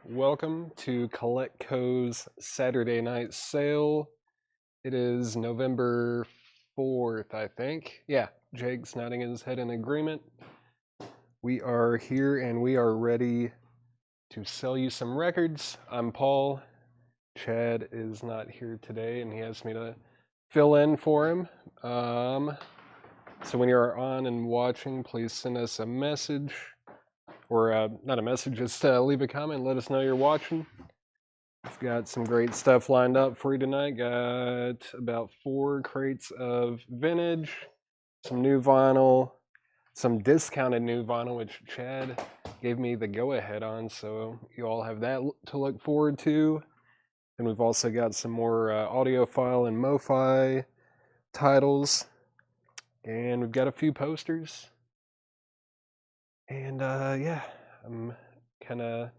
Welcome to CollectCo's Saturday night sale. It is November 4th, I think. Yeah, Jake's nodding his head in agreement. We are here and we are ready to sell you some records. I'm Paul. Chad is not here today and he asked me to fill in for him. So when you're on and watching, please send us a message. Or not a message, just leave a comment, let us know you're watching. We've got some great stuff lined up for you tonight. Got about 4 crates of vintage, some new vinyl, some discounted new vinyl, which Chad gave me the go-ahead on, so you all have that to look forward to. And we've also got some more audiophile and MoFi titles. And we've got a few posters. And yeah, I'm kind of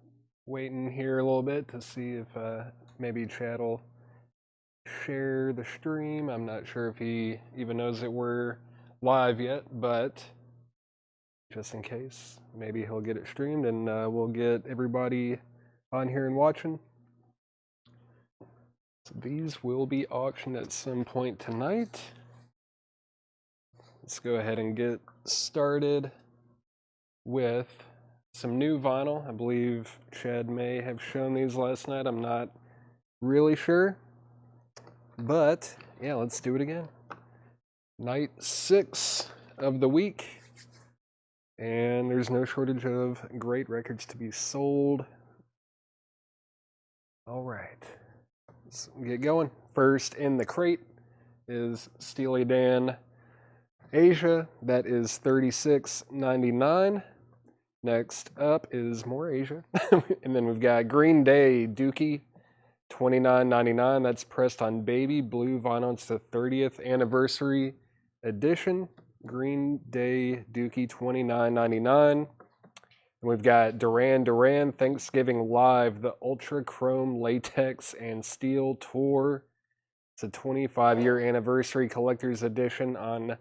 waiting here a little bit to see if maybe Chad will share the stream. I'm not sure if he even knows that we're live yet, but just in case, maybe he'll get it streamed and we'll get everybody on here and watching. So these will be auctioned at some point tonight. Let's go ahead and get started with some new vinyl. I believe Chad may have shown these last night. I'm not really sure. But yeah, let's do it again. Night 6 of the week. And there's no shortage of great records to be sold. All right, let's get going. First in the crate is Steely Dan Asia. That is $36.99. Next up is more Asia. And then we've got Green Day Dookie, $29.99. That's pressed on baby blue vinyl. It's the 30th anniversary edition. Green Day Dookie, $29.99. And we've got Duran Duran Thanksgiving Live, the Ultra Chrome Latex and Steel Tour. It's a 25-year anniversary collector's edition on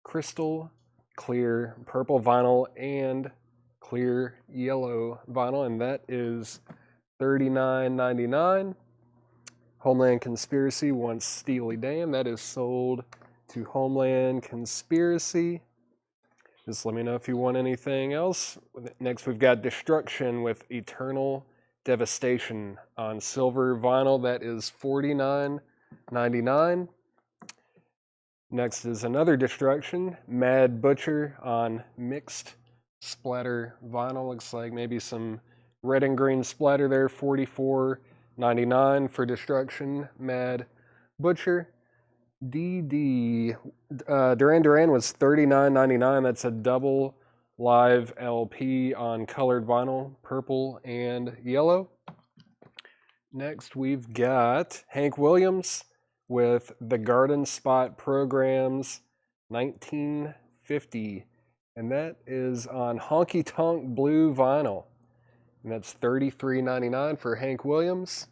crystal clear purple vinyl and clear yellow vinyl, and that is $39.99. Homeland Conspiracy wants Steely Dan. That is sold to Homeland Conspiracy. Just let me know if you want anything else. Next, we've got Destruction with Eternal Devastation on silver vinyl. That is $49.99. Next is another Destruction, Mad Butcher on mixed splatter vinyl. Looks like maybe some red and green splatter there. $44.99 for Destruction, Mad Butcher. DD Duran Duran was $39.99. That's a double live LP on colored vinyl, purple and yellow. Next, we've got Hank Williams with the Garden Spot Programs 1950. And that is on Honky Tonk Blue vinyl. And that's $33.99 for Hank Williams.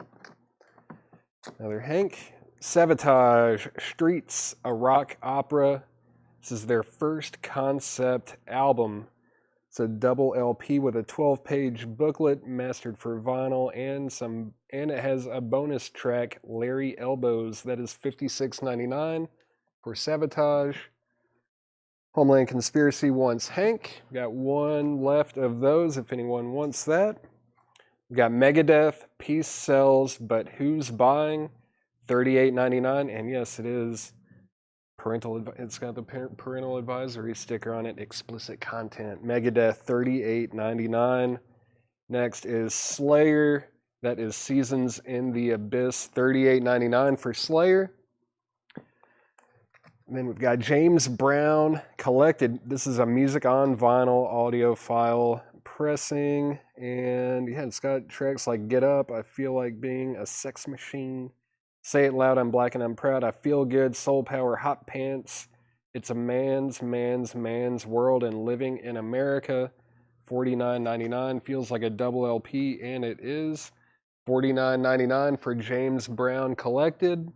Another Hank. Sabotage Streets, a rock opera. This is their first concept album. It's a double LP with a 12-page booklet mastered for vinyl and it has a bonus track, Larry Elbows. That is $56.99 for Sabotage. Homeland Conspiracy wants Hank. Got one left of those if anyone wants that. We got Megadeth, Peace Sells, but Who's Buying? $38.99, and yes, it is parental. It's got the parental advisory sticker on it. Explicit content. Megadeth, $38.99. Next is Slayer. That is Seasons in the Abyss, $38.99 for Slayer. And then we've got James Brown Collected. This is a music on vinyl audiophile pressing, and yeah, it's got tracks like Get Up, I Feel Like Being a Sex Machine, Say It Loud, I'm Black and I'm Proud, I Feel Good, Soul Power, Hot Pants, It's a Man's World, and Living in America. $49.99. Feels like a double LP, and it is $49.99 for James Brown Collected.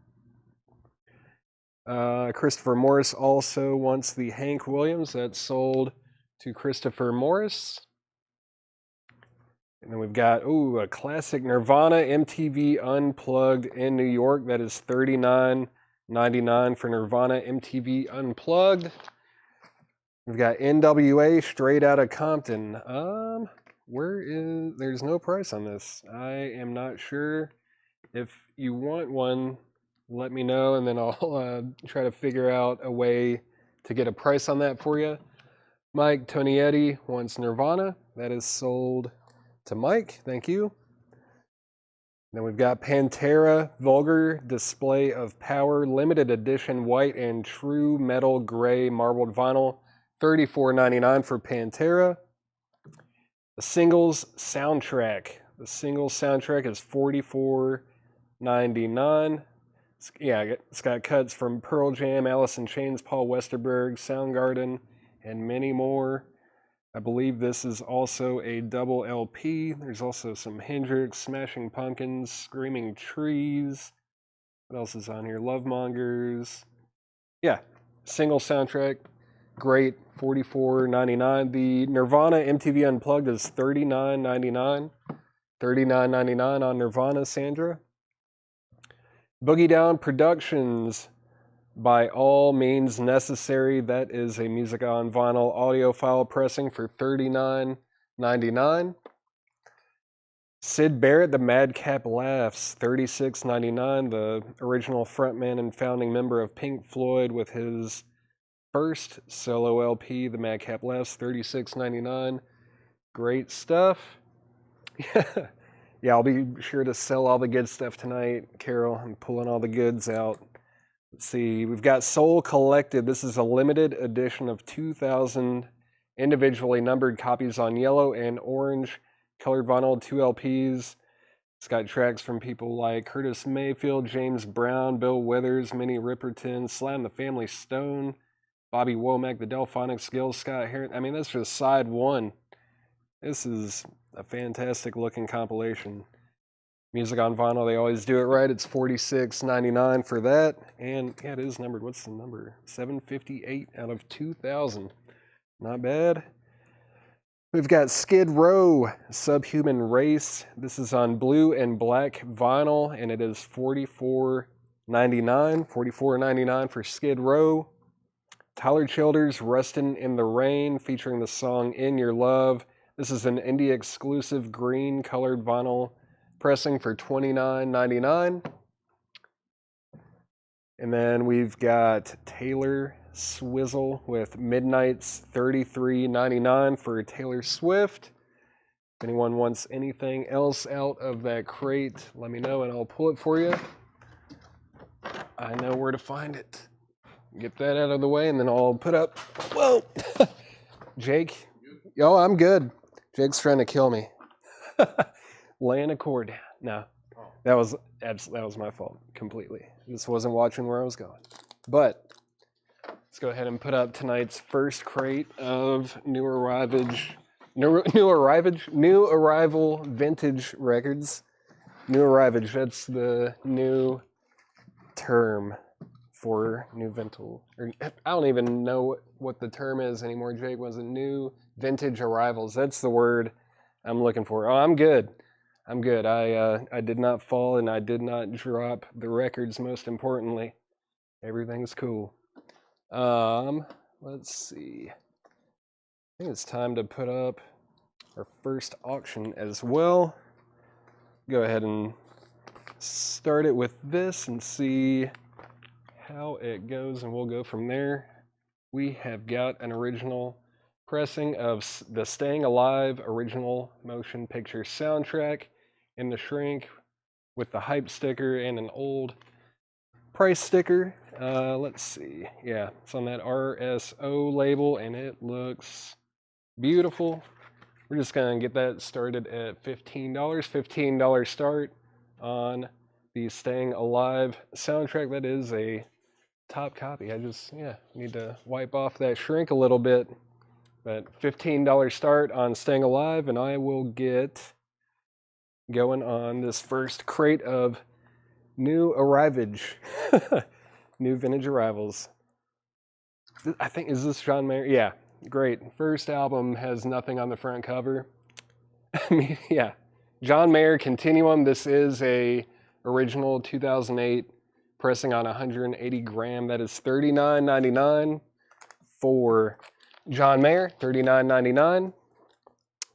Christopher Morris also wants the Hank Williams. That's sold to Christopher Morris. And then we've got, a classic Nirvana MTV Unplugged in New York. That is $39.99 for Nirvana MTV Unplugged. We've got NWA Straight Outta Compton. There's no price on this. I am not sure. If you want one, let me know, and then I'll try to figure out a way to get a price on that for you. Mike Tonietti wants Nirvana. That is sold to Mike. Thank you. Then we've got Pantera Vulgar Display of Power Limited Edition White and True Metal Gray Marbled Vinyl. $34.99 for Pantera. The singles soundtrack. The singles soundtrack is $44.99. It's got cuts from Pearl Jam, Alice in Chains, Paul Westerberg, Soundgarden, and many more. I believe this is also a double LP. There's also some Hendrix, Smashing Pumpkins, Screaming Trees. What else is on here? Lovemongers. Yeah, single soundtrack. Great, $44.99. The Nirvana MTV Unplugged is $39.99. $39.99 on Nirvana, Sandra. Boogie Down Productions, By All Means Necessary. That is a Music on Vinyl audiophile pressing for $39.99. Syd Barrett, The Madcap Laughs, $36.99. The original frontman and founding member of Pink Floyd with his first solo LP, The Madcap Laughs, $36.99. Great stuff. Yeah, I'll be sure to sell all the good stuff tonight, Carol. I'm pulling all the goods out. Let's see, we've got Soul Collected. This is a limited edition of 2,000 individually numbered copies on yellow and orange colored vinyl, 2 LPs. It's got tracks from people like Curtis Mayfield, James Brown, Bill Withers, Minnie Riperton, Slam the Family Stone, Bobby Womack, the Delphonics, Gil Scott-Heron. I mean, that's just side one. This is a fantastic looking compilation. Music on Vinyl, they always do it right. It's $46.99 for that. And yeah, it is numbered. What's the number? 758 out of 2,000. Not bad. We've got Skid Row, Subhuman Race. This is on blue and black vinyl, and it is $44.99. $44.99 for Skid Row. Tyler Childers, Rustin' in the Rain, featuring the song In Your Love. This is an indie exclusive green colored vinyl pressing for $29.99. And then we've got Taylor Swizzle with Midnight's $33.99 for Taylor Swift. If anyone wants anything else out of that crate, let me know and I'll pull it for you. I know where to find it. Get that out of the way and then I'll put up. Whoa! Jake? Oh, I'm good. Jake's trying to kill me. Laying a cord down. No, that was my fault completely. Just wasn't watching where I was going. But let's go ahead and put up tonight's first crate of new arrival vintage records. New arrival. That's the new term for new vintage. I don't even know what the term is anymore. Jake, was it new vintage arrivals? That's the word I'm looking for. Oh, I'm good. I'm good. I did not fall and I did not drop the records. Most importantly, everything's cool. Let's see. I think it's time to put up our first auction as well. Go ahead and start it with this and see how it goes, and we'll go from there. We have got an original pressing of the Staying Alive original motion picture soundtrack in the shrink with the hype sticker and an old price sticker. Let's see. Yeah, it's on that RSO label and it looks beautiful. We're just going to get that started at $15. $15 start on the Staying Alive soundtrack. That is a top copy. I just, need to wipe off that shrink a little bit. But $15 start on Staying Alive, and I will get going on this first crate of new arrivage. New vintage arrivals. I think, is this John Mayer? Yeah, great. First album has nothing on the front cover. I mean, yeah, John Mayer Continuum. This is a original 2008 pressing on 180 gram. That is $39.99 for John Mayer, $39.99.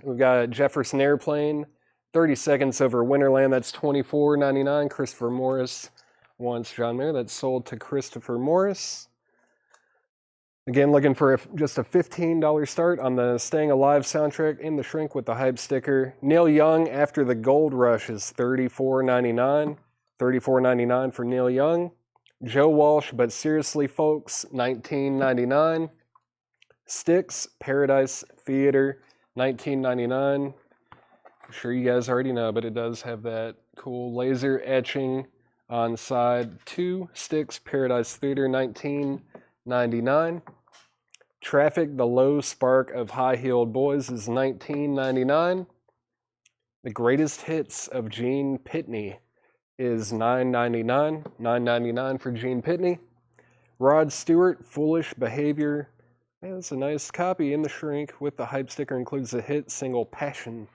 We've got Jefferson Airplane, 30 Seconds Over Winterland. That's $24.99. Christopher Morris wants John Mayer. That's sold to Christopher Morris. Again, looking for just a $15 start on the Staying Alive soundtrack in the shrink with the hype sticker. Neil Young, After the Gold Rush, is $34.99. $34.99 for Neil Young. Joe Walsh, But Seriously Folks, $19.99. Styx, Paradise Theater, $19.99. I'm sure you guys already know, but it does have that cool laser etching on side 2. Styx, Paradise Theater, $19.99. Traffic, The Low Spark of High-Heeled Boys, is $19.99. The Greatest Hits of Gene Pitney is $9.99. $9.99 for Gene Pitney. Rod Stewart, Foolish Behavior. Yeah, that's a nice copy in the shrink with the hype sticker. Includes the hit single Passion.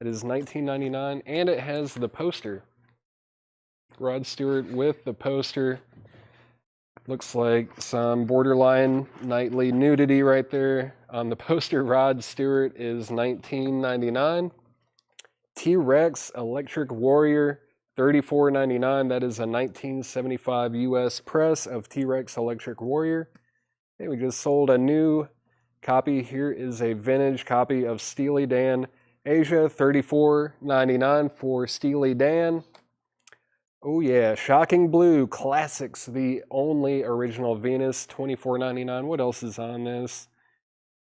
It is $19.99, and it has the poster. Rod Stewart with the poster. Looks like some borderline nightly nudity right there on the poster. Rod Stewart is $19.99. T-Rex Electric Warrior, $34.99. That is a 1975 US press of T-Rex Electric Warrior. Okay, we just sold a new copy. Here is a vintage copy of Steely Dan Asia, $34.99 for Steely Dan. Oh yeah, Shocking Blue Classics, the only original Venus, $24.99. What else is on this?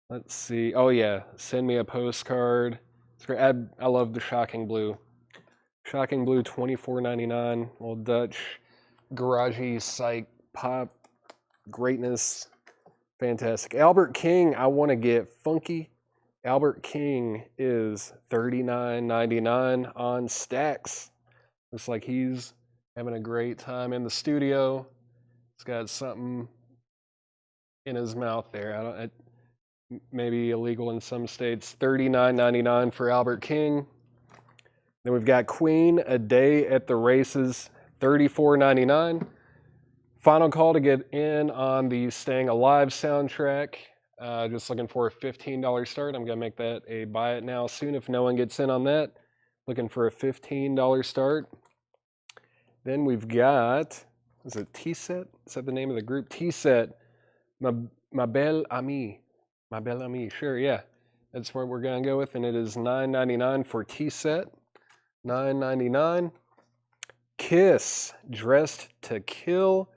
Let's see. Oh yeah, Send Me a Postcard. I love the Shocking Blue. Shocking Blue, $24.99. Little Dutch, garagey, psych, pop, greatness. Fantastic. Albert King, I Want to Get Funky. Albert King is $39.99 on Stax. Looks like he's having a great time in the studio. He's got something in his mouth there. Maybe illegal in some states. $39.99 for Albert King. Then we've got Queen, A Day at the Races, $34.99. Final call to get in on the Staying Alive soundtrack. Just looking for a $15 start. I'm going to make that a buy it now soon if no one gets in on that. Looking for a $15 start. Then we've got, is it T-Set? Is that the name of the group? T-Set, Ma Belle Amie. Ma Belle Amie, sure, yeah. That's what we're going to go with, and it is $9.99 for T-Set. $9.99. Kiss, Dressed to Kill.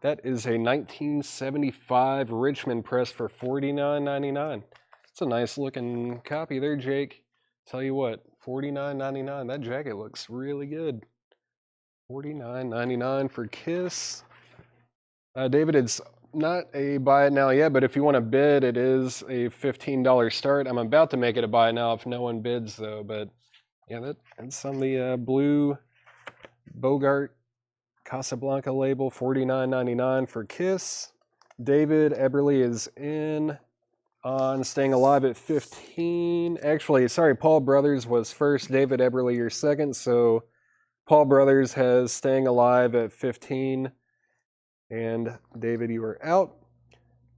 That is a 1975 Richmond press for $49.99. It's a nice looking copy there, Jake. Tell you what, $49.99. That jacket looks really good. $49.99 for Kiss. David, it's not a buy it now yet, but if you want to bid, it is a $15 start. I'm about to make it a buy it now if no one bids, though. But yeah, that's on the blue Bogart Casablanca label, $49.99 for Kiss. David Eberly is in on Staying Alive at 15. Actually, sorry, Paul Brothers was first. David Eberly, you're second. So Paul Brothers has Staying Alive at 15. And David, you are out.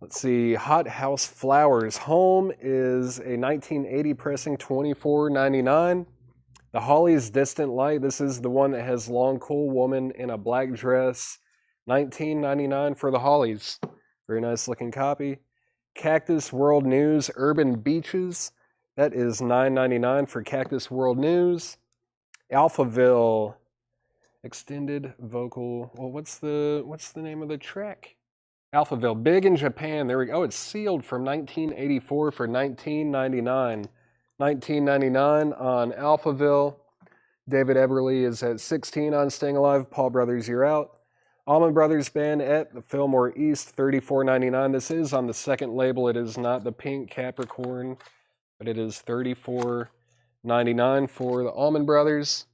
Let's see. Hot House Flowers Home is a 1980 pressing, $24.99. The Hollies Distant Light. This is the one that has Long Cool Woman in a black dress. $19.99 for the Hollies. Very nice looking copy. Cactus World News Urban Beaches. That is $9.99 for Cactus World News. Alphaville Extended Vocal. Well, what's the name of the track? Alphaville. Big in Japan. There we go. Oh, it's sealed from 1984 for $19.99. $19.99 on Alphaville. David Eberly is at 16 on Staying Alive. Paul Brothers, you're out. Allman Brothers Band at the Fillmore East, $34.99. This is on the second label. It is not the pink Capricorn, but it is $34.99 for the Allman Brothers.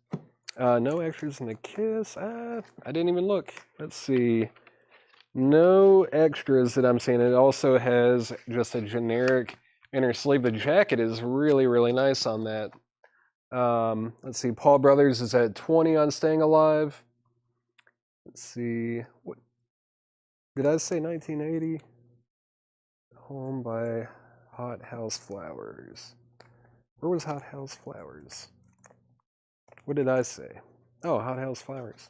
No extras in the Kiss. I didn't even look. Let's see. No extras that I'm seeing. It also has just a generic inner sleeve. The jacket is really, really nice on that. Let's see, Paul Brothers is at 20 on Staying Alive. Let's see, what did I say? 1980. Home by Hot House Flowers. Where was Hot House Flowers? What did I say? Oh, Hot House Flowers.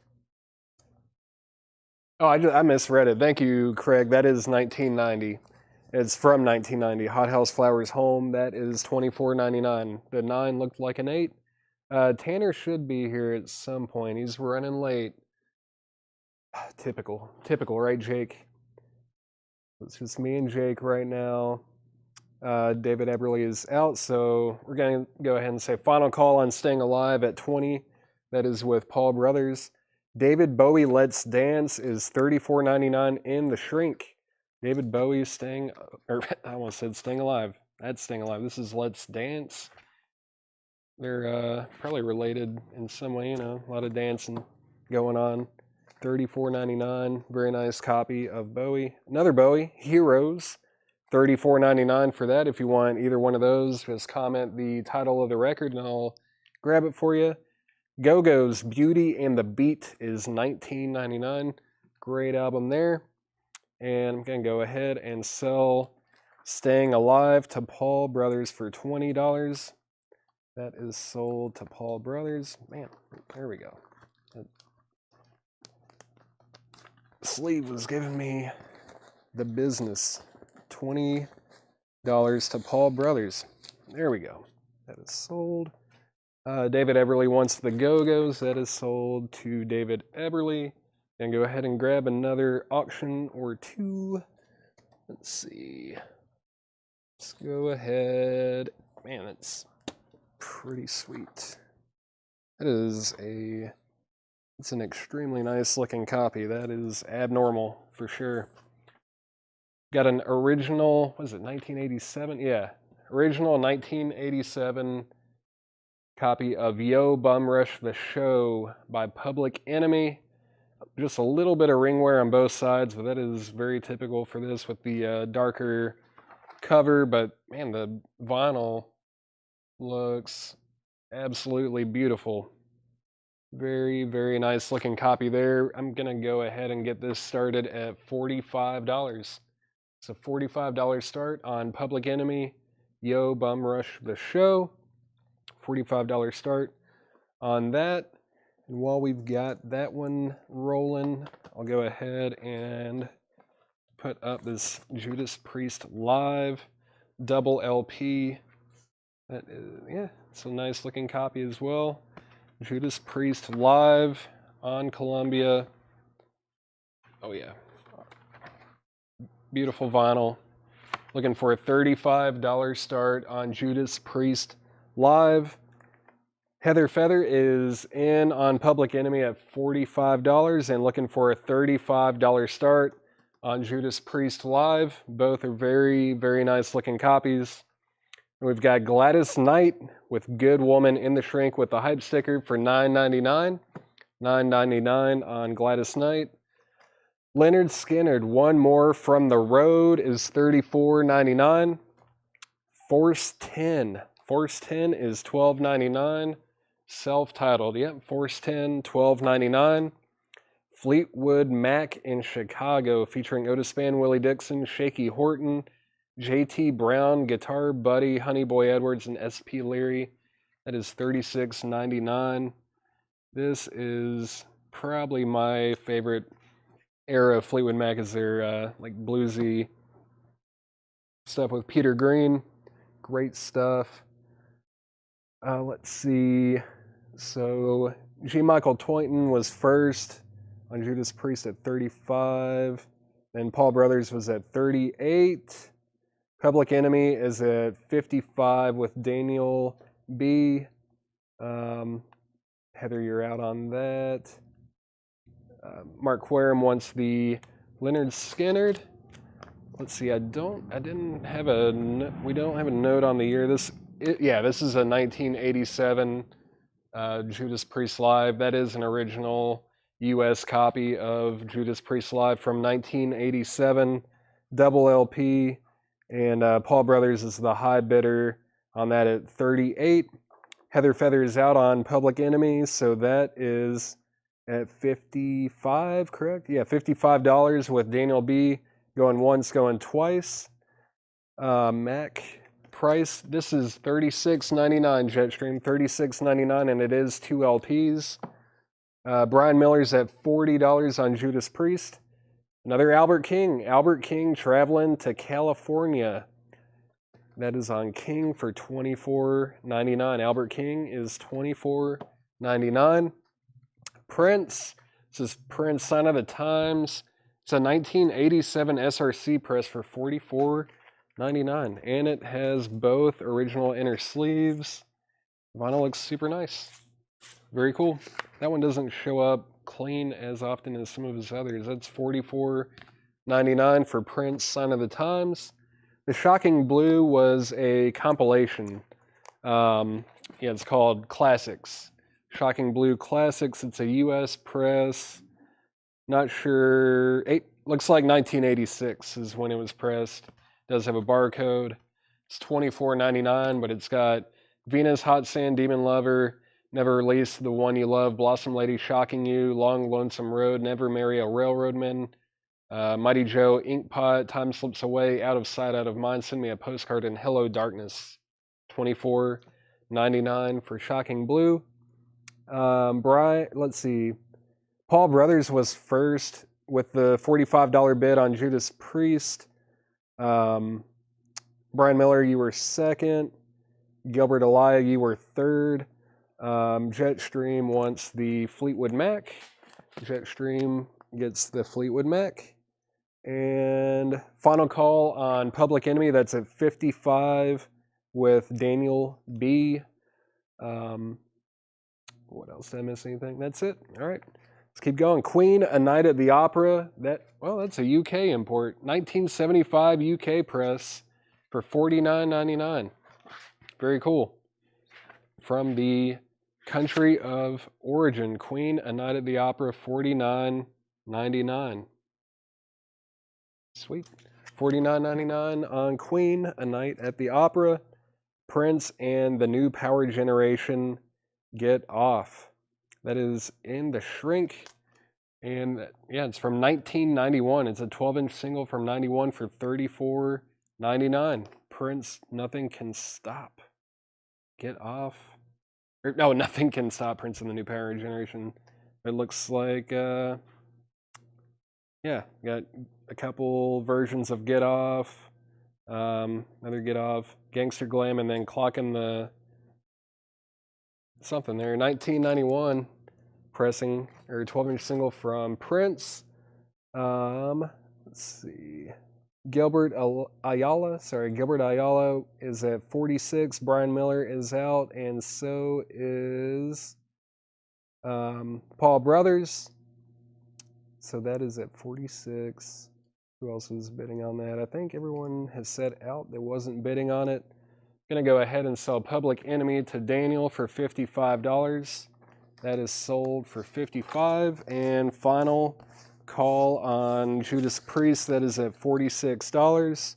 Oh, I misread it. Thank you, Craig. That is 1990. It's from 1990. Hot House Flowers Home. That is $24.99. The 9 looked like an 8. Tanner should be here at some point. He's running late. Typical, right, Jake? It's just me and Jake right now. David Eberly is out, so we're going to go ahead and say final call on Staying Alive at 20. That is with Paul Brothers. David Bowie Let's Dance is $34.99 in the shrink. David Bowie Staying Alive. That's Staying Alive. This is Let's Dance. They're probably related in some way, a lot of dancing going on. $34.99. Very nice copy of Bowie. Another Bowie, Heroes. $34.99 for that. If you want either one of those, just comment the title of the record and I'll grab it for you. Go-Go's Beauty and the Beat is $19.99. Great album there. And I'm going to go ahead and sell Staying Alive to Paul Brothers for $20. That is sold to Paul Brothers. Man, there we go. That sleeve was giving me the business. $20 to Paul Brothers. There we go. That is sold. David Eberly wants the Go-Go's. That is sold to David Eberly. And go ahead and grab another auction or two. Let's see. Let's go ahead. Man, that's pretty sweet. That is it's an extremely nice looking copy. That is abnormal for sure. Got an original, what is it, 1987? Yeah, original 1987 copy of Yo Bum Rush the Show by Public Enemy. Just a little bit of ring wear on both sides, but that is very typical for this with the darker cover. But man, the vinyl looks absolutely beautiful. Very, very nice looking copy there. I'm going to go ahead and get this started at $45. It's a $45 start on Public Enemy, Yo Bum Rush the Show. $45 start on that. And while we've got that one rolling, I'll go ahead and put up this Judas Priest Live double LP. That is, yeah, it's a nice looking copy as well. Judas Priest Live on Columbia. Oh yeah. Beautiful vinyl. Looking for a $35 start on Judas Priest Live. Heather Feather is in on Public Enemy at $45 and looking for a $35 start on Judas Priest Live. Both are very, very nice looking copies. And we've got Gladys Knight with Good Woman in the Shrink with the hype sticker for $9.99. $9.99 on Gladys Knight. Leonard Skinner, One More from the Road is $34.99. Force 10. Force 10 is $12.99. Self-titled, yep, Force 10, $12.99. Fleetwood Mac in Chicago, featuring Otis Spann, Willie Dixon, Shaky Horton, J.T. Brown, Guitar Buddy, Honey Boy Edwards, and S.P. Leary. That is $36.99. This is probably my favorite era of Fleetwood Mac, is their like bluesy stuff with Peter Green. Great stuff. Let's see. So G. Michael Toynton was first on Judas Priest at 35. Then Paul Brothers was at 38. Public Enemy is at 55 with Daniel B. Heather, you're out on that. Mark Querim wants the Leonard Skinner. Let's see. We don't have a note on the year. This is a 1987 Judas Priest Live. That is an original U.S. copy of Judas Priest Live from 1987, double LP, and Paul Brothers is the high bidder on that at 38. Heather Feathers out on Public Enemy, so that is at 55, correct? Yeah, $55 with Daniel B going once, going twice. Mac price, this is $36.99 Jetstream, $36.99, and it is 2 LPs. Brian Miller's at $40 on Judas Priest. Another Albert King traveling to California. That is on King for $24.99. Albert King is $24.99. Prince, this is Prince Sign of the Times. It's a 1987 SRC press for $44.99, and it has both original inner sleeves. Vinyl looks super nice. Very cool. That one doesn't show up clean as often as some of his others. That's $44.99 for Prince Sign of the Times. The Shocking Blue was a compilation. It's called Classics. Shocking Blue Classics. It's a U.S. press. Not sure. Looks like 1986 is when it was pressed. It does have a barcode. It's $24.99, but it's got Venus, Hot Sand, Demon Lover, Never Release the One You Love, Blossom Lady, Shocking You, Long Lonesome Road, Never Marry a Railroadman, Mighty Joe, Inkpot, Time Slips Away, Out of Sight, Out of Mind, Send Me a Postcard, and Hello Darkness. $24.99 for Shocking Blue. Let's see. Paul Brothers was first with the $45 bid on Judas Priest. Brian Miller, you were second. Gilbert Elia, you were third. Jetstream wants the Fleetwood Mac. Jetstream gets the Fleetwood Mac. And final call on Public Enemy, that's at 55 with Daniel B. What else? Did I miss anything? That's it. All right. Let's keep going. Queen, A Night at the Opera. That's a UK import. 1975 UK press for $49.99. Very cool. From the country of origin, Queen, A Night at the Opera, $49.99. Sweet. $49.99 on Queen, A Night at the Opera. Prince and the New Power Generation, Get Off. That is in the shrink. And yeah, it's from 1991. It's a 12-inch single from 91 for $34.99. Prince, Nothing Can Stop. Get Off. No, Nothing Can Stop Prince and the New Power Generation. It looks like, got a couple versions of Get Off. Another Get Off. Gangster Glam, and then clocking the something there. 1991 pressing, or 12-inch single from Prince. Let's see. Gilbert Ayala is at 46. Brian Miller is out, and so is Paul Brothers. So that is at 46. Who else is bidding on that? I think everyone has said out that wasn't bidding on it. Going to go ahead and sell Public Enemy to Daniel for $55. That is sold for $55. And final call on Judas Priest, that is at $46.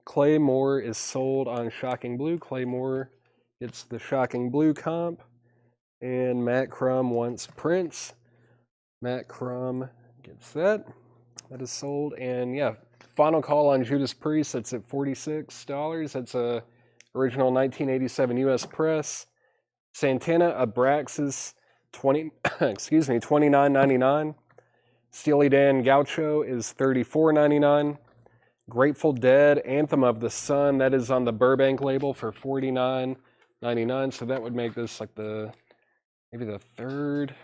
Clay Moore is sold on Shocking Blue. Clay Moore gets the Shocking Blue comp. And Matt Crum wants Prince. Matt Crum gets that. That is sold. And yeah, final call on Judas Priest, that's at $46. That's a original 1987 US press. Santana Abraxas, $29.99. Steely Dan Gaucho is $34.99. Grateful Dead Anthem of the Sun, that is on the Burbank label for $49.99. So that would make this like maybe the third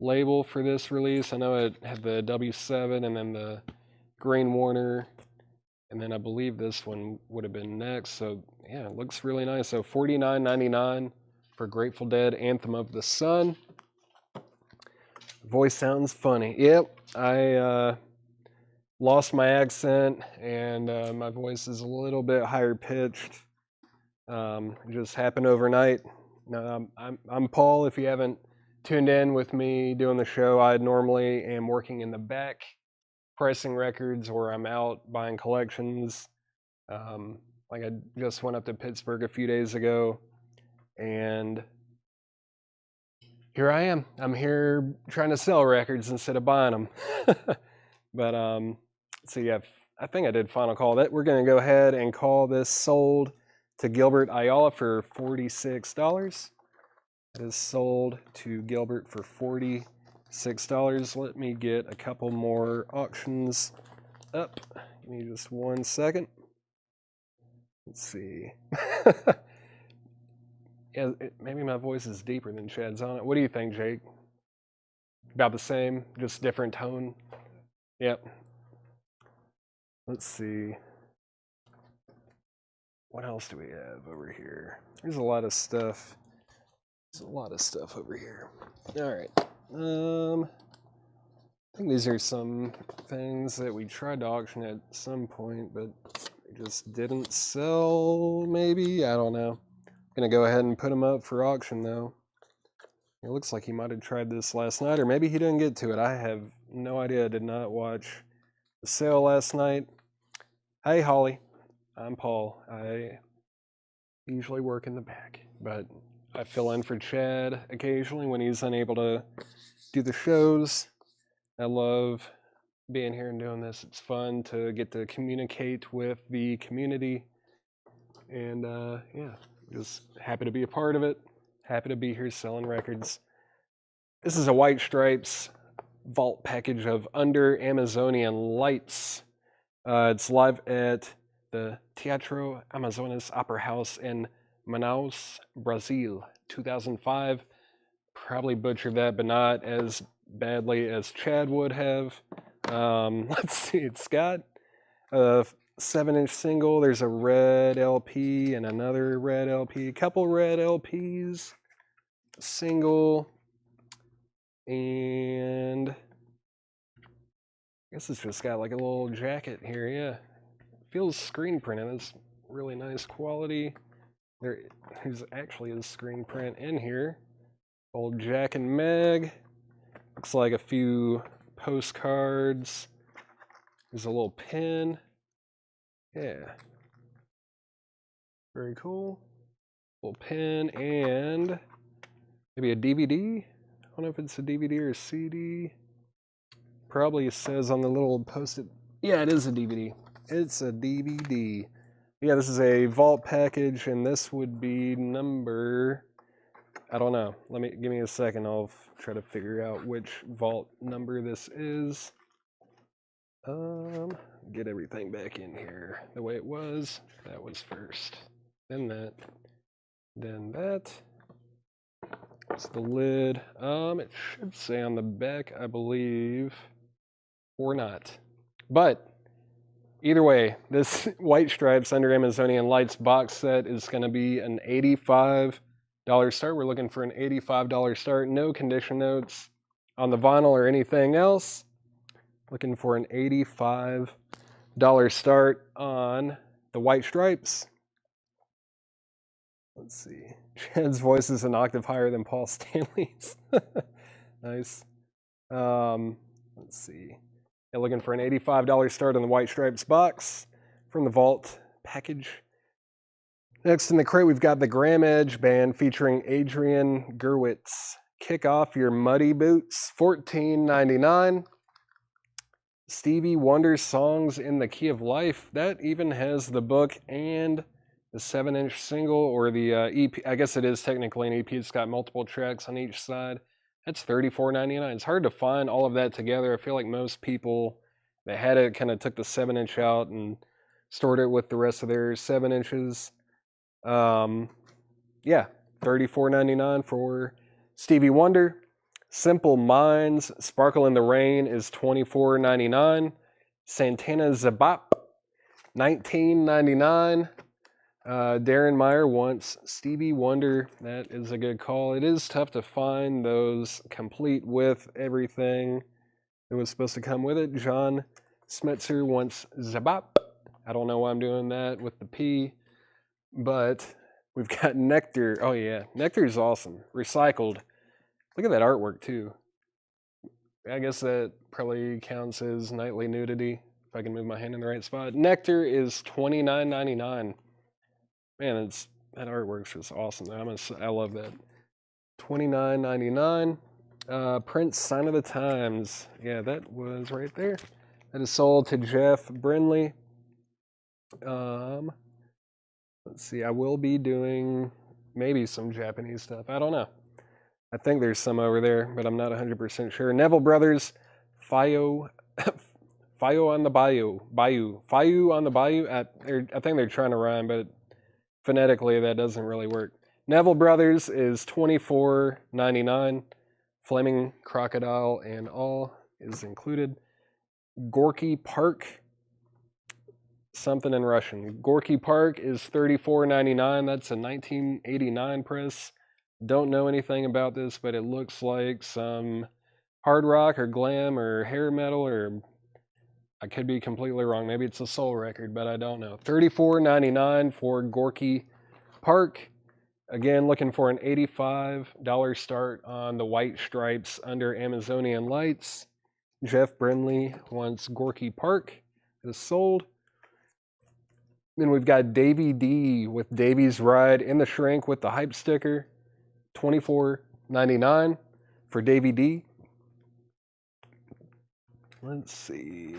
label for this release. I know it had the W7 and then the Green Warner, and then I believe this one would have been next. So yeah, it looks really nice. So $49.99 for Grateful Dead Anthem of the Sun. Voice sounds funny. Yep, I lost my accent, and my voice is a little bit higher pitched. It just happened overnight. No, I'm Paul. If you haven't tuned in with me doing the show, I normally am working in the back pressing records, or I'm out buying collections. Like I just went up to Pittsburgh a few days ago, And here I am. I'm here trying to sell records instead of buying them. But so yeah, I think I did final call that. We're going to go ahead and call this sold to Gilbert Ayala for $46. It is sold to Gilbert for $46. Let me get a couple more auctions up. Give me just 1 second. Let's see. Yeah, maybe my voice is deeper than Chad's on it. What do you think, Jake? About the same, just different tone? Yep. Let's see. What else do we have over here? There's a lot of stuff. There's a lot of stuff over here. All right. I think these are some things that we tried to auction at some point, but they just didn't sell, maybe? I don't know. I'm going to go ahead and put them up for auction, though. It looks like he might have tried this last night, or maybe he didn't get to it. I have no idea. I did not watch the sale last night. Hey, Holly. I'm Paul. I usually work in the back, but I fill in for Chad occasionally when he's unable to do the shows. I love being here and doing this. It's fun to get to communicate with the community. And yeah, just happy to be a part of it. Happy to be here selling records. This is a White Stripes vault package of Under Amazonian Lights. It's live at the Teatro Amazonas Opera House in Manaus, Brazil, 2005. Probably butchered that, but not as badly as Chad would have. Let's see, it's got a 7-inch single. There's a red LP and another red LP. A couple red LPs. Single. And I guess it's just got like a little jacket here, yeah. Feels screen printed. It's really nice quality. There's actually a screen print in here. Old Jack and Meg. Looks like a few postcards. There's a little pin. Yeah. Very cool. Little pin and maybe a DVD. I don't know if it's a DVD or a CD. Probably says on the little post-it. Yeah, it is a DVD. It's a DVD. Yeah, this is a vault package, and this would be number... I don't know. Give me a second. I'll try to figure out which vault number this is. Get everything back in here the way it was. That was first. Then that. Then that. It's the lid. It should say on the back, I believe, or not. But either way, this White Stripes Under Amazonian Lights box set is going to be an $85 start. We're looking for an $85 start. No condition notes on the vinyl or anything else. Looking for an $85 start on the White Stripes. Let's see. Chad's voice is an octave higher than Paul Stanley's. Nice. Let's see. Yeah, looking for an $85 start on the White Stripes box from the vault package. Next in the crate, we've got the Graham Edge Band featuring Adrian Gerwitz. Kick off your muddy boots, $14.99. Stevie Wonder's Songs in the Key of Life. That even has the book and the 7-inch single, or the EP. I guess it is technically an EP. It's got multiple tracks on each side. That's $34.99. It's hard to find all of that together. I feel like most people that had it kind of took the 7-inch out and stored it with the rest of their 7 inches. Yeah, $34.99 for Stevie Wonder. Simple Minds, Sparkle in the Rain is $24.99. Santana Zabop, $19.99. Darren Meyer wants Stevie Wonder. That is a good call. It is tough to find those complete with everything that was supposed to come with it. John Smetzer wants Zabop. I don't know why I'm doing that with the P, but we've got Nectar. Oh yeah, Nectar is awesome. Recycled. Look at that artwork too. I guess that probably counts as nightly nudity if I can move my hand in the right spot. Nectar is $29.99. Man, That artwork's just awesome. I love that. $29.99. Prince Sign of the Times. Yeah, that was right there. That is sold to Jeff Brindley. Let's see. I will be doing maybe some Japanese stuff. I don't know. I think there's some over there, but I'm not 100% sure. Neville Brothers, Fayo on the Bayou. Fayu on the Bayou. I think they're trying to rhyme, but phonetically that doesn't really work. Neville Brothers is $24.99. Flaming Crocodile and all is included. Gorky Park, something in Russian. Gorky Park is $34.99. That's a 1989 press. Don't know anything about this, but it looks like some hard rock or glam or hair metal, or I could be completely wrong. Maybe it's a soul record, but I don't know. $34.99 for Gorky Park. Again, looking for an $85 start on the white stripes under Amazonian Lights. Jeff Brindley wants Gorky Park. It is sold. Then we've got Davy D with Davy's Ride in the shrink with the hype sticker. $24.99 for Davy D. Let's see.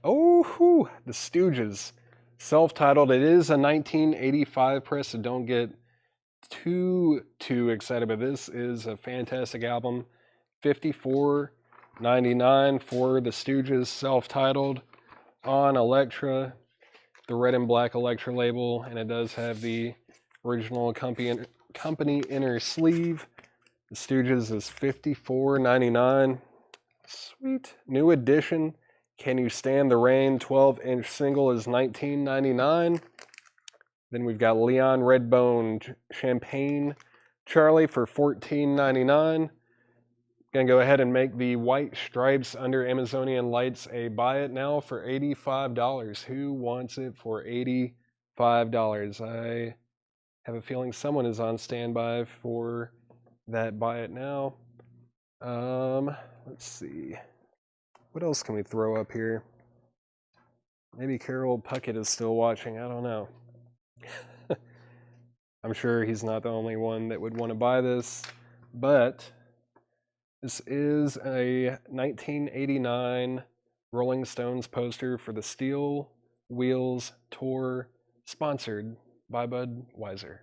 Oh, the Stooges. Self-titled. It is a 1985 press, so don't get too excited, but this is a fantastic album. $54.99 for the Stooges, self-titled, on Elektra, the red and black Elektra label, and it does have the original company inner sleeve. The Stooges is $54.99. Sweet. New edition, Can You Stand the Rain 12-inch single is $19.99. Then we've got Leon Redbone Champagne Charlie for $14.99. Gonna go ahead and make the white stripes under Amazonian Lights a buy it now for $85. Who wants it for $85? I have a feeling someone is on standby for that buy it now. Let's see. What else can we throw up here? Maybe Carol Puckett is still watching. I don't know. I'm sure he's not the only one that would want to buy this, but this is a 1989 Rolling Stones poster for the Steel Wheels Tour, sponsored by Budweiser.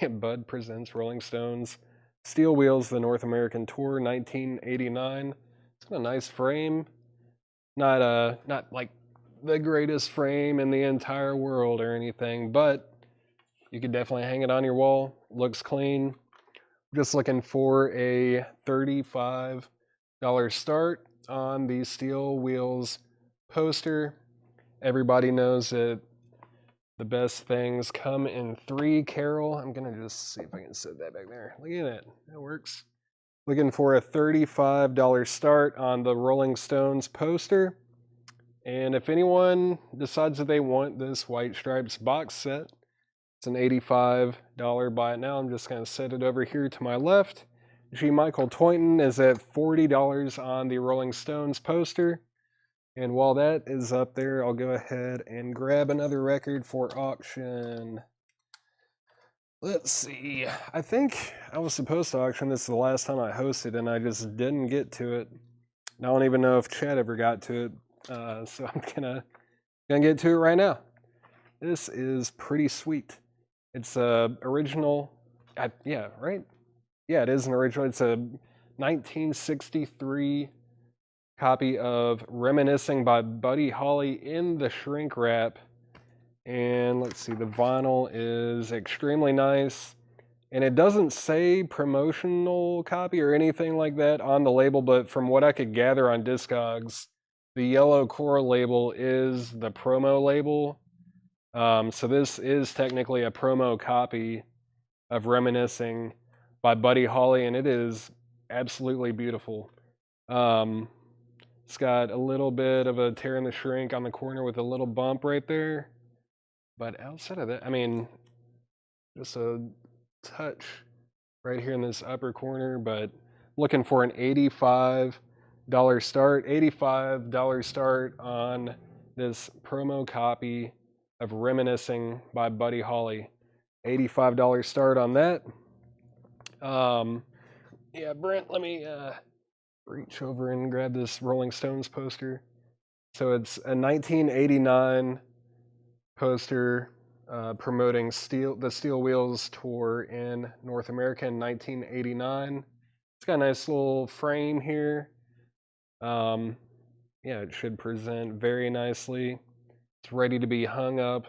Bud presents Rolling Stones Steel Wheels, the North American Tour, 1989. It's got a nice frame. Not like the greatest frame in the entire world or anything, but you could definitely hang it on your wall. Looks clean. Just looking for a $35 start on the Steel Wheels poster. Everybody knows that the best things come in 3, Carol. I'm going to just see if I can set that back there. Look at that. That works. Looking for a $35 start on the Rolling Stones poster. And if anyone decides that they want this White Stripes box set, it's an $85 buy it now. I'm just going to set it over here to my left. G. Michael Toynton is at $40 on the Rolling Stones poster. And while that is up there, I'll go ahead and grab another record for auction. Let's see. I think I was supposed to auction this the last time I hosted, and I just didn't get to it. I don't even know if Chad ever got to it, so I'm gonna get to it right now. This is pretty sweet. It's a original. Yeah, right. Yeah, it is an original. It's a 1963 copy of "Reminiscing" by Buddy Holly in the shrink wrap. And let's see, the vinyl is extremely nice. And it doesn't say promotional copy or anything like that on the label, but from what I could gather on Discogs, the yellow core label is the promo label. So this is technically a promo copy of "Reminiscing" by Buddy Holly, and it is absolutely beautiful. It's got a little bit of a tear in the shrink on the corner with a little bump right there. But outside of that, I mean, just a touch right here in this upper corner, but looking for an $85 start. $85 start on this promo copy of "Reminiscing" by Buddy Holly. $85 start on that. Yeah, Brent, let me reach over and grab this Rolling Stones poster. So it's a 1989 poster promoting the Steel Wheels tour in North America in 1989. It's got a nice little frame here. Yeah, it should present very nicely. It's ready to be hung up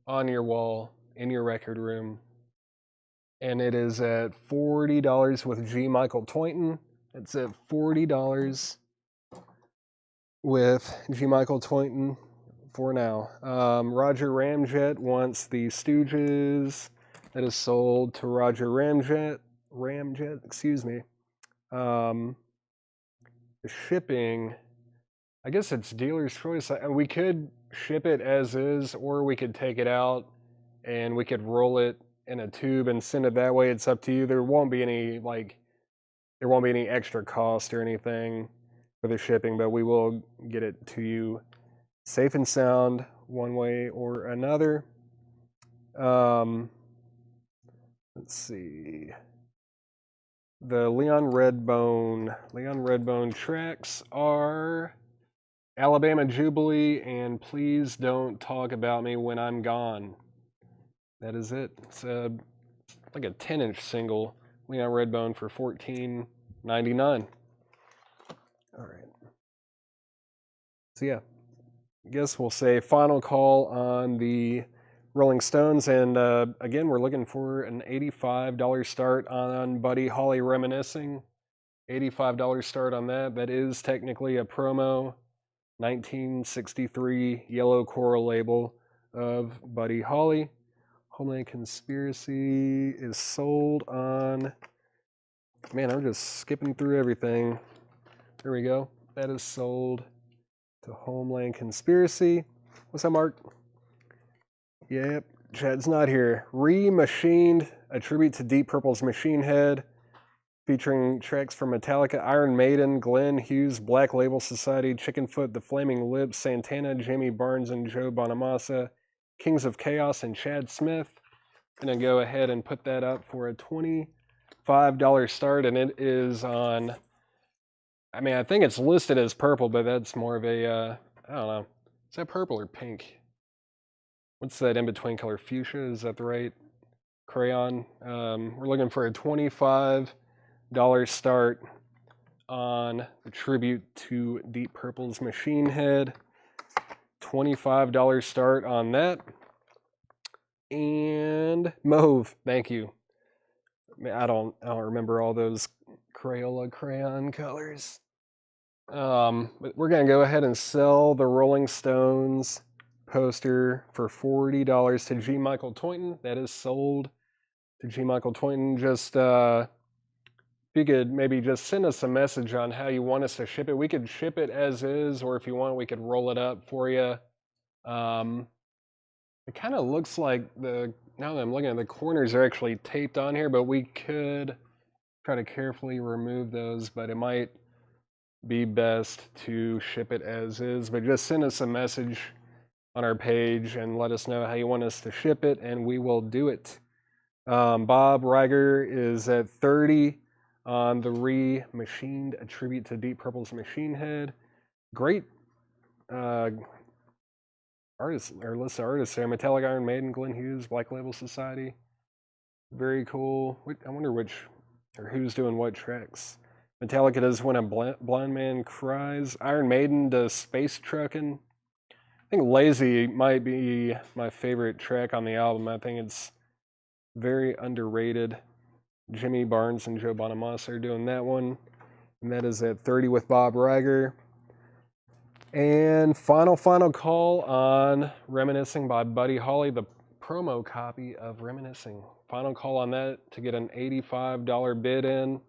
on your wall in your record room. And it is at $40 with G. Michael Toynton. It's at $40 with G. Michael Toynton for now. Roger Ramjet wants the Stooges. That is sold to Roger Ramjet. Excuse me. The shipping, I guess it's dealer's choice. We could ship it as is, or we could take it out and we could roll it in a tube and send it that way. It's up to you. There won't be any extra cost or anything for the shipping, but we will get it to you safe and sound one way or another. Let's see. The Leon Redbone tracks are Alabama Jubilee and Please Don't Talk About Me When I'm Gone. That is it. It's like a 10-inch single, Leon Redbone, for $14.99. All right. So yeah, I guess we'll say final call on the Rolling Stones, and again, we're looking for an $85 start on Buddy Holly Reminiscing. $85 start on that. That is technically a promo 1963 yellow coral label of Buddy Holly. Homeland Conspiracy is sold on... Man, I'm just skipping through everything. There we go. That is sold to Homeland Conspiracy. What's up, Mark? Yep, Chad's not here. Remachined, a tribute to Deep Purple's Machine Head, featuring tracks from Metallica, Iron Maiden, Glenn Hughes, Black Label Society, Chickenfoot, The Flaming Lips, Santana, Jimmy Barnes and Joe Bonamassa, Kings of Chaos, and Chad Smith. Gonna go ahead and put that up for a $25 start, and it is on... I mean, I think it's listed as purple, but that's more of a, I don't know. Is that purple or pink? What's that in-between color? Fuchsia? Is that the right crayon? We're looking for a $25 start on the tribute to Deep Purple's Machine Head. $25 start on that. And Mauve, thank you. I don't remember all those Crayola crayon colors. But we're gonna go ahead and sell the Rolling Stones poster for $40 to G. Michael Toynton. That is sold to G. Michael Toynton. Just if you could maybe just send us a message on how you want us to ship it. We could ship it as is, or if you want, we could roll it up for you. It kind of looks like now that I'm looking at the corners are actually taped on here, but we could try to carefully remove those, but it might be best to ship it as is. But just send us a message on our page and let us know how you want us to ship it, and we will do it. Bob Riger is at $30 on the Remachined, a tribute to Deep Purple's Machine Head. Great artists, or list of artists there. Metallica, Iron Maiden, Glenn Hughes, Black Label Society. Very cool. I wonder who's doing what tracks. Metallica does When a Blind Man Cries. Iron Maiden does Space Truckin'. I think Lazy might be my favorite track on the album. I think it's very underrated. Jimmy Barnes and Joe Bonamassa are doing that one. And that is at $30 with Bob Riger. And final call on Reminiscing by Buddy Holly, the promo copy of Reminiscing. Final call on that to get an $85 bid in.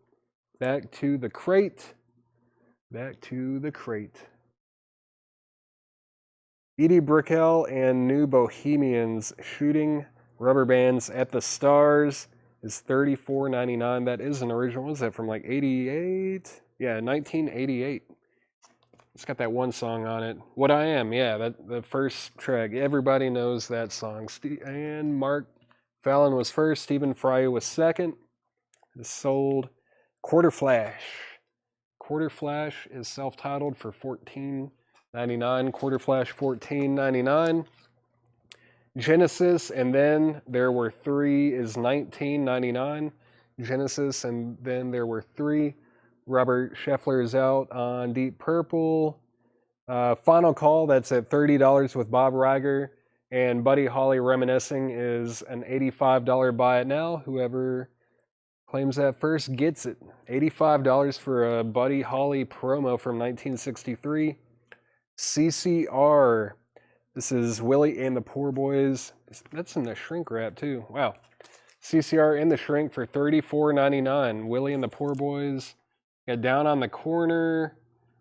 Back to the crate. Edie Brickell and New Bohemians, Shooting Rubber Bands at the Stars, is $34.99. That is an original. What is that, from like 88? Yeah, 1988. It's got that one song on it. What I Am, yeah, the first track. Everybody knows that song. And Mark Fallon was first. Stephen Fry was second. It is sold. Quarter Flash. Quarter Flash is self-titled for $14.99. Quarter Flash $14.99. Genesis, and then there were three is $19.99. Genesis, and then there were three. Robert Scheffler is out on Deep Purple. Final Call, that's at $30 with Bob Riger. And Buddy Holly Reminiscing is an $85 buy it now. Whoever claims that first gets it. $85 for a Buddy Holly promo from 1963. CCR. This is Willie and the Poor Boys. That's in the shrink wrap too. Wow. CCR in the shrink for $34.99. Willie and the Poor Boys. Got Down on the Corner.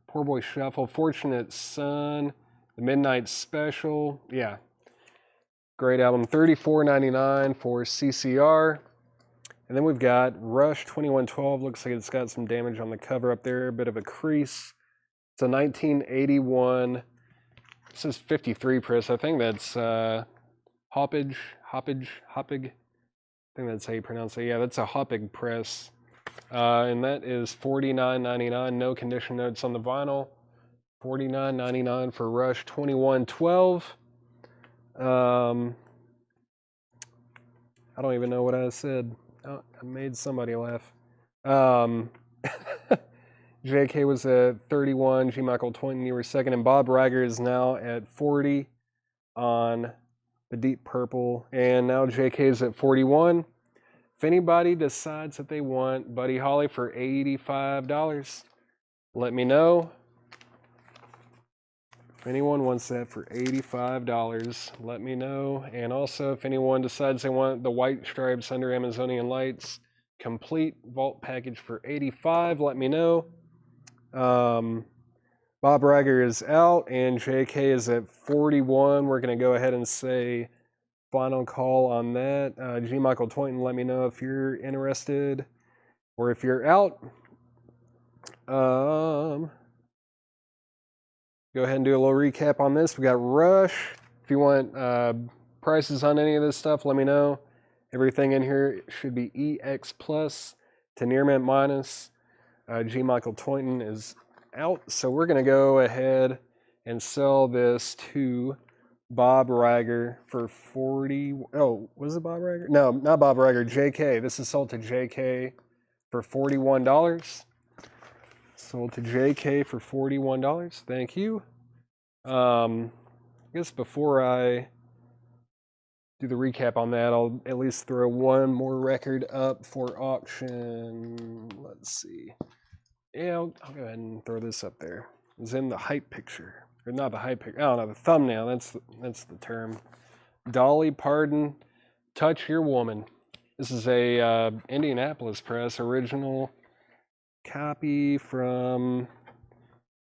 Poor Boy Shuffle. Fortunate Son. The Midnight Special. Yeah. Great album. $34.99 for CCR. And then we've got Rush 2112. Looks like it's got some damage on the cover up there. A bit of a crease. It's a 1981. This is 53 press. I think that's Hoppig. I think that's how you pronounce it. Yeah, that's a Hoppig press. And that is $49.99. No condition notes on the vinyl. $49.99 for Rush 2112. I don't even know what I said. Oh, I made somebody laugh. JK was at 31. G. Michael Toynton, you were second. And Bob Riger is now at 40 on the Deep Purple. And now JK is at 41. If anybody decides that they want Buddy Holly for $85, let me know. If anyone wants that for $85, let me know. And also, if anyone decides they want the White Stripes Under Amazonian Lights complete vault package for $85, let me know. Bob Riger is out, and JK is at 41. We're going to go ahead and say final call on that. G. Michael Toynton, let me know if you're interested or if you're out. Go ahead and do a little recap on this. We got Rush. If you want prices on any of this stuff, let me know. Everything in here should be EX plus to near mint minus. G. Michael Toynton is out. So we're going to go ahead and sell this to Bob Riger for 40. Oh, was it Bob Riger? No, not Bob Riger. JK. This is sold to JK for $41. Sold to JK for $41. Thank you. I guess before I do the recap on that, I'll at least throw one more record up for auction. Let's see. Yeah, I'll go ahead and throw this up there. It's in the hype picture. Or not the hype picture. I don't know, the thumbnail. That's the term. Dolly Parton, Touch Your Woman. This is a Indianapolis Press original copy from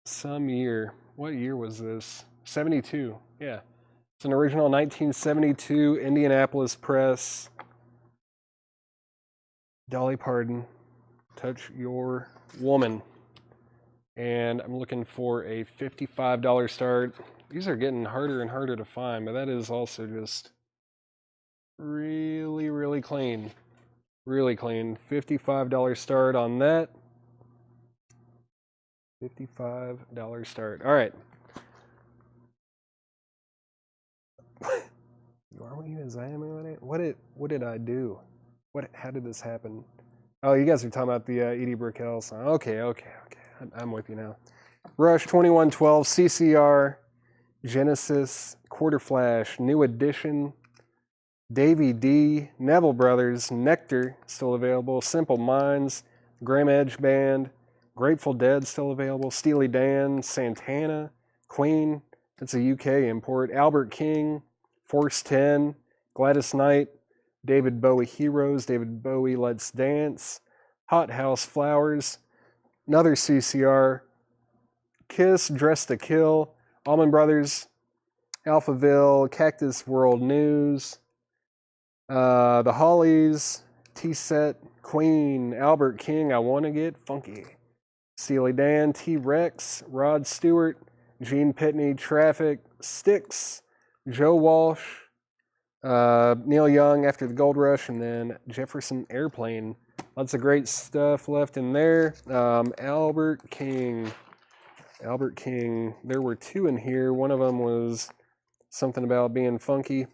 some year. What year was this? 72. Yeah. It's an original 1972 Indianapolis Press. Dolly Parton, Touch Your Woman. And I'm looking for a $55 start. These are getting harder and harder to find, but that is also just really, really clean. Really clean. $55 start on that. $55 start. All right. Are we as I am? What did I do? How did this happen? Oh, you guys are talking about the Edie Brickell song. Okay. I'm with you now. Rush 2112, CCR, Genesis, Quarter Flash, New Edition, Davey D, Neville Brothers, Nectar still available, Simple Minds, Graham Edge Band, Grateful Dead still available, Steely Dan, Santana, Queen, that's a UK import, Albert King, Force 10, Gladys Knight, David Bowie Heroes, David Bowie Let's Dance, Hot House Flowers, another CCR, Kiss, Dress to Kill, Allman Brothers, Alphaville, Cactus World News, The Hollies, T-Set, Queen, Albert King, I Wanna Get Funky, Steely Dan, T-Rex, Rod Stewart, Gene Pitney, Traffic, Styx, Joe Walsh, Neil Young after the Gold Rush, and then Jefferson Airplane. Lots of great stuff left in there. Albert King. Albert King. There were two in here. One of them was something about being funky.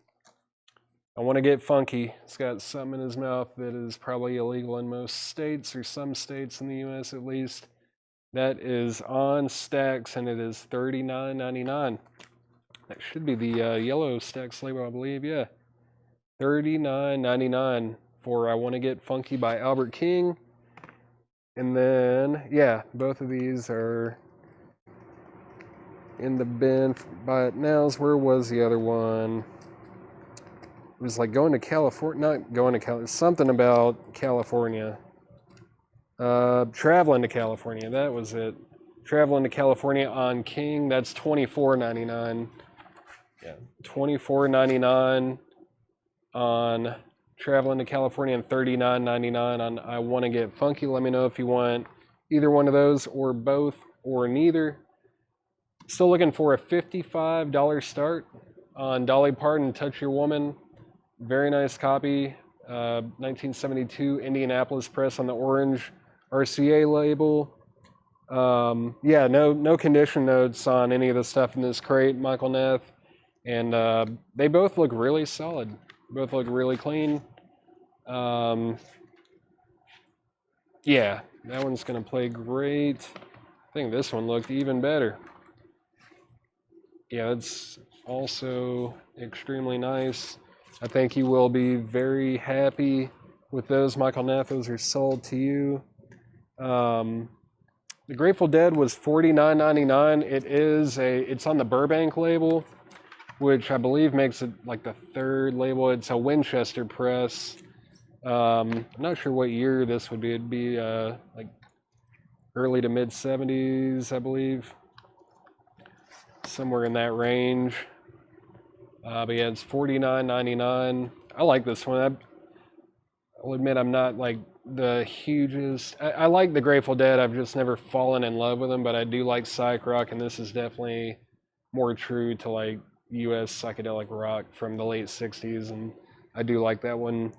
I want to get funky. He's got something in his mouth that is probably illegal in most states, or some states in the U.S. at least. That is on Stacks, and it is $39.99. That should be the yellow Stacks label, I believe. Yeah, $39.99 for I Want to Get Funky by Albert King. And then, yeah, both of these are in the bin. Buy it nows. Where was the other one? It was like going to California. Not going to California. Something about California. Traveling to California. That was it. Traveling to California on King. That's $24.99. Yeah, $24.99 on Traveling to California, and $39.99 on I Want to Get Funky. Let me know if you want either one of those, or both, or neither. Still looking for a $55 start on Dolly Parton, Touch Your Woman. Very nice copy. 1972 Indianapolis press on the orange RCA label. Yeah, no condition notes on any of the stuff in this crate, Michael Neff. And they both look really solid. Both look really clean. Yeah, that one's going to play great. I think this one looked even better. Yeah, it's also extremely nice. I think you will be very happy with those, Michael Neff. Those are sold to you. The Grateful Dead was $49.99. It's on the Burbank label, which I believe makes it like the third label. It's a Winchester press. I'm not sure what year this would be. It'd be like early to mid 70s, I believe. Somewhere in that range. But yeah, it's $49.99. I like this one. I'll admit I'm not like the hugest. I like the Grateful Dead. I've just never fallen in love with them, but I do like psych rock, and this is definitely more true to like U.S. psychedelic rock from the late 60s, and I do like that one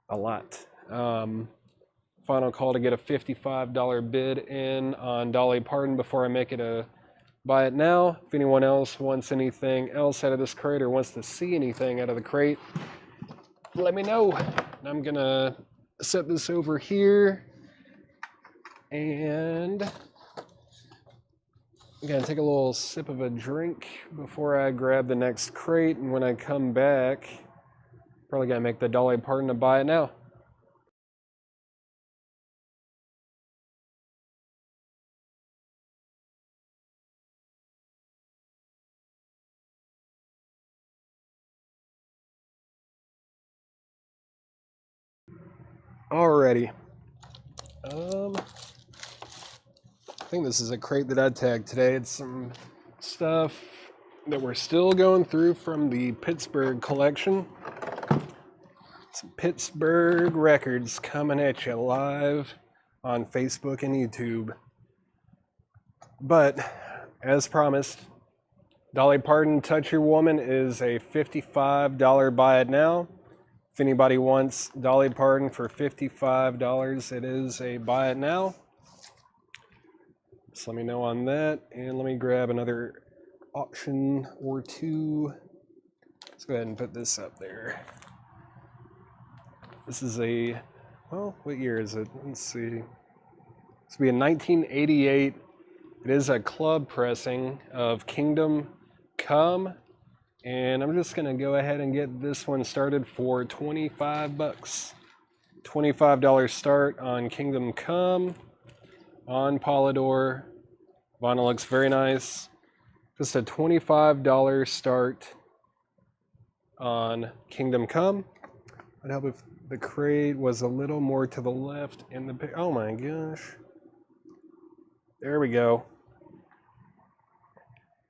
a lot. Final call to get a $55 bid in on Dolly Parton before I make it a buy it now. If anyone else wants anything else out of this crate or wants to see anything out of the crate, let me know. I'm gonna set this over here, and I'm gonna take a little sip of a drink before I grab the next crate, and when I come back, probably gonna make the Dolly Parton a buy it now. Alrighty. I think this is a crate that I tagged today. It's some stuff that we're still going through from the Pittsburgh collection. Some Pittsburgh records coming at you live on Facebook and YouTube. But, as promised, Dolly Parton, Touch Your Woman is a $55 buy it now. If anybody wants Dolly Parton for $55, it is a buy it now. So let me know on that, and let me grab another option or two. Let's go ahead and put this up there. This is a, well, what year is it? Let's see. This will be a 1988. It is a club pressing of Kingdom Come. And I'm just going to go ahead and get this one started for $25. $25 start on Kingdom Come on Polydor. Vinyl looks very nice. Just a $25 start on Kingdom Come. I'd help if the crate was a little more to the left in the... Oh my gosh. There we go.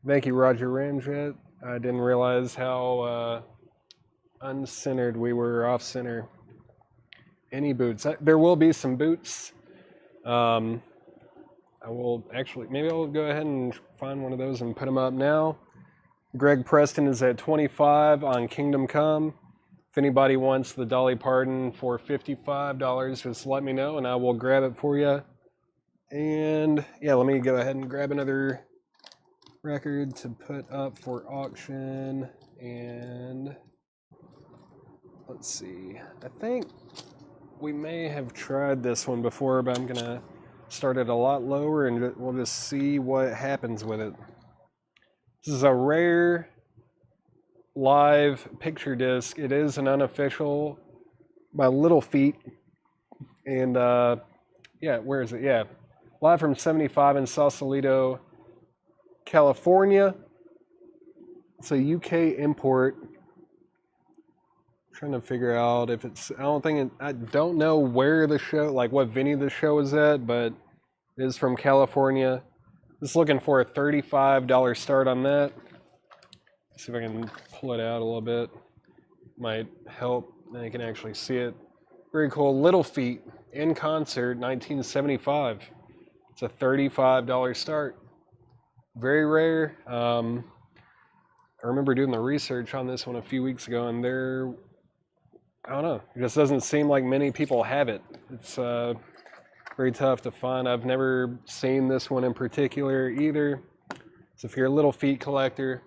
Thank you, Roger Ramjet. I didn't realize how uncentered we were off center. Any boots? There will be some boots. I will actually, maybe I'll go ahead and find one of those and put them up now. Greg Preston is at 25 on Kingdom Come. If anybody wants the Dolly Parton for $55, just let me know and I will grab it for you. And yeah, let me go ahead and grab another record to put up for auction. And let's see, I think we may have tried this one before, but I'm gonna start it a lot lower and we'll just see what happens with it. This is a rare live picture disc. It is an unofficial by Little Feat. And yeah, where is it? Yeah, live from 75 in Sausalito, California. It's a UK import. Trying to figure out if it's, I don't know where the show, like what venue the show is at, but it is from California. Just looking for a $35 start on that. See if I can pull it out a little bit. Might help. Then you can actually see it. Very cool. Little Feat in concert, 1975. It's a $35 start. Very rare. I remember doing the research on this one a few weeks ago, and I don't know, it just doesn't seem like many people have it. It's very tough to find. I've never seen this one in particular either. So if you're a Little Feat collector,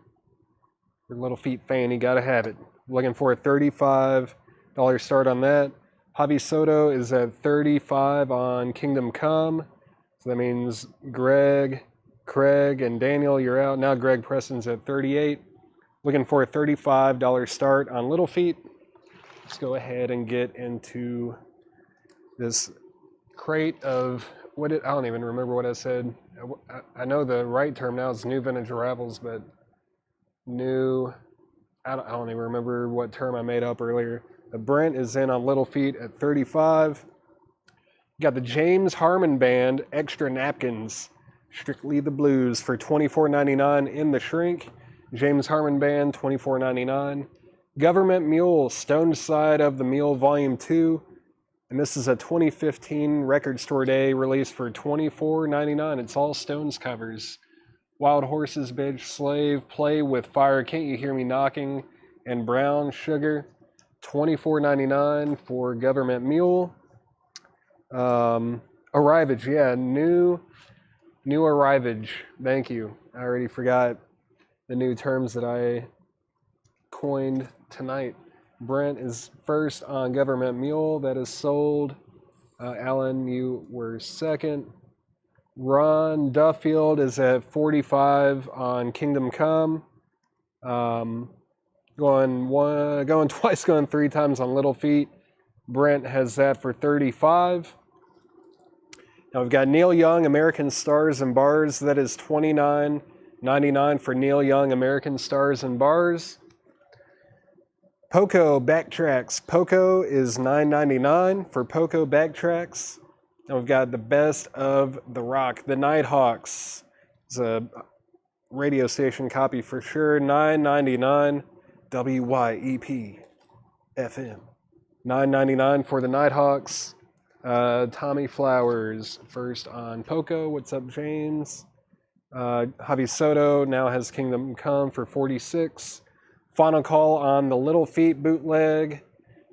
or Little Feat fan, you gotta have it. Looking for a $35 start on that. Javi Soto is at 35 on Kingdom Come. So that means Greg, Craig, and Daniel, you're out. Now Greg Preston's at 38. Looking for a $35 start on Little Feat. Let's go ahead and get into this crate of I don't even remember what I said. I know the right term now is new vintage arrivals, but I don't even remember what term I made up earlier. But Brent is in on Little Feat at 35. Got the James Harmon Band Extra Napkins, Strictly the Blues for $24.99 in the shrink. James Harmon Band, $24.99. Government Mule, Stone Side of the Mule Volume 2. And this is a 2015 Record Store Day release for $24.99. It's all Stones covers. Wild Horses, Bitch, Slave, Play with Fire, Can't You Hear Me Knocking, and Brown Sugar. $24.99 for Government Mule. Arrivage, yeah, new arrivage. Thank you. I already forgot the new terms that I coined tonight. Brent is first on Government Mule. That is sold. Alan, you were second. Ron Duffield is at 45 on Kingdom Come. Going twice, going three times on Little Feat. Brent has that for 35. Now we've got Neil Young, American Stars and Bars. That is $29.99 for Neil Young, American Stars and Bars. Poco Backtracks. Poco is $9.99 for Poco Backtracks. And we've got the Best of the Rock, the Nighthawks. It's a radio station copy for sure. $9.99 WYEP FM. $9.99 for the Nighthawks. Tommy Flowers first on Poco. What's up, James? Javi Soto now has Kingdom Come for $46. Final call on the Little Feat bootleg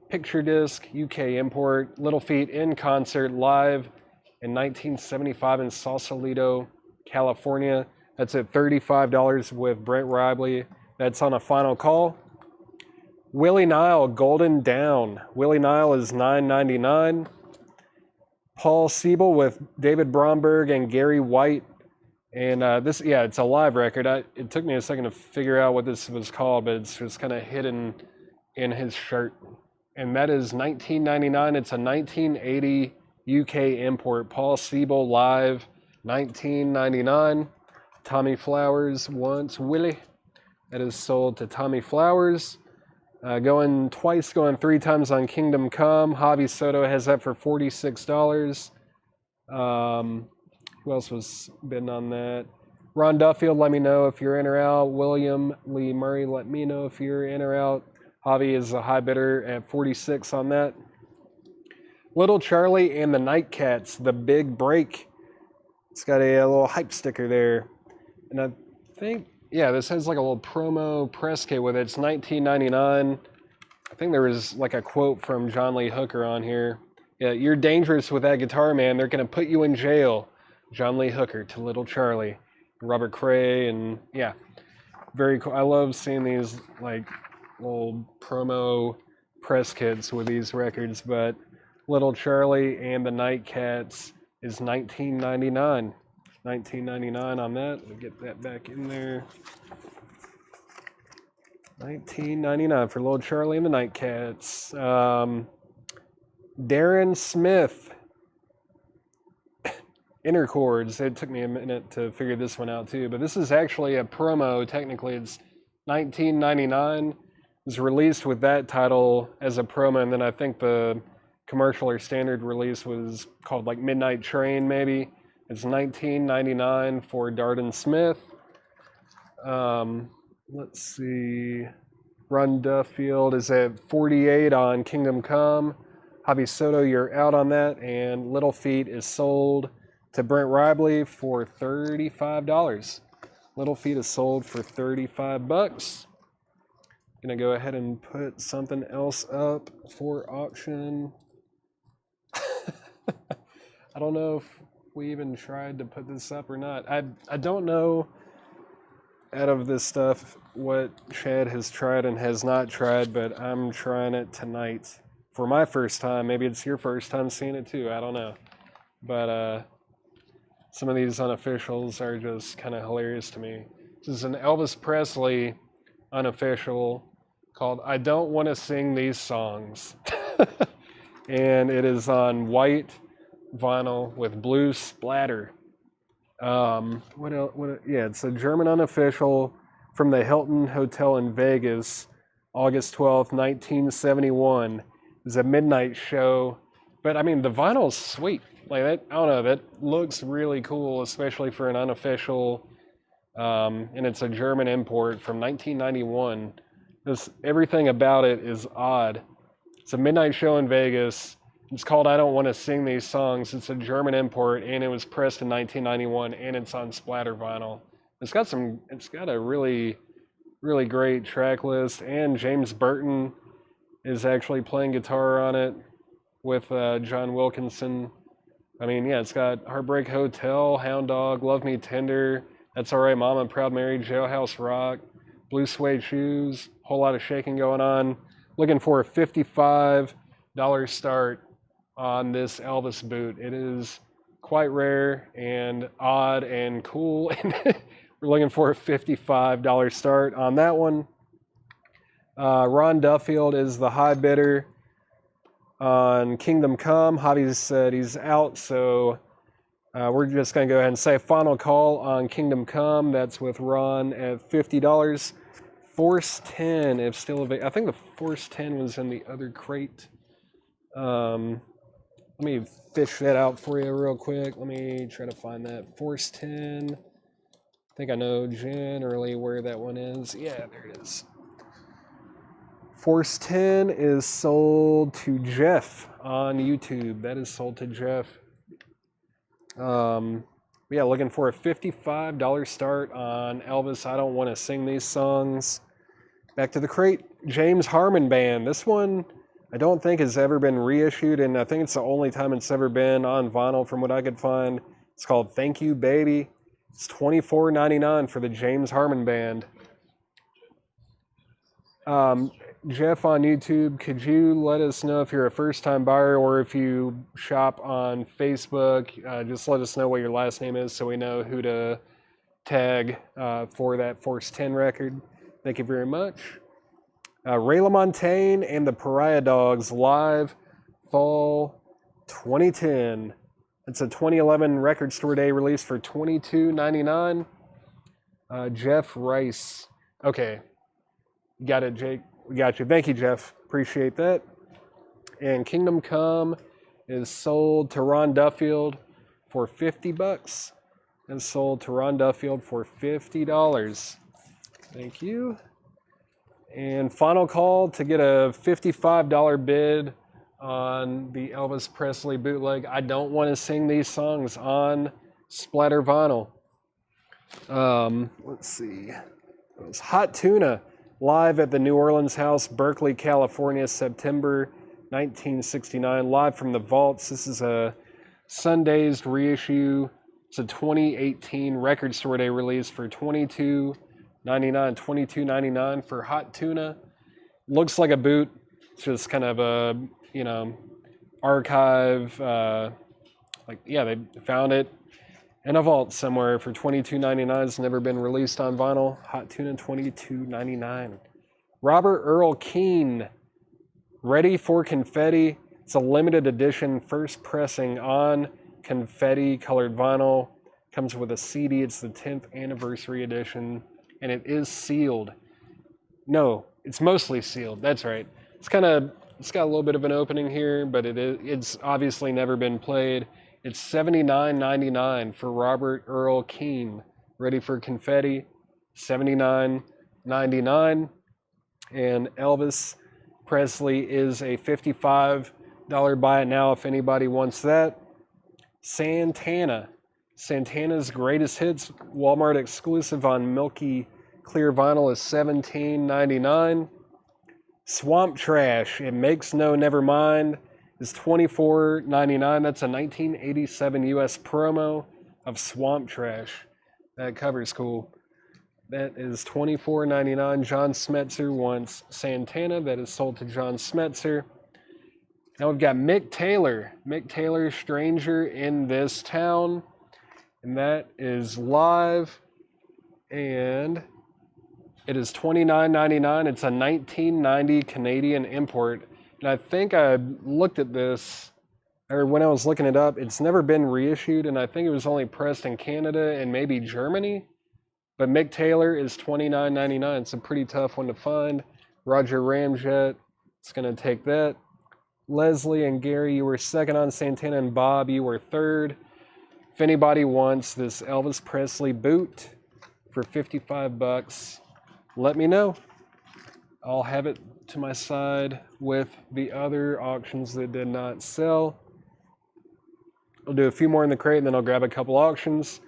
picture disc UK import. Little Feat in concert live in 1975 in Sausalito, California. That's at $35 with Brent Ribley. That's on a final call. Willie Nile, Golden Down. Willie Nile is $9.99. Paul Siebel with David Bromberg and Gary White. And it's a live record. It took me a second to figure out what this was called, but it's just kind of hidden in his shirt. And that is $19.99. It's a 1980 UK import. Paul Siebel live, $19.99. Tommy Flowers wants Willie. That is sold to Tommy Flowers. Going three times on Kingdom Come. Javi Soto has that for $46. Who else was bidding on that? Ron Duffield, let me know if you're in or out. William Lee Murray, let me know if you're in or out. Javi is a high bidder at 46 on that. Little Charlie and the Nightcats, the Big Break. It's got a little hype sticker there. And I think, yeah, this has like a little promo press kit with it. It's $19.99. I think there was like a quote from John Lee Hooker on here. Yeah, you're dangerous with that guitar, man. They're going to put you in jail. John Lee Hooker to Little Charlie. Robert Cray, and yeah, very cool. I love seeing these like little promo press kits with these records, but Little Charlie and the Nightcats is $19.99. $19.99 on that. Let me get that back in there. $19.99 for Little Charlie and the Nightcats. Darren Smith. Inner chords. It took me a minute to figure this one out too, but this is actually a promo. Technically, it's $19.99. It was released with that title as a promo, and then I think the commercial or standard release was called like Midnight Train, maybe. It's $19.99 for Darden Smith. Let's see. Ron Duffield is at 48 on Kingdom Come. Hobby Soto, you're out on that, and Little Feet is sold to Brent Ribley for $35. Little Feet is sold for $35. Gonna go ahead and put something else up for auction. I don't know if we even tried to put this up or not. I don't know out of this stuff what Chad has tried and has not tried, but I'm trying it tonight for my first time. Maybe it's your first time seeing it too. I don't know. But some of these unofficials are just kind of hilarious to me. This is an Elvis Presley unofficial called I Don't Want to Sing These Songs. And it is on white vinyl with blue splatter. What else? Yeah, it's a German unofficial from the Hilton Hotel in Vegas, August 12th, 1971. It was a midnight show. But I mean, the vinyl's sweet. Like that, I don't know, that looks really cool, especially for an unofficial, and it's a German import from 1991. Everything about it is odd. It's a midnight show in Vegas. It's called I Don't Want to Sing These Songs. It's a German import, and it was pressed in 1991, and it's on splatter vinyl. It's got a really, really great track list, and James Burton is actually playing guitar on it with John Wilkinson. I mean, yeah, it's got Heartbreak Hotel, Hound Dog, Love Me Tender, That's Alright Mama, Proud Mary, Jailhouse Rock, Blue Suede Shoes, whole lot of shaking going on. Looking for a $55 start on this Elvis boot. It is quite rare and odd and cool. We're looking for a $55 start on that one. Ron Duffield is the high bidder on Kingdom Come. Hobby said he's out, so we're just going to go ahead and say final call on Kingdom Come. That's with Ron at $50. Force 10, if still available. I think the Force 10 was in the other crate. Let me fish that out for you real quick. Let me try to find that. Force 10. I think I know generally where that one is. Yeah, there it is. Force 10 is sold to Jeff on YouTube. That is sold to Jeff. Yeah, looking for a $55 start on Elvis, I Don't Want to Sing These Songs. Back to the crate. James Harmon Band. This one I don't think has ever been reissued, and I think it's the only time it's ever been on vinyl from what I could find. It's called Thank You Baby. It's $24.99 for the James Harmon Band. Jeff on YouTube, could you let us know if you're a first-time buyer or if you shop on Facebook? Just let us know what your last name is so we know who to tag for that Force 10 record. Thank you very much. Ray LaMontagne and the Pariah Dogs live fall 2010. It's a 2011 Record Store Day release for $22.99. Jeff Rice. Okay. You got it, Jake. We got you. Thank you, Jeff. Appreciate that. And Kingdom Come is sold to Ron Duffield for $50. And sold to Ron Duffield for $50. Thank you. And final call to get a $55 bid on the Elvis Presley bootleg I Don't Want to Sing These Songs on splatter vinyl. Let's see. It was Hot Tuna. Live at the New Orleans House, Berkeley, California, September 1969. Live from the vaults. This is a Sundazed reissue. It's a 2018 Record Store Day release for $22.99. $22.99 for Hot Tuna. Looks like a boot. It's just kind of a, you know, archive. They found it in a vault somewhere for $22.99. It's never been released on vinyl. Hot Tuna, $22.99. Robert Earl Keen, Ready for Confetti. It's a limited edition first pressing on confetti colored vinyl. Comes with a CD. It's the 10th anniversary edition, and it is sealed. No, it's mostly sealed. That's right. It's got a little bit of an opening here, but it's obviously never been played. It's $79.99 for Robert Earl Keen. Ready for Confetti, $79.99. And Elvis Presley is a $55 buy it now if anybody wants that. Santana's Greatest Hits, Walmart exclusive on Milky Clear vinyl is $17.99. Swamp Trash, It Makes No Nevermind is $24.99. That's a 1987 US promo of Swamp Trash. That cover's cool. That is $24.99. John Smetzer wants Santana. That is sold to John Smetzer. Now we've got Mick Taylor. Mick Taylor, Stranger in This Town. And that is live. And it is $29.99. It's a 1990 Canadian import. And I think I looked at this, or when I was looking it up, it's never been reissued, and I think it was only pressed in Canada and maybe Germany. But Mick Taylor is $29.99. It's a pretty tough one to find. Roger Ramjet is going to take that. Leslie and Gary, you were second on Santana, and Bob, you were third. If anybody wants this Elvis Presley boot for $55, let me know. I'll have it to my side with the other auctions that did not sell. I'll do a few more in the crate, and then I'll grab a couple auctions.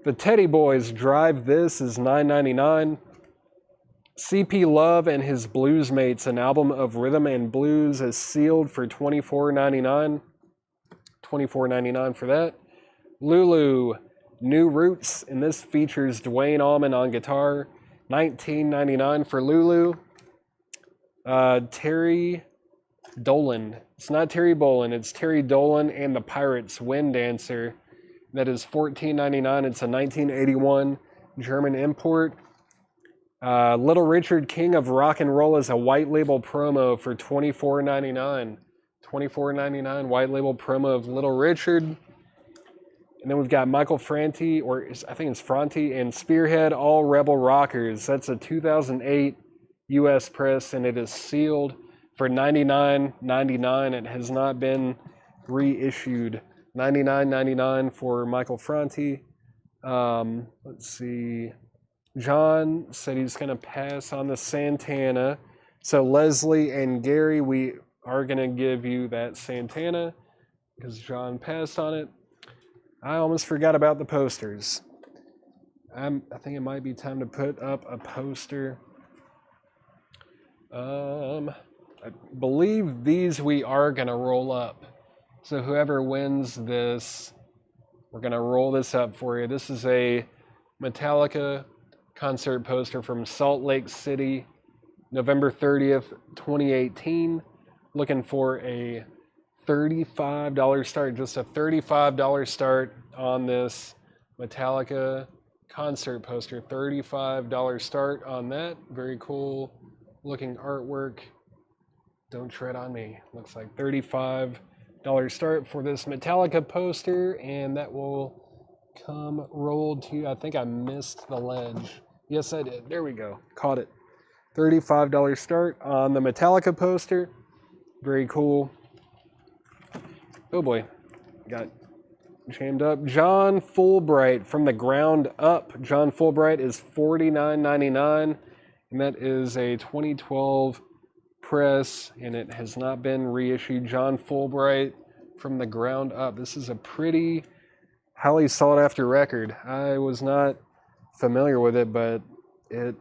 The Teddy Boys Drive This is $9.99. C.P. Love and His Blues Mates, an album of rhythm and blues, is sealed for $24.99. $24.99 for that. Lulu, New Roots, and this features Dwayne Allman on guitar. $19.99 for Lulu. Terry Dolan. It's not Terry Bolin. It's Terry Dolan and the Pirates Wind Dancer. That is $14.99. It's a 1981 German import. Little Richard, King of Rock and Roll, is a white label promo for $24.99. $24.99 white label promo of Little Richard. And then we've got Michael Franti, or I think it's Franti, and Spearhead All Rebel Rockers. That's a 2008 US press, and it is sealed for $99.99. It has not been reissued. $99.99 for Michael Franti. Let's see. John said he's going to pass on the Santana. So Leslie and Gary, we are going to give you that Santana because John passed on it. I almost forgot about the posters. I think it might be time to put up a poster. I believe these we are going to roll up. So whoever wins this, we're going to roll this up for you. This is a Metallica concert poster from Salt Lake City, November 30th, 2018. Looking for a $35 start, just a $35 start on this Metallica concert poster. $35 start on that. Very cool looking artwork. Don't tread on me. Looks like $35 start for this Metallica poster, and that will come rolled to you. I think I missed the ledge. Yes, I did. There we go. Caught it. $35 start on the Metallica poster. Very cool. Oh boy. Got jammed up. John Fulbright from the ground up. John Fulbright is $49.99, and that is a 2012 press, and it has not been reissued. John Fulbright from the ground up. This is a pretty highly sought after record. I was not familiar with it, but it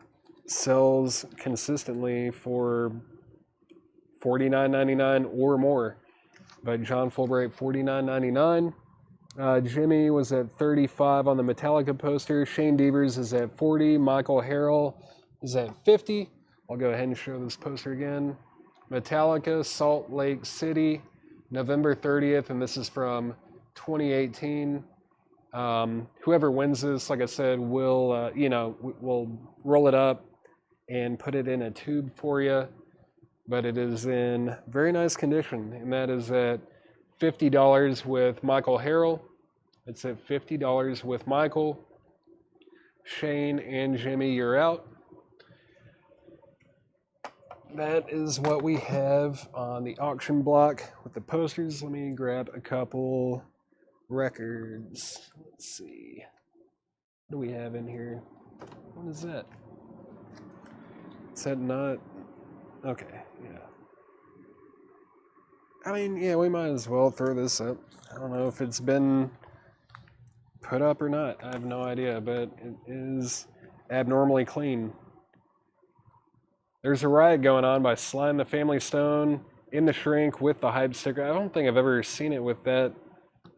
sells consistently for $49.99 or more. But John Fulbright, $49.99. Jimmy was at $35 on the Metallica poster. Shane Devers is at $40. Michael Harrell is at $50. I'll go ahead and show this poster again. Metallica, Salt Lake City, November 30th, and this is from 2018. Whoever wins this, like I said, will we'll roll it up and put it in a tube for you. But it is in very nice condition, and that is at $50 with Michael Harrell. It's at $50 with Michael. Shane and Jimmy, you're out. That is what we have on the auction block with the posters. Let me grab a couple records. Let's see. What do we have in here? What is that? Is that not? Okay, yeah. I mean, yeah, we might as well throw this up. I don't know if it's been put up or not. I have no idea, but it is abnormally clean. There's a riot going on by Sly and the Family Stone in the shrink with the hype sticker. I don't think I've ever seen it with that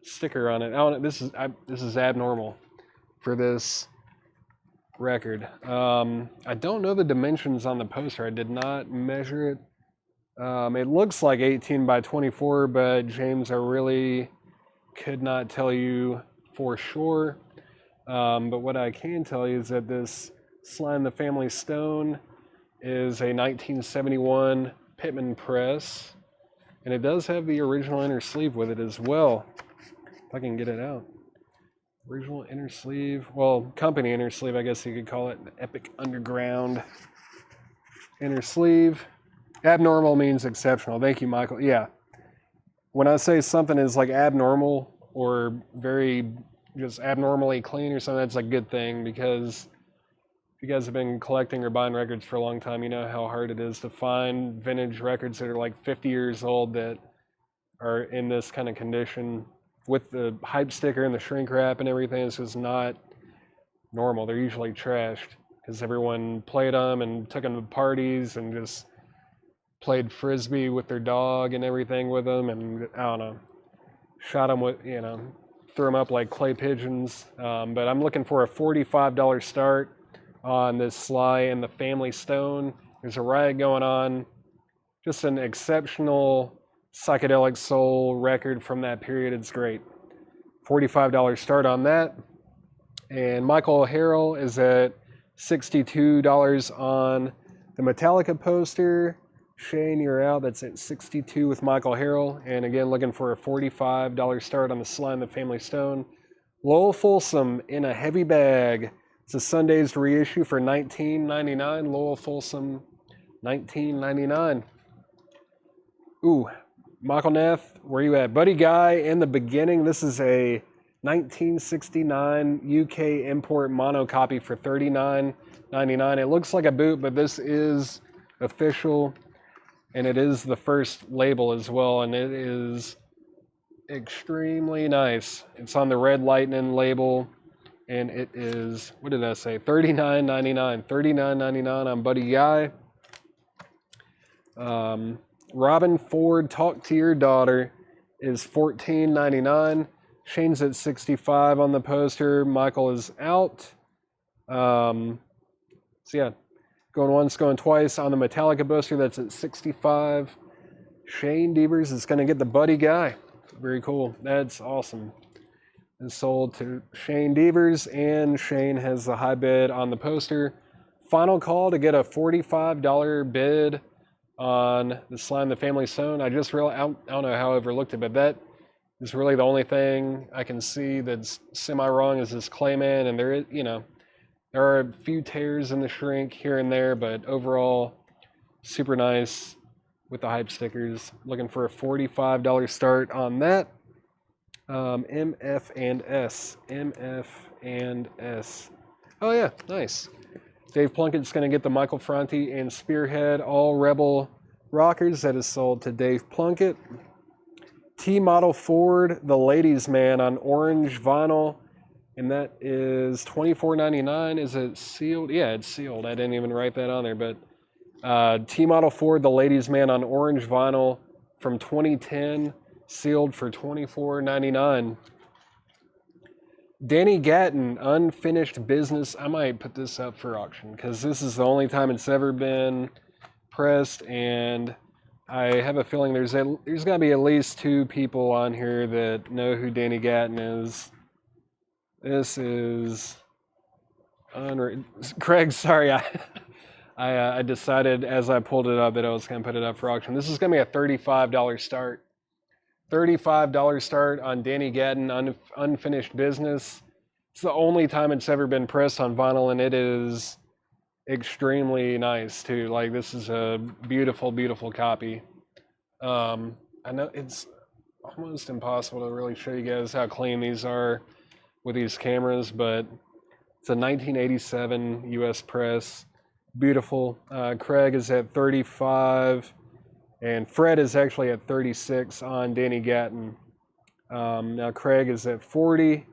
sticker on it. This is abnormal for this record. I don't know the dimensions on the poster. I did not measure it. It looks like 18 by 24, but James, I really could not tell you for sure. But what I can tell you is that this Sly and the Family Stone is a 1971 Pitman press, and it does have the original inner sleeve with it as well. If I can get it out. Original inner sleeve, well, company inner sleeve, I guess you could call it. Epic Underground inner sleeve. Abnormal means exceptional. Thank you, Michael. Yeah. When I say something is like abnormal or very just abnormally clean or something, that's a good thing, because if you guys have been collecting or buying records for a long time, you know how hard it is to find vintage records that are like 50 years old that are in this kind of condition with the hype sticker and the shrink wrap and everything. It's just not normal. They're usually trashed because everyone played them and took them to parties and just played frisbee with their dog and everything with them, and I don't know, shot them with, threw them up like clay pigeons. But I'm looking for a $45 start on this Sly and the Family Stone. There's a riot going on. Just an exceptional psychedelic soul record from that period. It's great. $45 start on that. And Michael Harrell is at $62 on the Metallica poster. Shane, you're out. That's at $62 with Michael Harrell. And again, looking for a $45 start on the Sly and the Family Stone. Lowell Folsom in a heavy bag. It's a Sunday's reissue for $19.99. Lowell Folsom, $19.99. Ooh, Michael Neff, where you at? Buddy Guy in the Beginning. This is a 1969 UK import mono copy for $39.99. It looks like a boot, but this is official, and it is the first label as well, and it is extremely nice. It's on the Red Lightning label. And it is, what did I say? $39.99. $39.99 on Buddy Guy. Robin Ford, Talk to Your Daughter is $14.99. Shane's at $65 on the poster. Michael is out. So yeah, going once, going twice on the Metallica poster. That's at $65. Shane Devers is going to get the Buddy Guy. Very cool. That's awesome. Is sold to Shane Devers, and Shane has the high bid on the poster. Final call to get a $45 bid on the Sly and the Family Stone. I just realized, I don't know how I overlooked it, but that is really the only thing I can see that's semi-wrong is this Clayman, and there is, there are a few tears in the shrink here and there, but overall, super nice with the hype stickers. Looking for a $45 start on that. MF and S. MF and S. Oh yeah, nice. Dave Plunkett's going to get the Michael Franti and Spearhead All Rebel rockers. That is sold to Dave Plunkett. T-Model Ford, the Ladies Man on orange vinyl. And that is $24.99. Is it sealed? Yeah, it's sealed. I didn't even write that on there. But T-Model Ford, the Ladies Man on orange vinyl from 2010, sealed for $24.99. Danny Gatton, Unfinished Business. I might put this up for auction because this is the only time it's ever been pressed, and I have a feeling there's got to be at least 2 people on here that know who Danny Gatton is. This is Craig, sorry, I decided as I pulled it up that I was going to put it up for auction. This is going to be a $35 start. $35 start on Danny Gatton, Unfinished Business. It's the only time it's ever been pressed on vinyl, and it is extremely nice too. Like, this is a beautiful, beautiful copy. I know it's almost impossible to really show you guys how clean these are with these cameras, but it's a 1987 US press. Beautiful. Craig is at 35, and Fred is actually at 36 on Danny Gatton. Now Craig is at 40.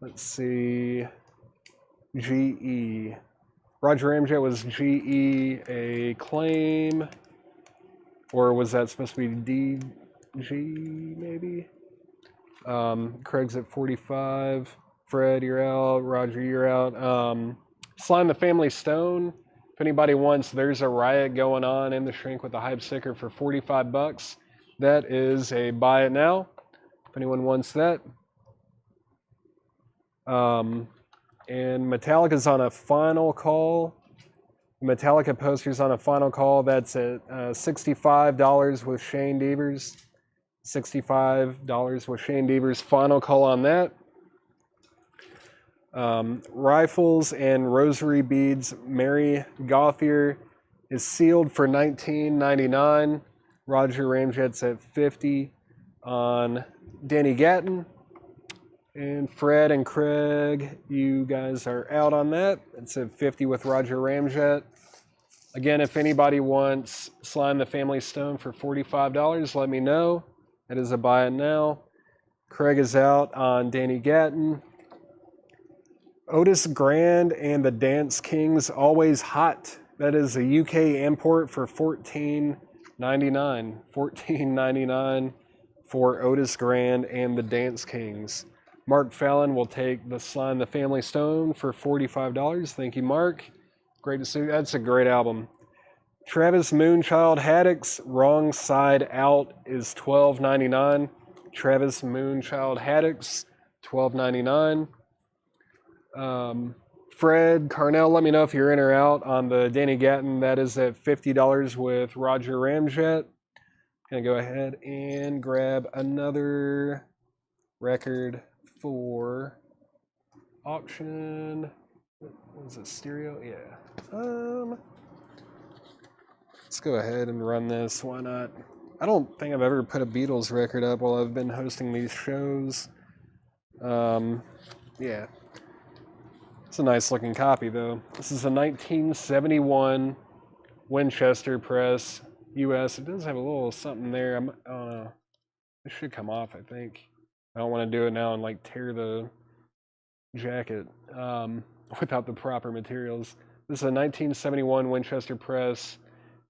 Let's see. GE. Roger Ramjet was GE a claim, or was that supposed to be DG maybe? Craig's at 45. Fred, you're out. Roger, you're out. Slime the Family Stone. If anybody wants, there's a riot going on in the shrink with the hype sticker for 45 bucks. That is a buy it now. If anyone wants that. And Metallica's on a final call. Metallica poster's on a final call. That's at $65 with Shane Devers. $65 with Shane Devers. Final call on that. Rifles and Rosary Beads. Mary Gauthier is sealed for $19.99. Roger Ramjet's at $50 on Danny Gatton. And Fred and Craig, you guys are out on that. It's at $50 with Roger Ramjet. Again, if anybody wants Slime the Family Stone for $45, let me know. That is a buy it now. Craig is out on Danny Gatton. Otis Grand and the Dance Kings, Always Hot. That is a UK import for $14.99. $14.99 for Otis Grand and the Dance Kings. Mark Fallon will take the Slime the Family Stone for $45. Thank you, Mark. Great to see you. That's a great album. Travis Moonchild Haddix, Wrong Side Out is $12.99. Travis Moonchild Haddix, $12.99. Fred Carnell, let me know if you're in or out on the Danny Gatton. That is at $50 with Roger Ramjet. Gonna go ahead and grab another record for auction. What is it, stereo? Yeah. Let's go ahead and run this. Why not? I don't think I've ever put a Beatles record up while I've been hosting these shows. Yeah. It's a nice looking copy though. This is a 1971 Winchester press, US. It does have a little something there. I don't know. It should come off, I think. I don't want to do it now and like tear the jacket without the proper materials. This is a 1971 Winchester press.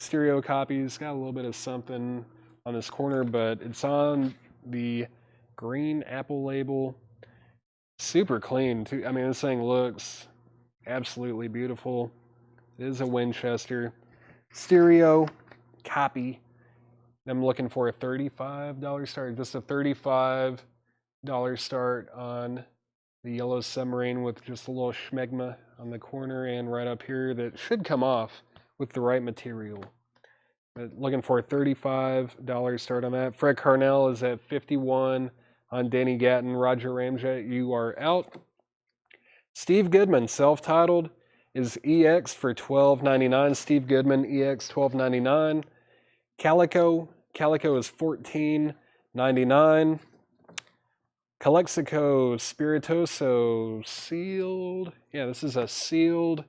Stereo copies. Got a little bit of something on this corner, but it's on the green Apple label. Super clean too. I mean, this thing looks absolutely beautiful. It is a Winchester stereo copy. I'm looking for a $35 start. Just a $35 start on the Yellow Submarine with just a little schmegma on the corner and right up here that should come off with the right material. But looking for a $35 start on that. Fred Carnell is at $51 on Danny Gatton. Roger Ramjet, you are out. Steve Goodman, self-titled, is EX for $12.99. Steve Goodman, EX, $12.99. Calico is $14.99. Calexico Spiritoso, sealed. Yeah, this is a sealed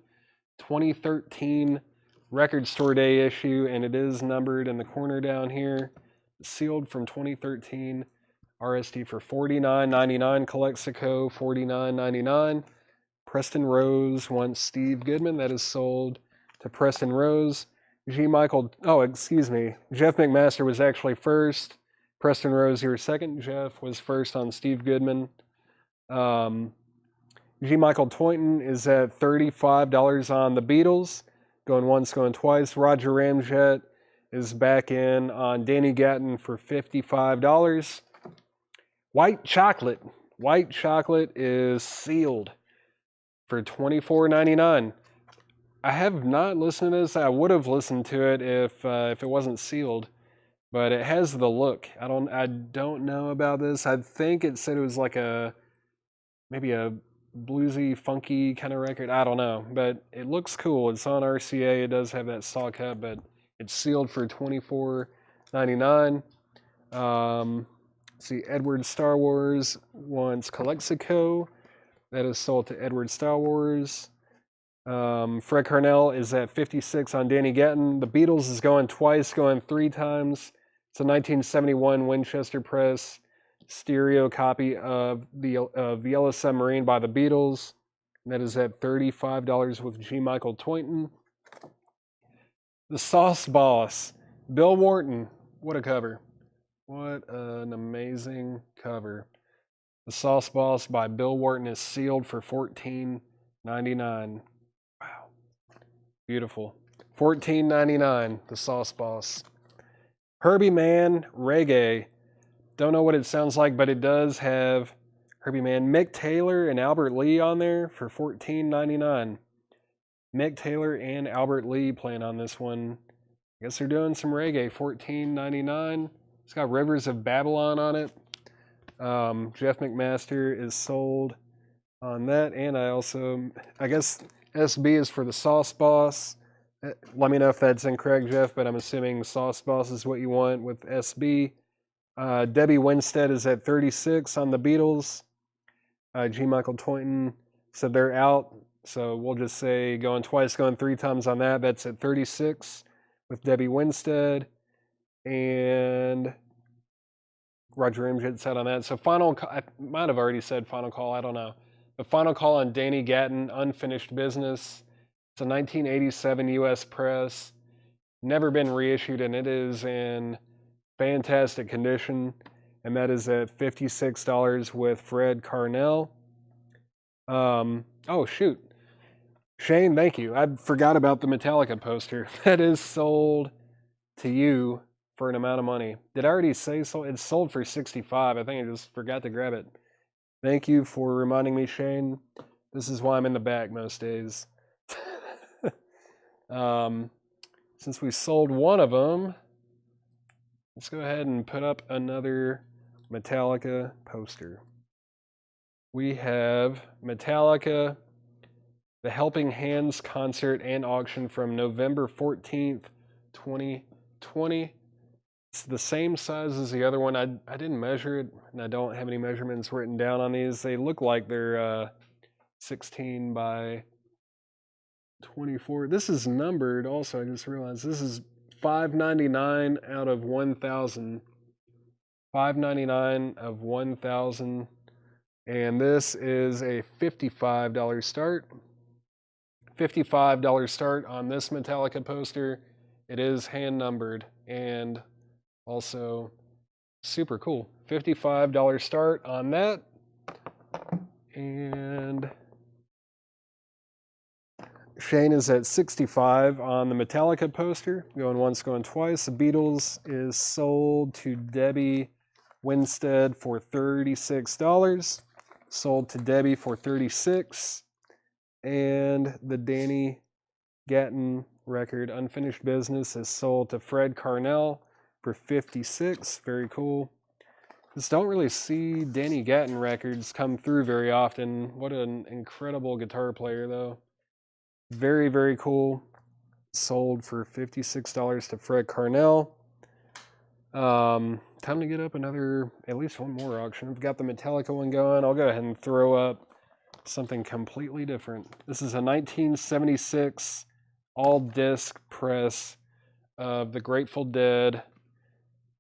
2013 Record Store Day issue, and it is numbered in the corner down here. Sealed from 2013. RST for $49.99. Calexico, $49.99. Preston Rose wants Steve Goodman. That is sold to Preston Rose. Jeff McMaster was actually first. Preston Rose, you were second. Jeff was first on Steve Goodman. G. Michael Toynton is at $35 on the Beatles. Going once, going twice. Roger Ramjet is back in on Danny Gatton for $55. White Chocolate. White Chocolate is sealed for $24.99. I have not listened to this. I would have listened to it if it wasn't sealed, but it has the look. I don't know about this. I think it said it was like maybe a bluesy, funky kind of record. I don't know, but it looks cool. It's on RCA. It does have that saw cut, but it's sealed for $24.99. See, Edward Star Wars wants Calexico. That is sold to Edward Star Wars. Fred Carnell is at 56 on Danny Gatton. The Beatles is going twice, going three times. It's a 1971 Winchester Press stereo copy of the Yellow Submarine by the Beatles. That is at $35 with G. Michael Toynton. The Sauce Boss, Bill Wharton. What a cover. What an amazing cover. The Sauce Boss by Bill Wharton is sealed for $14.99. Wow. Beautiful. $14.99, the Sauce Boss. Herbie Mann Reggae. Don't know what it sounds like, but it does have Herbie Mann, Mick Taylor, and Albert Lee on there for $14.99. Mick Taylor and Albert Lee playing on this one. I guess they're doing some reggae. $14.99. It's got Rivers of Babylon on it. Jeff McMaster is sold on that. And I guess SB is for the Sauce Boss. Let me know if that's incorrect, Jeff, but I'm assuming Sauce Boss is what you want with SB. Debbie Winstead is at 36 on the Beatles. G. Michael Toynton said they're out. So we'll just say going twice, going three times on that. That's at 36 with Debbie Winstead. And Roger Ramjet said on that. So I might have already said final call. I don't know. The final call on Danny Gatton, Unfinished Business. It's a 1987 U.S. Press. Never been reissued, and it is in fantastic condition. And that is at $56 with Fred Carnell. Oh, shoot. Shane, thank you. I forgot about the Metallica poster. That is sold to you for an amount of money. Did I already say so? It's sold for $65. I think I just forgot to grab it. Thank you for reminding me, Shane. This is why I'm in the back most days. Since we sold one of them, let's go ahead and put up another Metallica poster. We have Metallica, the Helping Hands concert and auction from November 14th, 2020. It's the same size as the other one. I didn't measure it, and I don't have any measurements written down on these. They look like they're 16 by 24. This is numbered also. I just realized this is $5.99 out of 1,000. $5.99 of 1,000. And this is a $55 start. $55 start on this Metallica poster. It is hand numbered and also super cool. $55 start on that. And Shane is at 65 on the Metallica poster. Going once, going twice. The Beatles is sold to Debbie Winstead for $36. Sold to Debbie for $36. And the Danny Gatton record, Unfinished Business, is sold to Fred Carnell for $56. Very cool. Just don't really see Danny Gatton records come through very often. What an incredible guitar player, though. Very, very cool. Sold for $56 to Fred Carnell. Time to get up at least one more auction. We've got the Metallica one going. I'll go ahead and throw up something completely different. This is a 1976 all-disc press of the Grateful Dead,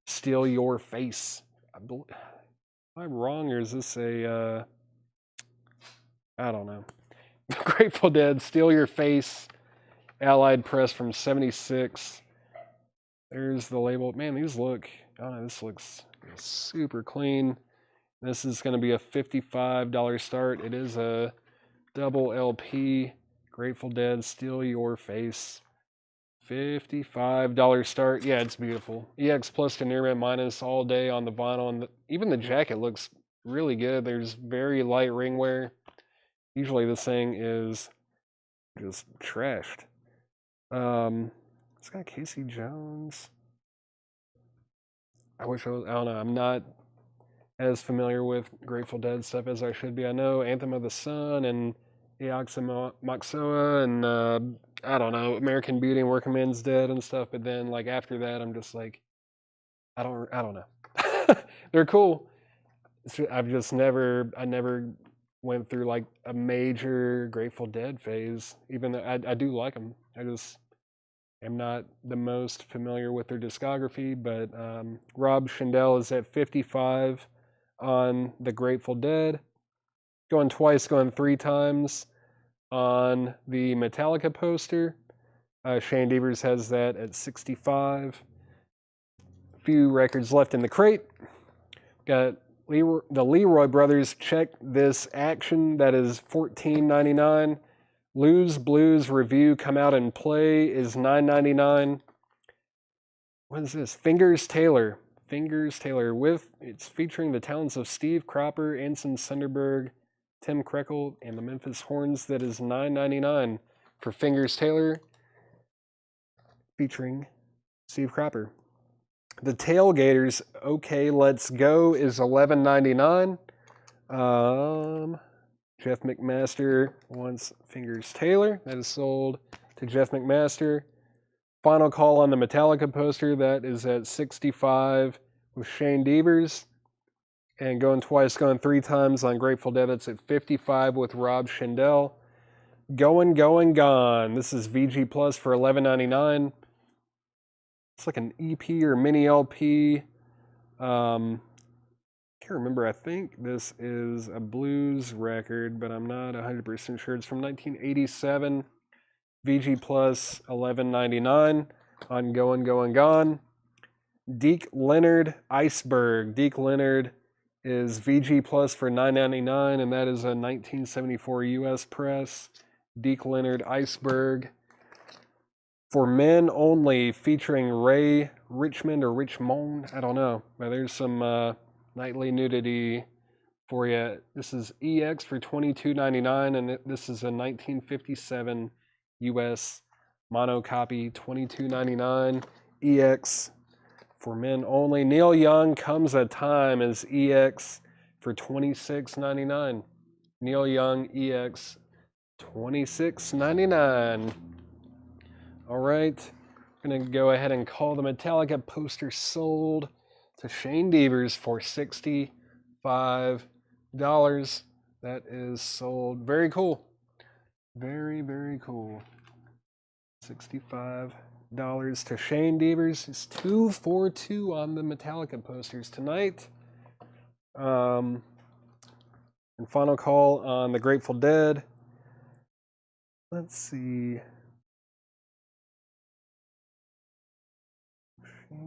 Steal Your Face. Am I wrong, or is this a, I don't know. Grateful Dead, Steal Your Face, Allied Press from 76. There's the label. Man, these look, I don't know, this looks super clean. This is going to be a $55 start. It is a double LP. Grateful Dead, Steal Your Face. $55 start. Yeah, it's beautiful. EX plus to near mint minus all day on the vinyl. And even the jacket looks really good. There's very light ring wear. Usually this thing is just trashed. It's got Casey Jones. I wish I was, I don't know. I'm not as familiar with Grateful Dead stuff as I should be. I know Anthem of the Sun and Moxoa and I don't know, American Beauty and Working Man's Dead and stuff, but then like after that I'm just like I don't know. They're cool. I never went through like a major Grateful Dead phase, even though I do like them. I just am not the most familiar with their discography, but Rob Schendel is at 55 on the Grateful Dead. Going twice, going 3 times on the Metallica poster. Shane Devers has that at 65. A few records left in the crate. Got the Leroy Brothers. Check This Action. That is $14.99. Lose Blues Review, Come Out and Play is $9.99. What is this? Fingers Taylor. Fingers Taylor it's featuring the talents of Steve Cropper, Anson Sunderberg, Tim Krekel, and the Memphis Horns. That is $9.99 for Fingers Taylor, featuring Steve Cropper. The Tailgaters, Okay Let's Go, is $11.99. Jeff McMaster wants Fingers Taylor. That is sold to Jeff McMaster. Final Call on the Metallica poster. That is at 65 with Shane Devers. And going twice, going 3 times on Grateful Dead. That's at 55 with Rob Schendel. Going, Going, Gone. This is VG Plus for $11.99. It's like an EP or mini LP. Can't remember. I think this is a blues record, but I'm not 100% sure. It's from 1987. VG Plus $11.99 on Going, Going, Gone. Deke Leonard Iceberg. Deke Leonard is VG Plus for $9.99, and that is a 1974 US press. Deke Leonard Iceberg. For Men Only, featuring Ray Richmond or Richmond. I don't know. But there's some nightly nudity for you. This is EX for $22.99, and this is a 1957 US mono copy. $22.99. EX for Men Only. Neil Young, Comes a Time, is EX for $26.99. Neil Young EX $26.99. All right, I'm going to go ahead and call the Metallica poster sold to Shane Devers for $65. That is sold. Very cool. Very, very cool. $65 to Shane Devers. It's 2 for 2 on the Metallica posters tonight. And final call on the Grateful Dead. Let's see.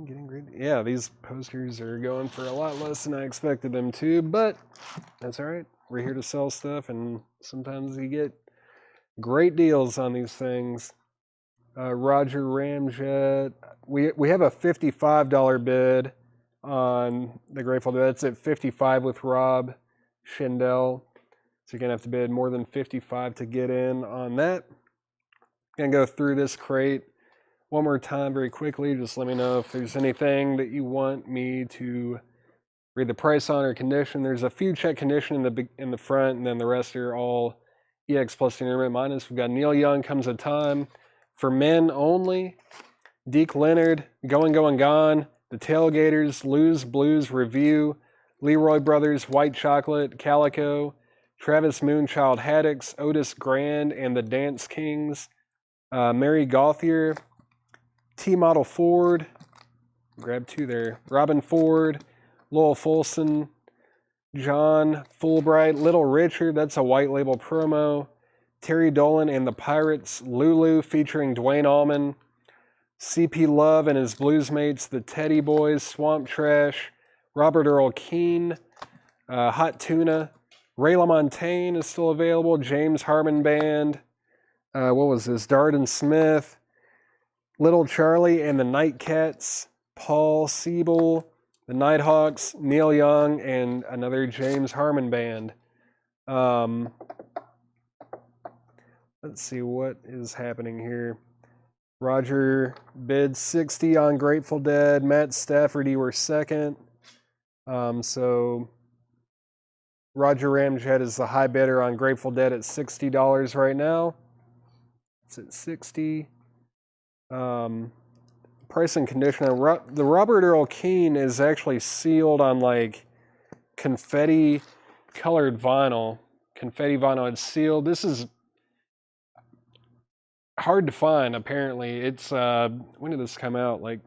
Getting great. Yeah, these posters are going for a lot less than I expected them to, but that's all right. We're here to sell stuff, and sometimes you get great deals on these things. Roger Ramjet. We have a $55 bid on the Grateful Dead. That's at 55 with Rob Schendel. So you're going to have to bid more than 55 to get in on that. Going to go through this crate one more time very quickly. Just let me know if there's anything that you want me to read the price on or condition. There's a few check condition in the front, and then the rest are all EX plus intermittent minus. We've got Neil Young, Comes a Time. For Men Only, Deke Leonard, Going, Going, Gone. The Tailgaters, Lose Blues Review. Leroy Brothers, White Chocolate, Calico. Travis Moonchild Haddix, Otis Grand, and the Dance Kings. Mary Gauthier, T-Model Ford, grab 2 there. Robin Ford, Lowell Folsom, John Fulbright, Little Richard, that's a white label promo. Terry Dolan and the Pirates, Lulu featuring Dwayne Allman. CP Love and his Blues mates, the Teddy Boys, Swamp Trash. Robert Earl Keen, Hot Tuna. Ray LaMontagne is still available. James Harmon Band. What was this? Darden Smith. Little Charlie and the Nightcats. Paul Siebel. The Nighthawks, Neil Young, and another James Harmon Band. Let's see what is happening here. Roger bid 60 on Grateful Dead. Matt Stafford, you were second. So Roger Ramjet is the high bidder on Grateful Dead at $60 right now. It's at 60. Price and condition. The Robert Earl Keen is actually sealed on like confetti colored vinyl. Confetti vinyl, it's sealed. This is hard to find, apparently. It's when did this come out? Like,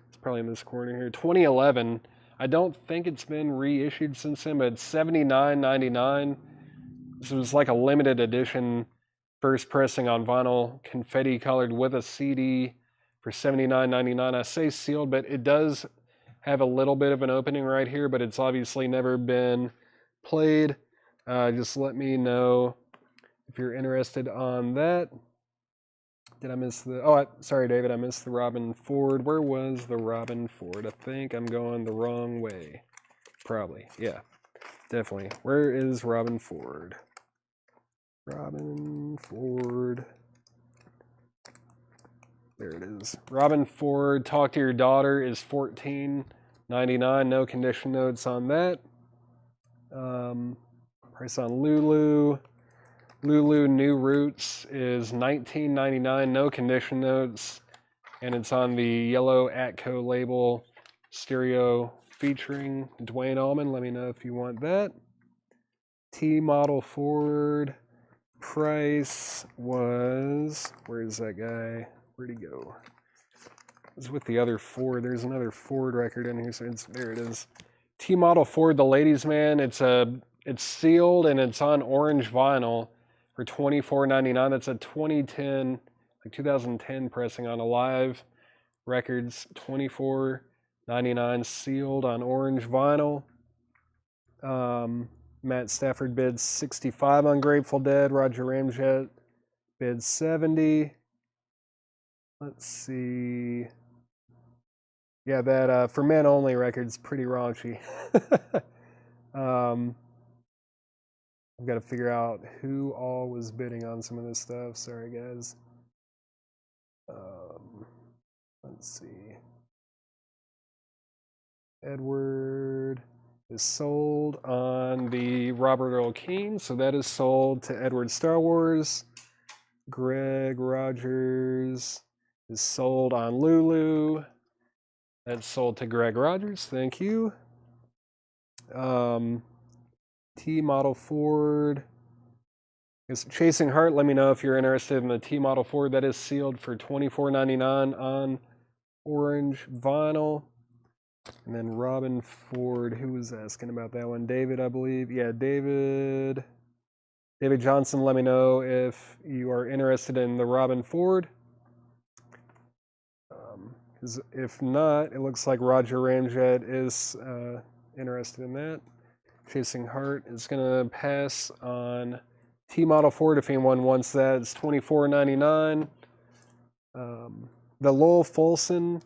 it's probably in this corner here. 2011. I don't think it's been reissued since then, but it's $79.99. This was like a limited edition first pressing on vinyl, confetti colored with a CD for $79.99. I say sealed, but it does have a little bit of an opening right here, but it's obviously never been played. Just let me know if you're interested on that. Did I miss the... Oh, sorry, David, I missed the Robin Ford. Where was the Robin Ford? I think I'm going the wrong way. Probably, yeah, definitely. Where is Robin Ford? Robin Ford. There it is. Robin Ford, Talk to Your Daughter is $14.99. No condition notes on that. Price on Lulu. Lulu New Roots is $19.99. No condition notes. And it's on the yellow Atco label stereo featuring Dwayne Allman. Let me know if you want that. T-model Ford. Price was, where's that guy? Where'd he go? It was with the other Ford. There's another Ford record in here, so there it is. T-model Ford, the ladies' man. It's sealed and it's on orange vinyl for $24.99. That's a 2010 pressing on Alive Records. $24.99 sealed on orange vinyl. Matt Stafford bids 65 on Grateful Dead. Roger Ramjet bids 70. Let's see. Yeah, that For Men Only record's pretty raunchy. I've got to figure out who all was bidding on some of this stuff. Sorry, guys. Let's see. Edward is sold on the Robert Earl Keen, so that is sold to Edward Star Wars. Greg Rogers is sold on Lulu. That's sold to Greg Rogers. Thank you. T-model Ford. It's Chasing Heart. Let me know if you're interested in the T-model Ford. That is sealed for $24.99 on orange vinyl. And then Robin Ford, who was asking about that one? David, I believe. Yeah, David Johnson, let me know if you are interested in the Robin Ford. Because if not, it looks like Roger Ramjet is interested in that. Chasing Heart is going to pass on T-model Ford if anyone wants that. It's $24.99. The Lowell Fulson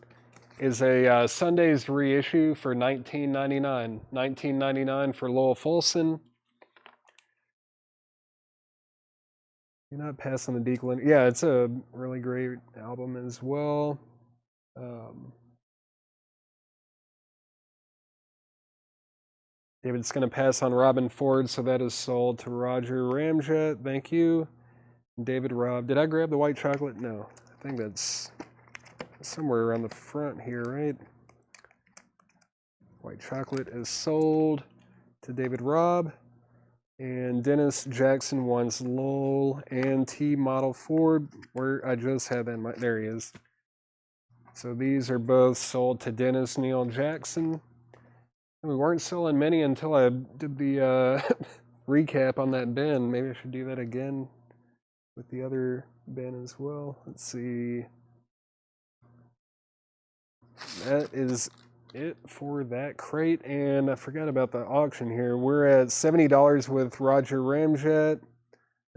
is a Sunday's reissue for $19.99. $19.99 for Lowell Fulson. You're not passing the Deacon. Yeah, it's a really great album as well. David's going to pass on Robin Ford, so that is sold to Roger Ramjet. Thank you. David Robb. Did I grab the white chocolate? No. I think that's somewhere around the front here, right? White chocolate is sold to David Robb. And Dennis Jackson wants Lowell and T-model Ford, where I just had that. There he is. So these are both sold to Dennis Neil Jackson. We weren't selling many until I did the recap on that bin. Maybe I should do that again with the other bin as well. Let's see. That is it for that crate, and I forgot about the auction here. We're at $70 with Roger Ramjet.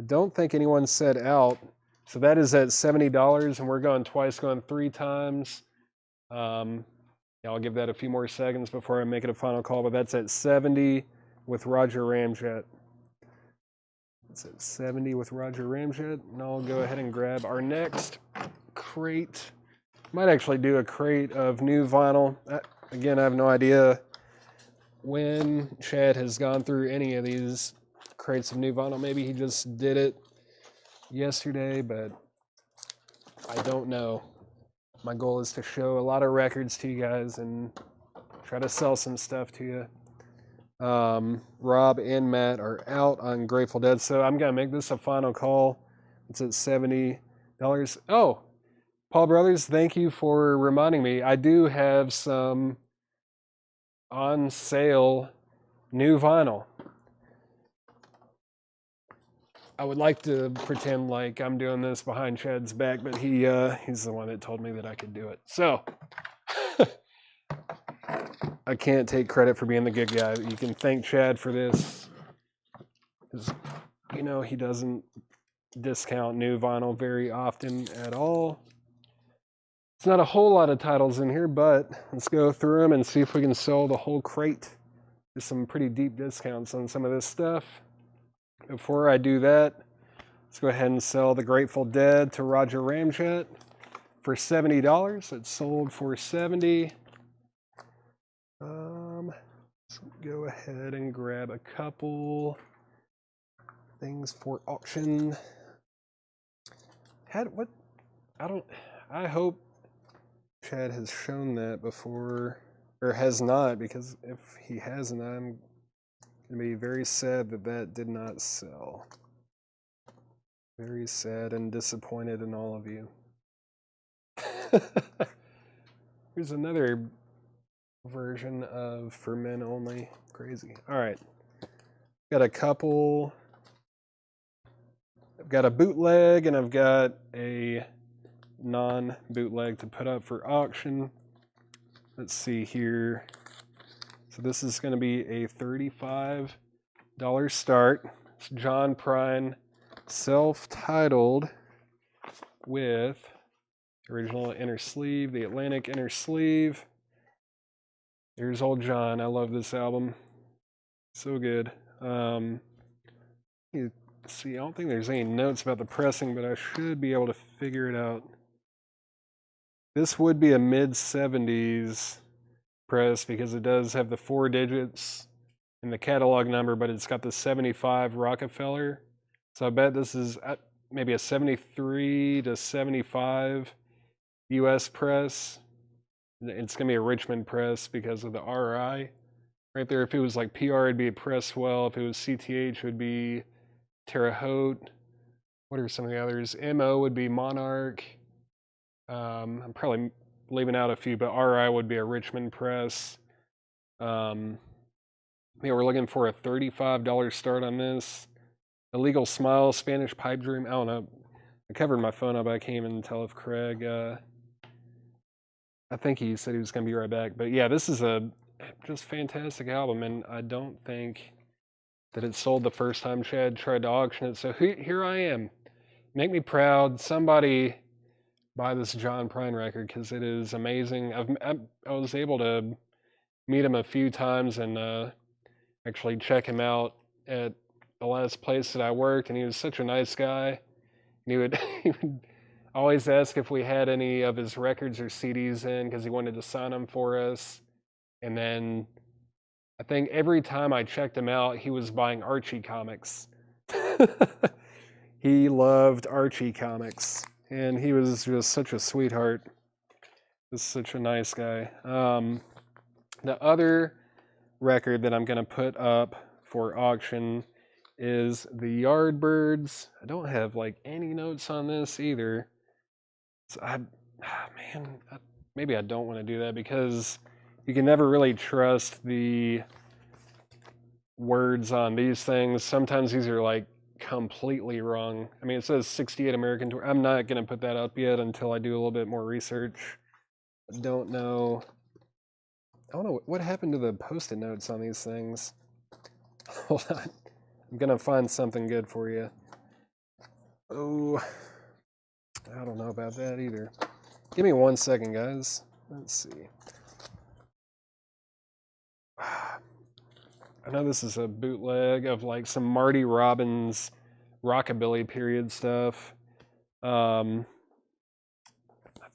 I don't think anyone said out, so that is at $70, and we're going twice, going 3 times. Yeah, I'll give that a few more seconds before I make it a final call, but that's at 70 with Roger Ramjet. It's at 70 with Roger Ramjet, and I'll go ahead and grab our next crate. Might actually do a crate of new vinyl. Again, I have no idea when Chad has gone through any of these crates of new vinyl. Maybe he just did it yesterday, but I don't know. My goal is to show a lot of records to you guys and try to sell some stuff to you. Rob and Matt are out on Grateful Dead, so I'm going to make this a final call. It's at $70. Oh, Paul Brothers, thank you for reminding me. I do have some on sale new vinyl. I would like to pretend like I'm doing this behind Chad's back, but he's the one that told me that I could do it. So I can't take credit for being the good guy. You can thank Chad for this, because you know he doesn't discount new vinyl very often at all. It's not a whole lot of titles in here, but let's go through them and see if we can sell the whole crate. There's some pretty deep discounts on some of this stuff. Before I do that, let's go ahead and sell the Grateful Dead to Roger Ramjet for $70. It's sold for $70. Let's go ahead and grab a couple things for auction. I hope Chad has shown that before, or has not, because if he hasn't, I'm going to be very sad that that did not sell. Very sad and disappointed in all of you. Here's another version of For Men Only. Crazy. All right. Got a couple. I've got a bootleg and I've got a non-bootleg to put up for auction. Let's see here. So this is going to be a $35 start. It's John Prine, self-titled, with original inner sleeve, the Atlantic inner sleeve. There's old John. I love this album. So good. You see, I don't think there's any notes about the pressing, but I should be able to figure it out. This would be a mid-70s press because it does have the 4 digits in the catalog number, but it's got the 75 Rockefeller. So I bet this is maybe a 73 to 75 US press. It's going to be a Richmond press because of the RI. Right there, if it was like PR, it'd be a Presswell. If it was CTH, it would be Terre Haute. What are some of the others? MO would be Monarch. I'm probably leaving out a few, but RI would be a Richmond press. Yeah, we're looking for a $35 start on this. Illegal Smile, Spanish Pipe Dream. I don't know. I covered my phone up. I can't even tell if Craig. I think he said he was going to be right back. But yeah, this is a just fantastic album, and I don't think that it sold the first time Chad tried to auction it. So here I am. Make me proud. Somebody buy this John Prine record because it is amazing. I was able to meet him a few times and actually check him out at the last place that I worked, and he was such a nice guy. And he would always ask if we had any of his records or CDs in because he wanted to sign them for us. And then I think every time I checked him out, he was buying Archie comics. He loved Archie comics, and he was just such a sweetheart. Just such a nice guy. The other record that I'm going to put up for auction is the Yardbirds. I don't have like any notes on this either. So maybe I don't want to do that because you can never really trust the words on these things. Sometimes these are like completely wrong. I mean, it says 68 American tour. I'm not going to put that up yet until I do a little bit more research. I don't know what happened to the post-it notes on these things. Hold on. I'm going to find something good for you. Oh, I don't know about that either. Give me 1 second, guys. Let's see. I know this is a bootleg of like some Marty Robbins rockabilly period stuff. I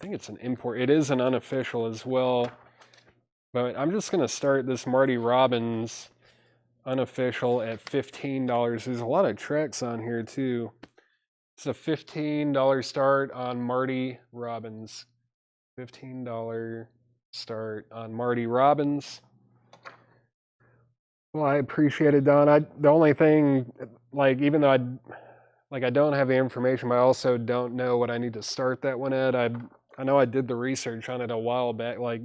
think it's an import. It is an unofficial as well. But I'm just going to start this Marty Robbins unofficial at $15. There's a lot of tracks on here too. It's a $15 start on Marty Robbins. $15 start on Marty Robbins. Well, I appreciate it, Don. The only thing, like, even though I don't have the information, but I also don't know what I need to start that one at. I know I did the research on it a while back, like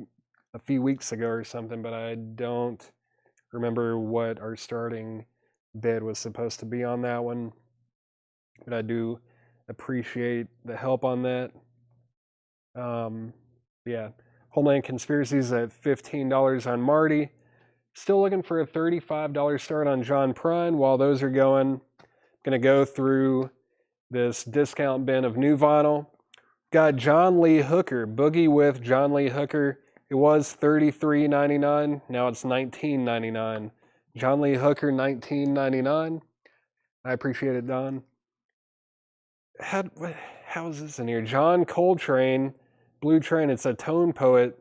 a few weeks ago or something, but I don't remember what our starting bid was supposed to be on that one. But I do appreciate the help on that. Yeah, Homeland Conspiracies at $15 on Marty. Still looking for a $35 start on John Prine. While those are going, going to go through this discount bin of new vinyl. Got John Lee Hooker, Boogie with John Lee Hooker. It was $33.99. Now it's $19.99. John Lee Hooker, $19.99. I appreciate it, Don. How is this in here? John Coltrane, Blue Train. It's a Tone Poet,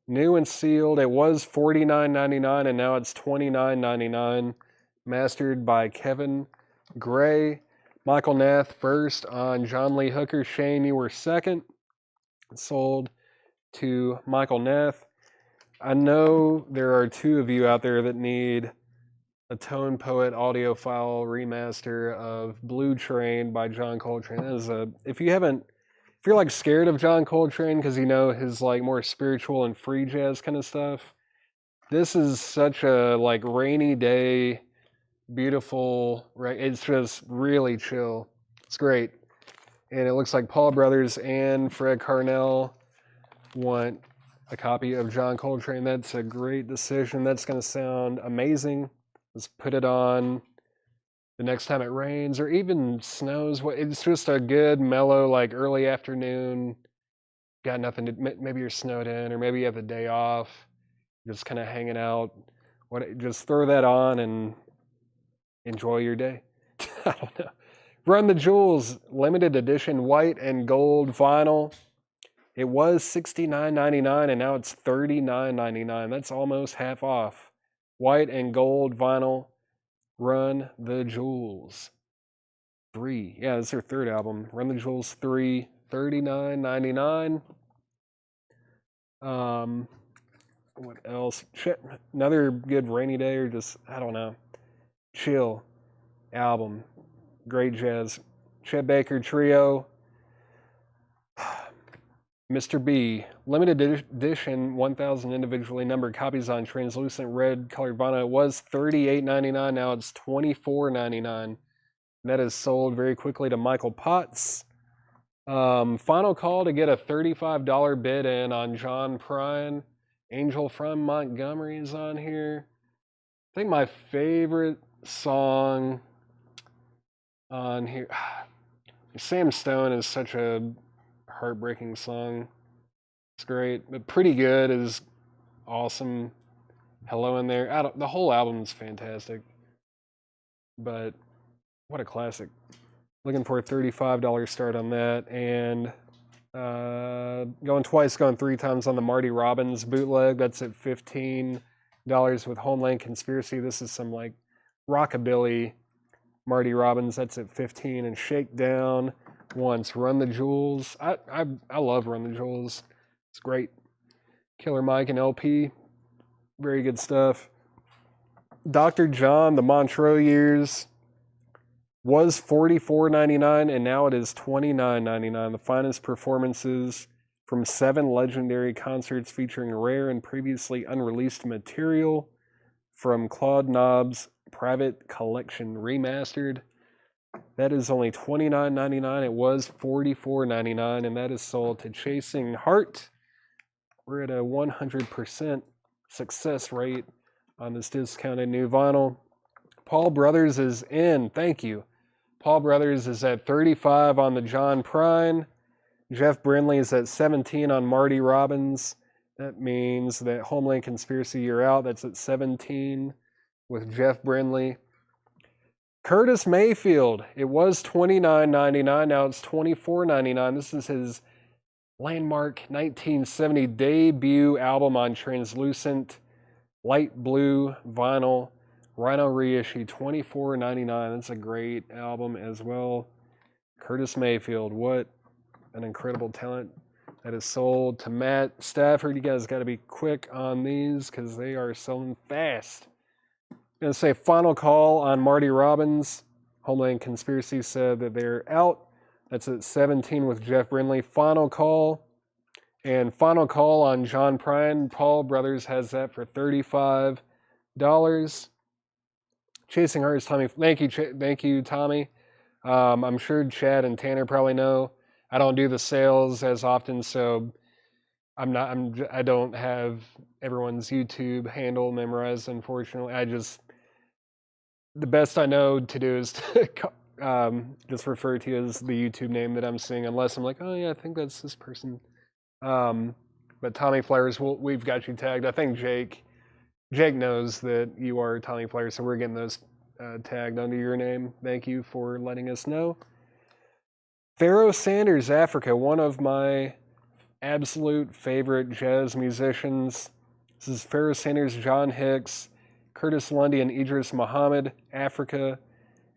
new and sealed. It was $49.99 and now it's $29.99. Mastered by Kevin Gray. Michael Nath first on John Lee Hooker. Shane, you were second. Sold to Michael Nath. I know there are two of you out there that need a Tone Poet audiophile remaster of Blue Train by John Coltrane. That is if you're like scared of John Coltrane because you know his like more spiritual and free jazz kind of stuff, this is such a like rainy day, beautiful, right? It's just really chill. It's great. And it looks like Paul Brothers and Fred Carnell want a copy of John Coltrane. That's a great decision. That's going to sound amazing. Let's put it on the next time it rains or even snows. It's just a good, mellow, like early afternoon. Got nothing to, maybe you're snowed in or maybe you have the day off. Just kind of hanging out. Just throw that on and enjoy your day. I don't know. Run the Jewels, limited edition white and gold vinyl. It was $69.99 and now it's $39.99. That's almost half off. White and gold vinyl. Run the Jewels 3. Yeah, that's their third album. Run the Jewels 3, $39.99. What else? Another good rainy day or just, I don't know. Chill album. Great jazz. Chet Baker Trio. Mr. B, limited edition, 1,000 individually numbered copies on translucent red colored vinyl. It was $38.99. Now it's $24.99. That is sold very quickly to Michael Potts. Final call to get a $35 bid in on John Prine. Angel from Montgomery is on here. I think my favorite song on here. Sam Stone is such a heartbreaking song. It's great, but Pretty Good is awesome. Hello in There. The whole album is fantastic, but what a classic. Looking for a $35 start on that, and going twice, going three times on the Marty Robbins bootleg. That's at $15 with Homeland Conspiracy. This is some like rockabilly Marty Robbins. That's at $15, and Shakedown once. Run the Jewels. I love Run the Jewels. It's great. Killer Mike and LP. Very good stuff. Dr. John, the Montreux Years, was $44.99 and now it is $29.99. The finest performances from 7 legendary concerts featuring rare and previously unreleased material from Claude Knob's Private Collection Remastered. That is only $29.99. It was $44.99, and that is sold to Chasing Heart. We're at a 100% success rate on this discounted new vinyl. Paul Brothers is in. Thank you. Paul Brothers is at 35 on the John Prine. Jeff Brindley is at 17 on Marty Robbins. That means that Homeland Conspiracy You're Out, that's at 17 with Jeff Brindley. Curtis Mayfield, it was $29.99, now it's $24.99. This is his landmark 1970 debut album on translucent light blue vinyl. Rhino reissue, $24.99. That's a great album as well. Curtis Mayfield, what an incredible talent. That is sold to Matt Stafford. You guys got to be quick on these because they are selling fast. I'm going to say final call on Marty Robbins. Homeland Conspiracy said that they're out. That's at 17 with Jeff Brindley. Final call. And final call on John Prine. Paul Brothers has that for $35. Chasing Hearts, Tommy. Thank you, Tommy. I'm sure Chad and Tanner probably know. I don't do the sales as often, so I don't have everyone's YouTube handle memorized, unfortunately. The best I know to do is to just refer to you as the YouTube name that I'm seeing, unless I'm like, oh yeah, I think that's this person. But Tommy Flyers, we've got you tagged. I think Jake knows that you are Tommy Flyers, so we're getting those tagged under your name. Thank you for letting us know. Pharoah Sanders, Africa, one of my absolute favorite jazz musicians. This is Pharoah Sanders, John Hicks, Curtis Lundy, and Idris Muhammad, Africa.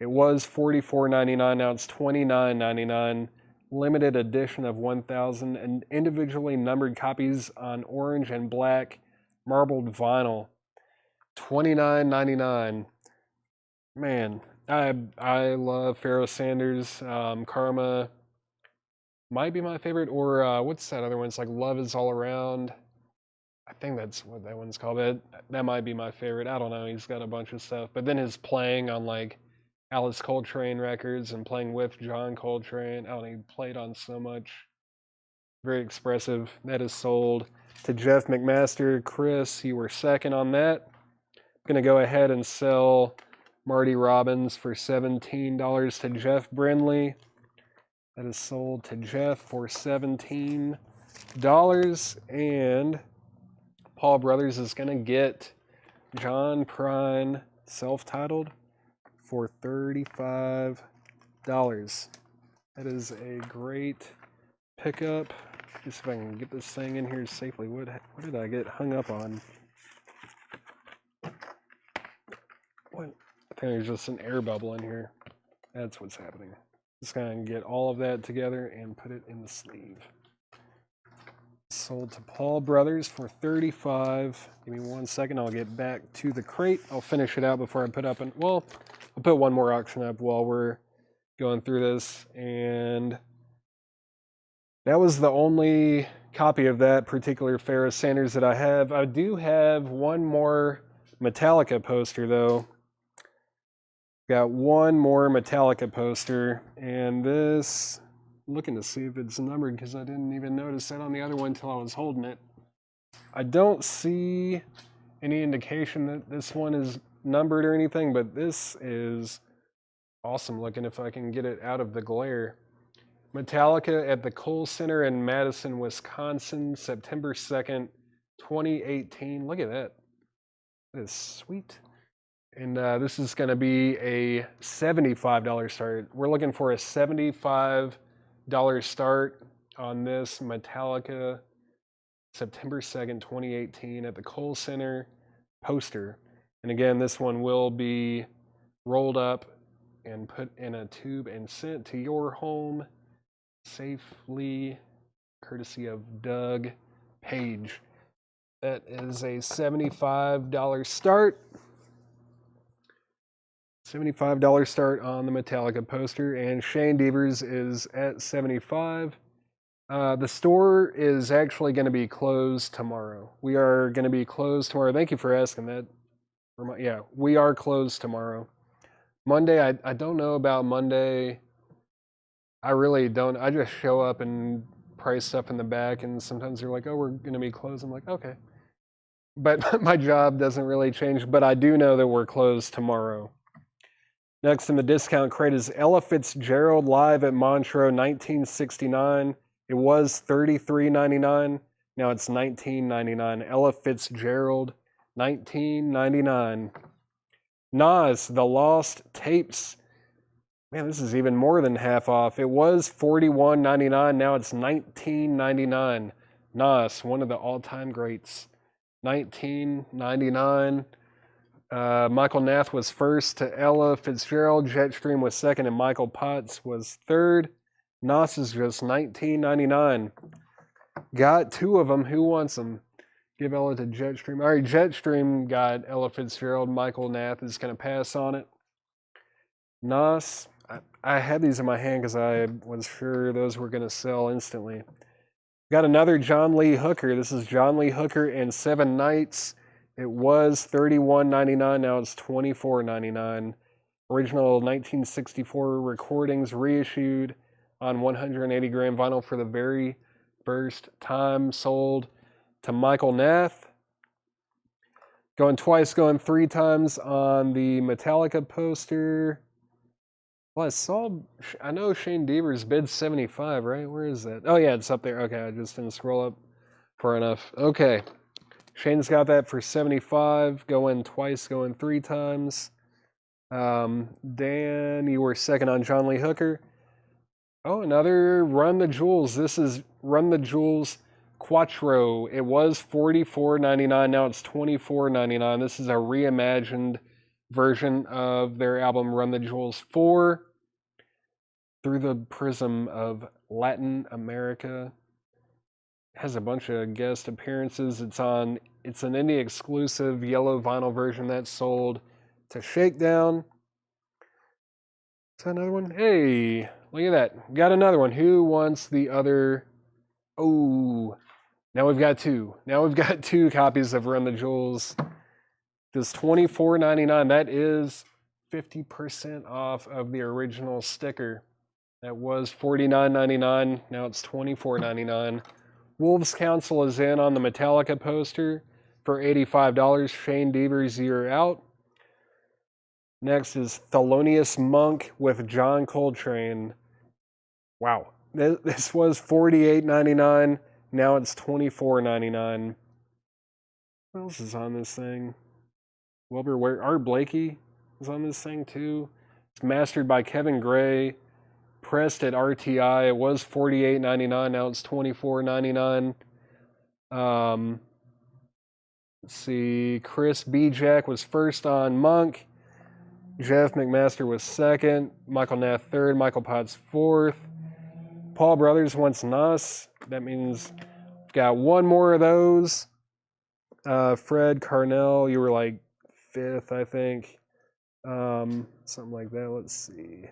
It was $44.99, now it's $29.99. Limited edition of 1,000 and individually numbered copies on orange and black marbled vinyl. $29.99. Man, I love Pharoah Sanders. Karma might be my favorite, or what's that other one? It's like Love Is All Around. I think that's what that one's called. That might be my favorite. I don't know. He's got a bunch of stuff. But then his playing on like Alice Coltrane records and playing with John Coltrane. I don't know. He played on so much. Very expressive. That is sold to Jeff McMaster. Chris, you were second on that. I'm going to go ahead and sell Marty Robbins for $17 to Jeff Brindley. That is sold to Jeff for $17. And Paul Brothers is going to get John Prine self-titled for $35. That is a great pickup. Just if I can get this thing in here safely. What did I get hung up on? What? I think there's just an air bubble in here. That's what's happening. Just gonna get all of that together and put it in the sleeve. Sold to Paul Brothers for $35. Give me 1 second. I'll get back to the crate. I'll finish it out before I put up I'll put one more auction up while we're going through this. And that was the only copy of that particular Pharoah Sanders that I have. I do have one more Metallica poster though. Got one more Metallica poster, and this, I'm looking to see if it's numbered because I didn't even notice that on the other one until I was holding it. I don't see any indication that this one is numbered or anything, but this is awesome looking if I can get it out of the glare. Metallica at the Kohl Center in Madison, Wisconsin, September 2nd, 2018. Look at that. That is sweet. And this is going to be a $75 start. We're looking for a $75 start on this Metallica September 2nd, 2018 at the Kohl Center poster. And again, this one will be rolled up and put in a tube and sent to your home safely, courtesy of Doug Page. That is a $75 start. $75 start on the Metallica poster, and Shane Devers is at $75. The store is actually going to be closed tomorrow. We are going to be closed tomorrow. Thank you for asking that. Yeah, we are closed tomorrow. Monday, I don't know about Monday. I really don't. I just show up and price stuff in the back, and sometimes they're like, oh, we're going to be closed. I'm like, okay. But my job doesn't really change, but I do know that we're closed tomorrow. Next in the discount crate is Ella Fitzgerald live at Montreux, 1969. It was $33.99. Now it's $19.99. Ella Fitzgerald, $19.99. Nas, The Lost Tapes. Man, this is even more than half off. It was $41.99. Now it's $19.99. Nas, one of the all-time greats. $19.99. Michael Nath was first to Ella Fitzgerald. Jetstream was second, and Michael Potts was third. Nas is just $19.99. Got two of them. Who wants them? Give Ella to Jetstream. All right, Jetstream got Ella Fitzgerald. Michael Nath is going to pass on it. Nas, I had these in my hand because I was sure those were going to sell instantly. Got another John Lee Hooker. This is John Lee Hooker and Seven Nights. It was $31.99. Now it's $24.99. Original 1964 recordings reissued on 180 gram vinyl for the very first time. Sold to Michael Nath. Going twice, going three times on the Metallica poster. Well, I know Shane Deaver's bid 75, right? Where is that? Oh, yeah, it's up there. Okay, I just didn't scroll up far enough. Okay. Shane's got that for 75, going twice, going three times. Dan, you were second on John Lee Hooker. Oh, another Run the Jewels. This is Run the Jewels Quattro. It was $44.99. Now it's $24.99. This is a reimagined version of their album Run the Jewels 4 through the prism of Latin America. Has a bunch of guest appearances. It's an indie exclusive yellow vinyl version that's sold to Shakedown. Is that another one? Hey, look at that. Got another one. Who wants the other? Oh, now we've got two. Now we've got two copies of Run the Jewels. This $24.99. That is 50% off of the original sticker. That was $49.99. Now it's $24.99. Wolves Council is in on the Metallica poster for $85. Shane Deaver's Year Out. Next is Thelonious Monk with John Coltrane. Wow. This was $48.99. Now it's $24.99. What else is on this thing? Wilbur Art Blakey is on this thing too. It's mastered by Kevin Gray. Pressed at RTI. It was $48.99. Now it's $24.99. Let's see. Chris B. Jack was first on Monk. Jeff McMaster was second. Michael Nath third. Michael Potts fourth. Paul Brothers wants Nas. That means we've got one more of those. Fred Carnell, you were like fifth, I think. Something like that. Let's see.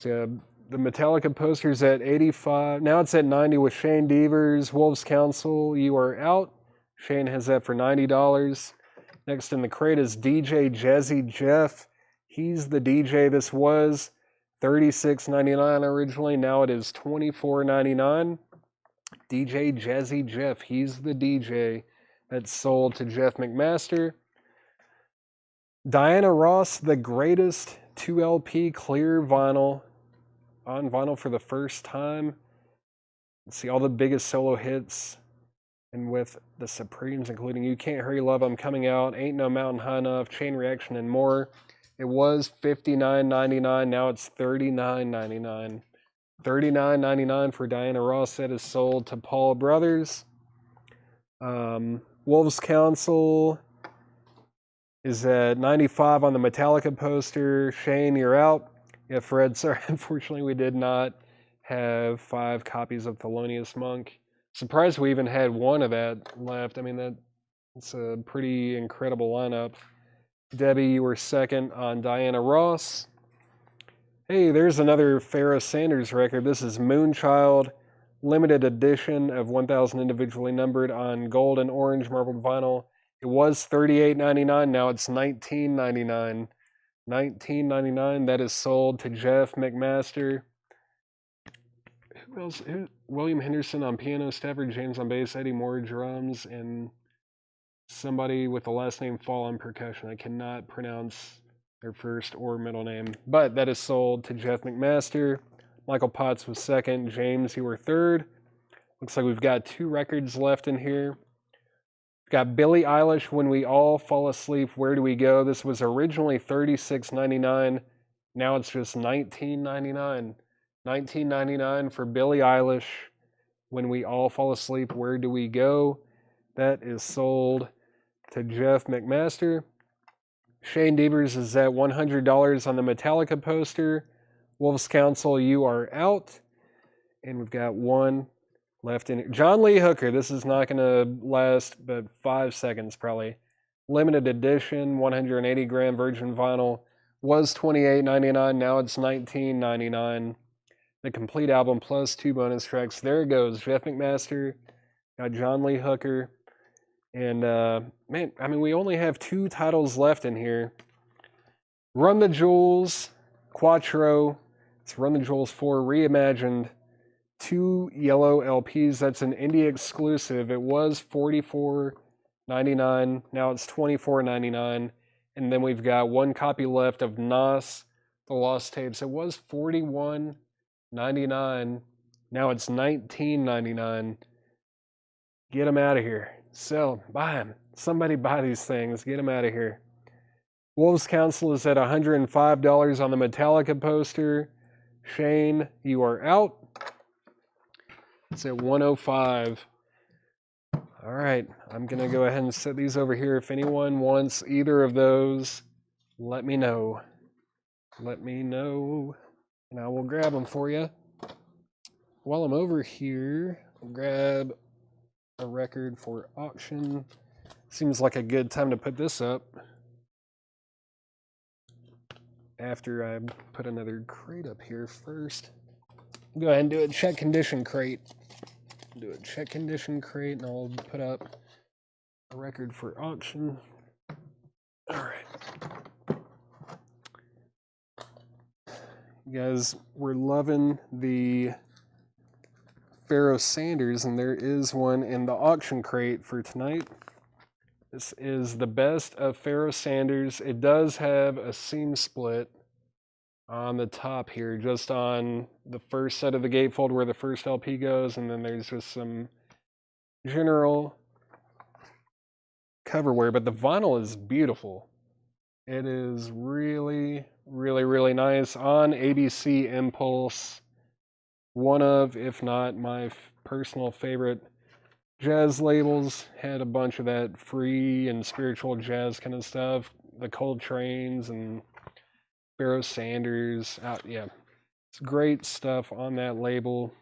So, the Metallica poster's at 85. Now it's at 90 with Shane Deaver's Wolves Council. You Are Out. Shane has that for $90. Next in the crate is DJ Jazzy Jeff. He's the DJ. This was $36.99 originally. Now it is $24.99. DJ Jazzy Jeff. He's the DJ. That's sold to Jeff McMaster. Diana Ross, The Greatest 2LP clear vinyl. On vinyl for the first time. Let's see all the biggest solo hits. And with the Supremes, including You Can't Hurry Love, I'm Coming Out, Ain't No Mountain High Enough, Chain Reaction, and more. It was $59.99. Now it's $39.99. $39.99 for Diana Ross. That is sold to Paul Brothers. Wolves Council is at 95 on the Metallica poster. Shane, you're out. Yeah, Fred, sorry, unfortunately we did not have 5 copies of Thelonious Monk. Surprised we even had one of that left. I mean, that's a pretty incredible lineup. Debbie, you were second on Diana Ross. Hey, there's another Pharoah Sanders record. This is Moonchild, limited edition of 1,000 individually numbered on gold and orange marbled vinyl. It was $38.99. Now it's $19.99. $19.99. That is sold to Jeff McMaster. Who else? William Henderson on piano, Stafford James on bass, Eddie Moore drums, and somebody with the last name Fall on percussion. I cannot pronounce their first or middle name, but that is sold to Jeff McMaster. Michael Potts was second. James, you were third. Looks like we've got 2 records left in here. We've got Billie Eilish, When We All Fall Asleep, Where Do We Go? This was originally $36.99. Now it's just $19.99. $19.99 for Billie Eilish, When We All Fall Asleep, Where Do We Go? That is sold to Jeff McMaster. Shane Devers is at $100 on the Metallica poster. Wolves Council, You Are Out. And we've got 1 left in here. John Lee Hooker, this is not going to last but 5 seconds probably. Limited edition, 180 gram virgin vinyl. Was $28.99, now it's $19.99. The complete album plus 2 bonus tracks. There it goes. Jeff McMaster, got John Lee Hooker. And, man, I mean, we only have 2 titles left in here. Run the Jewels, Quattro. It's Run the Jewels 4 Reimagined. 2 yellow LPs. That's an indie exclusive. It was $44.99. Now it's $24.99. And then we've got 1 copy left of Nas, The Lost Tapes. It was $41.99. Now it's $19.99. Get them out of here. Sell, buy them. Somebody buy these things. Get them out of here. Wolves Council is at $105 on the Metallica poster. Shane, You Are Out. It's at $105. All right, I'm going to go ahead and set these over here. If anyone wants either of those, let me know. Let me know, and I will grab them for you. While I'm over here, I'll grab a record for auction. Seems like a good time to put this up after I put another crate up here first. Go ahead and do a check condition crate. Do a check condition crate, and I'll put up a record for auction. All right. You guys, we're loving the Pharoah Sanders, and there is one in the auction crate for tonight. This is the best of Pharoah Sanders. It does have a seam split on the top here, just on the first set of the gatefold where the first LP goes, and then there's just some general cover wear, but the vinyl is beautiful. It is really, really, really nice on ABC Impulse. One of, if not my personal favorite jazz labels. Had a bunch of that free and spiritual jazz kind of stuff. The Coltrane's and Pharoah Sanders. Yeah, it's great stuff on that label.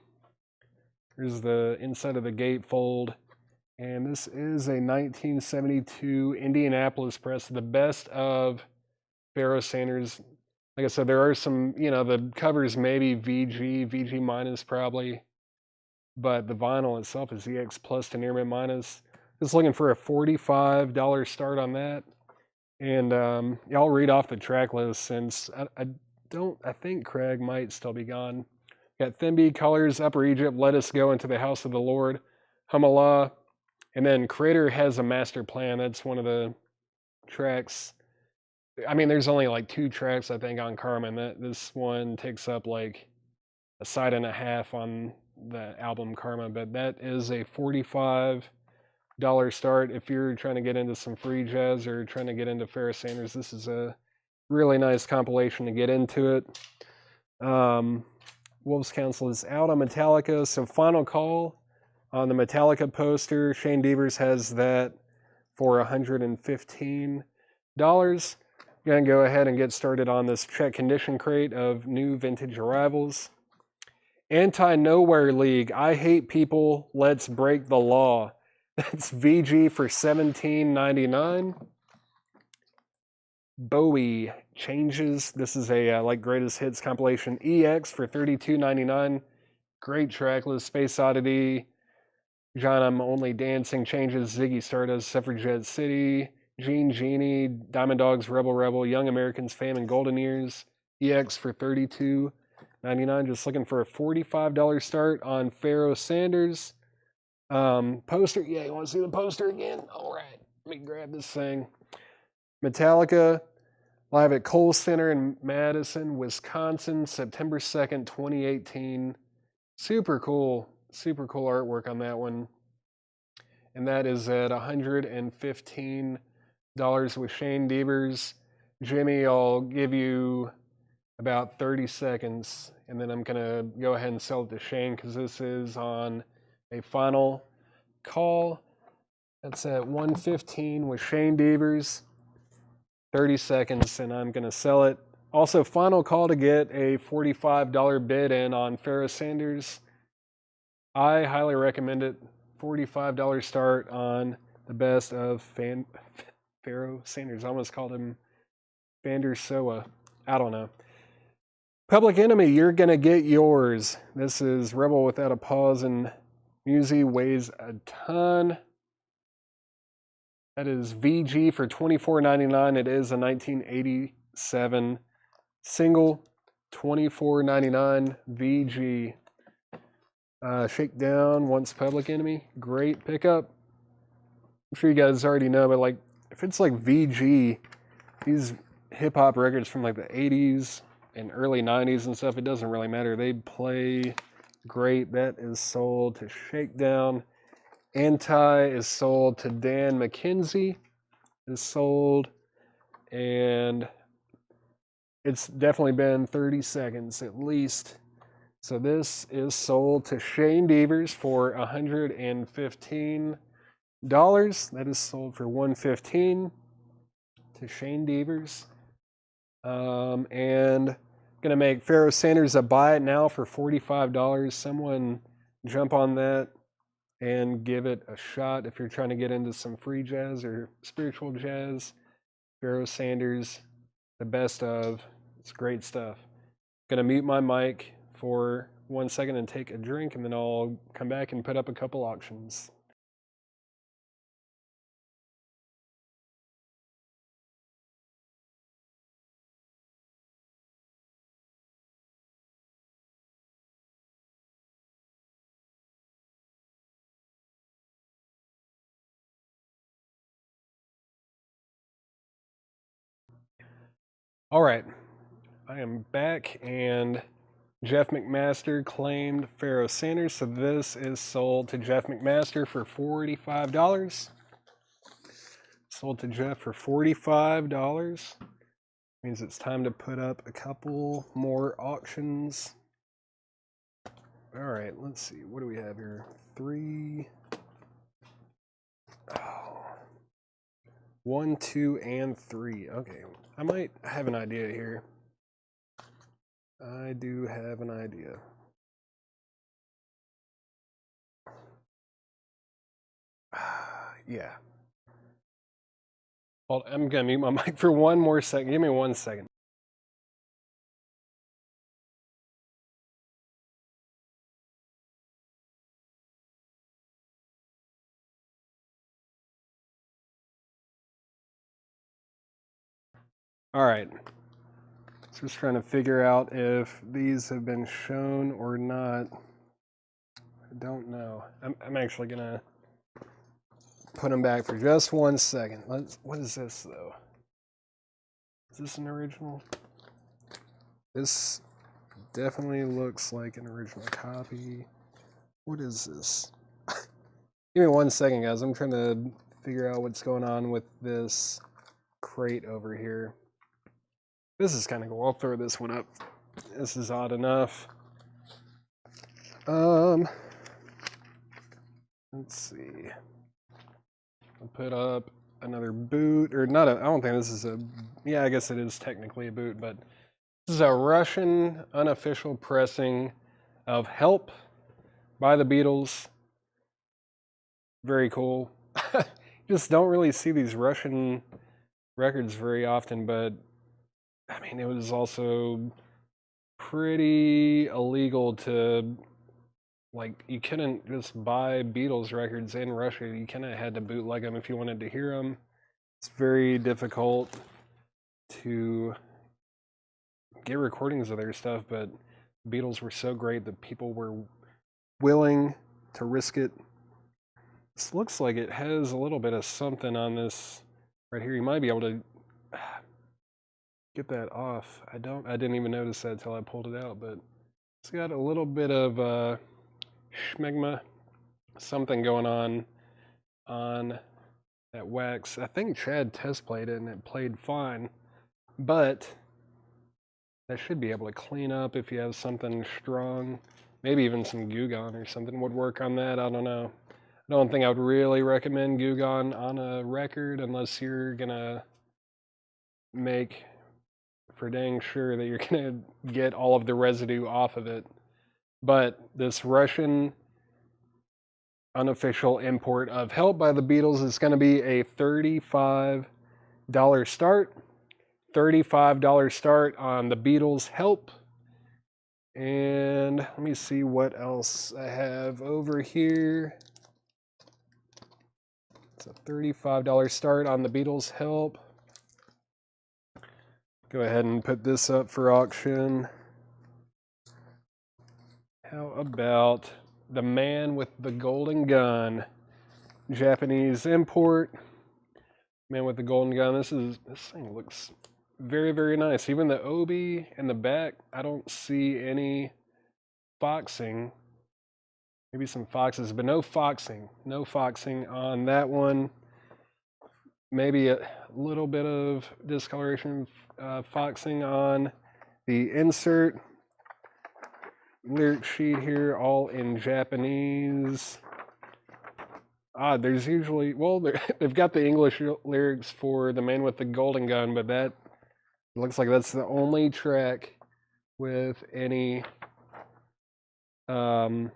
Here's the inside of the gatefold. And this is a 1972 Indianapolis press. The best of Pharoah Sanders. Like I said, there are some, the covers maybe VG minus probably, but the vinyl itself is EX plus to near mint minus. Just looking for a $45 start on that. And I'll read off the track list since I think Craig might still be gone. Got Thimby, Colors, Upper Egypt, Let Us Go Into the House of the Lord, Humalah, and then Creator Has a Master Plan. That's one of the tracks. I mean, there's only like 2 tracks, I think, on Carmen. This one takes up like a side and a half on the album Karma, but that is a $45 start. If you're trying to get into some free jazz or trying to get into Pharoah Sanders, this is a really nice compilation to get into it. Wolves Council is out on Metallica, so Final Call on the Metallica poster. Shane Devers has that for $115. Gonna go ahead and get started on this check condition crate of new vintage arrivals. Anti-Nowhere League, I Hate People, Let's Break the Law. That's VG for $17.99. Bowie Changes. This is a like greatest hits compilation. EX for $32.99. Great track list. Space Oddity, John I'm Only Dancing, Changes, Ziggy Stardust, Suffragette City, Genie, Diamond Dogs, Rebel Rebel, Young Americans, Fame, and Golden Years. EX for $32.99. Just looking for a $45 start on Pharoah Sanders. Poster. Yeah, you want to see the poster again? All right. Let me grab this thing. Metallica, live at Kohl Center in Madison, Wisconsin, September 2nd, 2018. Super cool artwork on that one. And that is at $115 with Shane Devers. Jimmy, I'll give you about 30 seconds, and then I'm going to go ahead and sell it to Shane because this is on a final call. That's at 1:15 with Shane Devers. 30 seconds, and I'm going to sell it. Also, final call to get a $45 bid in on Pharoah Sanders. I highly recommend it. $45 start on the best of Pharoah Sanders. I almost called him Vandersoa. I don't know. Public Enemy, You're Gonna Get Yours. This is Rebel Without a Pause, and Musi weighs a ton. That is VG for $24.99. It is a 1987 single. $24.99 VG. Shakedown, Once Public Enemy. Great pickup. I'm sure you guys already know, but like if it's like VG, these hip hop records from like the 80s and early 90s and stuff, it doesn't really matter. They play great. That is sold to Shakedown. Anti is sold to Dan McKenzie. Is sold, and it's definitely been 30 seconds at least. So this is sold to Shane Devers for $115. That is sold for $115 to Shane Devers. And gonna make Pharoah Sanders a buy it now for $45. Someone jump on that and give it a shot if you're trying to get into some free jazz or spiritual jazz. Pharoah Sanders, the best of. It's great stuff. Gonna mute my mic for 1 second and take a drink, and then I'll come back and put up a couple auctions. All right, I am back, and Jeff McMaster claimed Pharoah Sanders, so this is sold to Jeff McMaster for $45. Sold to Jeff for $45. Means it's time to put up a couple more auctions. All right, let's see. What do we have here? 3. Oh. 1, 2, and 3. Okay, I might have an idea here. I do have an idea. Yeah. Well, I'm gonna mute my mic for one more second. Give me 1 second. All right. Just trying to figure out if these have been shown or not. I don't know. I'm actually gonna put them back for just 1 second. What is this though? Is this an original? This definitely looks like an original copy. What is this? Give me 1 second, guys. I'm trying to figure out what's going on with this crate over here. This is kind of cool. I'll throw this one up. This is odd enough. Let's see. I'll put up another boot, or not. I don't think this is a. Yeah, I guess it is technically a boot, but this is a Russian unofficial pressing of "Help" by the Beatles. Very cool. Just don't really see these Russian records very often, but I mean, it was also pretty illegal to, like, you couldn't just buy Beatles records in Russia. You kind of had to bootleg them if you wanted to hear them. It's very difficult to get recordings of their stuff, but the Beatles were so great that people were willing to risk it. This looks like it has a little bit of something on this right here. You might be able to get that off. I didn't even notice that until I pulled it out, but it's got a little bit of schmegma, something going on that wax. I think Chad test played it and it played fine, but that should be able to clean up if you have something strong. Maybe even some Goo Gone or something would work on that. I don't know. I don't think I would really recommend Goo Gone on a record unless you're gonna make for dang sure that you're gonna get all of the residue off of it. But this Russian unofficial import of Help by the Beatles is going to be a $35 start. $35 start on the Beatles Help. And let me see what else I have over here. It's a $35 start on the Beatles Help. Go ahead and put this up for auction. How about The Man with the Golden Gun? Japanese import. Man with the Golden Gun. This thing looks very, very nice. Even the obi in the back, I don't see any foxing. Maybe some foxes, but no foxing. No foxing on that one. Maybe a little bit of discoloration, foxing on the insert. Lyric sheet here, all in Japanese. There's usually, well, they've got the English lyrics for The Man with the Golden Gun, but that looks like that's the only track with any English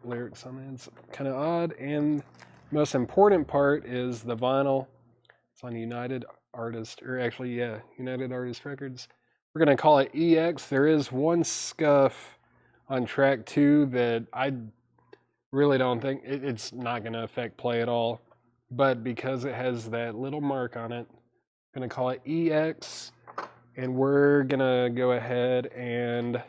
lyrics on it. It's kind of odd. And the most important part is the vinyl. It's on United Artists Records. We're going to call it EX. There is one scuff on track 2 that I really don't think it's not going to affect play at all. But because it has that little mark on it, I'm going to call it EX. And we're going to go ahead and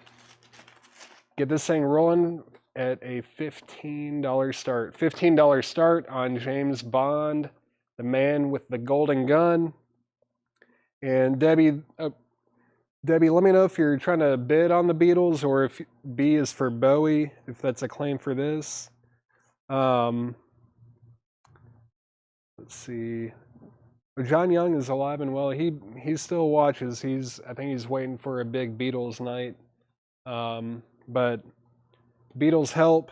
get this thing rolling at a $15 start. $15 start on James Bond, The Man with the Golden Gun. And Debbie, let me know if you're trying to bid on the Beatles or if B is for Bowie, if that's a claim for this. Let's see. John Young is alive and well. He still watches. I think he's waiting for a big Beatles night. But Beatles Help,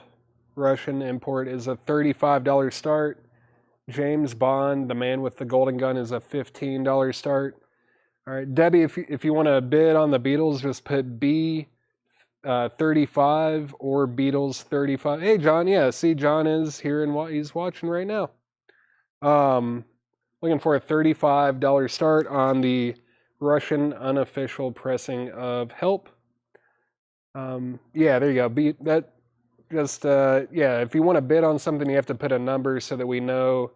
Russian import, is a $35 start. James Bond, The Man with the Golden Gun, is a $15 start. All right, Debbie, if you want to bid on the Beatles, just put B 35 or Beatles 35. Hey, John, yeah, see, John is here and he's watching right now. Looking for a $35 start on the Russian unofficial pressing of Help. Yeah, there you go. If you want to bid on something, you have to put a number so that we know.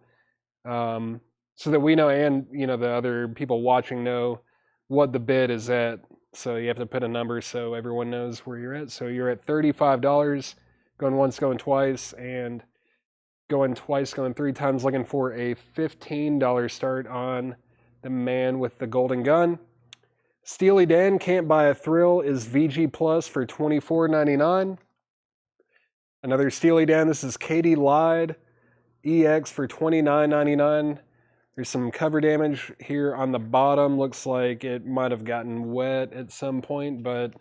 And the other people watching know what the bid is at. So you have to put a number so everyone knows where you're at. So you're at $35, going once, going twice, and going twice, going 3 times, looking for a $15 start on The Man with the Golden Gun. Steely Dan, Can't Buy a Thrill, is VG Plus for $24.99. Another Steely Dan, this is Katie Lied, EX for $29.99. There's some cover damage here on the bottom. Looks like it might have gotten wet at some point, but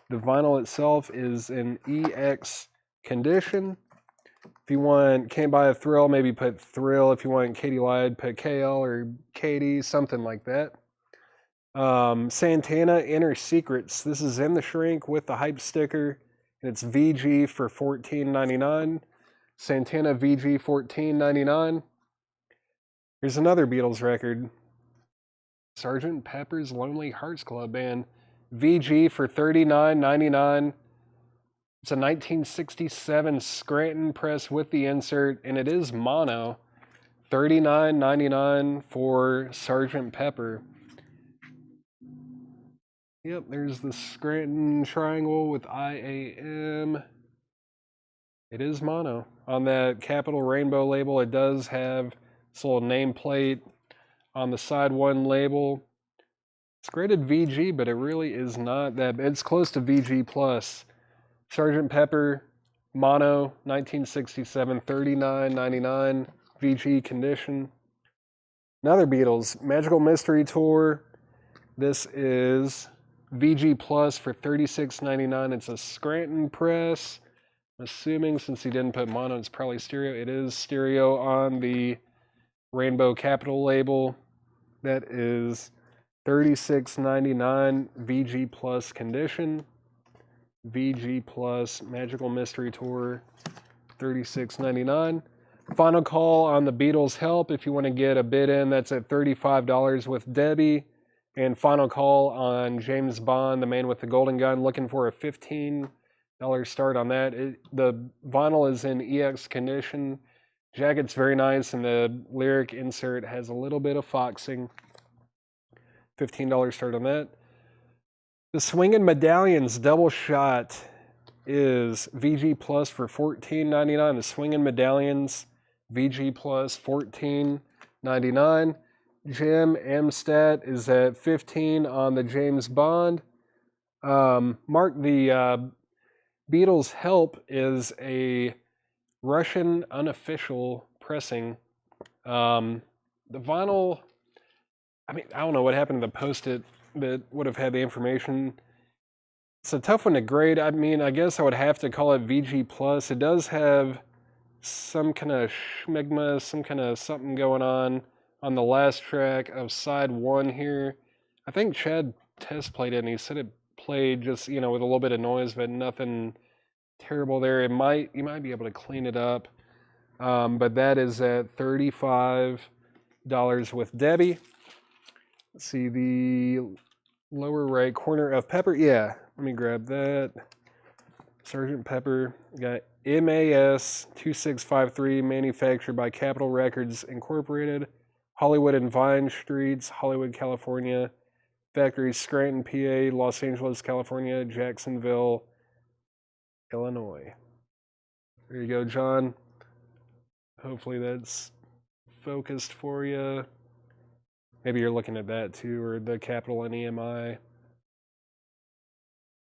the vinyl itself is in EX condition. If you want Can't Buy a Thrill, maybe put Thrill. If you want Katie Lied, put KL or Katie, something like that. Santana, Inner Secrets. This is in the shrink with the hype sticker, and it's VG for $14.99. Santana VG $14.99. Here's another Beatles record. Sgt. Pepper's Lonely Hearts Club Band. VG for $39.99. It's a 1967 Scranton press with the insert, and it is mono. $39.99 for Sgt. Pepper. Yep, there's the Scranton triangle with IAM. It is mono. On that Capital Rainbow label, it does have this little nameplate on the side one label. It's graded VG, but it really is not that. It's close to VG plus. Sgt. Pepper, mono, 1967, $39.99, VG condition. Another Beatles, Magical Mystery Tour. This is VG plus for $36.99. It's a Scranton press. I'm assuming since he didn't put mono, it's probably stereo. It is stereo on the Rainbow Capital label. That is $36.99 VG plus condition. VG plus Magical Mystery Tour, $36.99. Final call on the Beatles Help. If you want to get a bid in, that's at $35 with Debbie. And final call on James Bond, the Man with the Golden Gun, looking for a $15 start on that. The vinyl is in EX condition. Jacket's very nice, and the lyric insert has a little bit of foxing. $15 start on that. The Swingin' Medallions double shot is VG plus for $14.99. The Swingin' Medallions VG plus $14.99. Jim Amstat is at $15 on the James Bond. Mark, the Beatles Help is a Russian unofficial pressing. The vinyl, I mean, I don't know what happened to the post-it that would have had the information. It's a tough one to grade. I mean, I guess I would have to call it VG plus. It does have some kind of schmegma, some kind of something going on the last track of side one here. I think Chad test played it, and he said it played just, with a little bit of noise, but nothing terrible there. You might be able to clean it up. But that is at $35 with Debbie. Let's see, the lower right corner of Pepper. Yeah, let me grab that. Sgt. Pepper. We got MAS 2653, manufactured by Capitol Records Incorporated. Hollywood and Vine Streets, Hollywood, California. Factories Scranton, PA, Los Angeles, California, Jacksonville, Illinois. There you go, John. Hopefully that's focused for you. Maybe you're looking at that too, or the Capital and EMI.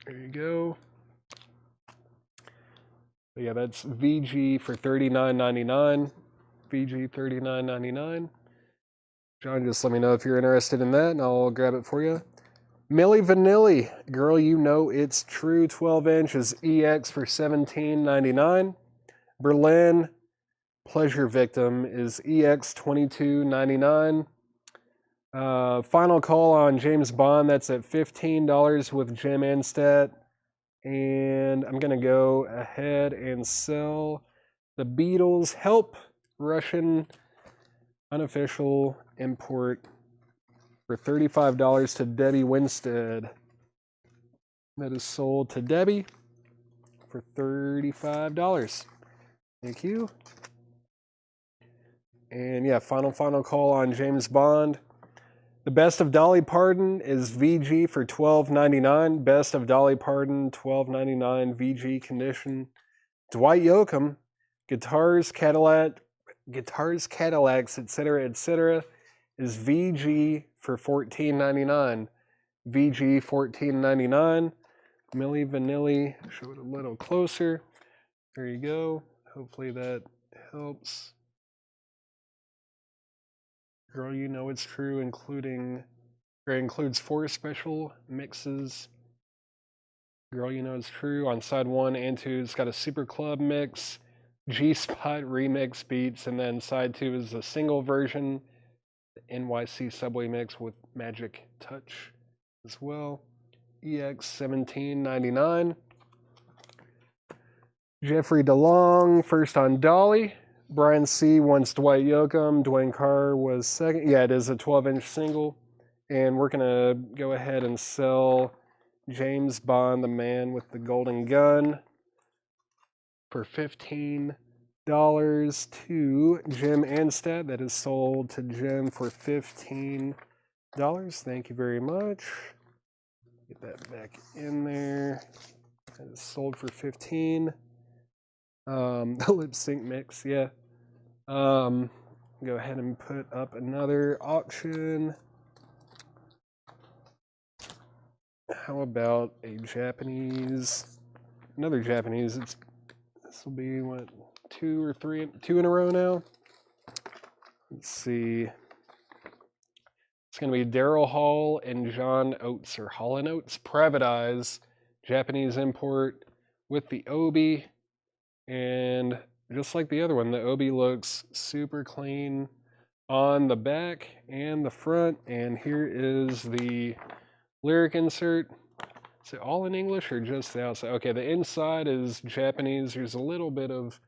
There you go. But yeah, that's VG for $39.99. VG $39.99. John, just let me know if you're interested in that, and I'll grab it for you. Milli Vanilli, Girl You Know It's True, 12-inch is EX for $17.99. Berlin, Pleasure Victim is EX $22.99. Final call on James Bond, that's at $15 with Jim Anstead. And I'm going to go ahead and sell the Beatles Help Russian unofficial import for $35 to Debbie Winstead. That is sold to Debbie for $35. Thank you. And yeah, final call on James Bond. The Best of Dolly Parton is VG for $12.99. Best of Dolly Parton, $12.99 VG condition. Dwight Yoakam, Guitars, Cadillacs, etc., is VG for $14.99. VG $14.99. Milli Vanilli, show it a little closer. There you go. Hopefully that helps. Girl You Know It's True, includes 4 special mixes. Girl You Know It's True on side 1 and 2. It's got a Super Club mix, G-Spot remix beats, and then side 2 is the single version, the NYC Subway mix with Magic Touch as well. EX $17.99. Jeffrey DeLong, first on Dolly. Brian C. wants Dwight Yoakam. Dwayne Carr was second. Yeah, it is a 12-inch single. And we're going to go ahead and sell James Bond, the Man with the Golden Gun, for $15 to Jim Anstad. That is sold to Jim for $15. Thank you very much. Get that back in there. That is sold for $15. The lip sync mix, yeah. Go ahead and put up another auction. How about a Japanese? Another Japanese. This will be what, two in a row now. Let's see. It's going to be Daryl Hall and John Oates, or Hall and Oates. Private Eyes, Japanese import with the Obi. And just like the other one, the Obi looks super clean on the back and the front. And here is the lyric insert. Is it all in English or just the outside? Okay, the inside is Japanese. There's a little bit of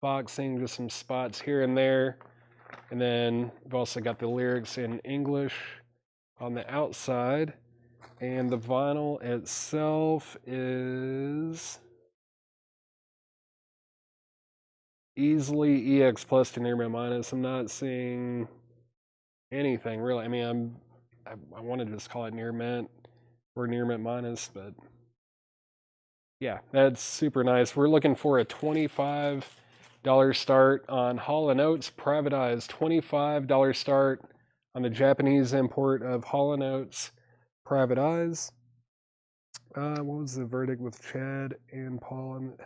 boxing, just some spots here and there. And then we've also got the lyrics in English on the outside. And the vinyl itself is easily EX plus to near mint minus. I'm not seeing anything really. I mean, I want to just call it near mint or near mint minus, but yeah, that's super nice. We're looking for a $25 start on Hall & Oates. Private Eyes, $25 start on the Japanese import of Hall & Oates. Private Eyes. What was the verdict with Chad and Paul?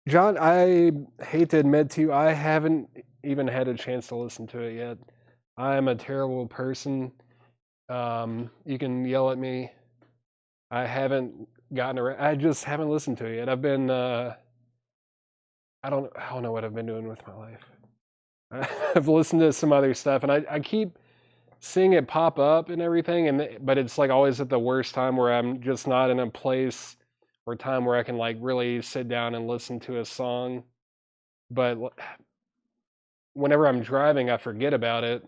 John, I hate to admit to you, I haven't even had a chance to listen to it yet. I'm a terrible person. You can yell at me. I haven't gotten around. I just haven't listened to it yet. I've been, I don't know what I've been doing with my life. I've listened to some other stuff, and I keep seeing it pop up and everything, but it's like always at the worst time where I'm just not in a place or time where I can like really sit down and listen to a song. But whenever I'm driving, I forget about it.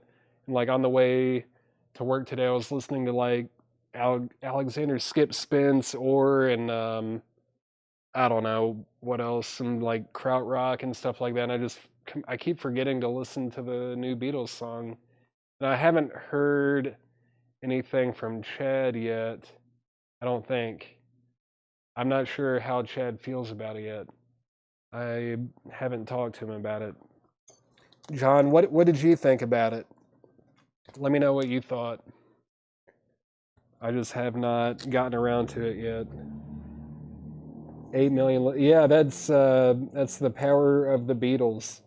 And like on the way to work today, I was listening to like Alexander Skip Spence and I don't know what else, some like krautrock and stuff like that. And I keep forgetting to listen to the new Beatles song. And I haven't heard anything from Chad yet, I don't think. I'm not sure how Chad feels about it yet. I haven't talked to him about it. John, what did you think about it? Let me know what you thought. I just have not gotten around to it yet. 8 million. Yeah, that's the power of the Beatles.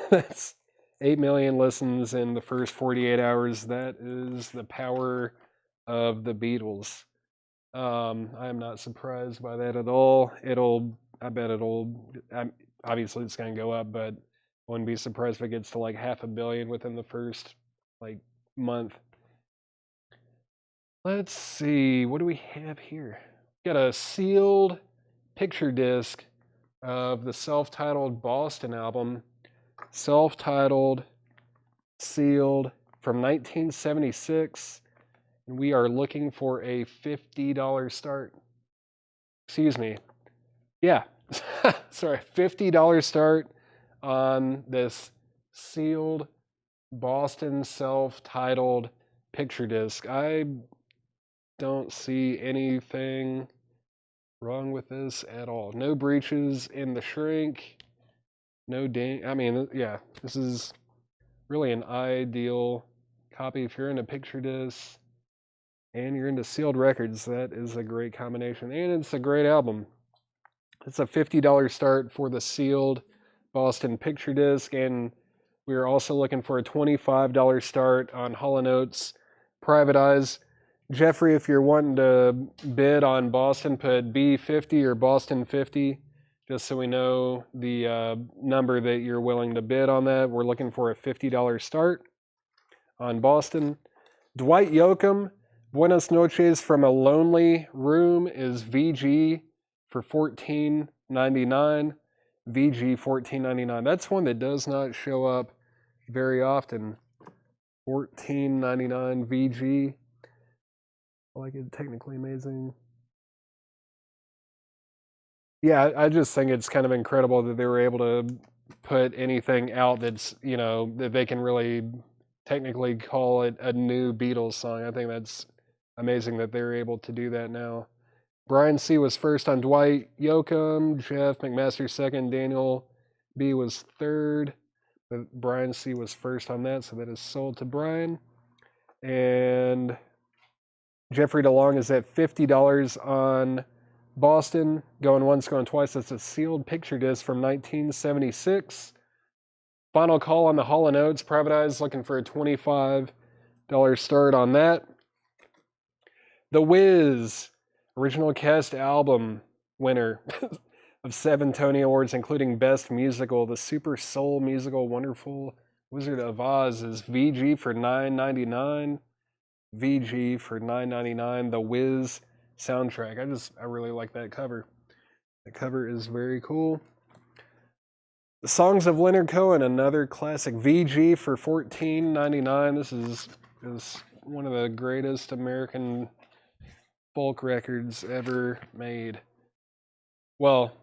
That's 8 million listens in the first 48 hours. That is the power of the Beatles. I am not surprised by that at all. Obviously it's going to go up, but I wouldn't be surprised if it gets to like 500 million within the first like month. Let's see, what do we have here? Got a sealed picture disc of the self-titled Boston album. Self-titled, sealed, from 1976. And we are looking for a $50 start. Excuse me. Yeah. Sorry, $50 start on this sealed Boston self-titled picture disc. I don't see anything wrong with this at all. No breaches in the shrink. No ding. I mean, yeah, this is really an ideal copy if you're into picture discs and you're into sealed records. That is a great combination, and it's a great album. It's a $50 start for the sealed Boston picture disc, and we are also looking for a $25 start on Hall & Oates Private Eyes. Jeffrey, if you're wanting to bid on Boston, put B50 or Boston 50, just so we know the number that you're willing to bid on that. We're looking for a $50 start on Boston. Dwight Yoakam, Buenas Noches from a Lonely Room is VG for $14.99. VG $14.99. That's one that does not show up very often. $14.99 VG. I like it. Technically amazing. Yeah, I just think it's kind of incredible that they were able to put anything out that's, that they can really technically call it a new Beatles song. I think that's amazing that they're able to do that now. Brian C. was first on Dwight Yoakam, Jeff McMaster second, Daniel B. was third, but Brian C. was first on that, so that is sold to Brian. And Jeffrey DeLong is at $50 on Boston, going once, going twice. That's a sealed picture disc from 1976. Final call on the Hall & Oates, Private Eyes, looking for a $25 start on that. The Wiz, original cast album winner of 7 Tony Awards, including Best Musical. The Super Soul Musical Wonderful Wizard of Oz is VG for $9.99. VG for $9.99. The Wiz soundtrack. I really like that cover. The cover is very cool. The Songs of Leonard Cohen, another classic. VG for $14.99. This is one of the greatest American folk records ever made. Well,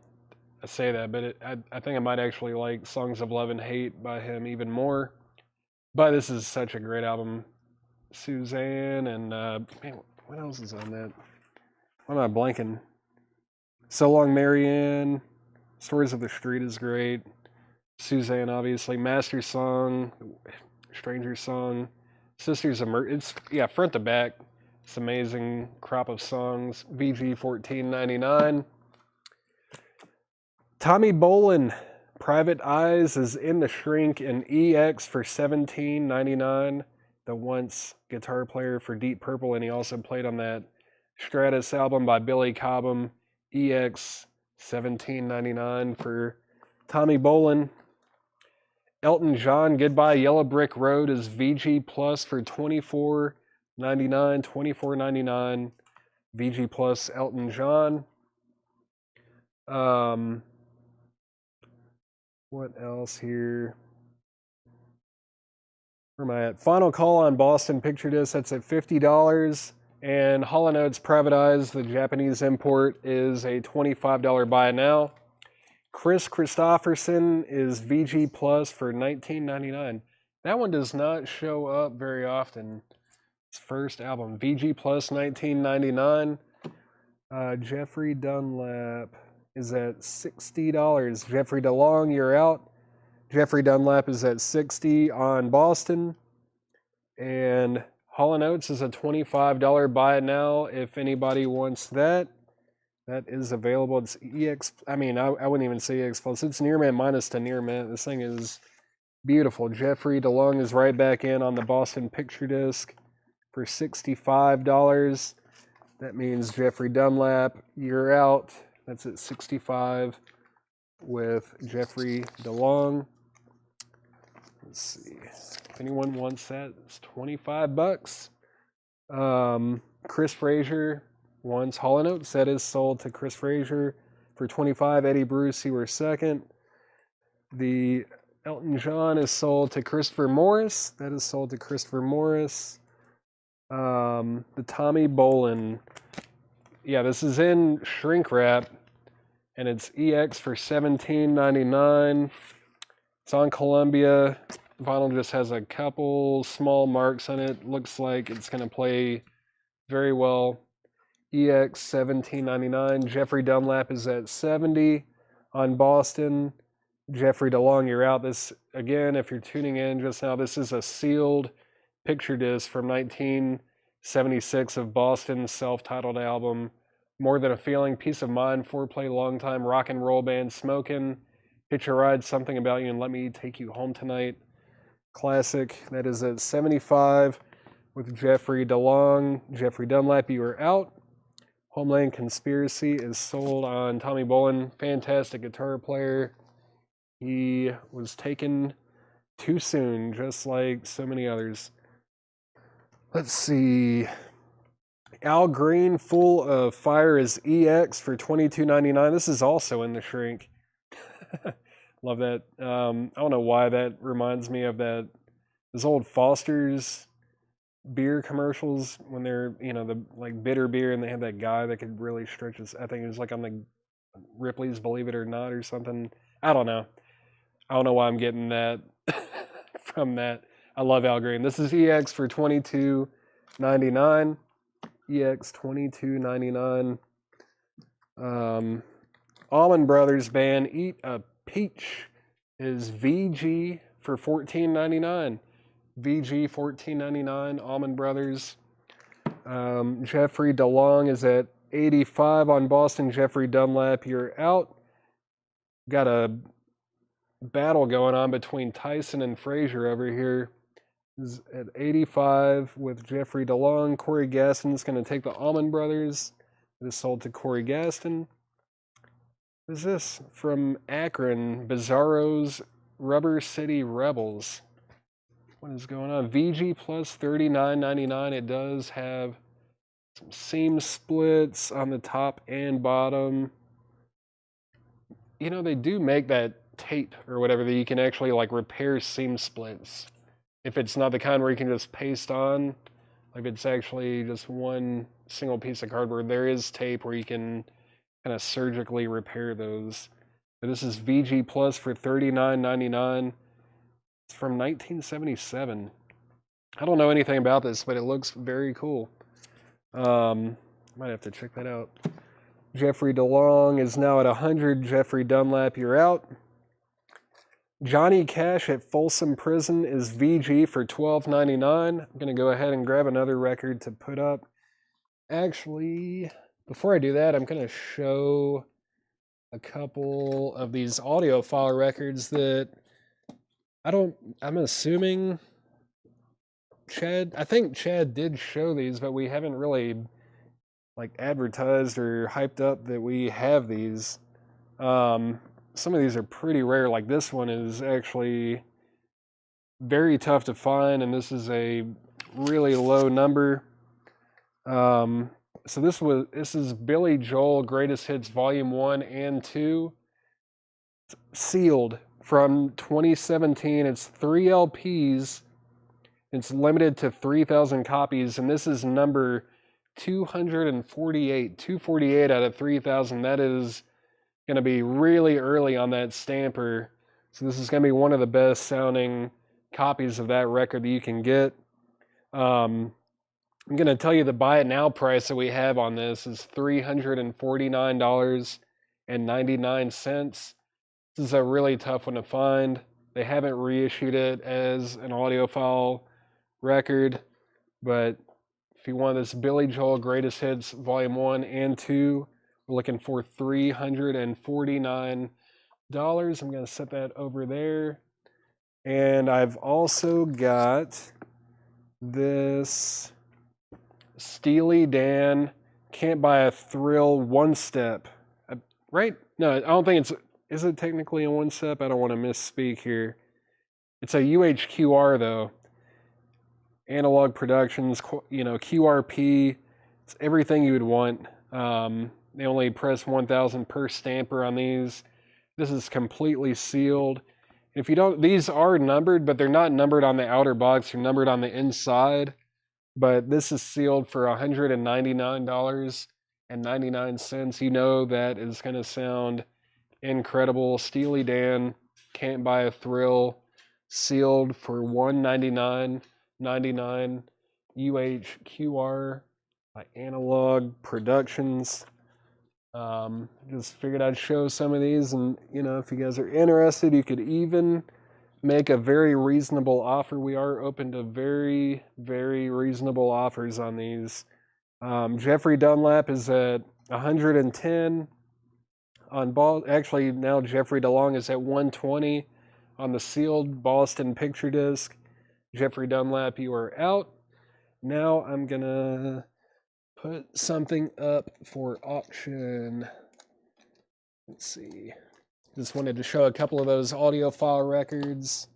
I say that, but I think I might actually like Songs of Love and Hate by him even more. But this is such a great album. Suzanne and man, what else is on that? Why am I blanking? So Long Marianne, Stories of the Street is great. Suzanne, obviously. Master Song, Stranger Song, Sisters of Mercy. It's, front to back. It's amazing crop of songs. VG $14.99. Tommy Bolin, Private Eyes is in the Shrink, and EX for $17.99. The once guitar player for Deep Purple, and he also played on that Stratus album by Billy Cobham. EX $17.99 for Tommy Bolin. Elton John, Goodbye Yellow Brick Road is VG Plus for $24.99. $24.99. VG Plus Elton John. What else here? Where am I at? Final Call on Boston Picture Disc, that's at $50. And Hall & Oates Private Eyes, the Japanese import, is a $25 buy now. Chris Christopherson is VG Plus for $19.99. That one does not show up very often. His first album, VG Plus $19.99. Jeffrey Dunlap is at $60. Jeffrey DeLong, you're out. Jeffrey Dunlap is at $60 on Boston. And Hall & Oates is a $25 buy now if anybody wants that. That is available. It's EX. I wouldn't even say EX Plus. It's near mint minus to near mint. This thing is beautiful. Jeffrey DeLong is right back in on the Boston Picture Disc for $65. That means Jeffrey Dunlap, you're out. That's at $65 with Jeffrey DeLong. Let's see. If anyone wants that, it's $25. Chris Frazier wants Hall & Oates. That is sold to Chris Frazier for $25. Eddie Bruce, you were second. The Elton John is sold to Christopher Morris. That is sold to Christopher Morris. The Tommy Bolin. Yeah, this is in shrink wrap, and it's EX for $17.99. It's on Columbia. Vinyl just has a couple small marks on it. Looks like it's going to play very well. EX $17.99. Jeffrey Dunlap is at $70 on Boston. Jeffrey DeLong, you're out. This, again, if you're tuning in just now, this is a sealed picture disc from 1976 of Boston's self-titled album, More Than a Feeling, Peace of Mind, Foreplay, Long Time, Rock and Roll Band, Smokin', Hitch a Ride, Something About You, and Let Me Take You Home Tonight. Classic. That is at $75 with Jeffrey DeLong. Jeffrey Dunlap, you are out. Homeland Conspiracy is sold on Tommy Bolin. Fantastic guitar player. He was taken too soon, just like so many others. Let's see. Al Green, Full of Fire is EX for $22.99. This is also in the shrink. Love that. I don't know why that reminds me of those old Foster's beer commercials when they're, the like bitter beer, and they had that guy that could really stretch his. I think it was like on the Ripley's Believe It or Not or something. I don't know. I don't know why I'm getting that from that. I love Al Green. This is EX for $22.99. EX $22.99. Allman Brothers band Eat a Peach is VG for $14.99. VG $14.99. Allman Brothers. Jeffrey DeLong is at 85 on Boston. Jeffrey Dunlap, you're out. Got a battle going on between Tyson and Frazier over here. Is at 85 with Jeffrey DeLong. Corey Gaston's going to take the Allman Brothers. It is sold to Corey Gaston. What is this? From Akron, Bizarro's Rubber City Rebels. What is going on? VG plus $39.99. It does have some seam splits on the top and bottom. They do make that tape or whatever that you can actually like repair seam splits. If it's not the kind where you can just paste on, like it's actually just one single piece of cardboard, there is tape where you can kind of surgically repair those. But this is VG Plus for $39.99. It's from 1977. I don't know anything about this, but it looks very cool. Might have to check that out. Jeffrey DeLong is now at 100. Jeffrey Dunlap, you're out. Johnny Cash at Folsom Prison is VG for $12.99. I'm going to go ahead and grab another record to put up. Actually, before I do that, I'm going to show a couple of these audiophile records that I'm assuming I think Chad did show these, but we haven't really like advertised or hyped up that we have these. Some of these are pretty rare. Like this one is actually very tough to find, and this is a really low number. So this is Billy Joel Greatest Hits Volume 1 and 2. It's sealed from 2017. It's 3 LPs. It's limited to 3,000 copies, and this is number 248. 248 out of 3,000. That is going to be really early on that stamper. So this is going to be one of the best sounding copies of that record that you can get. I'm going to tell you the buy it now price that we have on this is $349.99. This is a really tough one to find. They haven't reissued it as an audiophile record, but if you want this Billy Joel Greatest Hits Volume 1 and 2, we're looking for $349. I'm going to set that over there. And I've also got this Steely Dan Can't Buy a Thrill One Step. Right? No, I don't think is it technically a one step? I don't want to misspeak here. It's a UHQR though. Analog Productions, QRP. It's everything you would want. They only press 1,000 per stamper on these. This is completely sealed. If you don't, these are numbered, but they're not numbered on the outer box. They're numbered on the inside. But this is sealed for $199.99. You know that is going to sound incredible. Steely Dan, Can't Buy a Thrill, sealed for $199.99. UHQR by Analog Productions. Just figured I'd show some of these, and if you guys are interested, you could even make a very reasonable offer. We are open to very, very reasonable offers on these. Jeffrey Dunlap is at 110 on ball. Actually, now Jeffrey DeLong is at 120 on the sealed Boston picture disc. Jeffrey Dunlap, you are out. Now I'm gonna put something up for auction. Let's see. Just wanted to show a couple of those audiophile records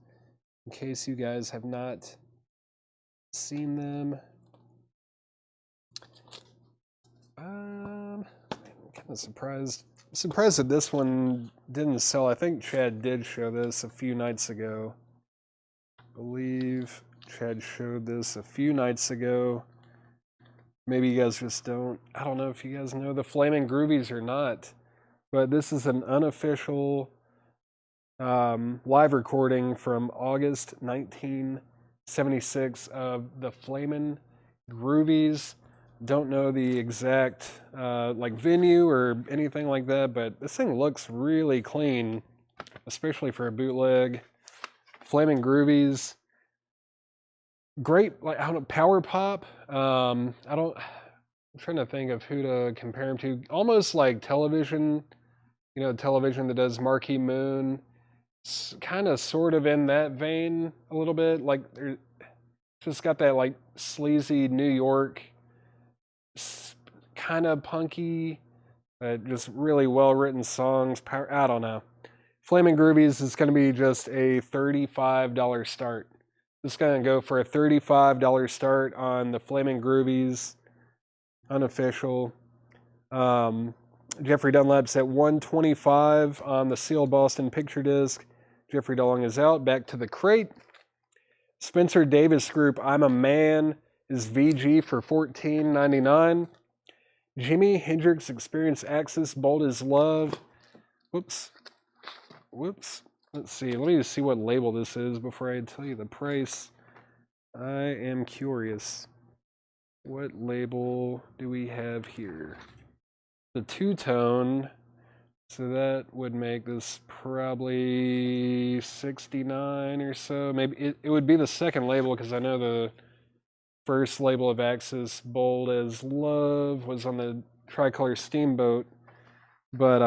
in case you guys have not seen them. I'm kind of surprised surprised that this one didn't sell. I think Chad did show this a few nights ago. I believe Chad showed this a few nights ago. Maybe you guys just don't. I don't know if you guys know the Flaming Groovies or not, but this is an unofficial live recording from August 1976 of the Flamin' Groovies. Don't know the exact like venue or anything like that, but this thing looks really clean, especially for a bootleg. Flamin' Groovies, great, like I don't know, power pop. I'm trying to think of who to compare him to. Almost like Television, you know, Television that does Marquee Moon. Kind of sort of in that vein a little bit, like just got that like sleazy New York kind of punky just really well written songs. I don't know. Flamin' Groovies is going to be just a $35 start. Just going to go for a $35 start on the Flamin' Groovies unofficial. Jeffrey Dunlap's at $125 on the sealed Boston picture disc. Jeffrey DeLong is out. Back to the crate. Spencer Davis Group, I'm a Man, is VG for $14.99. Jimi Hendrix Experience Access, Bold as Love. Whoops. Let's see. Let me just see what label this is before I tell you the price. I am curious. What label do we have here? The two-tone. So that would make this probably 69 or so. Maybe it would be the second label because I know the first label of Axis, Bold as Love, was on the Tricolor Steamboat. But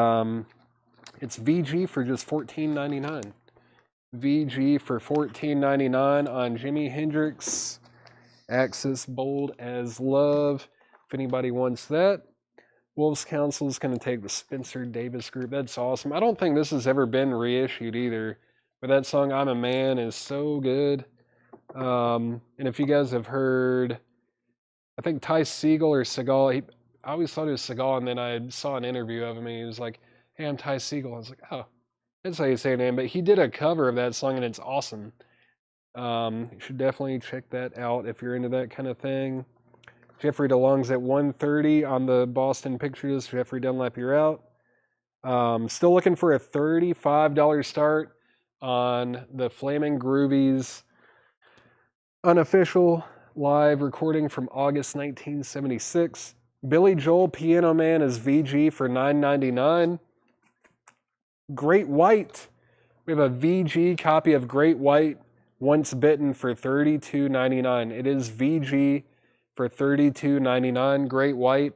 it's VG for just $14.99. VG for $14.99 on Jimi Hendrix, Axis, Bold as Love. If anybody wants that. Wolves Council is going to take the Spencer Davis Group. That's awesome. I don't think this has ever been reissued either. But that song, I'm a Man, is so good. And if you guys have heard, I think Ty Segall or Seagal, I always thought it was Seagal, and then I saw an interview of him, and he was like, hey, I'm Ty Segall. I was like, oh, that's how you say your name. But he did a cover of that song, and it's awesome. You should definitely check that out if you're into that kind of thing. Jeffrey DeLong's at $130 on the Boston Pictures. Jeffrey Dunlap, you're out. Still looking for a $35 start on the Flamin' Groovies unofficial live recording from August 1976. Billy Joel, Piano Man, is VG for $9.99. Great White. We have a VG copy of Great White, Once Bitten, for $32.99. It is VG for $32.99. Great White.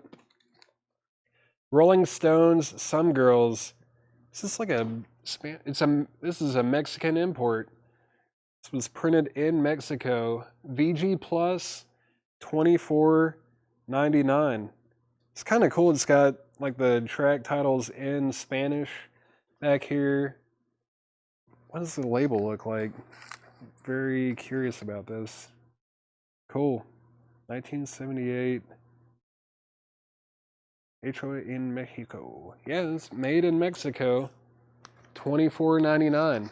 Rolling Stones, Some Girls. Is this like this is a Mexican import. This was printed in Mexico. VG Plus, $24.99. It's kind of cool. It's got like the track titles in Spanish back here. What does the label look like? Very curious about this. Cool. 1978. HOA in Mexico. Yeah, it's made in Mexico. $24.99.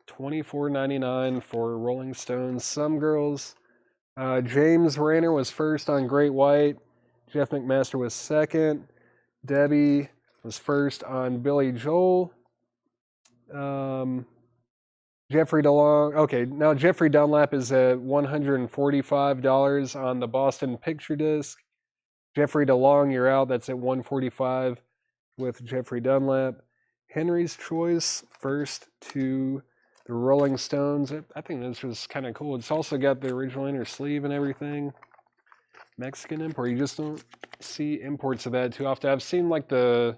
$24.99 for Rolling Stones. Some Girls. James Rayner was first on Great White. Jeff McMaster was second. Debbie was first on Billy Joel. Jeffrey DeLong. Okay, now Jeffrey Dunlap is at $145 on the Boston picture disc. Jeffrey DeLong, you're out. That's at $145 with Jeffrey Dunlap. Henry's Choice, first to the Rolling Stones. I think this was kind of cool. It's also got the original inner sleeve and everything. Mexican import. You just don't see imports of that too often. I've seen like the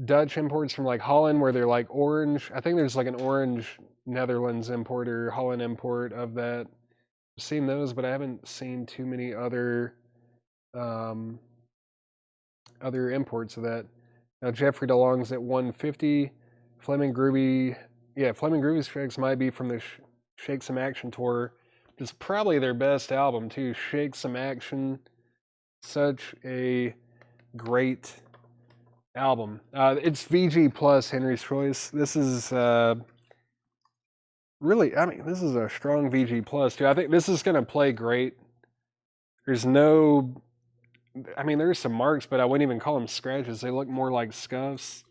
Dutch imports from like Holland where they're like orange. I think there's like an orange Netherlands import or Holland import of that. I've seen those, but I haven't seen too many other imports of that. Now Jeffrey DeLong's at $150. Flamin' Groovy's tracks might be from the Shake Some Action tour. It's probably their best album too. Shake Some Action, such a great album. It's VG plus Henry's Choice. This is really, I mean, this is a strong VG plus too. I think this is going to play great. There's no, I mean, there's some marks, but I wouldn't even call them scratches. They look more like scuffs.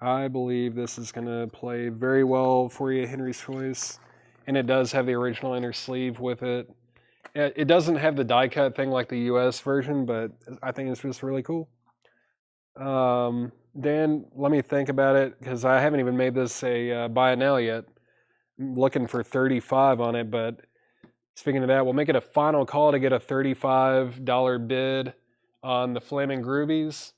I believe this is going to play very well for you, Henry's Choice. And it does have the original inner sleeve with it. It doesn't have the die cut thing like the US version, but I think it's just really cool. Dan, let me think about it because I haven't even made this a buy it now yet. I'm looking for 35 on it, but speaking of that, we'll make it a final call to get a $35 bid on the Flaming Groovies.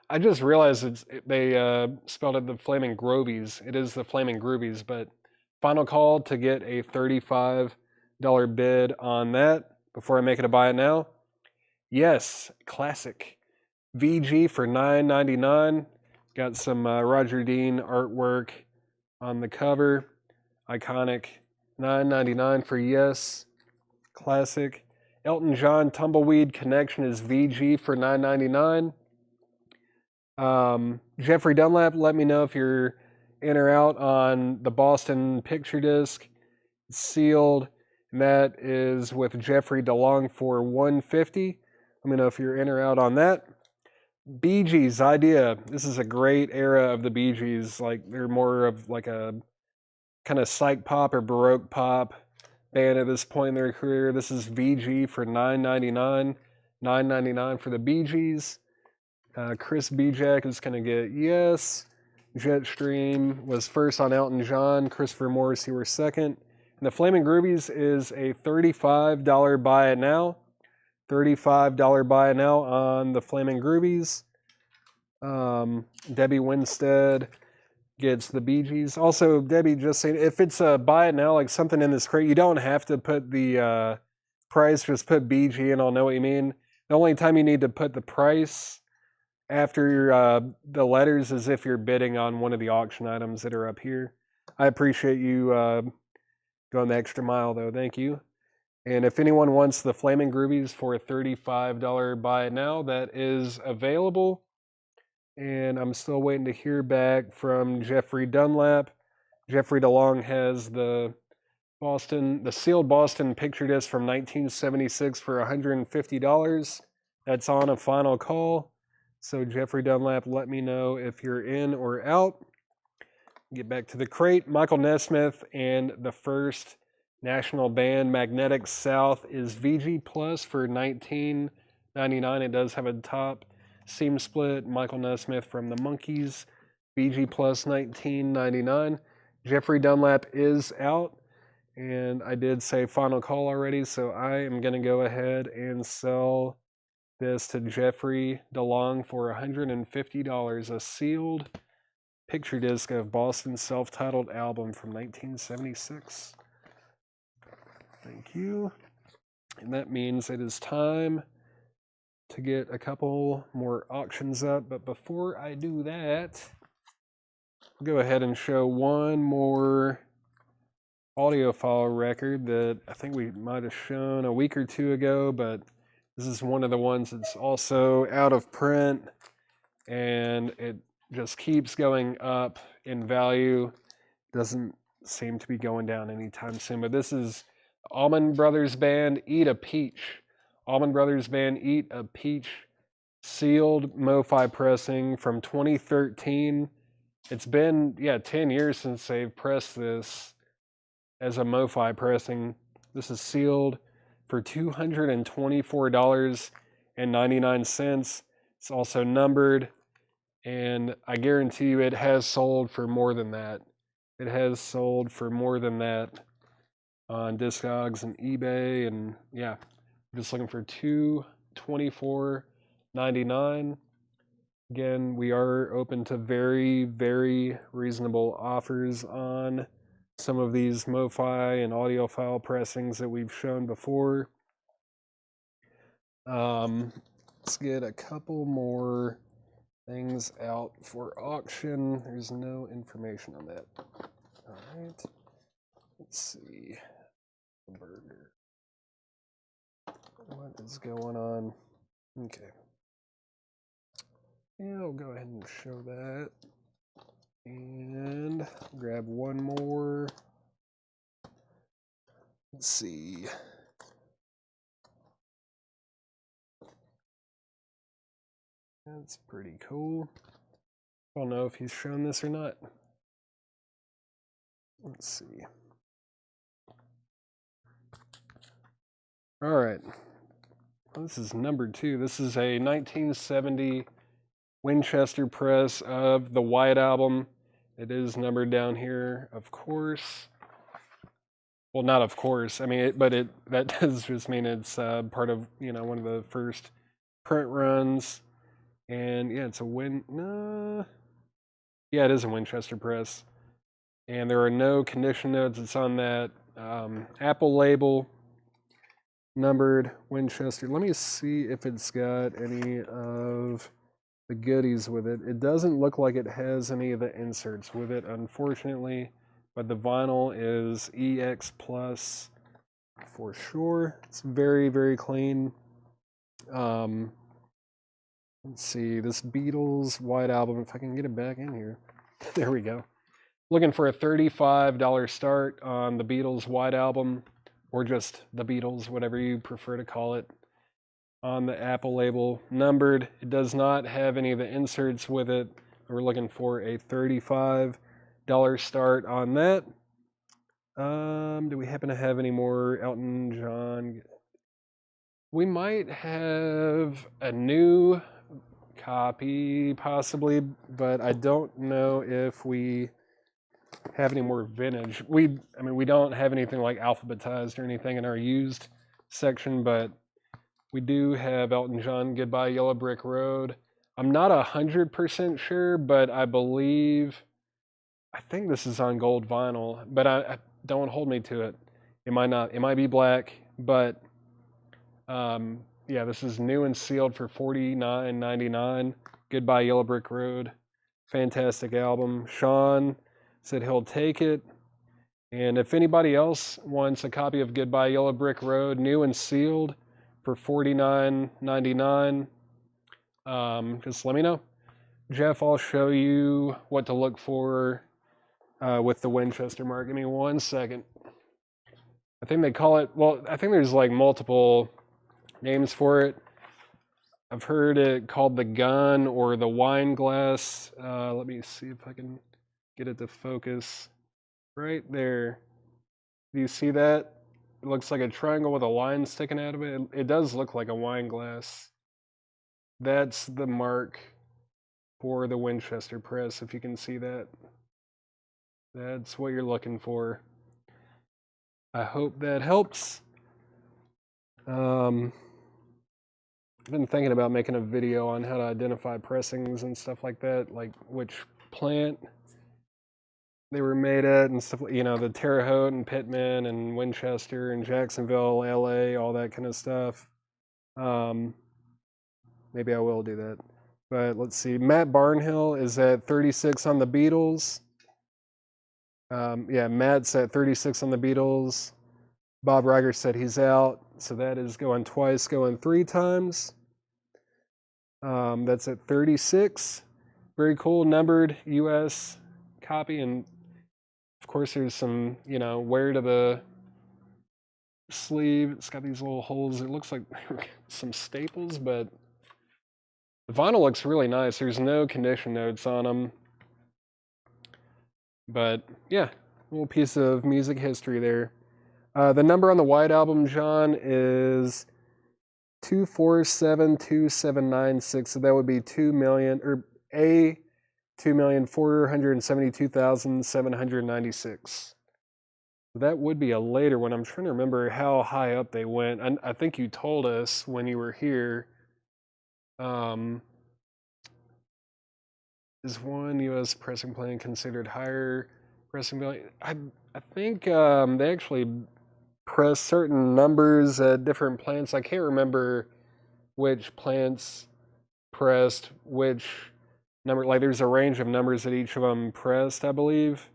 I just realized they spelled it the Flaming Grovies. It is the Flaming Groovies, but final call to get a $35 bid on that before I make it a buy it now. Yes, classic. VG for $9.99. Got some Roger Dean artwork on the cover. Iconic. $9.99 for yes. Classic. Elton John Tumbleweed Connection is VG for $9.99. Jeffrey Dunlap, let me know if you're in or out on the Boston picture disc. It's sealed, and that is with Jeffrey DeLong for $150. Let me know if you're in or out on that. Bee Gees Idea. This is a great era of the Bee Gees. Like, they're more of like a kind of psych pop or baroque pop band at this point in their career. This is VG for $9.99. $9.99 for the Bee Gees. Chris Bijak is going to get yes. Jetstream was first on Elton John. Christopher Morris, you were second. And the Flaming Groovies is a $35 buy it now. $35 buy it now on the Flaming Groovies. Debbie Winstead gets the Bee Gees. Also, Debbie just saying, if it's a buy it now, like something in this crate, you don't have to put the price, just put BG and I'll know what you mean. The only time you need to put the price after the letters is if you're bidding on one of the auction items that are up here. I appreciate you going the extra mile, though. Thank you. And if anyone wants the Flaming Groovies for a $35 buy it now, that is available. And I'm still waiting to hear back from Jeffrey Dunlap. Jeffrey DeLong has the sealed Boston picture disc from 1976 for $150. That's on a final call. So Jeffrey Dunlap, let me know if you're in or out. Get back to the crate. Michael Nesmith and the first national band, Magnetic South, is VG Plus for $19.99. It does have a top seam split. Michael Nesmith from the Monkees, VG Plus $19.99. Jeffrey Dunlap is out, and I did say final call already, so I am going to go ahead and sell this to Jeffrey DeLong for $150, a sealed picture disc of Boston's self-titled album from 1976. Thank you. And that means it is time to get a couple more auctions up. But before I do that, I'll go ahead and show one more audiophile record that I think we might have shown a week or two ago, but this is one of the ones that's also out of print, and it just keeps going up in value. Doesn't seem to be going down anytime soon, but this is Allman Brothers Band, Eat a Peach. Allman Brothers Band, Eat a Peach, sealed MoFi pressing from 2013. It's been, 10 years since they've pressed this as a MoFi pressing. This is sealed for $224.99. It's also numbered, and I guarantee you it has sold for more than that. It has sold for more than that on Discogs and eBay, and yeah, I'm just looking for $224.99. Again, we are open to very, very reasonable offers on some of these MoFi and audiophile pressings that we've shown before. Let's get a couple more things out for auction. There's no information on that. All right. Let's see. Burger. What is going on? Okay. Yeah, I'll go ahead and show that. And grab one more. Let's see. That's pretty cool. I don't know if he's shown this or not. Let's see. All right. This is number 2. This is a 1970 Winchester press of the White Album. It is numbered down here, of course. Well, not of course. I mean, that does just mean it's part of one of the first print runs. And yeah, it's a yeah, it is a Winchester press. And there are no condition notes. It's on that Apple label, numbered Winchester. Let me see if it's got any of the goodies with it. It doesn't look like it has any of the inserts with it, unfortunately. But the vinyl is EX Plus for sure. It's very, very clean. Let's see, this Beatles White Album, if I can get it back in here. There we go. Looking for a $35 start on the Beatles White Album, or just the Beatles, whatever you prefer to call it, on the Apple label, numbered. It does not have any of the inserts with it. We're looking for a $35 start on that. Do we happen to have any more Elton John? We might have a new copy, possibly, but I don't know if we have any more vintage. I mean, we don't have anything like alphabetized or anything in our used section, but we do have Elton John, Goodbye Yellow Brick Road. I'm not 100% sure, but I think this is on gold vinyl, but I don't hold me to it. It might not. It might be black, but yeah, this is new and sealed for $49.99. Goodbye Yellow Brick Road. Fantastic album. Sean said he'll take it. And if anybody else wants a copy of Goodbye Yellow Brick Road, new and sealed for $49.99, just let me know. Jeff, I'll show you what to look for with the Winchester mark. Give me 1 second. I think they call it, well, I think there's like multiple names for it. I've heard it called the gun or the wine glass. Let me see if I can get it to focus. Right there. Do you see that? It looks like a triangle with a line sticking out of it. It does look like a wine glass. That's the mark for the Winchester press, if you can see that. That's what you're looking for. I hope that helps. I've been thinking about making a video on how to identify pressings and stuff like that, like which plant they were made at and stuff, the Terre Haute and Pittman and Winchester and Jacksonville, LA, all that kind of stuff. Maybe I will do that. But let's see. Matt Barnhill is at 36 on the Beatles. Yeah, Matt's at 36 on the Beatles. Bob Riger said he's out, so that is going twice, going 3 times. That's at 36. Very cool, numbered US copy, and of course there's some, wear to the sleeve. It's got these little holes. It looks like some staples, but the vinyl looks really nice. There's no condition notes on them. But yeah, a little piece of music history there. The number on the White Album, John, is 2472796. So that would be 2,472,796. That would be a later one. I'm trying to remember how high up they went. I think you told us when you were here. Is one U.S. pressing plant considered higher pressing value? I think they actually press certain numbers at different plants. I can't remember which plants pressed which number. Like there's a range of numbers that each of them pressed, I believe.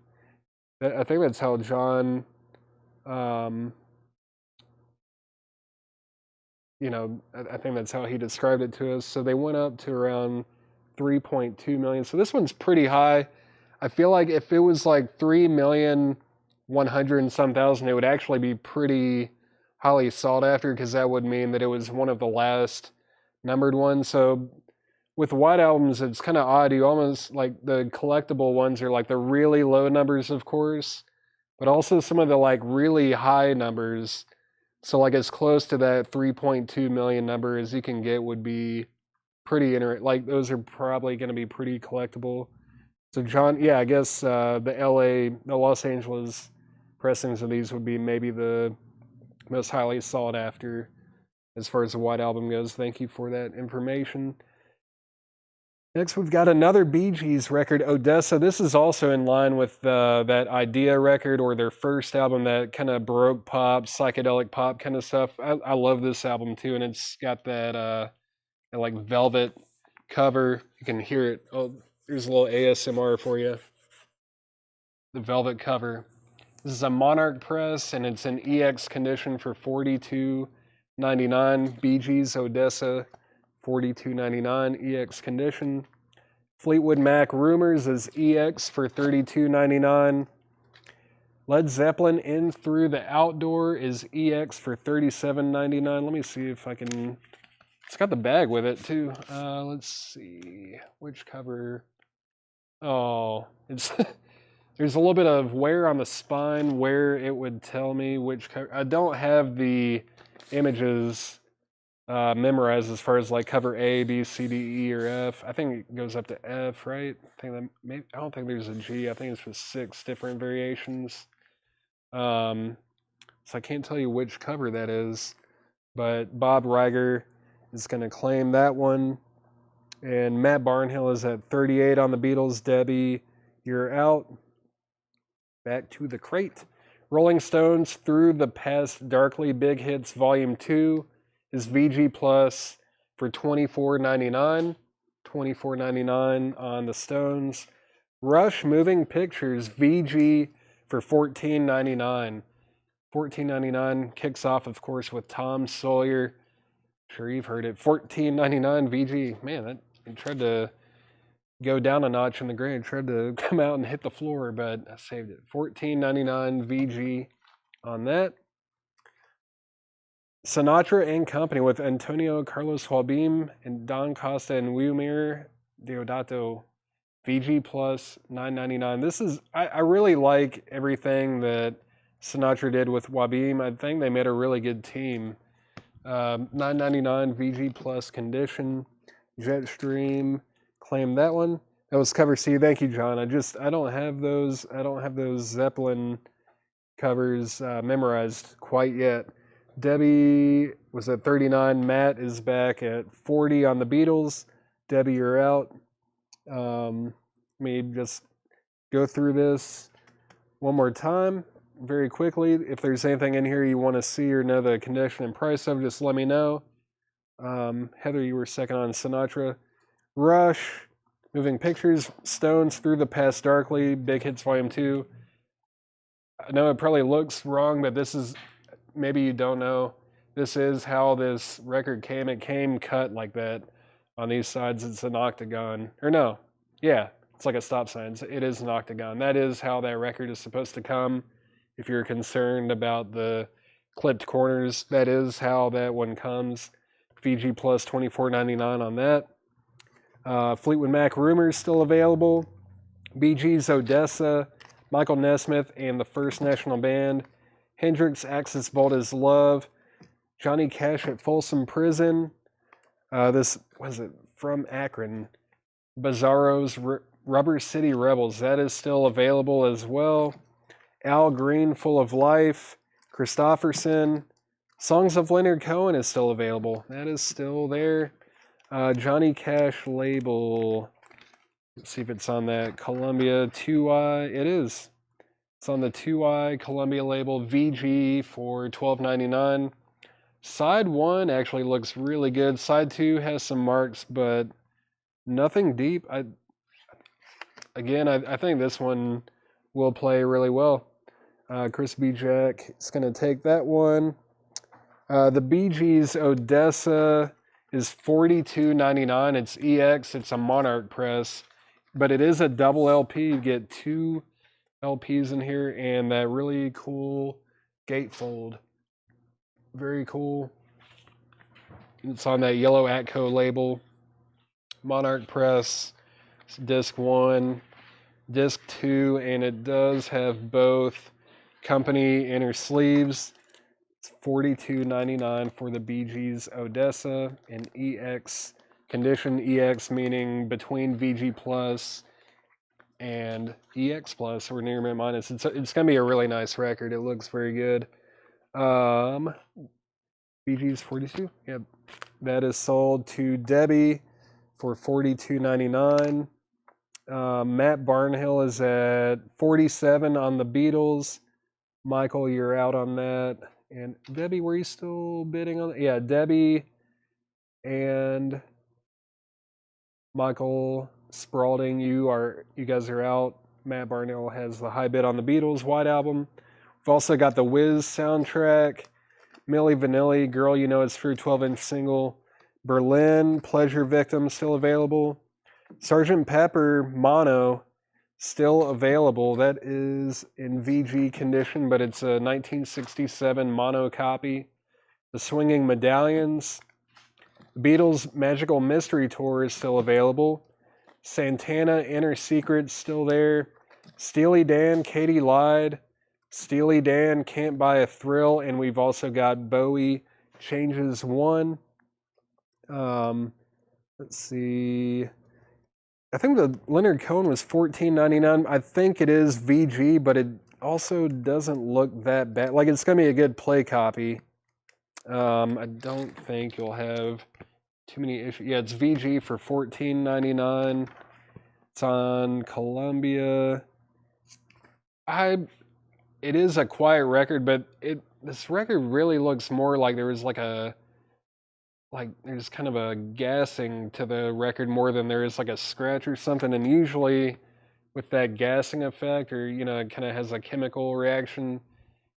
I think that's how John, I think that's how he described it to us. So they went up to around 3.2 million. So this one's pretty high. I feel like if it was like 3,100,000 and some thousand, it would actually be pretty highly sought after, because that would mean that it was one of the last numbered ones. So with white albums, it's kind of odd. You almost like the collectible ones are like the really low numbers, of course, but also some of the like really high numbers. So like as close to that 3.2 million number as you can get would be pretty interesting. Like those are probably going to be pretty collectible. So John, yeah, I guess the Los Angeles pressings of these would be maybe the most highly sought after as far as the white album goes. Thank you for that information. Next, we've got another Bee Gees record, Odessa. This is also in line with that Idea record, or their first album, that kind of Baroque pop, psychedelic pop kind of stuff. I love this album too, and it's got that like velvet cover. You can hear it. Oh, here's a little ASMR for you. The velvet cover. This is a Monarch press, and it's in EX condition for $42.99. Bee Gees, Odessa, $42.99 EX condition. Fleetwood Mac Rumors is EX for $32.99. Led Zeppelin In Through the Outdoor is EX for $37.99. Let me see if I can. It's got the bag with it too. Let's see which cover. Oh, it's there's a little bit of wear on the spine where it would tell me which cover. I don't have the images memorized as far as like cover A, B, C, D, E, or F. I think it goes up to F, right? I don't think there's a G. I think it's just 6 different variations. So I can't tell you which cover that is, but Bob Riger is going to claim that one. And Matt Barnhill is at 38 on the Beatles. Debbie, You're Out. Back to the crate. Rolling Stones, Through the Past Darkly, Big Hits Volume 2 is VG Plus for $24.99. $24.99 on the Stones. Rush Moving Pictures, VG for $14.99. $14.99 kicks off, of course, with Tom Sawyer. Sure, you've heard it. $14.99 VG. Man, that tried to go down a notch in the grade. Tried to come out and hit the floor, but I saved it. $14.99 VG on that. Sinatra and Company with Antonio Carlos Jobim and Don Costa and Wilmer Deodato. VG plus $9.99. This is, I really like everything that Sinatra did with Jobim. I think they made a really good team. $9.99 VG plus condition. Jetstream, claim that one. That was cover C. Thank you, John. I don't have those Zeppelin covers memorized quite yet. Debbie was at 39. Matt is back at 40 on the Beatles. Debbie, You're Out. Let me just go through this one more time very quickly. If there's anything in here you want to see or know the condition and price of, just let me know. Heather, you were second on Sinatra. Rush, Moving Pictures, Stones, Through the Past Darkly, Big Hits Volume 2. I know it probably looks wrong, but this is, maybe you don't know, this is how this record came. It came cut like that. On these sides, it's an octagon. Or no, yeah, it's like a stop sign. It is an octagon. That is how that record is supposed to come. If you're concerned about the clipped corners, that is how that one comes. VG plus $24.99 on that. Fleetwood Mac Rumors still available. Bee Gees Odessa, Michael Nesmith and the First National Band. Hendrix Axis Bold as Love. Johnny Cash at Folsom Prison. This, was it from Akron? Bizarro's Rubber City Rebels. That is still available as well. Al Green, Full of Life. Christofferson. Songs of Leonard Cohen is still available. That is still there. Johnny Cash label. Let's see if it's on that Columbia 2i. It is. It's on the 2i Columbia label. VG for $12.99. Side 1 actually looks really good. Side 2 has some marks, but nothing deep. I think this one will play really well. Chris B. Jack is going to take that one. The Bee Gees Odessa is $42.99. It's EX. It's a Monarch press, but it is a double LP. You get 2 LPs in here and that really cool gatefold. Very cool. It's on that yellow Atco label. Monarch press, disc 1, disc 2, and it does have both company inner sleeves. It's $42.99 for the BG's Odessa in EX condition. EX meaning between VG Plus and EX Plus or near mint minus. It's going to be a really nice record. It looks very good. BG's 42. Yep. That is sold to Debbie for $42.99. Matt Barnhill is at 47 on the Beatles. Michael, you're out on that. And Debbie, were you still bidding on it? Yeah, Debbie and Michael Spalding, you guys are out. Matt Barnhill has the high bid on the Beatles White Album. We've also got the Wiz soundtrack. Milli Vanilli, Girl You Know It's True 12-inch single. Berlin, Pleasure Victim, still available. Sgt. Pepper Mono, still available. That is in VG condition, but it's a 1967 mono copy. The Swinging Medallions. Beatles Magical Mystery Tour is still available. Santana Inner Secrets still there. Steely Dan, Katie Lied. Steely Dan, Can't Buy a Thrill. And we've also got Bowie Changes 1. Let's see. I think the Leonard Cohen was $14.99. I think it is VG, but it also doesn't look that bad. Like, it's going to be a good play copy. I don't think you'll have too many issues. Yeah, it's VG for $14.99. It's on Columbia. It is a quiet record, but this record really looks more like there was there's kind of a gassing to the record more than there is like a scratch or something. And usually with that gassing effect, or it kind of has a chemical reaction,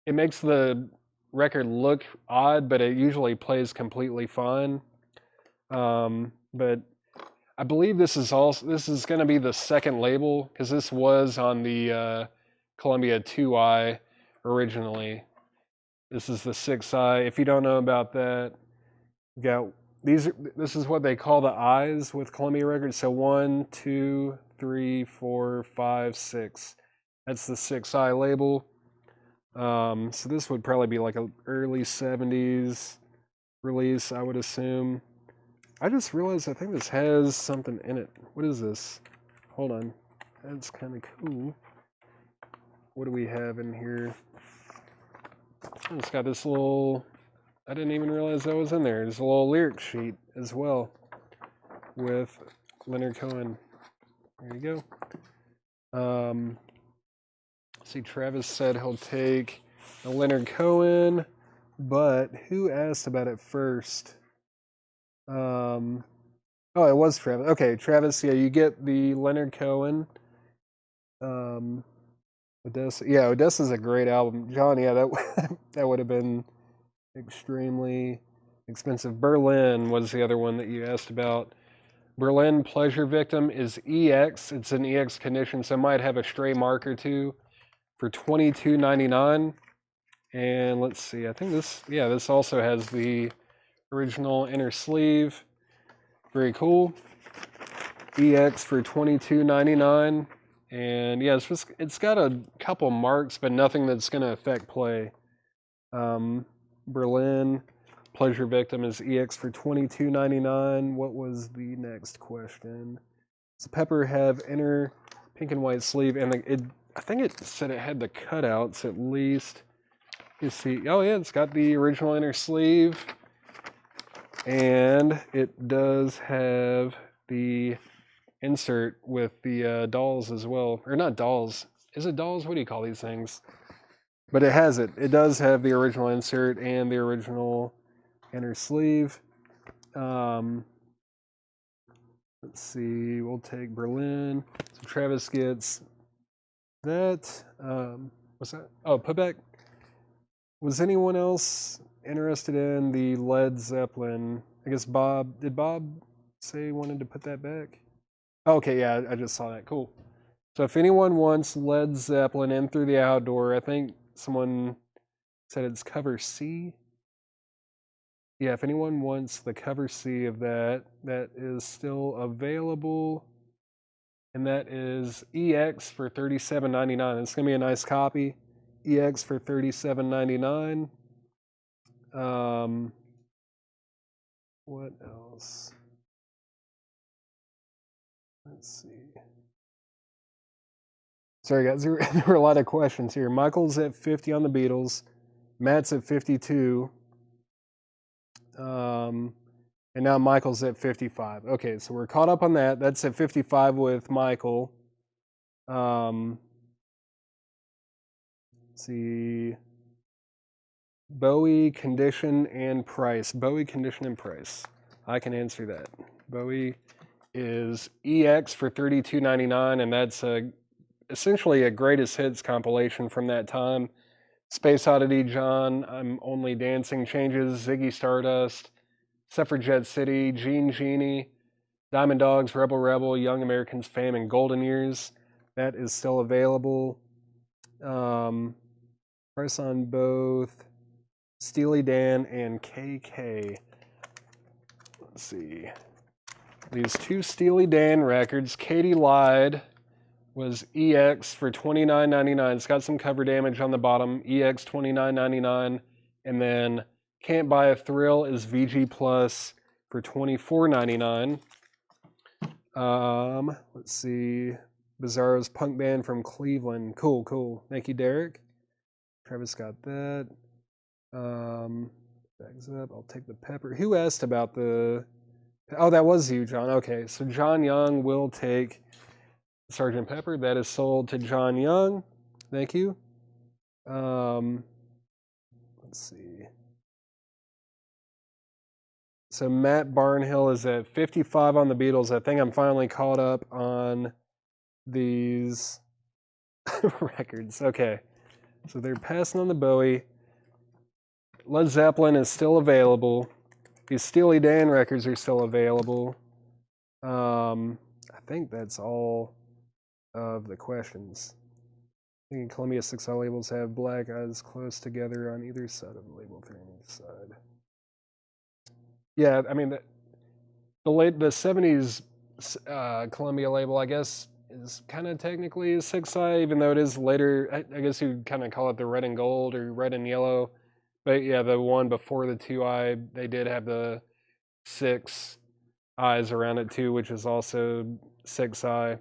it makes the record look odd, but it usually plays completely fine. But I believe this is going to be the second label, because this was on the Columbia 2i originally. This is the 6i. If you don't know about that, this is what they call the I's with Columbia Records. So 1, 2, 3, 4, 5, 6. That's the 6i label. So this would probably be like an early 70s release, I would assume. I just realized I think this has something in it. What is this? Hold on. That's kind of cool. What do we have in here? Oh, it's got this little... I didn't even realize that was in there. There's a little lyric sheet as well with Leonard Cohen. There you go. See, Travis said he'll take a Leonard Cohen, but who asked about it first? Oh, it was Travis. Okay, Travis, yeah, you get the Leonard Cohen. Odessa. Yeah, Odessa's a great album. John, yeah, that would have been extremely expensive. Berlin was the other one that you asked about. Berlin Pleasure Victim is EX. It's an EX condition, so it might have a stray mark or two for $22.99. And let's see, I think this also has the original inner sleeve. Very cool. EX for $22.99. And yeah, it's got a couple marks, but nothing that's going to affect play. Berlin Pleasure Victim is EX for $22.99. What was the next question? Does Pepper have inner pink and white sleeve? And I think it said it had the cutouts at least. You see, oh yeah, it's got the original inner sleeve. And it does have the insert with the dolls as well. Or not dolls. Is it dolls? What do you call these things? But it has it. It does have the original insert and the original inner sleeve. Let's see. We'll take Berlin. So Travis gets that. What's that? Oh, putback. Was anyone else interested in the Led Zeppelin I guess Bob, did Bob say he wanted to put that back? Okay, yeah, I just saw that. Cool. So if anyone wants Led Zeppelin In Through the Outdoor, I think someone said it's cover C. Yeah, if anyone wants the cover C of that, that is still available. And that is EX for $37.99. It's going to be a nice copy. EX for $37.99. What else? Let's see. Sorry, guys. There were a lot of questions here. Michael's at 50 on the Beatles. Matt's at 52. And now Michael's at 55. Okay, so we're caught up on that. That's at 55 with Michael. Let's see. Bowie, condition, and price. Bowie, condition, and price. I can answer that. Bowie is EX for $32.99, and that's essentially a greatest hits compilation from that time. Space Oddity, John, I'm Only Dancing, Changes, Ziggy Stardust, Suffragette City, Gene Genie, Diamond Dogs, Rebel Rebel, Young Americans Fame, and Golden Years. That is still available. Price on both Steely Dan and KK. Let's see. These two Steely Dan records, Katie Lied was EX for $29.99. It's got some cover damage on the bottom, EX $29.99. And then Can't Buy a Thrill is VG Plus for $24.99. Let's see. Bizarro's Punk Band from Cleveland. Cool, cool. Thank you, Derek. Travis got that. Bags up. I'll take the pepper. Who asked about the... Oh, that was you, John. Okay, so John Young will take Sgt. Pepper. That is sold to John Young. Thank you. Let's see. So Matt Barnhill is at 55 on the Beatles. I think I'm finally caught up on these records. Okay. So they're passing on the Bowie. Led Zeppelin is still available. These Steely Dan records are still available. I think that's all of the questions. I think Columbia 6L labels have black eyes close together on either side of the label, through each side. Yeah, I mean, the 70s Columbia label, I guess, is kind of technically a 6i, even though it is later. I guess you'd kind of call it the red and gold or red and yellow. But yeah, the one before the 2i, they did have the 6 eyes around it too, which is also 6i.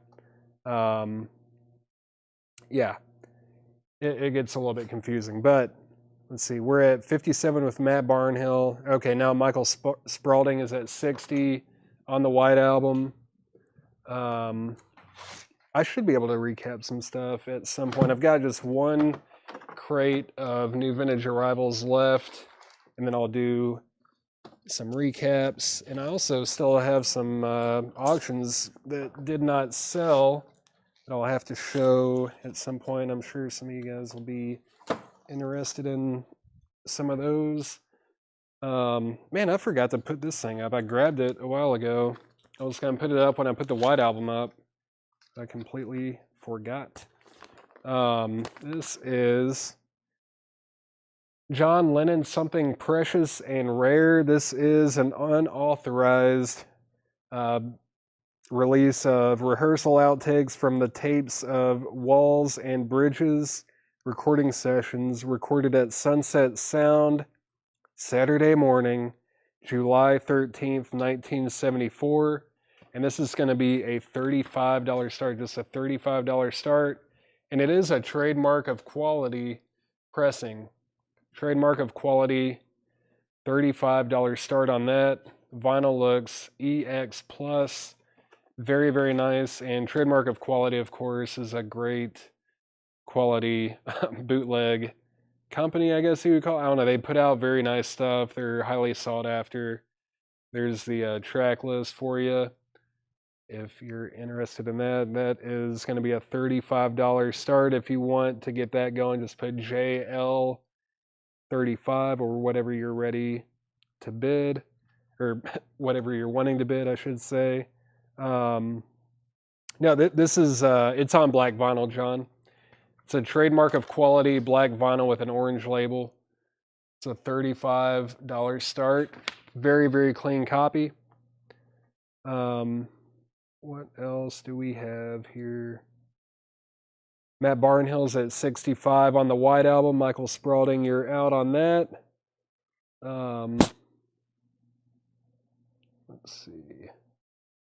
Yeah, it gets a little bit confusing. But let's see, we're at 57 with Matt Barnhill. Okay, now Michael Spaulding is at 60 on the White Album. I should be able to recap some stuff at some point. I've got just one crate of new vintage arrivals left, and then I'll do some recaps. And I also still have some auctions that did not sell that I'll have to show at some point. I'm sure some of you guys will be interested in some of those. Man, I forgot to put this thing up. I grabbed it a while ago. I was going to put it up when I put the White Album up. I completely forgot. This is John Lennon, Something Precious and Rare. This is an unauthorized release of rehearsal outtakes from the tapes of Walls and Bridges recording sessions recorded at Sunset Sound Saturday morning, July 13th, 1974. And this is going to be a $35 start, just a $35 start. And it is a trademark of quality pressing. Trademark of quality, $35 start on that. Vinyl looks EX plus, very, very nice. And trademark of quality, of course, is a great quality bootleg company, I guess you would call it. I don't know, they put out very nice stuff. They're highly sought after. There's the track list for you if you're interested in that. That is going to be a $35 start. If you want to get that going, just put JL35 or whatever you're ready to bid. or whatever you're wanting to bid, I should say. No, this is, it's on black vinyl, John. It's a trademark of quality black vinyl with an orange label. It's a $35 start. Very, very clean copy. What else do we have here? Matt Barnhill's at 65 on the White Album. Michael Spaulding, you're out on that. Let's see.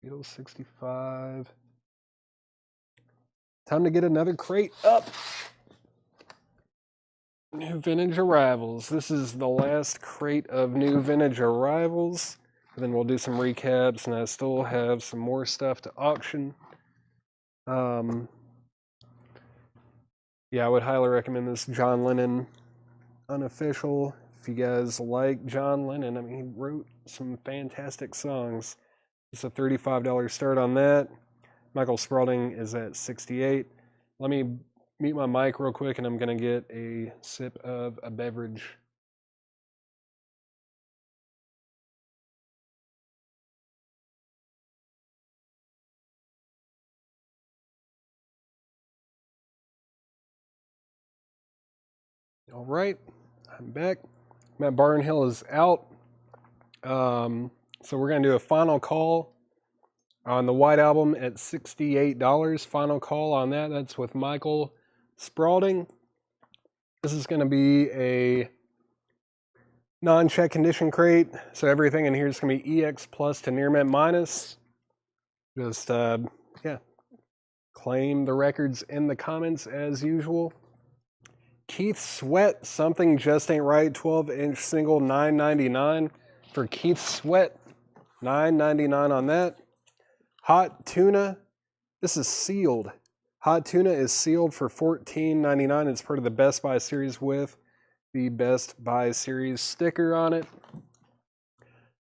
Beatles 65. Time to get another crate up. New vintage arrivals. This is the last crate of new vintage arrivals. And then we'll do some recaps, and I still have some more stuff to auction. Yeah, I would highly recommend this John Lennon unofficial. If you guys like John Lennon, I mean, he wrote some fantastic songs. It's a $35 start on that. Michael Spaulding is at 68. Let me mute my mic real quick, and I'm going to get a sip of a beverage. All right, I'm back. Matt Barnhill is out. So we're going to do a final call on the White Album at $68. Final call on that. That's with Michael Spaulding. This is going to be a non-check condition crate. So everything in here is going to be EX plus to near mint minus. Just, yeah, claim the records in the comments as usual. Keith Sweat, Something Just Ain't Right, 12-inch single, $9.99 for Keith Sweat. $9.99 on that. Hot Tuna, this is sealed. Hot Tuna is sealed for $14.99. It's part of the Best Buy series with the Best Buy series sticker on it.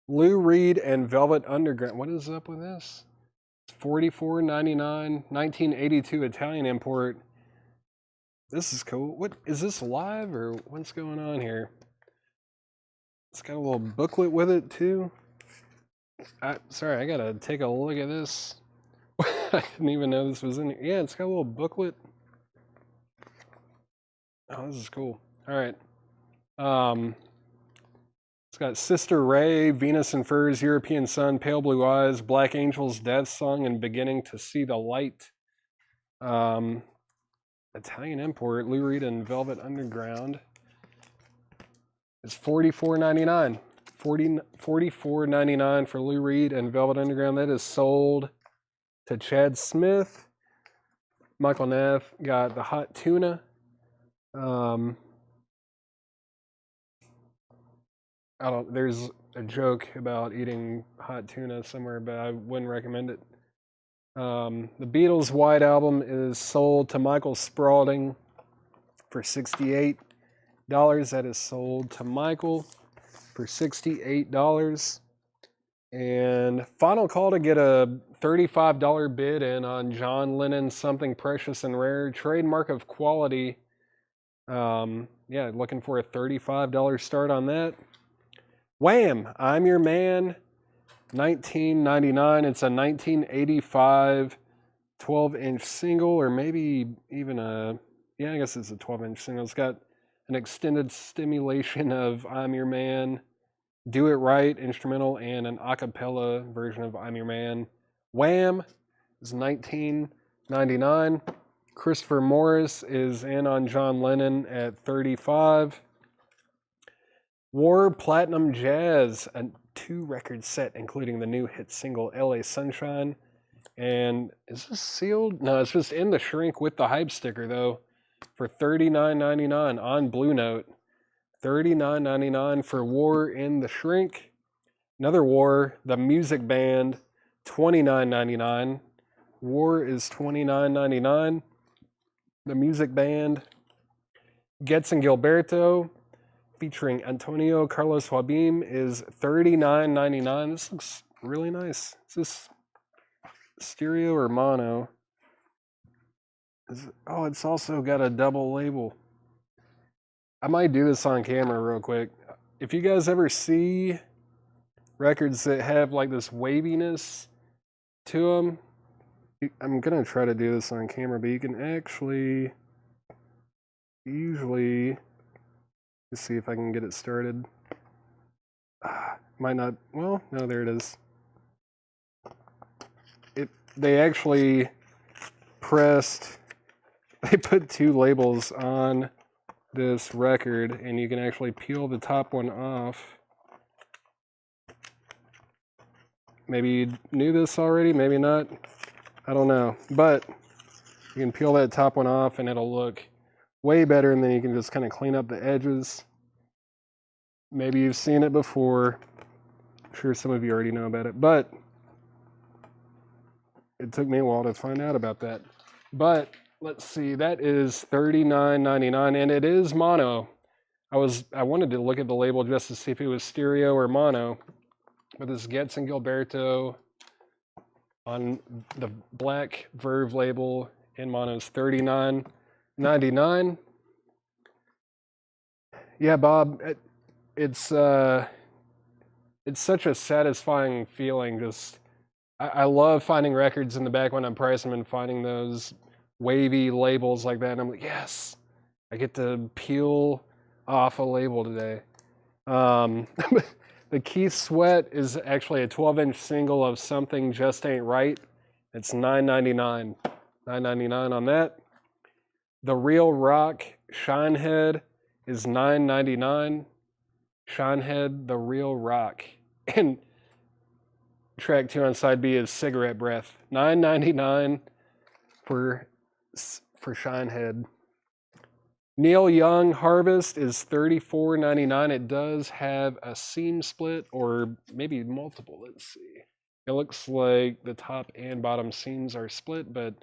Lou Reed and Velvet Underground. What is up with this? It's $44.99. 1982 Italian import. This is cool. What is this, live or what's going on here? It's got a little booklet with it too. Sorry, I gotta take a look at this. I didn't even know this was in here. Yeah, it's got a little booklet. Oh, this is cool. All right. It's got Sister Ray, Venus and Furs, European Sun, Pale Blue Eyes, Black Angels, Death Song, and Beginning to See the Light. Italian import, Lou Reed and Velvet Underground. It's $44.99. $44.99 for Lou Reed and Velvet Underground. That is sold to Chad Smith. Michael Neff got the Hot Tuna. There's a joke about eating hot tuna somewhere, but I wouldn't recommend it. The Beatles White Album is sold to Michael Spaulding for $68. That is sold to Michael for $68. And final call to get a $35 bid in on John Lennon, Something Precious and Rare, trademark of quality. Yeah, looking for a $35 start on that. Wham! I'm Your Man. $19.99. It's a 1985 12-inch single, or maybe even a, yeah, I guess it's a 12-inch single. It's got an extended stimulation of I'm Your Man, Do It Right instrumental, and an a cappella version of I'm Your Man. Wham! Is $19.99. Christopher Morris is in on John Lennon at $35. War Platinum Jazz, a 2-record set, including the new hit single LA Sunshine. And is this sealed? No, it's just in the shrink with the hype sticker, though, for $39.99 on Blue Note. $39.99 for War in the shrink. Another War, the music band, $29.99. War is $29.99. The music band, Getz and Gilberto, featuring Antonio Carlos Jobim, is $39.99. This looks really nice. Is this stereo or mono? Oh, it's also got a double label. I might do this on camera real quick. If you guys ever see records that have like this waviness to them. I'm gonna try to do this on camera, but you can actually usually, let's see if I can get it started. Might not, well, no, there it is. They actually they put 2 labels on this record, and you can actually peel the top one off. Maybe you knew this already, maybe not. I don't know. But you can peel that top one off and it'll look way better, and then you can just kind of clean up the edges. Maybe you've seen it before. I'm sure some of you already know about it, but it took me a while to find out about that. But let's see, that is $39.99, and it is mono. I wanted to look at the label just to see if it was stereo or mono, but this Getz and Gilberto on the black Verve label in mono is $39.99. Yeah, Bob, it's such a satisfying feeling. Just I love finding records in the back when I'm pricing them and finding those wavy labels like that. And I'm like, yes, I get to peel off a label today. The Keith Sweat is actually a 12-inch single of Something Just Ain't Right. It's $9.99. $9.99 on that. The Real Rock Shinehead is $9.99. Shinehead, The Real Rock. And track 2 on side B is Cigarette Breath. $9.99 for Shinehead. Neil Young Harvest is $34.99. It does have a seam split, or maybe multiple. Let's see. It looks like the top and bottom seams are split, but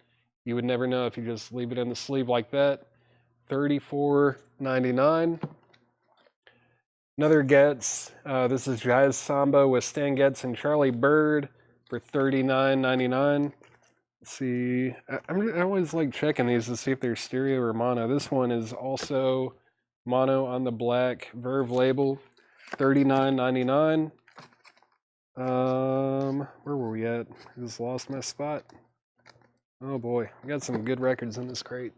you would never know if you just leave it in the sleeve like that. $34.99. Another Getz. This is Jazz Samba with Stan Getz and Charlie Bird for $39.99. See, I always like checking these to see if they're stereo or mono. This one is also mono on the black Verve label, $39.99. Where were we at? I just lost my spot. Oh boy, we got some good records in this crate.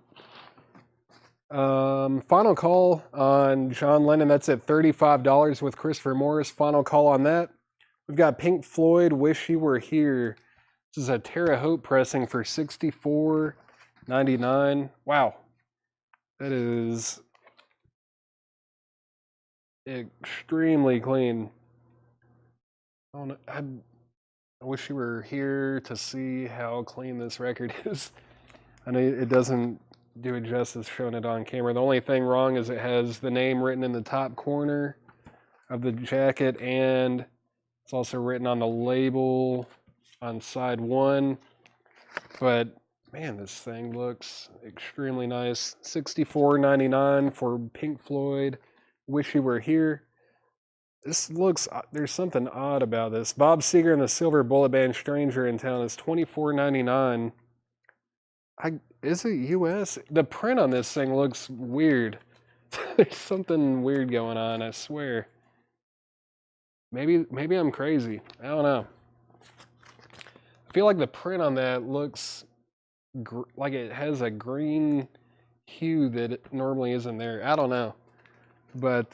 Final call on John Lennon. That's at $35 with Christopher Morris. Final call on that. We've got Pink Floyd, Wish You Were Here. This is a Terre Haute pressing for $64.99. Wow. That is extremely clean. I wish you were here to see how clean this record is. I know it doesn't do it justice showing it on camera. The only thing wrong is it has the name written in the top corner of the jacket, and it's also written on the label on side 1. But man, this thing looks extremely nice. $64.99 for Pink Floyd, Wish You Were Here. This looks, there's something odd about this. Bob Seger and the Silver Bullet Band, Stranger in Town, is $24.99. Is it US? The print on this thing looks weird. There's something weird going on, I swear. Maybe I'm crazy. I don't know. I feel like the print on that looks like it has a green hue that it normally isn't there. I don't know. But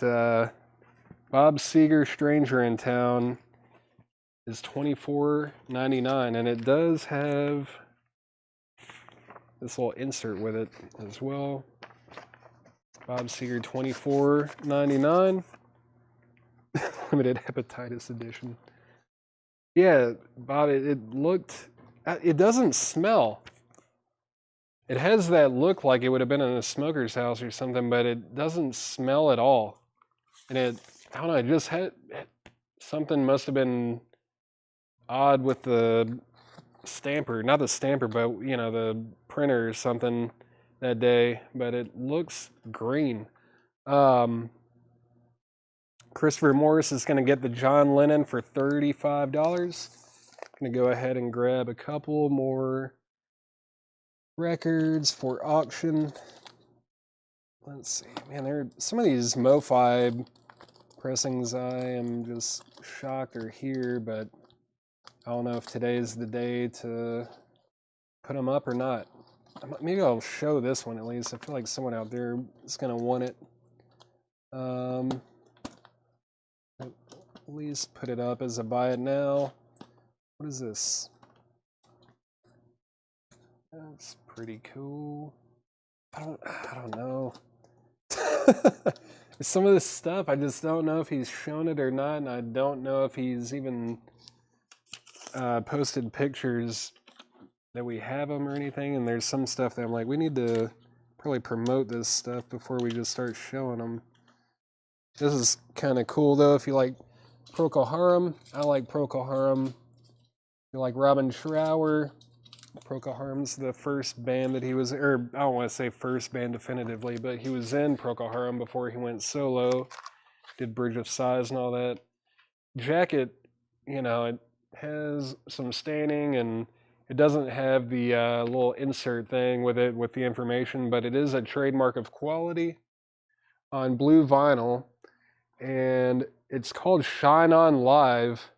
Bob Seger, Stranger in Town is $24.99, and it does have this little insert with it as well. Bob Seger, $24.99. Limited hepatitis edition. Yeah, Bob, it looked, it doesn't smell. It has that look like it would have been in a smoker's house or something, but it doesn't smell at all. And I don't know, it just had, something must have been odd with the stamper, not the stamper, but you know, the printer or something that day, but it looks green. Christopher Morris is going to get the John Lennon for $35. Going to go ahead and grab a couple more records for auction. Let's see, man, some of these MoFi pressings I am just shocked are here, but I don't know if today's the day to put them up or not. Maybe I'll show this one at least. I feel like someone out there is going to want it. At least put it up as a buy it now. What is this? That's pretty cool. I don't know. Some of this stuff, I just don't know if he's shown it or not, and I don't know if he's even posted pictures that we have them or anything. And there's some stuff that I'm like, we need to probably promote this stuff before we just start showing them. This is kind of cool though. If you like Procol Harum, I like Procol Harum. If you like Robin Trower, Procol Harum's the first band that he was, or I don't want to say first band definitively, but he was in Procol Harum before he went solo, did Bridge of Sighs and all that. Jacket, you know, it has some staining and it doesn't have the little insert thing with it with the information, but it is a trademark of quality on blue vinyl, and it's called Shine On Live.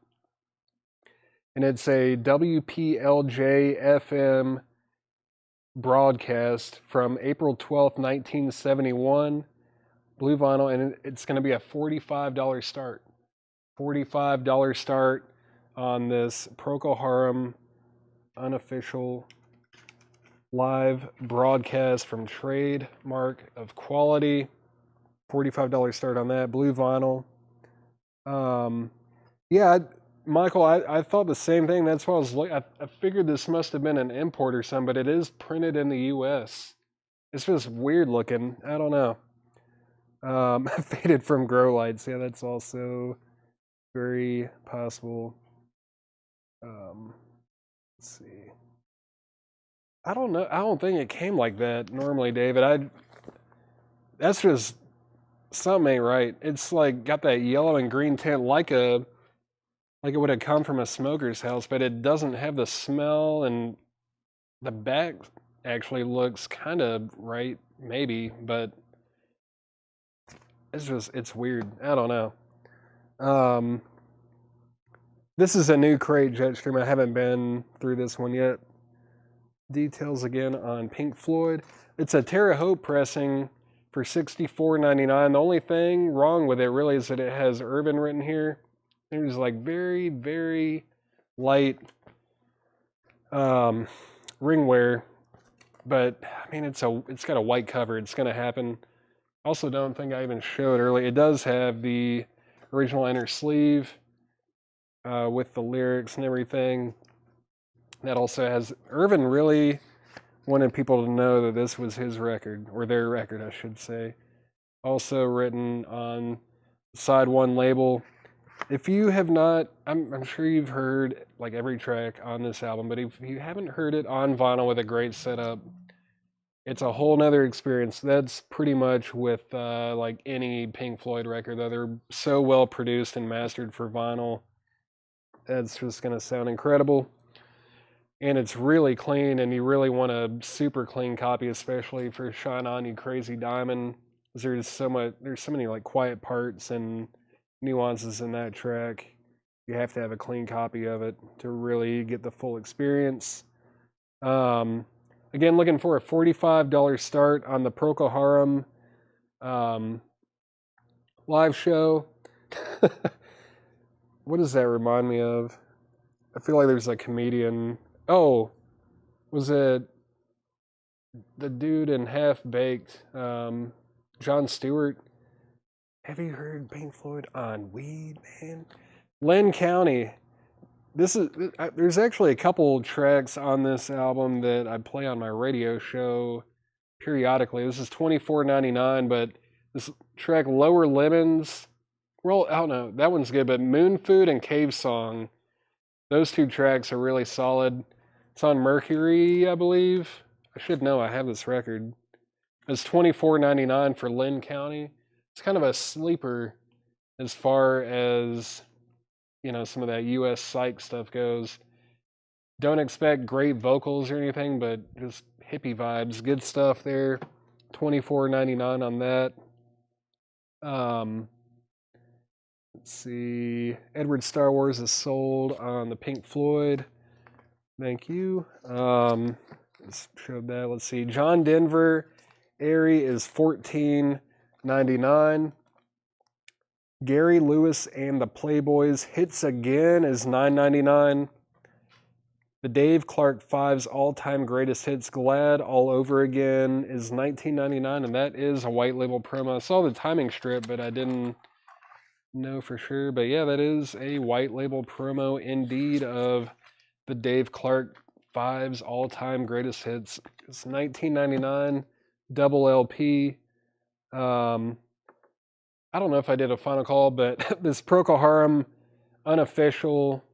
And it's a WPLJ FM broadcast from April 12th, 1971, blue vinyl, and it's going to be a $45 start. $45 start on this Procol Harum unofficial live broadcast from Trademark of Quality. $45 start on that, blue vinyl. Yeah, Michael, I thought the same thing. That's why I was like, I figured this must have been an import or something, but it is printed in the U.S. It's just weird looking. I don't know. Faded from grow lights. Yeah, that's also very possible. Let's see. I don't know. I don't think it came like that normally, David. That's just something ain't right. It's like got that yellow and green tint like it would have come from a smoker's house, but it doesn't have the smell, and the back actually looks kind of right, maybe, but it's weird. I don't know. This is a new crate Jetstream. I haven't been through this one yet. Details again on Pink Floyd. It's a Terre Haute pressing for $64.99. The only thing wrong with it really is that it has Irvin written here. There's like very, very light ring wear, but I mean it's got a white cover. It's gonna happen. Also, don't think I even showed early. It does have the original inner sleeve with the lyrics and everything. That also has Irvin really wanted people to know that this was his record, or their record, I should say. Also written on side one label. If you have not, I'm sure you've heard like every track on this album, but if you haven't heard it on vinyl with a great setup, it's a whole nother experience. That's pretty much with like any Pink Floyd record, though. They're so well produced and mastered for vinyl. That's just going to sound incredible. And it's really clean, and you really want a super clean copy, especially for Shine On You Crazy Diamond. There's so many like quiet parts and nuances in that track. You have to have a clean copy of it to really get the full experience. Again, looking for a $45 start on the Procol Harum live show. What does that remind me of? I feel like there's a comedian. Oh, was it the dude in Half Baked, Jon Stewart? Have you heard Pink Floyd on weed, man? Lynn County. There's actually a couple tracks on this album that I play on my radio show periodically. This is $24.99, but this track Lower Lemons, well, I don't know, that one's good, but Moon Food and Cave Song, those two tracks are really solid. It's on Mercury, I believe. I should know, I have this record. It's $24.99 for Lynn County. It's kind of a sleeper as far as, you know, some of that US psych stuff goes. Don't expect great vocals or anything, but just hippie vibes. Good stuff there. $24.99 on that. Let's see. Edward Star Wars is sold on the Pink Floyd. Thank you. Let's show that. Let's see. John Denver Airy is $14.99. Gary Lewis and the Playboys Hits Again is $9.99. The Dave Clark 5's all-time greatest hits Glad All Over Again is $19.99, and that is a white label promo. I saw the timing strip, but I didn't know for sure. But yeah, that is a white label promo indeed of the Dave Clark 5's all-time greatest hits. It's $19.99, double LP. I don't know if I did a final call, but this Procol Harum unofficial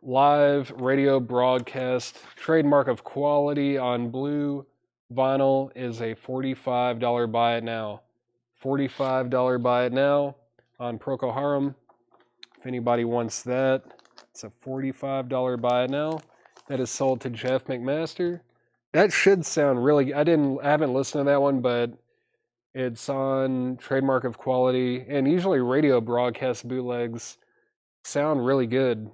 live radio broadcast trademark of quality on blue vinyl is a $45 buy it now. $45 buy it now on Procol Harum. If anybody wants that, it's a $45 buy it now. That is sold to Jeff McMaster. That should sound really. I haven't listened to that one, but it's on trademark of quality, and usually radio broadcast bootlegs sound really good.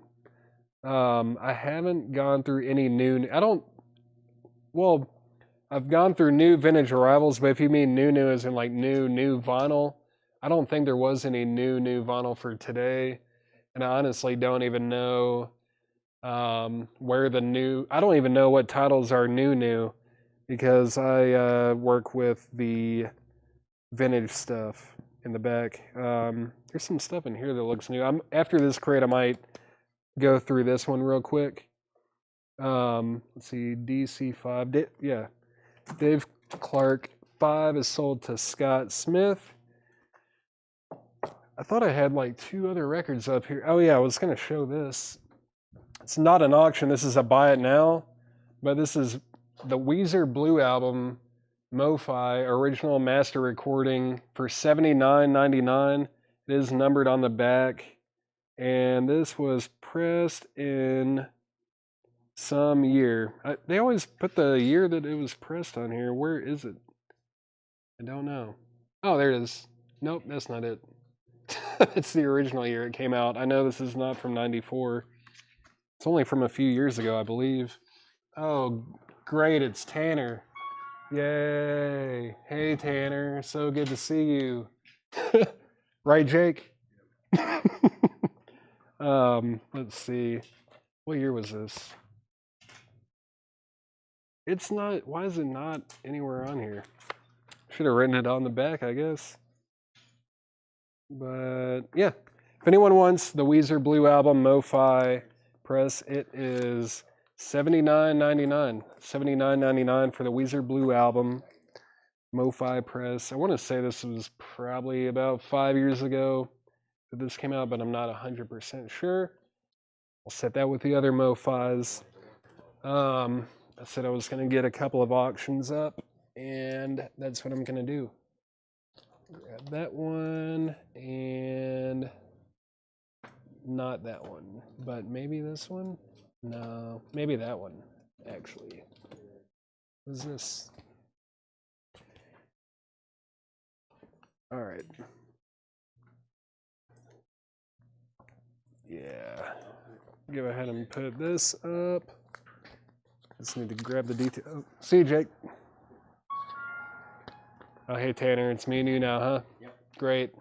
I haven't gone through any new. I've gone through new vintage arrivals, but if you mean new as in like new vinyl, I don't think there was any new vinyl for today, and I honestly don't even know where the new. I don't even know what titles are new because I work with the vintage stuff in the back. There's some stuff in here that looks new. After this crate, I might go through this one real quick. Let's see, DC5. Dave Clark 5 is sold to Scott Smith. I thought I had like 2 other records up here. Oh yeah, I was going to show this. It's not an auction. This is a buy it now, but this is the Weezer Blue album, MoFi original master recording for $79.99. It is numbered on the back, and this was pressed in some year. They always put the year that it was pressed on here. Where is it? I don't know. Oh, there it is. Nope, that's not it. It's the original year it came out. I know this is not from '94. It's only from a few years ago, I believe. Oh, great, it's Tanner. Yay. Hey, Tanner. So good to see you. Right, Jake? Let's see. What year was this? It's not. Why is it not anywhere on here? Should have written it on the back, I guess. But yeah, if anyone wants the Weezer Blue album MoFi press, it is $79.99. $79.99 for the Weezer Blue album MoFi press. I want to say this was probably about 5 years ago that this came out, but I'm not 100% sure. I'll set that with the other MoFis. I said I was going to get a couple of auctions up, and that's what I'm going to do. Grab that one, and not that one, but maybe this one? No, maybe that one, actually. What is this? All right. Yeah. Go ahead and put this up. Just need to grab the detail. Oh, see you, Jake. Oh, hey, Tanner. It's me and you now, huh? Yep. Great.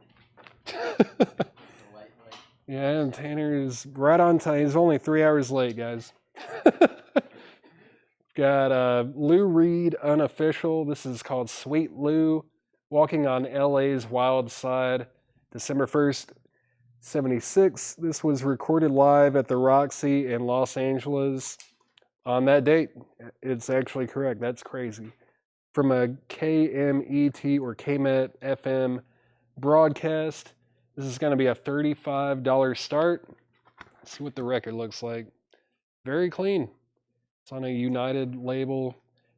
Yeah, and Tanner is right on time. He's only 3 hours late, guys. Got Lou Reed Unofficial. This is called Sweet Lou, Walking on LA's Wild Side, December 1st, 76. This was recorded live at the Roxy in Los Angeles on that date. It's actually correct. That's crazy. From a KMET or KMET FM broadcast. This is going to be a $35 start. Let's see what the record looks like. Very clean. It's on a United label.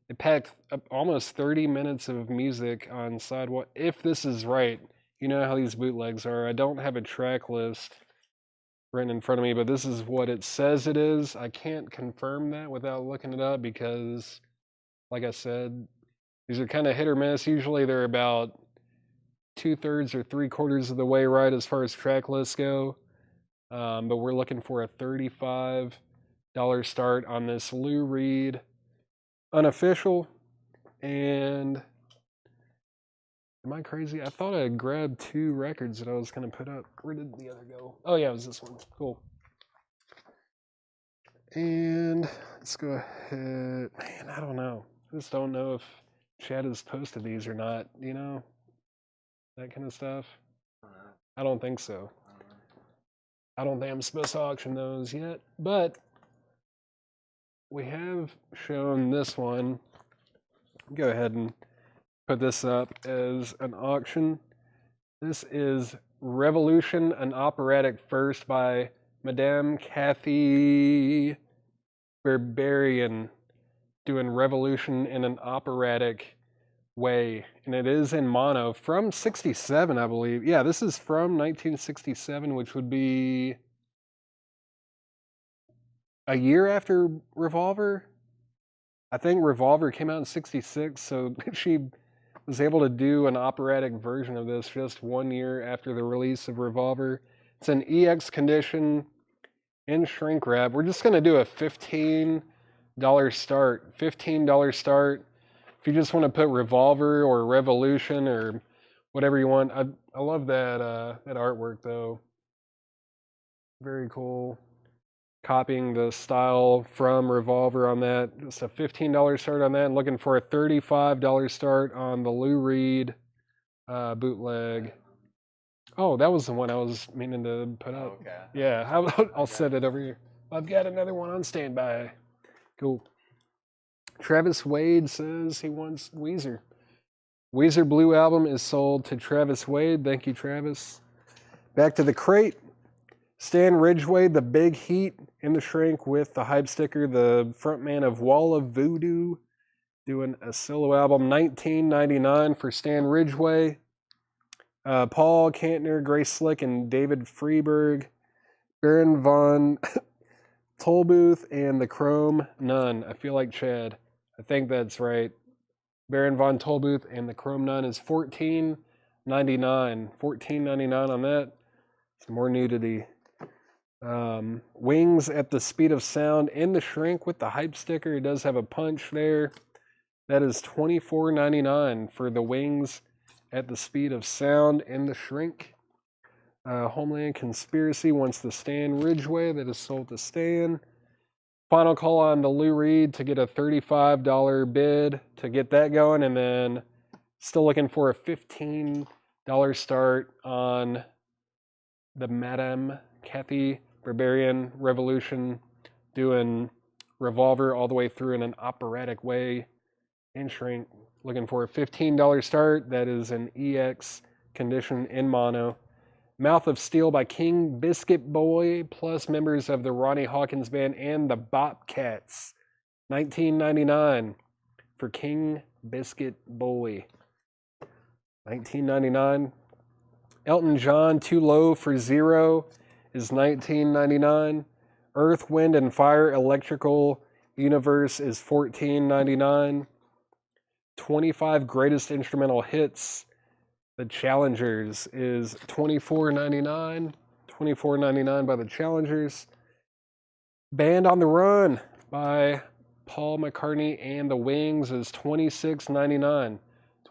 They packed up almost 30 minutes of music on sidewalk. If this is right, you know how these bootlegs are. I don't have a track list written in front of me, but this is what it says it is. I can't confirm that without looking it up because, like I said, these are kind of hit or miss. Usually they're about 2/3 or 3/4 of the way right as far as track lists go. But we're looking for a $35 start on this Lou Reed unofficial. And am I crazy? I thought I grabbed 2 records that I was going to put up. Where did the other go? Oh yeah, it was this one. Cool. And let's go ahead. Man, I don't know. I just don't know if Chad has posted these or not, you know? That kind of stuff. I don't think so. I don't think I'm supposed to auction those yet, but we have shown this one. Go ahead and put this up as an auction. This is Revolution, an operatic first by Madame Kathy Barbarian, doing Revolution in an operatic way, and it is in mono from 67, I believe. Yeah, this is from 1967, which would be a year after Revolver. I think Revolver came out in 66, so she was able to do an operatic version of this just 1 year after the release of Revolver. It's an EX condition in shrink wrap. We're just going to do a $15 start. $15 start. If you just want to put Revolver or Revolution or whatever you want. I love that that artwork though. Very cool. Copying the style from Revolver on that. Just a $15 start on that, and looking for a $35 start on the Lou Reed bootleg. Oh, that was the one I was meaning to put up. Okay. Yeah, I'll set it over here. I've got another one on standby. Cool. Travis Wade says he wants Weezer. Weezer Blue album is sold to Travis Wade. Thank you, Travis. Back to the crate. Stan Ridgway, the Big Heat in the shrink with the hype sticker, the frontman of Wall of Voodoo, doing a solo album, $19.99 for Stan Ridgway. Paul Kantner, Grace Slick, and David Freeberg, Baron von Tolbooth, and the Chrome Nun. I feel like Chad. I think that's right. Baron von Tolbooth and the Chrome Nun is $14.99. $14.99 on that. Some more nudity. Wings at the Speed of Sound in the shrink with the hype sticker. It does have a punch there. That is $24.99 for the Wings at the Speed of Sound in the shrink. Homeland Conspiracy wants the Stan Ridgway. That is sold to Stan. Final call on the Lou Reed to get a $35 bid to get that going, and then still looking for a $15 start on the Madame Kathy Barbarian Revolution, doing Revolver all the way through in an operatic way in shrink. Looking for a $15 start. That is an EX condition in mono. Mouth of Steel by King Biscuit Boy, plus members of the Ronnie Hawkins Band and the Bobcats. $19.99 for King Biscuit Boy. $19.99. Elton John, Too Low for Zero is $19.99. Earth, Wind, and Fire Electrical Universe is $14.99. 25 Greatest Instrumental Hits, The Challengers, is $24.99. $24.99 by The Challengers. Band on the Run by Paul McCartney and the Wings is $26.99.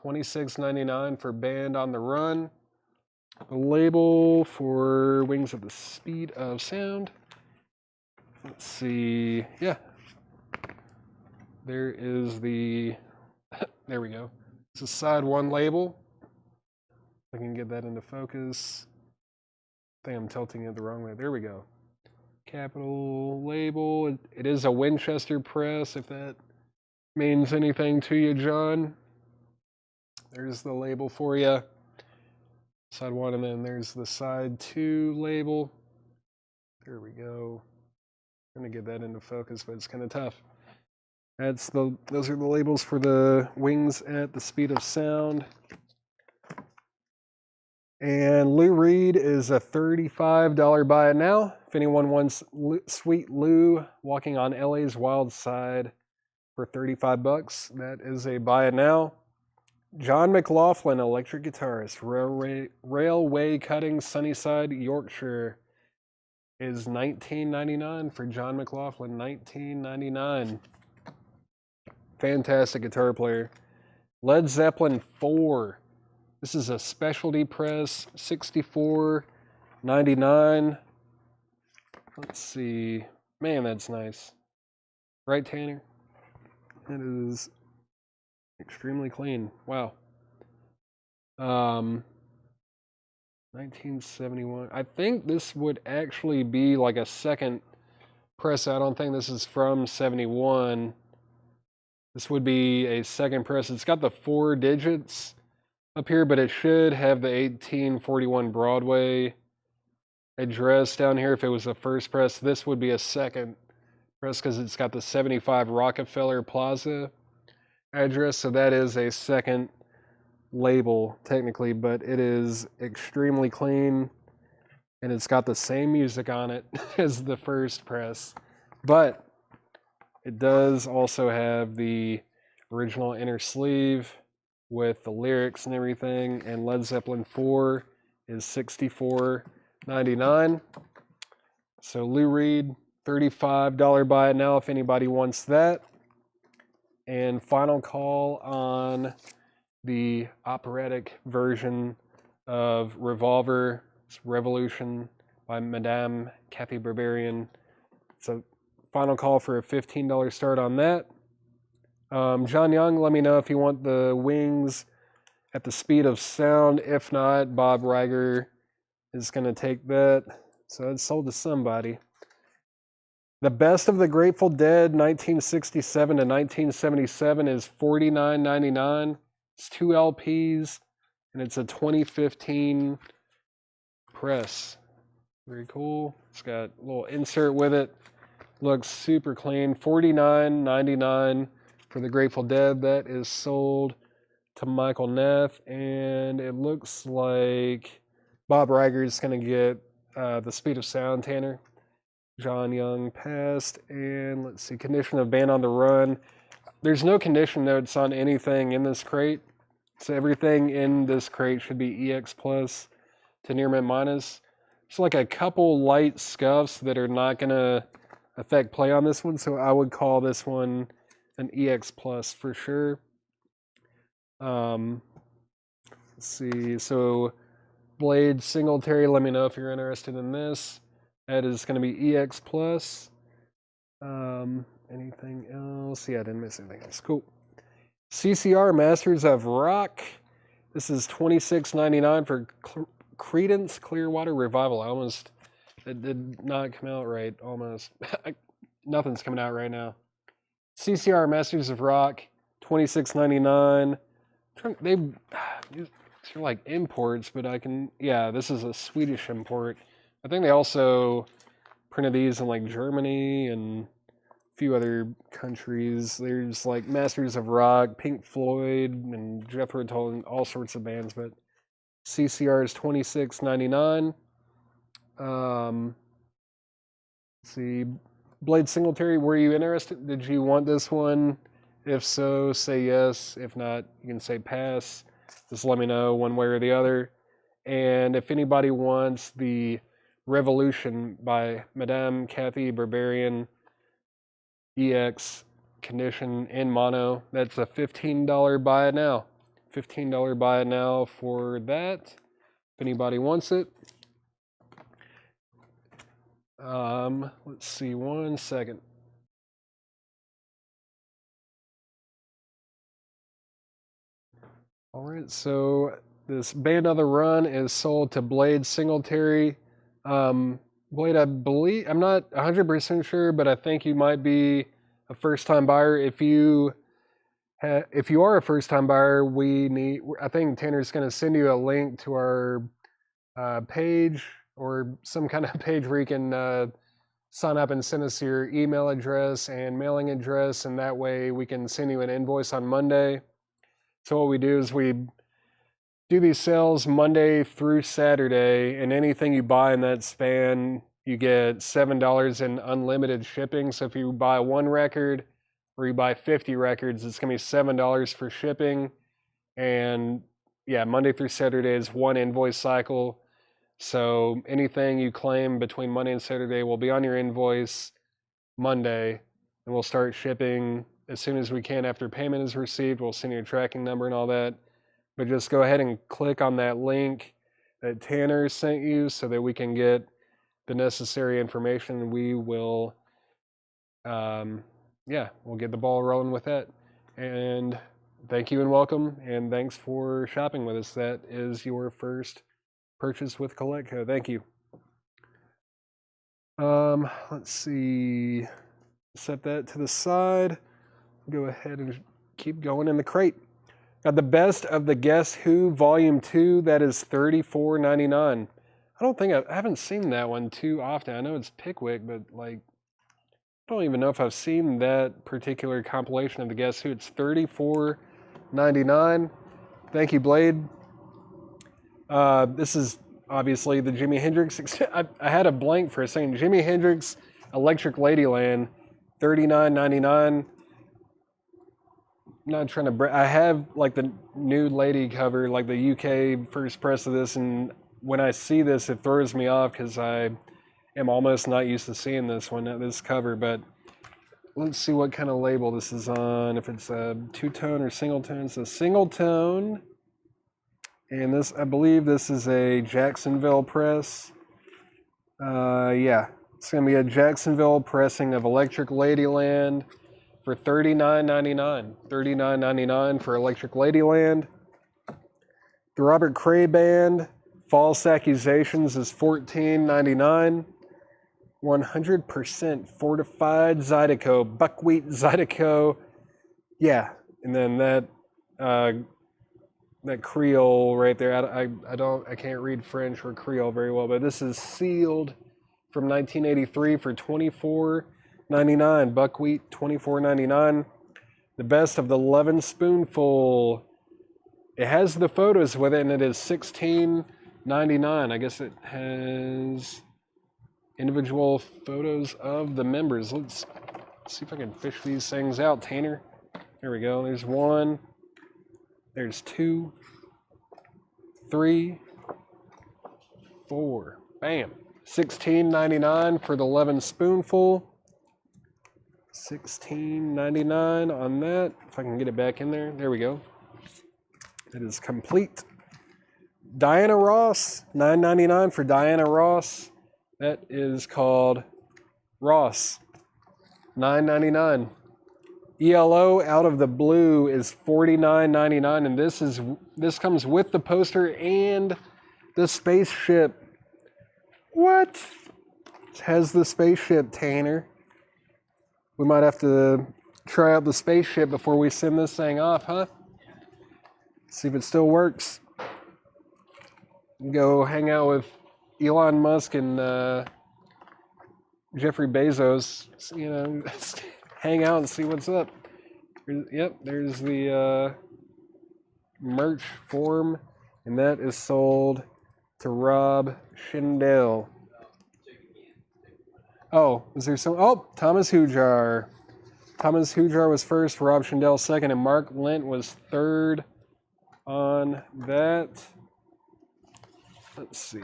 $26.99 for Band on the Run. The label for Wings at the Speed of Sound. Let's see. Yeah. There is the... There we go. It's a side 1 label. I can get that into focus. I think I'm tilting it the wrong way. There we go. Capital label. It is a Winchester press, if that means anything to you, John. There's the label for you. Side 1, and then there's the side 2 label. There we go. I'm going to get that into focus, but it's kind of tough. Those are the labels for the Wings at the Speed of Sound. And Lou Reed is a $35 buy it now. If anyone wants Sweet Lou walking on LA's Wild Side for $35, that is a buy it now. John McLaughlin, electric guitarist, railway cutting, Sunnyside, Yorkshire, is $19.99 for John McLaughlin. $19.99. Fantastic guitar player. Led Zeppelin 4. This is a specialty press, $64.99. Let's see. Man, that's nice. Right, Tanner? It is extremely clean. Wow. 1971. I think this would actually be like a second press. I don't think this is from 71. This would be a second press. It's got the 4 digits up here, but it should have the 1841 Broadway address down here. If it was a first press, this would be a second press because it's got the 75 Rockefeller Plaza address. So that is a second label technically, but it is extremely clean and it's got the same music on it as the first press, but it does also have the original inner sleeve with the lyrics and everything, and Led Zeppelin 4 is $64.99. So Lou Reed, $35 buy it now if anybody wants that. And final call on the operatic version of Revolver, it's Revolution by Madame Kathy Barbarian. It's a final call for a $15 start on that. John Young, let me know if you want the wings at the speed of sound. If not, Bob Riger is going to take that. So it's sold to somebody. The Best of the Grateful Dead, 1967 to 1977, is $49.99. It's 2 LPs, and it's a 2015 press. Very cool. It's got a little insert with it. Looks super clean. $49.99 for the Grateful Dead. That is sold to Michael Neff, and it looks like Bob Riger is going to get the speed of sound, Tanner. John Young passed, and let's see, condition of Band on the Run. There's no condition notes on anything in this crate, so everything in this crate should be EX plus to near mint minus. It's like a couple light scuffs that are not going to affect play on this one, so I would call this one an EX plus for sure. Let's see, so Blade Singletary, let me know if you're interested in this. That is going to be EX plus. Anything else? Yeah, I didn't miss anything else. Cool. CCR Masters of Rock. This is $26.99 for Creedence Clearwater Revival. It did not come out right, almost. Nothing's coming out right now. CCR Masters of Rock, $26.99. They're like imports, but yeah, this is a Swedish import. I think they also printed these in like Germany and a few other countries. There's like Masters of Rock, Pink Floyd, and Jethro Tull, and all sorts of bands, but CCR is $26.99. Let's see, Blade Singletary, were you interested? Did you want this one? If so, say yes. If not, you can say pass. Just let me know one way or the other. And if anybody wants the Revolution by Madame Kathy Barbarian EX condition in mono, that's a $15 buy it now. $15 buy it now for that, if anybody wants it. Let's see, one second. All right, so this Band on the Run is sold to Blade Singletary. Blade, I believe, I'm not 100% sure, but I think you might be a first-time buyer. If you are a first-time buyer, I think Tanner's going to send you a link to our page or some kind of page where you can sign up and send us your email address and mailing address, and that way we can send you an invoice on Monday. So what we do is we do these sales Monday through Saturday, and anything you buy in that span, you get $7 in unlimited shipping. So if you buy 1 record or you buy 50 records, it's going to be $7 for shipping. And yeah, Monday through Saturday is one invoice cycle. So anything you claim between Monday and Saturday will be on your invoice Monday, and we'll start shipping as soon as we can after payment is received. We'll send you a tracking number and all that. But just go ahead and click on that link that Tanner sent you so that we can get the necessary information. We will, yeah, we'll get the ball rolling with that. And thank you and welcome, and thanks for shopping with us. That is your first purchase with Collectco. Thank you. Let's see. Set that to the side. Go ahead and keep going in the crate. Got the Best of the Guess Who Volume 2. That is $34.99. I haven't seen that one too often. I know it's Pickwick, but like, I don't even know if I've seen that particular compilation of the Guess Who. It's $34.99. Thank you, Blade. This is obviously the Jimi Hendrix. I had a blank for a second. Jimi Hendrix Electric Ladyland, $39.99. Not trying to. I have like the Nude Lady cover, like the UK first press of this, and when I see this, it throws me off because I am almost not used to seeing this cover. But let's see what kind of label this is on. If it's a two-tone or single-tone. It's a single-tone, and this, I believe, this is a Jacksonville press. Yeah, it's gonna be a Jacksonville pressing of Electric Ladyland. For $39.99. $39.99 for Electric Ladyland. The Robert Cray Band, False Accusations, is $14.99. 100% fortified Zydeco, buckwheat Zydeco. Yeah, and then that Creole right there. I can't read French or Creole very well, but this is sealed from 1983 for $24.99. Buckwheat, $24.99. The Best of the Lovin' Spoonful. It has the photos with it, and it is $16.99. I guess it has individual photos of the members. Let's see if I can fish these things out, Tanner. There we go. There's one. There's 2, 3, 4. Bam. $16.99 for the Lovin' Spoonful. $16.99 on that. If I can get it back in there. There we go. It is complete. Diana Ross, $9.99 for Diana Ross. That is called Ross. $9.99. ELO Out of the Blue is $49.99, and this comes with the poster and the spaceship. What? It has the spaceship, Tanner. We might have to try out the spaceship before we send this thing off, huh? See if it still works. Go hang out with Elon Musk and Jeffrey Bezos. You know, hang out and see what's up. Yep, there's the merch form, and that is sold to Rob Schindel. Oh, is there some? Oh, Thomas Hujar. Thomas Hujar was first, Rob Schindel second, and Mark Lent was third on that. Let's see.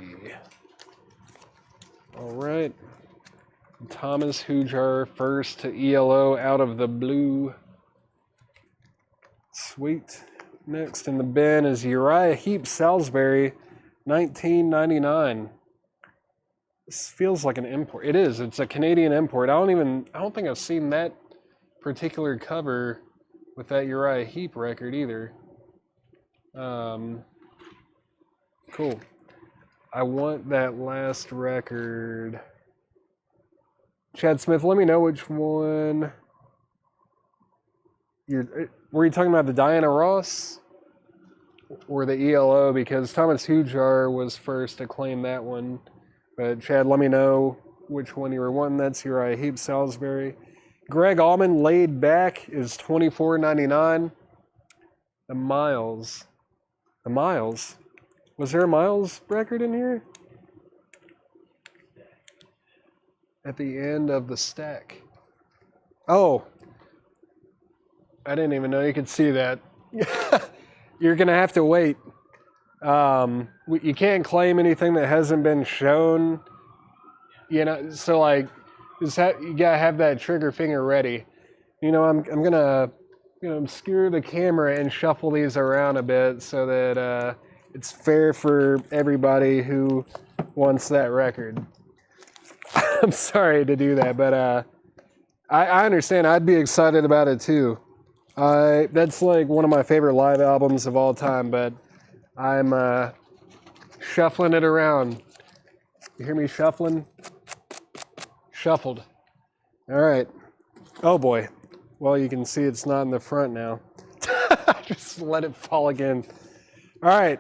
All right. Thomas Hujar first to ELO Out of the Blue. Sweet. Next in the bin is Uriah Heep Salisbury, $19.99. This feels like an import. It is. It's a Canadian import. I don't think I've seen that particular cover with that Uriah Heep record either. Cool. I want that last record. Chad Smith, let me know which one. Were you talking about the Diana Ross or the ELO? Because Thomas Hujar was first to claim that one. But Chad, let me know which one you were wanting. That's Uriah Heep Salisbury. Greg Allman, Laid Back, is $24.99. The Miles. Was there a Miles record in here? At the end of the stack. Oh. I didn't even know you could see that. you're going to have to wait. You can't claim anything that hasn't been shown, you know, so like, you got to have that trigger finger ready. You know, I'm going to, obscure the camera and shuffle these around a bit so that it's fair for everybody who wants that record. I'm sorry to do that, but I understand. I'd be excited about it too. That's like one of my favorite live albums of all time, but I'm shuffling it around. You hear me shuffling? Shuffled. All right. Oh boy. Well, you can see it's not in the front now. Just let it fall again. All right.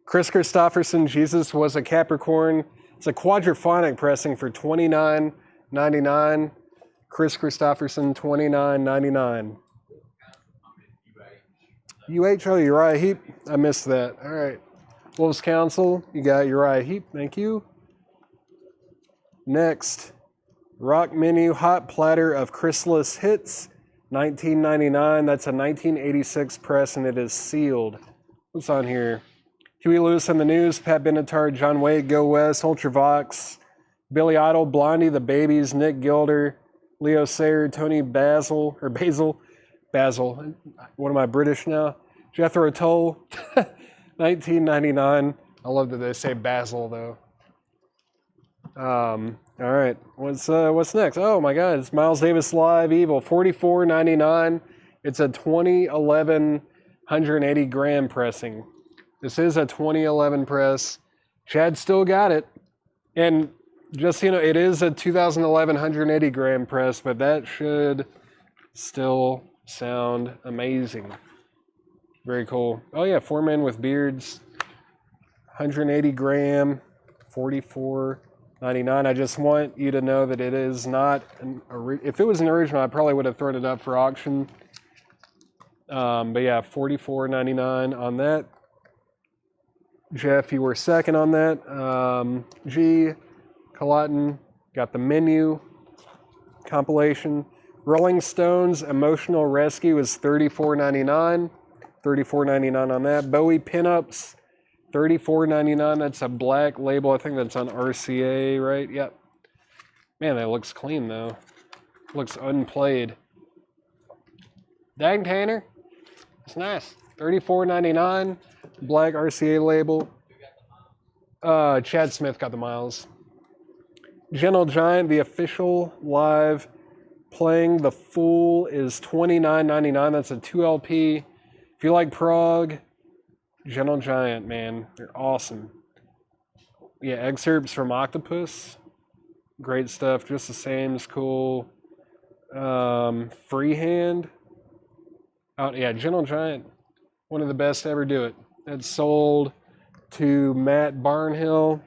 Chris Christopherson, Jesus Was a Capricorn. It's a quadraphonic pressing for $29.99. Chris Christopherson, $29.99. Oh, Uriah Heep. I missed that. All right. Wolves Council, you got Uriah Heep. Thank you. Next, Rock Menu Hot Platter of Chrysalis Hits, $19.99. That's a 1986 press, and it is sealed. What's on here? Huey Lewis and the News, Pat Benatar, John Wade, Go West, Ultravox, Billy Idol, Blondie, The Babies, Nick Gilder, Leo Sayer, Tony Basil. What am I, British now? Jethro Tull, $19.99. I love that they say Basil, though. All right, what's next? Oh my God, it's Miles Davis Live Evil, $44.99. It's a 2011 180 gram pressing. This is a 2011 press. Chad still got it, and just it is a 2011 180 gram press, but that should still sound amazing. Very cool. Oh yeah, 4 Men with Beards, 180 gram, $44.99. I just want you to know that it is not if it was an original, I probably would have thrown it up for auction. But yeah, $44.99 on that. Jeff, you were second on that. G. Colotton got the Menu compilation. Rolling Stones Emotional Rescue is $34.99. $34.99 on that. Bowie Pinups, $34.99. That's a black label. I think that's on RCA, right? Yep. Man, that looks clean, though. Looks unplayed. Dang, Tanner. It's nice. $34.99. Black RCA label. Chad Smith got the miles. Gentle Giant, the official live playing The Fool is $29.99. That's a 2LP. If you like prog, Gentle Giant, man, they're awesome. Yeah, excerpts from Octopus, great stuff. Just the Same is cool. Freehand. Oh yeah, Gentle Giant, one of the best to ever do it. That's sold to Matt Barnhill.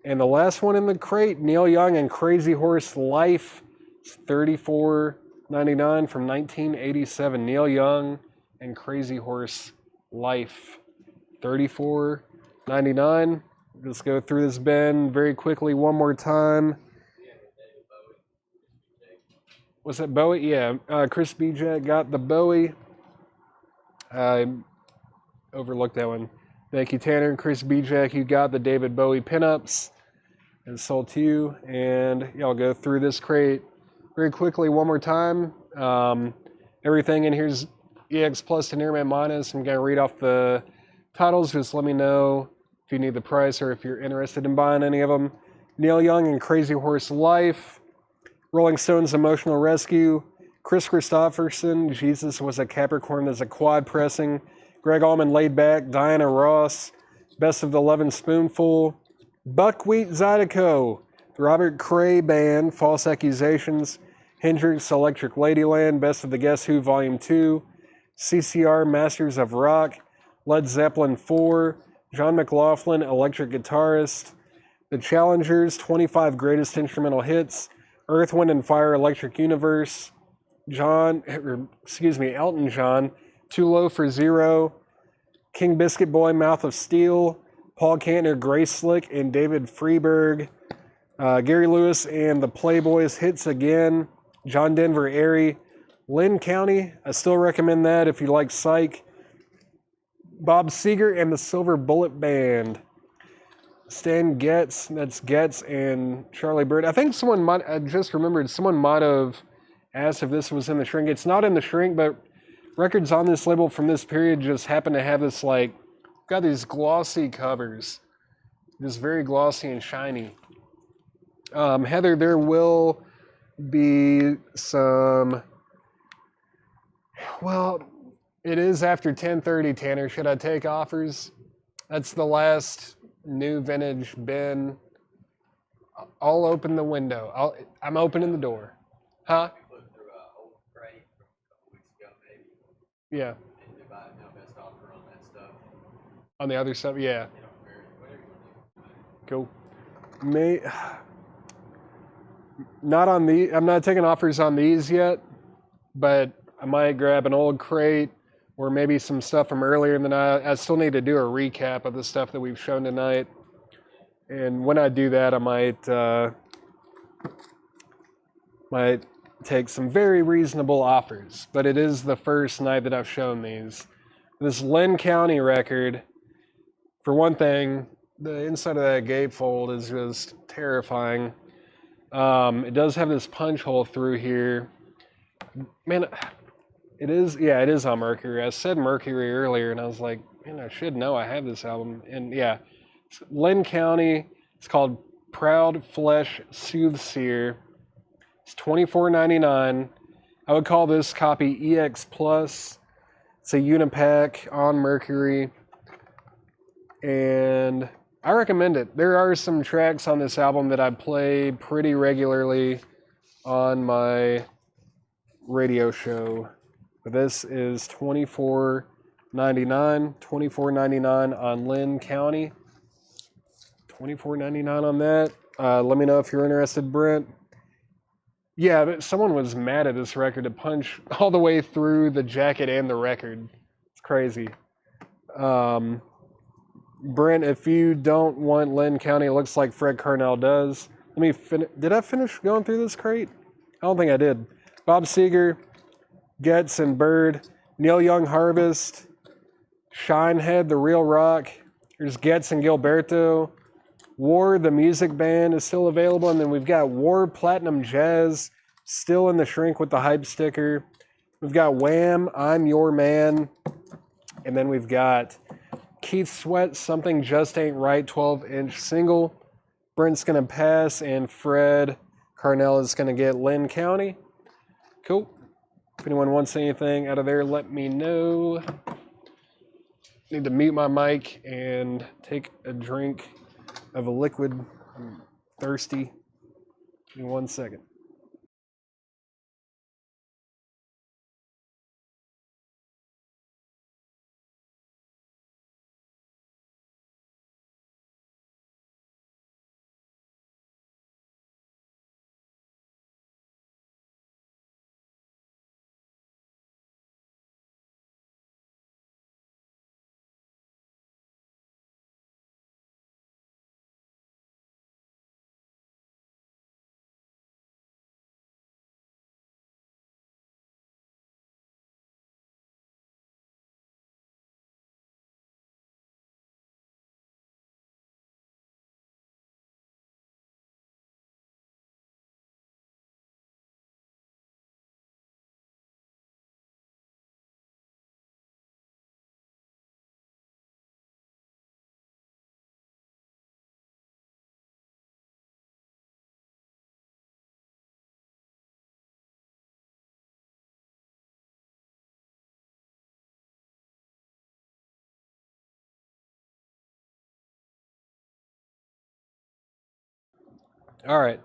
And the last one in the crate, Neil Young and Crazy Horse Life, it's $34.99 from 1987. Neil Young and Crazy Horse Life, $34.99. Let's go through this bin very quickly one more time. Was it Bowie? Yeah, Chris BJ got the Bowie. I overlooked that one. Thank you, Tanner. Chris BJ, you got the David Bowie pinups. And sold to you. And yeah, I'll go through this crate very quickly one more time. Everything in here is EX Plus to Nearman Minus. I'm going to read off the titles. Just let me know if you need the price or if you're interested in buying any of them. Neil Young and Crazy Horse Life. Rolling Stones Emotional Rescue. Chris Christopherson, Jesus Was a Capricorn. There's a quad pressing. Greg Allman, Laid Back. Diana Ross, Best of the Lovin' Spoonful. Buckwheat Zydeco, Robert Cray Band, False Accusations, Hendrix, Electric Ladyland, Best of the Guess Who, Volume 2, CCR, Masters of Rock, Led Zeppelin 4, John McLaughlin, Electric Guitarist, The Challengers, 25 Greatest Instrumental Hits, Earth, Wind and Fire, Electric Universe, Elton John, Too Low for Zero, King Biscuit Boy, Mouth of Steel, Paul Kantner, Grace Slick, and David Freeberg. Gary Lewis and the Playboys, Hits Again. John Denver, Airy. Lynn County, I still recommend that if you like psych. Bob Seger and the Silver Bullet Band. Stan Getz, that's Getz and Charlie Bird. I think I just remembered, someone might have asked if this was in the shrink. It's not in the shrink, but records on this label from this period just happen to have this, like, got these glossy covers. Just very glossy and shiny. Heather, there will be some, well, it is after 10:30, Tanner. Should I take offers? That's the last new vintage bin. I'll open the window. I'm opening the door. Huh? Yeah. On the other stuff, yeah. Cool. Not on I'm not taking offers on these yet, but I might grab an old crate or maybe some stuff from earlier in the night. I still need to do a recap of the stuff that we've shown tonight. And when I do that, I might take some very reasonable offers. But it is the first night that I've shown these. This Lynn County record, for one thing, the inside of that gatefold is just terrifying. It does have this punch hole through here. Man, it is on Mercury. I said Mercury earlier, and I was like, man, I should know I have this album. And yeah, Lynn County. It's called Proud Flesh Soothsayer. It's $24.99. I would call this copy EX Plus. It's a Unipack on Mercury, and I recommend it. There are some tracks on this album that I play pretty regularly on my radio show. But this is $24.99. $24.99 on Lynn County. $24.99 on that. Let me know if you're interested, Brent. Yeah, but someone was mad at this record to punch all the way through the jacket and the record. It's crazy. Brent, if you don't want Lynn County, it looks like Fred Carnell does. Let me did I finish going through this crate? I don't think I did. Bob Seger, Getz and Bird, Neil Young Harvest, Shinehead, The Real Rock. There's Getz and Gilberto. War, the music band, is still available. And then we've got War Platinum Jazz, still in the shrink with the hype sticker. We've got Wham, I'm Your Man. And then we've got Keith Sweat, Something Just Ain't Right, 12-inch single. Brent's going to pass, and Fred Carnell is going to get Lynn County. Cool. If anyone wants anything out of there, let me know. Need to mute my mic and take a drink of a liquid. I'm thirsty. Give me 1 second. All right.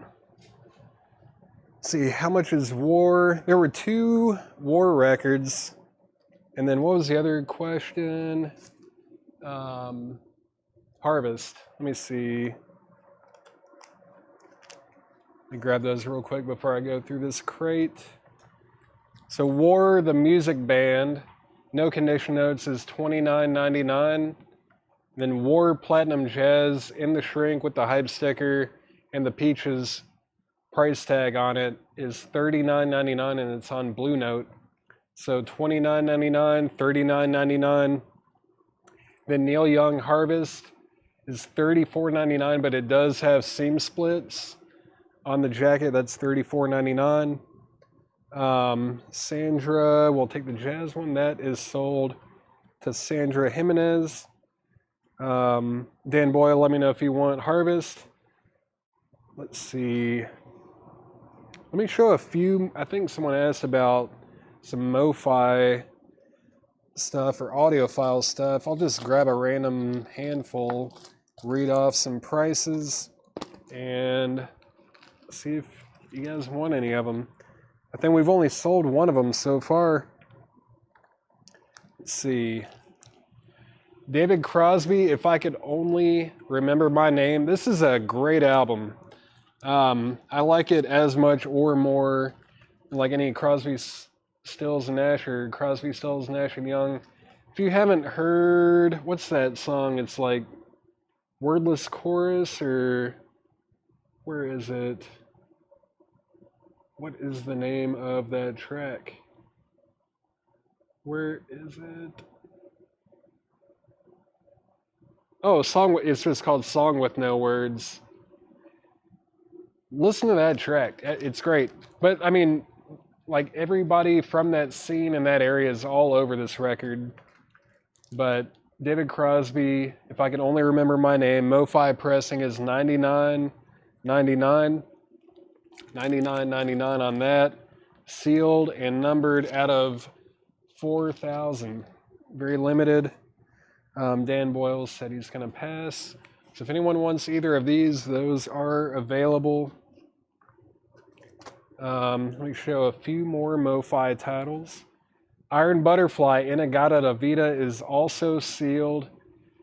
Let's see, how much is War? There were 2 War records. And then what was the other question? Harvest. Let me see. Let me grab those real quick before I go through this crate. So War, the music band, no condition notes, is $29.99. Then War Platinum Jazz in the shrink with the hype sticker and the Peaches price tag on it is $39.99, and it's on Blue Note. So $29.99, $39.99. The Neil Young Harvest is $34.99, but it does have seam splits on the jacket. That's $34.99. Sandra, we'll take the Jazz one. That is sold to Sandra Jimenez. Dan Boyle, let me know if you want Harvest. Let's see. Let me show a few. I think someone asked about some MoFi stuff or audiophile stuff. I'll just grab a random handful, read off some prices, and see if you guys want any of them. I think we've only sold one of them so far. Let's see. David Crosby, If I Could Only Remember My Name. This is a great album. I like it as much or more like any Crosby, Stills, Nash or Crosby, Stills, Nash and Young. If you haven't heard, what's that song? It's like Wordless Chorus, or where is it? What is the name of that track? Where is it? Oh, it's just called Song with No Words. Listen to that track. It's great. But, I mean, like, everybody from that scene in that area is all over this record. But David Crosby, If I Could Only Remember My Name, MoFi pressing is $99.99. $99.99 on that. Sealed and numbered out of 4,000. Very limited. Dan Boyle said he's going to pass. So if anyone wants either of these, those are available. Let me show a few more MoFi titles. Iron Butterfly, Inagata da Vida is also sealed,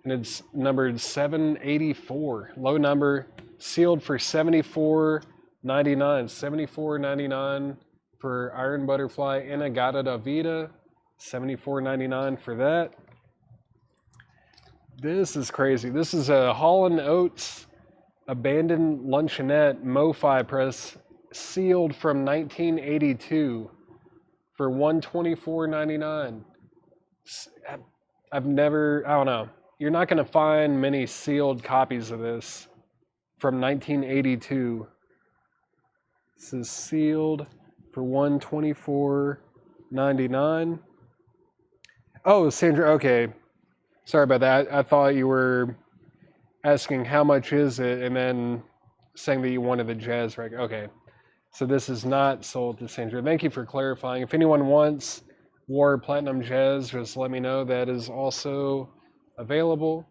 and it's numbered 784. Low number, sealed for $74.99. $74.99 for Iron Butterfly, Inagata da Vida. $74.99 for that. This is crazy. This is a Hall & Oates Abandoned Luncheonette MoFi press, sealed from 1982 for $124.99. I don't know. You're not going to find many sealed copies of this from 1982. This is sealed for $124.99. Oh, Sandra, okay. Sorry about that. I thought you were asking how much is it and then saying that you wanted the Jazz record. Okay. So this is not sold to Sandra. Thank you for clarifying. If anyone wants War Platinum Jazz, just let me know. That is also available.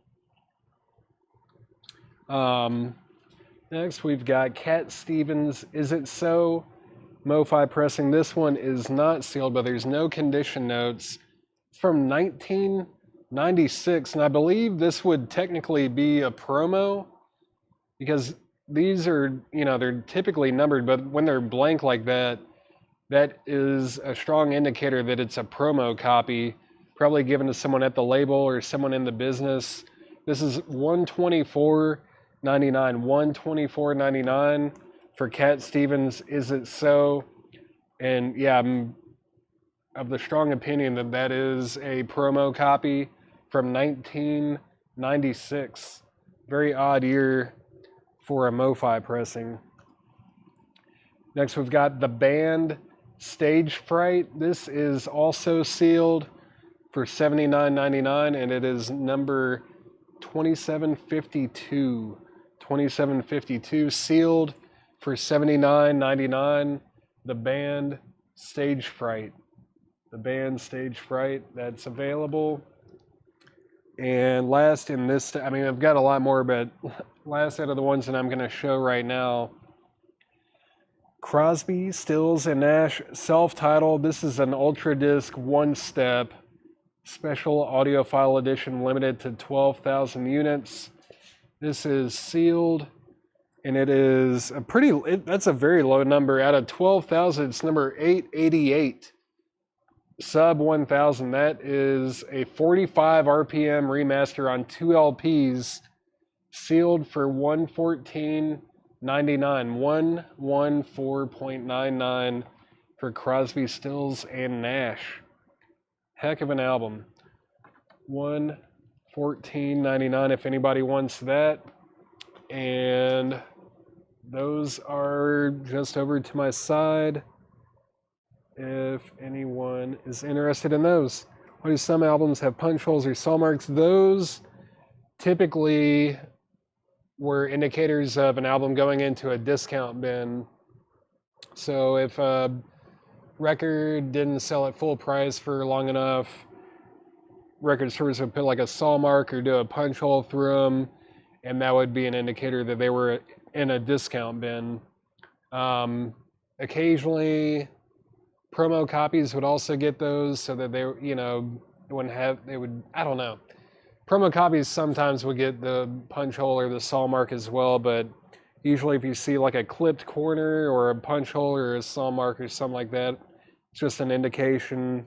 Next, we've got Cat Stevens, Is It So? MoFi pressing. This one is not sealed, but there's no condition notes. It's from 1996, and I believe this would technically be a promo because these are, they're typically numbered, but when they're blank like that, that is a strong indicator that it's a promo copy, probably given to someone at the label or someone in the business. This is $124.99. $124.99 for Cat Stevens, Is It So? And yeah, I'm of the strong opinion that that is a promo copy from 1996. Very odd year for a MoFi pressing. Next, we've got the band Stage Fright. This is also sealed for $79.99, and it is number 2752. 2752, sealed for $79.99. The band Stage Fright. The band Stage Fright, that's available. And last in this, I've got a lot more, but last out of the ones that I'm going to show right now, Crosby, Stills, and Nash self-titled. This is an Ultra Disc one-step special audiophile edition, limited to 12,000 units. This is sealed, and it is that's a very low number. Out of 12,000, it's number 888. Sub 1,000. That is a 45 RPM remaster on 2 LPs, sealed for $114.99. $114.99 for Crosby, Stills, and Nash. Heck of an album. $14.99 if anybody wants that. And those are just over to my side if anyone is interested in those. Why do some albums have punch holes or saw marks? Those typically were indicators of an album going into a discount bin. So if a record didn't sell at full price for long enough, record stores would put like a saw mark or do a punch hole through them, and that would be an indicator that they were in a discount bin. Occasionally, promo copies would also get those so that they, I don't know. Promo copies sometimes would get the punch hole or the saw mark as well, but usually if you see like a clipped corner or a punch hole or a saw mark or something like that, it's just an indication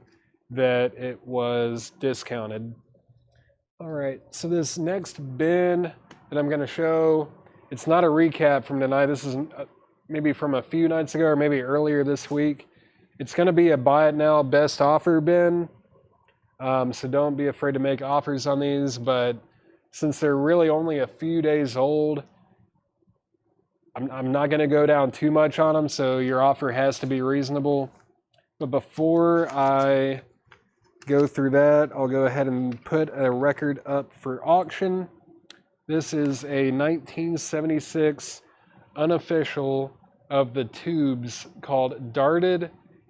that it was discounted. All right, so this next bin that I'm going to show, it's not a recap from tonight. This is maybe from a few nights ago or maybe earlier this week. It's going to be a buy it now best offer bin. So don't be afraid to make offers on these, but since they're really only a few days old, I'm not going to go down too much on them, so your offer has to be reasonable. But before I go through that, I'll go ahead and put a record up for auction. This is a 1976 unofficial of the Tubes called Darted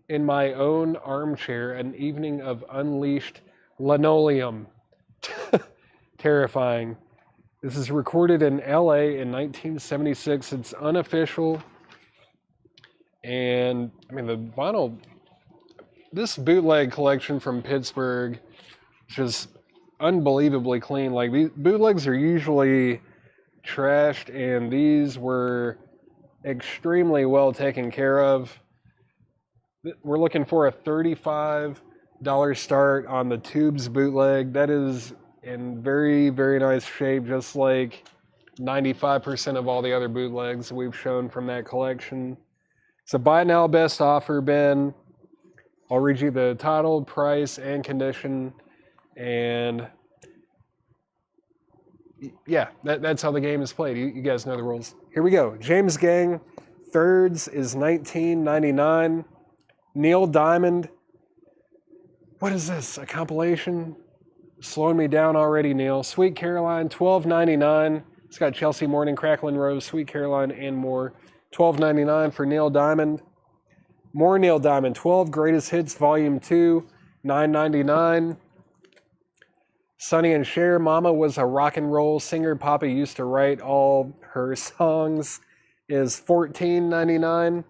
in My Own Armchair, An Evening of Unleashed Linoleum. Terrifying. This is recorded in LA in 1976. It's unofficial. And I mean, the vinyl, this bootleg collection from Pittsburgh is just unbelievably clean. Like, these bootlegs are usually trashed, and these were extremely well taken care of. We're looking for a $35 start on the Tubes bootleg. That is in very, very nice shape, just like 95% of all the other bootlegs we've shown from that collection. It's a buy now best offer bin. I'll read you the title, price, and condition, and yeah, that's how the game is played. You guys know the rules. Here we go. James Gang, Thirds is $19.99. Neil Diamond. What is this? A compilation? Slowing me down already, Neil. Sweet Caroline, $12.99. It's got Chelsea Morning, Cracklin' Rose, Sweet Caroline, and more. $12.99 for Neil Diamond. More Neil Diamond. 12 Greatest Hits, Volume 2, $9.99. Sonny and Cher, Mama was a rock and roll singer. Papa used to write all her songs, is $14.99.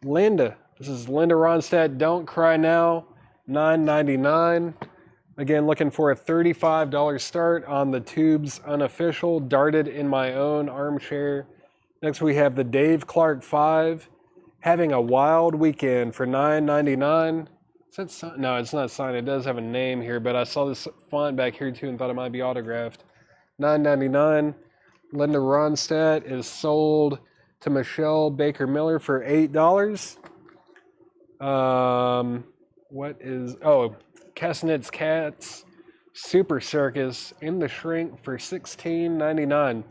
Linda. This is Linda Ronstadt, Don't Cry Now, $9.99. Again, looking for a $35 start on the Tubes unofficial, Darted in My Own Armchair. Next we have the Dave Clark 5, Having a Wild Weekend for $9.99. Is that no, it's not signed. It does have a name here, but I saw this font back here too and thought it might be autographed. $9.99. Linda Ronstadt is sold to Michelle Baker Miller for $8. Castanet's Cats, Super Circus, In the Shrink for $16.99.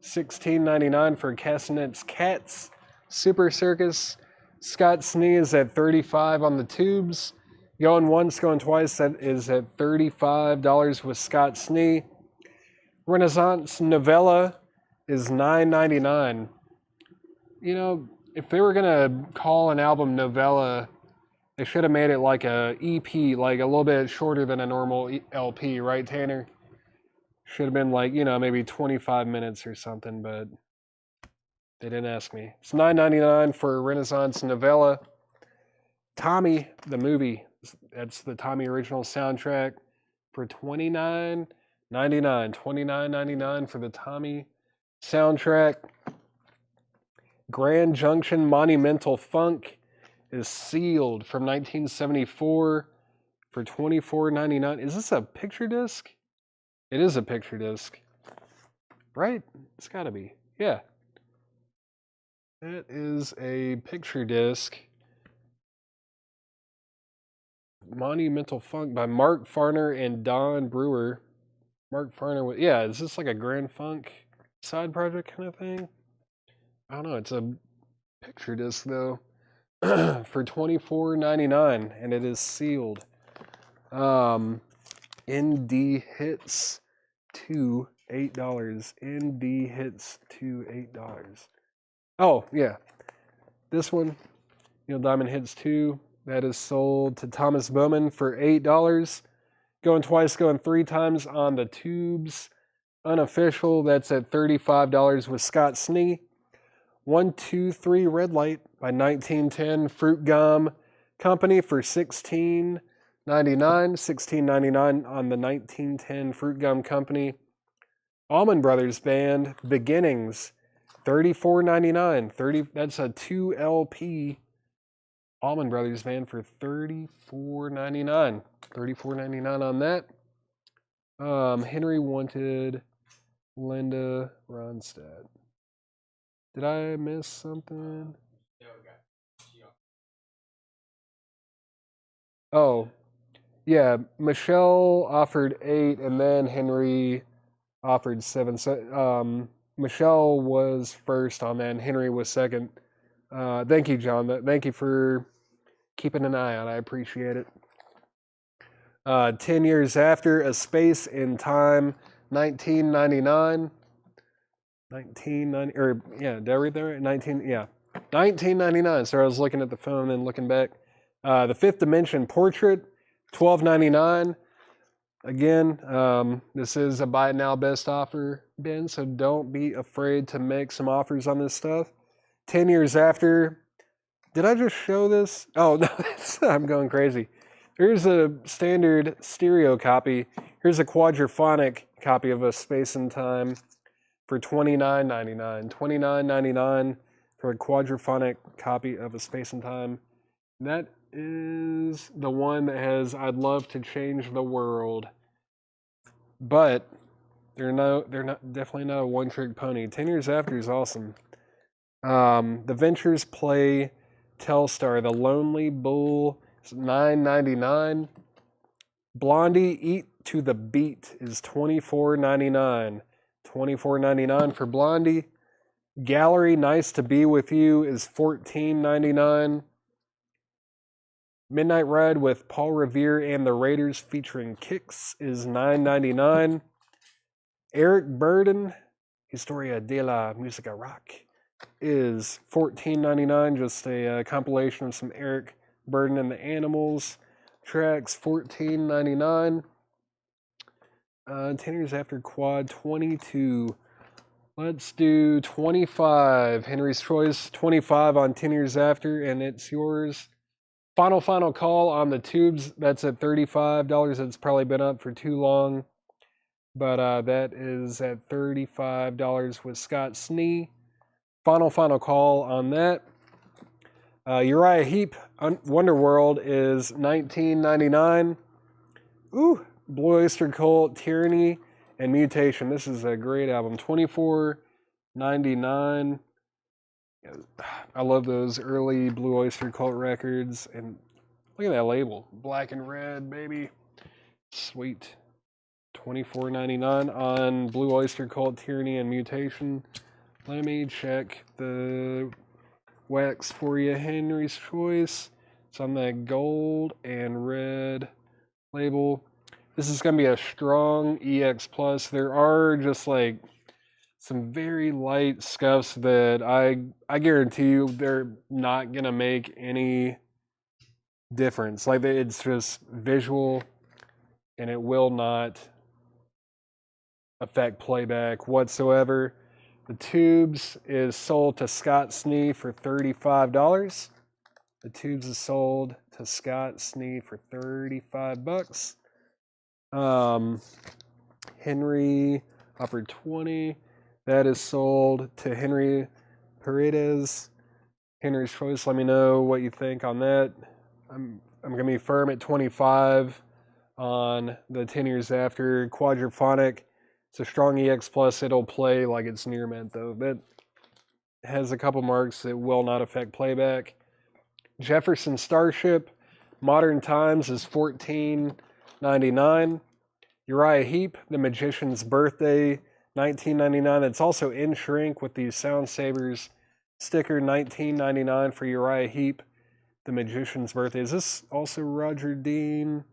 $16.99 for Castanet's Cats, Super Circus. Scott Snee is at $35 on the Tubes. Going once, going twice, that is at $35 with Scott Snee. Renaissance Novella is $9.99. You know, if they were going to call an album Novella, they should have made it like a EP, like a little bit shorter than a normal LP, right, Tanner? Should have been like, maybe 25 minutes or something, but they didn't ask me. It's $9.99 for Renaissance Novella. Tommy, the movie, that's the Tommy original soundtrack for $29.99. $29.99 for the Tommy soundtrack. Grand Junction Monumental Funk is sealed from 1974 for $24.99. Is this a picture disc? It is a picture disc, right? It's got to be. Yeah. It is a picture disc. Monumental Funk by Mark Farner and Don Brewer. Mark Farner with, yeah, is this like a Grand Funk side project kind of thing? I don't know. It's a picture disc though. For $24.99, and it is sealed. ND Hits to $8. ND Hits to $8. Oh yeah, this one, Neil Diamond Hits 2. That is sold to Thomas Bowman for $8. Going twice, going three times on the tubes. Unofficial, that's at $35 with Scott Snee. 123 Red Light by 1910 Fruit Gum Company for $16.99. $16.99 on the 1910 Fruit Gum Company. Allman Brothers Band Beginnings, $34.99. That's a 2 LP Allman Brothers Band for $34.99. $34.99 on that. Henry wanted Linda Ronstadt. Did I miss something? Oh, yeah. Michelle offered 8, and then Henry offered 7. So, Michelle was first on that, and Henry was second. Thank you, John. Thank you for keeping an eye on. I appreciate it. 10 years after, A Space in Time, 1999. 1990, or yeah, did I read that right? 1999. So I was looking at the phone and looking back. The Fifth Dimension Portrait, $12.99. Again, this is a buy now best offer bin, so don't be afraid to make some offers on this stuff. 10 years after, did I just show this? Oh no, I'm going crazy. Here's a standard stereo copy. Here's a quadraphonic copy of A Space in Time for $29.99. $29.99 for a quadraphonic copy of A Space in Time. That is the one that has I'd Love to Change the World. But they're definitely not a one-trick pony. 10 years after is awesome. The Ventures Play Telstar, The Lonely Bull, is $9.99. Blondie Eat to the Beat is $24.99. $24.99 for Blondie. Gallery Nice to Be With You is $14.99. Midnight Ride with Paul Revere and the Raiders featuring Kicks is $9.99. Eric Burden, Historia de la Musica Rock, is $14.99. Just a compilation of some Eric Burden and the Animals tracks, $14.99. 10 years after Quad, 22. Let's do 25. Henry's Choice, 25 on 10 years after, and it's yours. Final call on the tubes. That's at $35. It's probably been up for too long, but that is at $35 with Scott Snee. Final call on that. Uriah Heep, Wonderworld is $19.99. Ooh, Blue Oyster Cult, Tyranny, and Mutation. This is a great album. $24.99. I love those early Blue Oyster Cult records. And look at that label. Black and red, baby. Sweet. $24.99 on Blue Oyster Cult, Tyranny, and Mutation. Let me check the wax for you. Henry's Choice. It's on that gold and red label. This is going to be a strong EX Plus. There are just like some very light scuffs that I guarantee you they're not going to make any difference. Like it's just visual and it will not affect playback whatsoever. The tubes is sold to Scott Snee for $35. The tubes is sold to Scott Snee for $35. Henry offered 20. That is sold to Henry Paredes. Henry's Choice. Let me know what you think on that. I'm gonna be firm at 25 on the 10 years after quadraphonic. It's a strong EX Plus. It'll play like it's near mint though. That has a couple marks that will not affect playback. Jefferson Starship, Modern Times is $14.99. Uriah Heep, The Magician's Birthday, $19.99. That's also in shrink with the Sound Savers sticker, $19.99 for Uriah Heep, The Magician's Birthday. Is this also Roger Dean?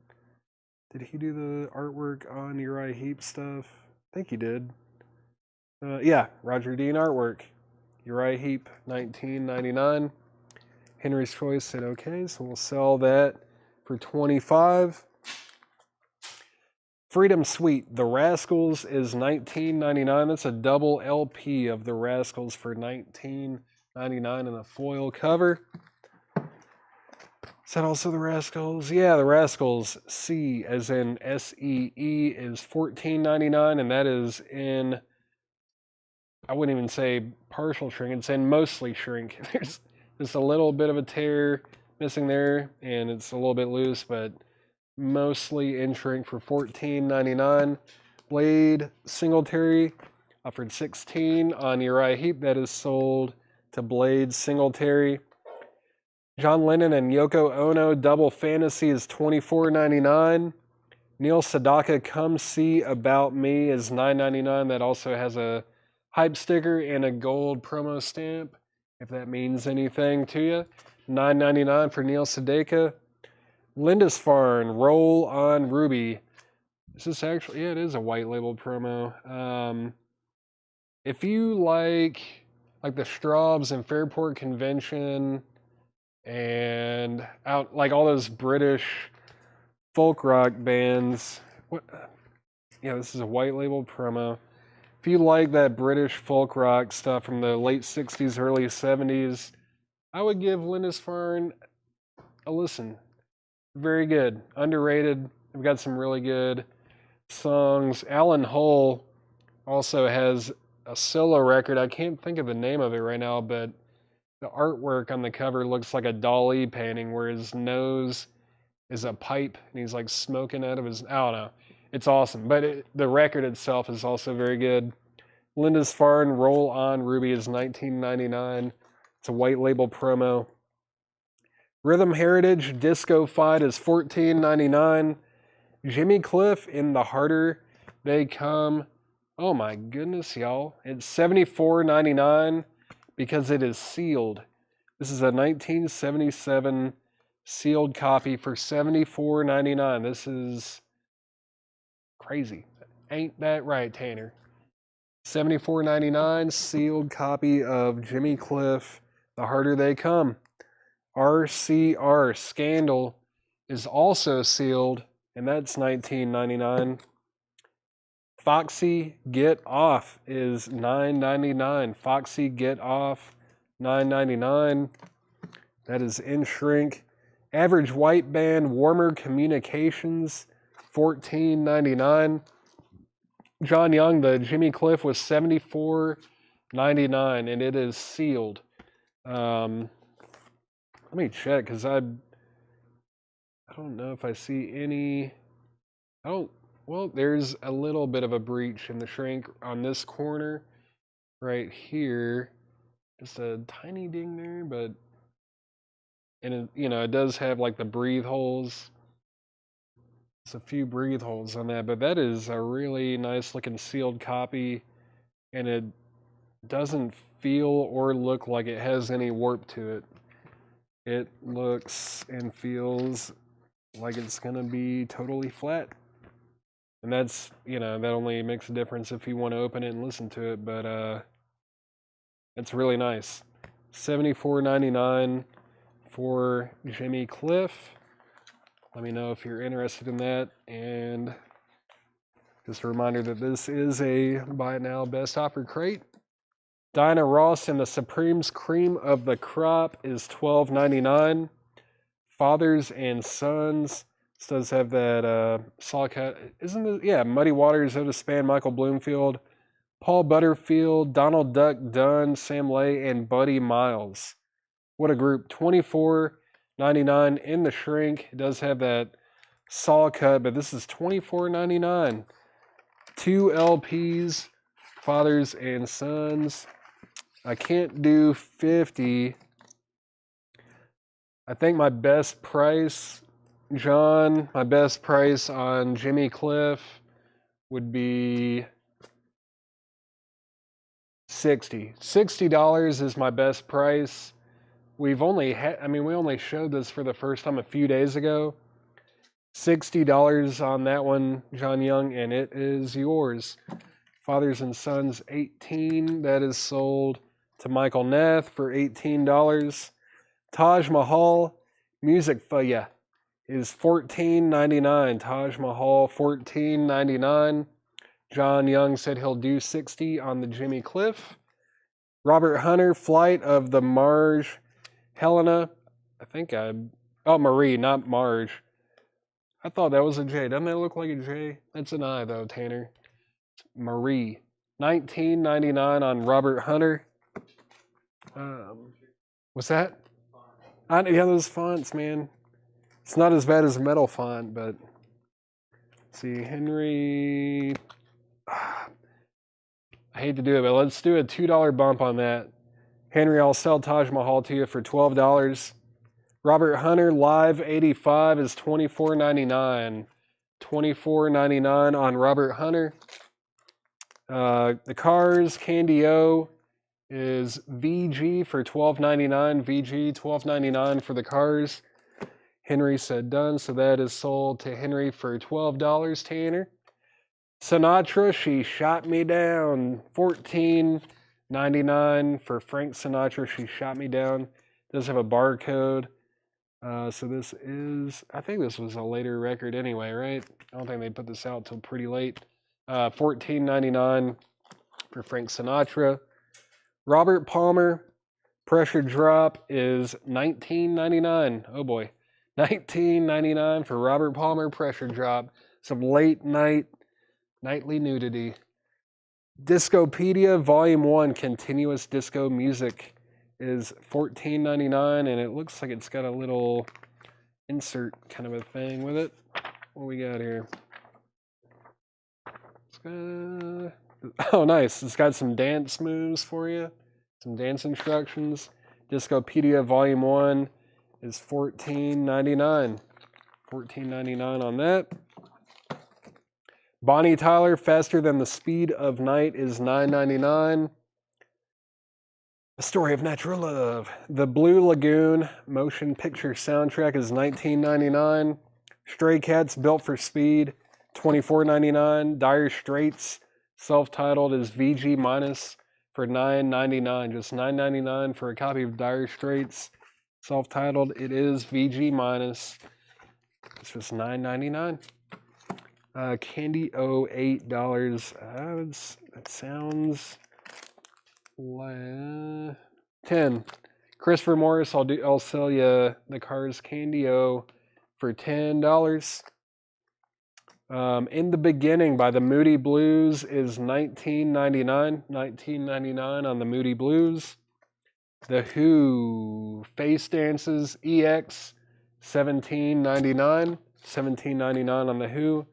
Did he do the artwork on Uriah Heep stuff? I think he did. Yeah, Roger Dean artwork. Uriah Heep, $19.99. Henry's Choice said okay, so we'll sell that for $25. Freedom Suite, The Rascals is $19.99. That's a double LP of The Rascals for $19.99 in a foil cover. Is that also The Rascals? Yeah, The Rascals. C as in SEE is $14.99, and that is in, I wouldn't even say partial shrink, it's in mostly shrink. There's just a little bit of a tear missing there, and it's a little bit loose, but mostly in shrink for $14.99. Blade Singletary offered $16 on Uriah Heep. That is sold to Blade Singletary. John Lennon and Yoko Ono Double Fantasy is $24.99. Neil Sedaka Come See About Me is $9.99. That also has a hype sticker and a gold promo stamp, if that means anything to you. $9.99 for Neil Sedaka. Lindisfarne Roll on Ruby. This is actually, yeah, it is a white label promo. If you like the Straubs and Fairport Convention and out like all those British folk rock bands, yeah, this is a white label promo. If you like that British folk rock stuff from the late 60s, early 70s, I would give Lindisfarne a listen. Very good. Underrated. We've got some really good songs. Alan Hull also has a solo record. I can't think of the name of it right now, but the artwork on the cover looks like a Dali painting where his nose is a pipe and he's like smoking out of his, I don't know. It's awesome. But the record itself is also very good. Lindisfarne Roll On Ruby is $19.99. It's a white label promo. Rhythm Heritage Disco Fight is $14.99. Jimmy Cliff in The Harder They Come. Oh my goodness, y'all. It's $74.99 because it is sealed. This is a 1977 sealed copy for $74.99. This is crazy. Ain't that right, Tanner? $74.99 sealed copy of Jimmy Cliff, The Harder They Come. RCR Scandal is also sealed, and that's $19.99. Foxy Get Off is $9.99. Foxy Get Off, $9.99. That is in shrink. Average White Band Warmer Communications, $14.99. John Young, the Jimmy Cliff, was $74.99, and it is sealed. Let me check, because I don't know if I see any. Well, there's a little bit of a breach in the shrink on this corner right here. Just a tiny ding there, but, and it does have like the breathe holes. It's a few breathe holes on that, but that is a really nice looking sealed copy, and it doesn't feel or look like it has any warp to it. It looks and feels like it's going to be totally flat. And that's, that only makes a difference if you want to open it and listen to it, but it's really nice. $74.99 for Jimmy Cliff. Let me know if you're interested in that. And just a reminder that this is a buy it now best offer crate. Dinah Ross and the Supremes Cream of the Crop is $12.99. Fathers and Sons. This does have that saw cut. Isn't it? Yeah, Muddy Waters, Otis Spann, Michael Bloomfield, Paul Butterfield, Donald Duck Dunn, Sam Lay, and Buddy Miles. What a group. $24.99 in the shrink. It does have that saw cut, but this is $24.99. 2 LPs, Fathers and Sons. I can't do 50. I think my best price, John, my best price on Jimmy Cliff would be $60 is my best price. We've only we only showed this for the first time a few days ago. $60 on that one, John Young, and it is yours. Fathers and Sons 18, that is sold to Michael Nath for $18. Taj Mahal, Music for Ya, is $14.99. Taj Mahal, $14.99. John Young said he'll do 60 on the Jimmy Cliff. Robert Hunter, Flight of the Marge Helena. Marie, not Marge. I thought that was a J. Doesn't that look like a J? That's an I, though, Tanner. Marie. $19.99 on Robert Hunter. What's that? Yeah, those fonts, man. It's not as bad as metal font, but... Let's see, Henry... I hate to do it, but let's do a $2 bump on that. Henry, I'll sell Taj Mahal to you for $12. Robert Hunter, Live 85 is $24.99. $24.99 on Robert Hunter. The Cars, Candy O is VG for $12.99. VG, $12.99 for the Cars. Henry said done, so that is sold to Henry for $12, Tanner. Sinatra, She Shot Me Down, $14.99 for Frank Sinatra, She Shot Me Down. It does have a barcode. So this is, I think this was a later record anyway, right? I don't think they put this out till pretty late. $14.99 for Frank Sinatra. Robert Palmer, Pressure Drop is $19.99. Oh boy. $19.99 for Robert Palmer, Pressure Drop. Some nightly nudity. Discopedia Volume 1, Continuous Disco Music is $14.99, and it looks like it's got a little insert kind of a thing with it. What we got here? Oh, nice. It's got some dance moves for you, some dance instructions. Discopedia Volume 1 is $14.99. $14.99 on that. Bonnie Tyler, Faster Than the Speed of Night is $9.99. A Story of Natural Love. The Blue Lagoon motion picture soundtrack is $19.99. Stray Cats, Built for Speed, $24.99. Dire Straits, self-titled, is VG minus for $9.99. Just $9.99 for a copy of Dire Straits, self-titled. It is VG minus. It's just $9.99. Candy O, $8. That sounds like 10. Christopher Morris, I'll sell you the Cars Candy O for $10. In the Beginning by the Moody Blues is $19.99. $19.99 on the Moody Blues. The Who, Face Dances EX, $17.99. $17.99 on the Who.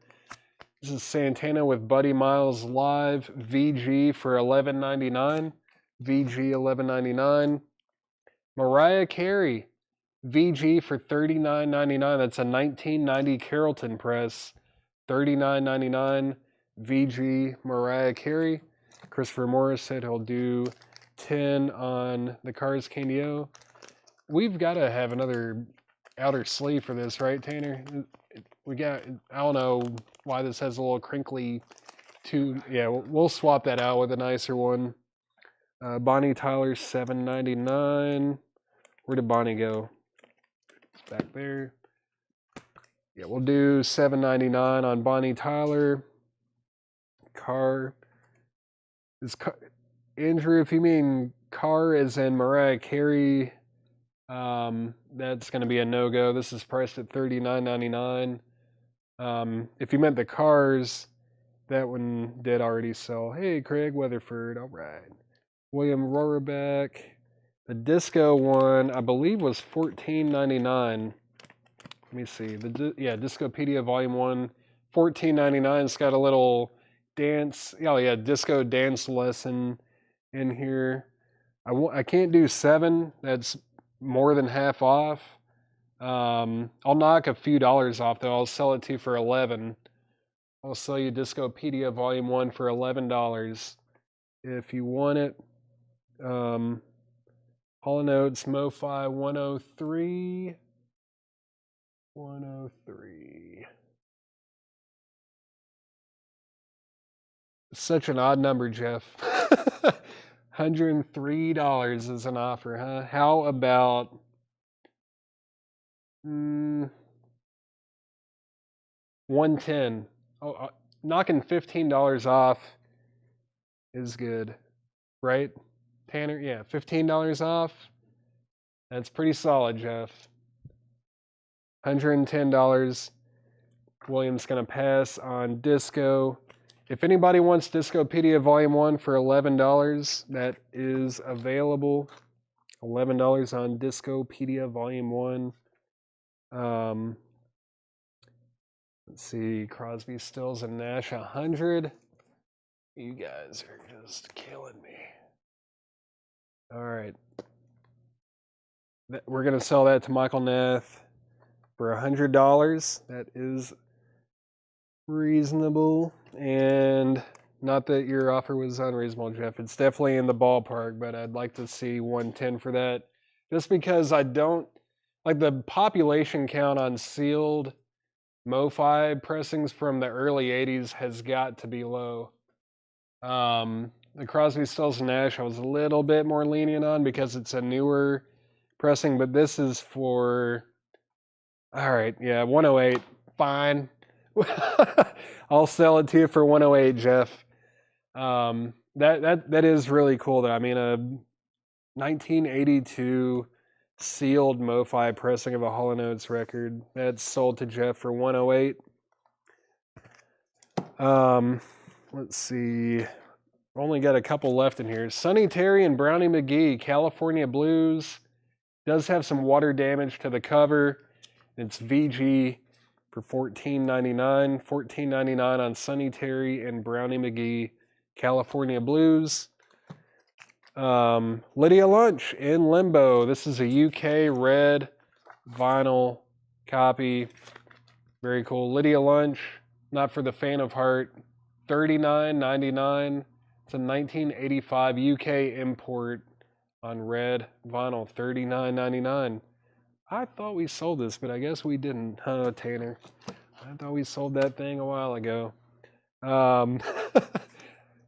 This is Santana with Buddy Miles Live, VG for $11.99. VG $11.99. Mariah Carey, VG for $39.99. That's a 1990 Carrollton press. $39.99. VG Mariah Carey. Christopher Morris said he'll do 10 on the Cars Candy O. We've got to have another outer sleeve for this, right, Tanner? I don't know why this has a little crinkly yeah, we'll swap that out with a nicer one. Bonnie Tyler, $7.99. Where did Bonnie go? It's back there. Yeah, we'll do $7.99 on Bonnie Tyler. Andrew, if you mean car as in Mariah Carey, that's going to be a no-go. This is priced at $39.99. If you meant the Cars, that one did already sell. Hey, Craig Weatherford, all right. William Rohraback. The disco one, I believe, was $14.99. Let me see. Discopedia Volume 1, $14.99. It's got a little dance, disco dance lesson in here. I can't do 7. That's more than half off. I'll knock a few dollars off, though. I'll sell it to you for $11. I'll sell you Discopedia Volume 1 for $11. If you want it, Hall & Oates MoFi 103. 103. Such an odd number, Jeff. $103 is an offer, huh? How about 110? Oh, knocking $15 off is good, right, Tanner? Yeah, $15 off. That's pretty solid, Jeff. $110. William's gonna pass on Disco. If anybody wants Discopedia Volume 1 for $11, that is available. $11 on Discopedia Volume 1. Let's see, Crosby, Stills, and Nash 100. You guys are just killing me. All right. We're going to sell that to Michael Nath for $100. That is reasonable. And not that your offer was unreasonable, Jeff. It's definitely in the ballpark, but I'd like to see 110 for that. Just because I don't like the population count on sealed MoFi pressings from the early 80s has got to be low. The Crosby, Stills, and Nash I was a little bit more lenient on because it's a newer pressing, but this is for, all right, yeah, 108, fine. I'll sell it to you for 108, Jeff. That is really cool though. I mean, a 1982 sealed MoFi pressing of a Hall & Oates record that's sold to Jeff for 108. Let's see. Only got a couple left in here. Sonny Terry and Brownie McGee, California Blues. Does have some water damage to the cover. It's VG for $14.99. $14.99 on Sonny Terry and Brownie McGee, California Blues. Lydia Lunch in Limbo. This is a UK red vinyl copy. Very cool. Lydia Lunch, Not for the Faint of Heart. $39.99. It's a 1985 UK import on red vinyl. $39.99. I thought we sold this, but I guess we didn't, huh, Tanner? I thought we sold that thing a while ago.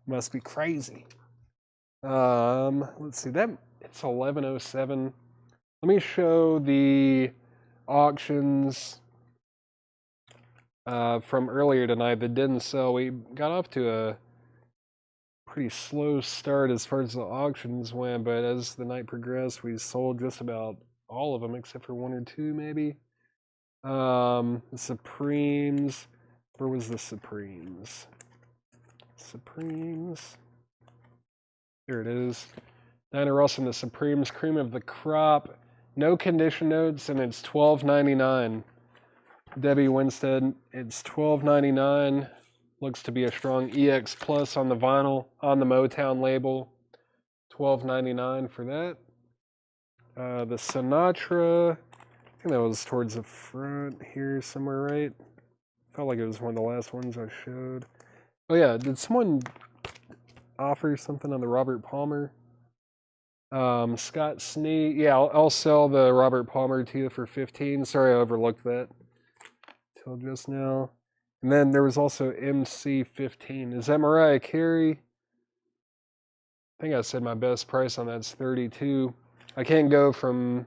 Must be crazy. Let's see, that it's 11:07. Let me show the auctions from earlier tonight that didn't sell. We got off to a pretty slow start as far as the auctions went, but as the night progressed, we sold just about all of them except for one or two, maybe. The Supremes. Where was the Supremes? Supremes. Here it is. Dinah Ross and the Supremes, cream of the crop. No condition notes, and it's $12.99. Debbie Winstead, it's $12.99. Looks to be a strong EX Plus on the vinyl, on the Motown label. $12.99 for that. The Sinatra, I think that was towards the front here somewhere, right? Felt like it was one of the last ones I showed. Oh yeah, did someone offer something on the Robert Palmer? Scott Sneed, yeah, I'll sell the Robert Palmer to you for $15. Sorry I overlooked that till just now. And then there was also MC15. Is that Mariah Carey? I think I said my best price on that's $32. I can't go from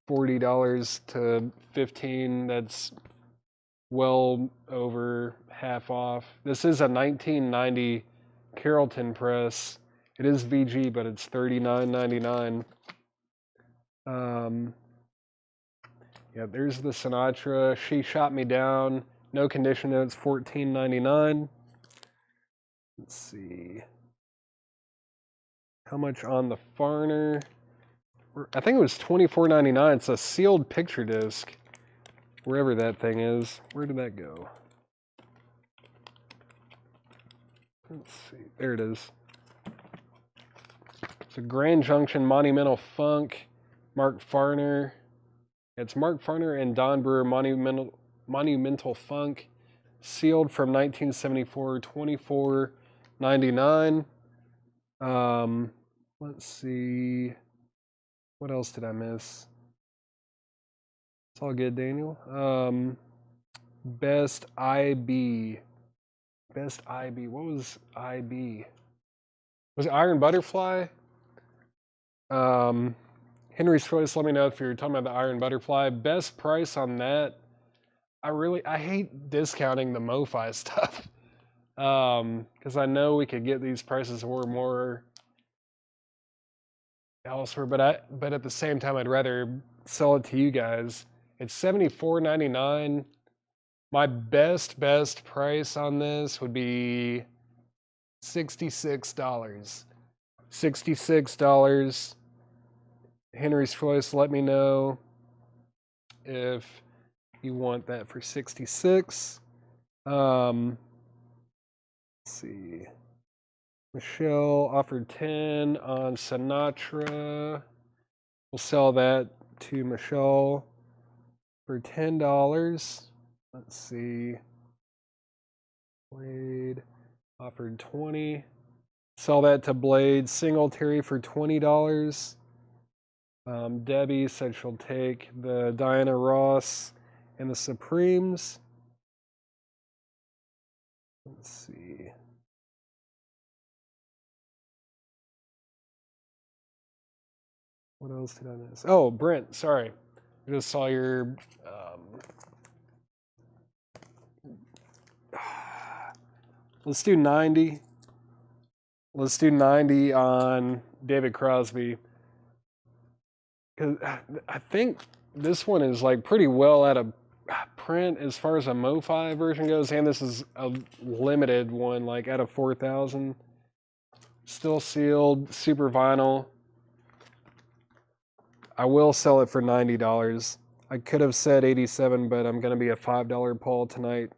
$40 to $15. That's well over half off. This is a 1990 Carrollton press. It is VG, but it's $39.99. Yeah, there's the Sinatra. She Shot Me Down. No condition notes, $14.99. Let's see. How much on the Farner? I think it was $24.99. It's a sealed picture disc. Wherever that thing is. Where did that go? Let's see. There it is. It's a Grand Junction Monumental Funk. Mark Farner. It's Mark Farner and Don Brewer Monumental Funk. sealed from 1974, $24.99. Let's see. What else did I miss? It's all good, Daniel. Best IB. Best IB. What was IB? Was it Iron Butterfly? Henry's Choice, let me know if you're talking about the Iron Butterfly. Best price on that. I hate discounting the MoFi stuff. Because I know we could get these prices or more elsewhere, but at the same time, I'd rather sell it to you guys. It's $74.99. My best price on this would be $66. $66. Henry's Choice, let me know if you want that for 66. Let's see. Michelle offered 10 on Sinatra. We'll sell that to Michelle for $10. Let's see. Blade offered 20. Sell that to Blade Singletary for $20. Debbie said she'll take the Diana Ross and the Supremes. Let's see. What else did I miss? Oh, Brent, sorry. I just saw your... let's do 90. Let's do 90 on David Crosby. Because I think this one is like pretty well out of print as far as a MoFi version goes, and this is a limited one, like out of 4,000. Still sealed, super vinyl. I will sell it for $90. I could have said 87, but I'm going to be a $5 Paul tonight.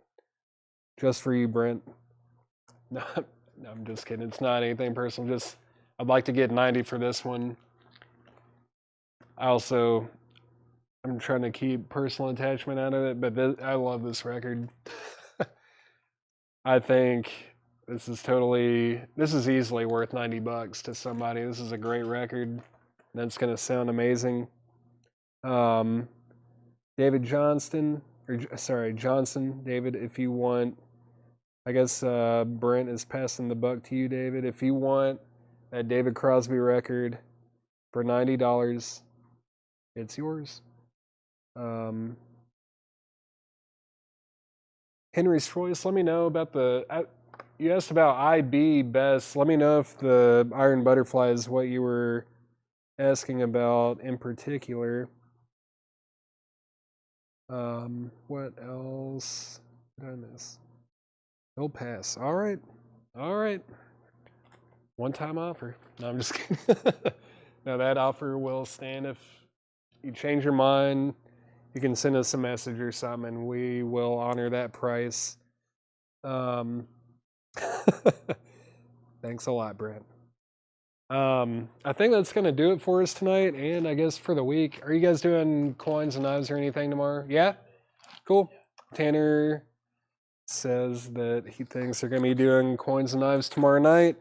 Just for you, Brent. No, I'm just kidding. It's not anything personal. Just, I'd like to get 90 for this one. I'm trying to keep personal attachment out of it, but I love this record. I think this is easily worth $90 to somebody. This is a great record. That's going to sound amazing. David Johnson, David, if you want, I guess Brent is passing the buck to you, David. If you want that David Crosby record for $90, it's yours. Henry's Choice, let me know about you asked about IB best. Let me know if the Iron Butterfly is what you were asking about in particular. What else did I miss? No pass. All right. One-time offer. No, I'm just kidding. No, that offer will stand. If you change your mind, you can send us a message or something, and we will honor that price. Thanks a lot, Brent. I think that's going to do it for us tonight, and I guess for the week. Are you guys doing coins and knives or anything tomorrow? Yeah? Cool. Tanner says that he thinks they're going to be doing coins and knives tomorrow night.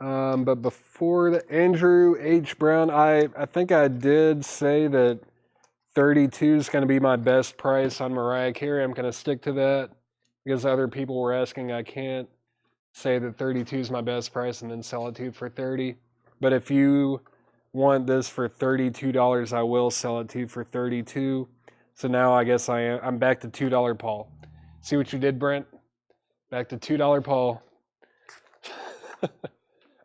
But before Andrew H. Brown, I think I did say that 32 is going to be my best price on Mariah Carey. I'm going to stick to that because other people were asking. I can't say that 32 is my best price and then sell it to you for 30. But if you want this for $32, I will sell it to you for 32. So now I guess I'm back to $2 Paul. See what you did, Brent? Back to $2 Paul.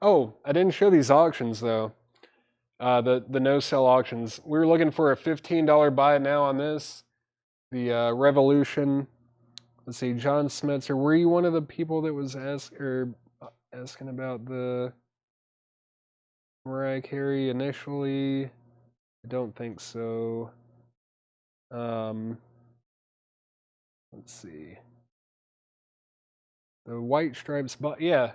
Oh, I didn't show these auctions though. The no-sell auctions. We were looking for a $15 buy now on this. The Revolution. Let's see, John Smetzer. Were you one of the people that was asking about the Mariah Carey initially? I don't think so. Let's see. The White Stripes, but yeah,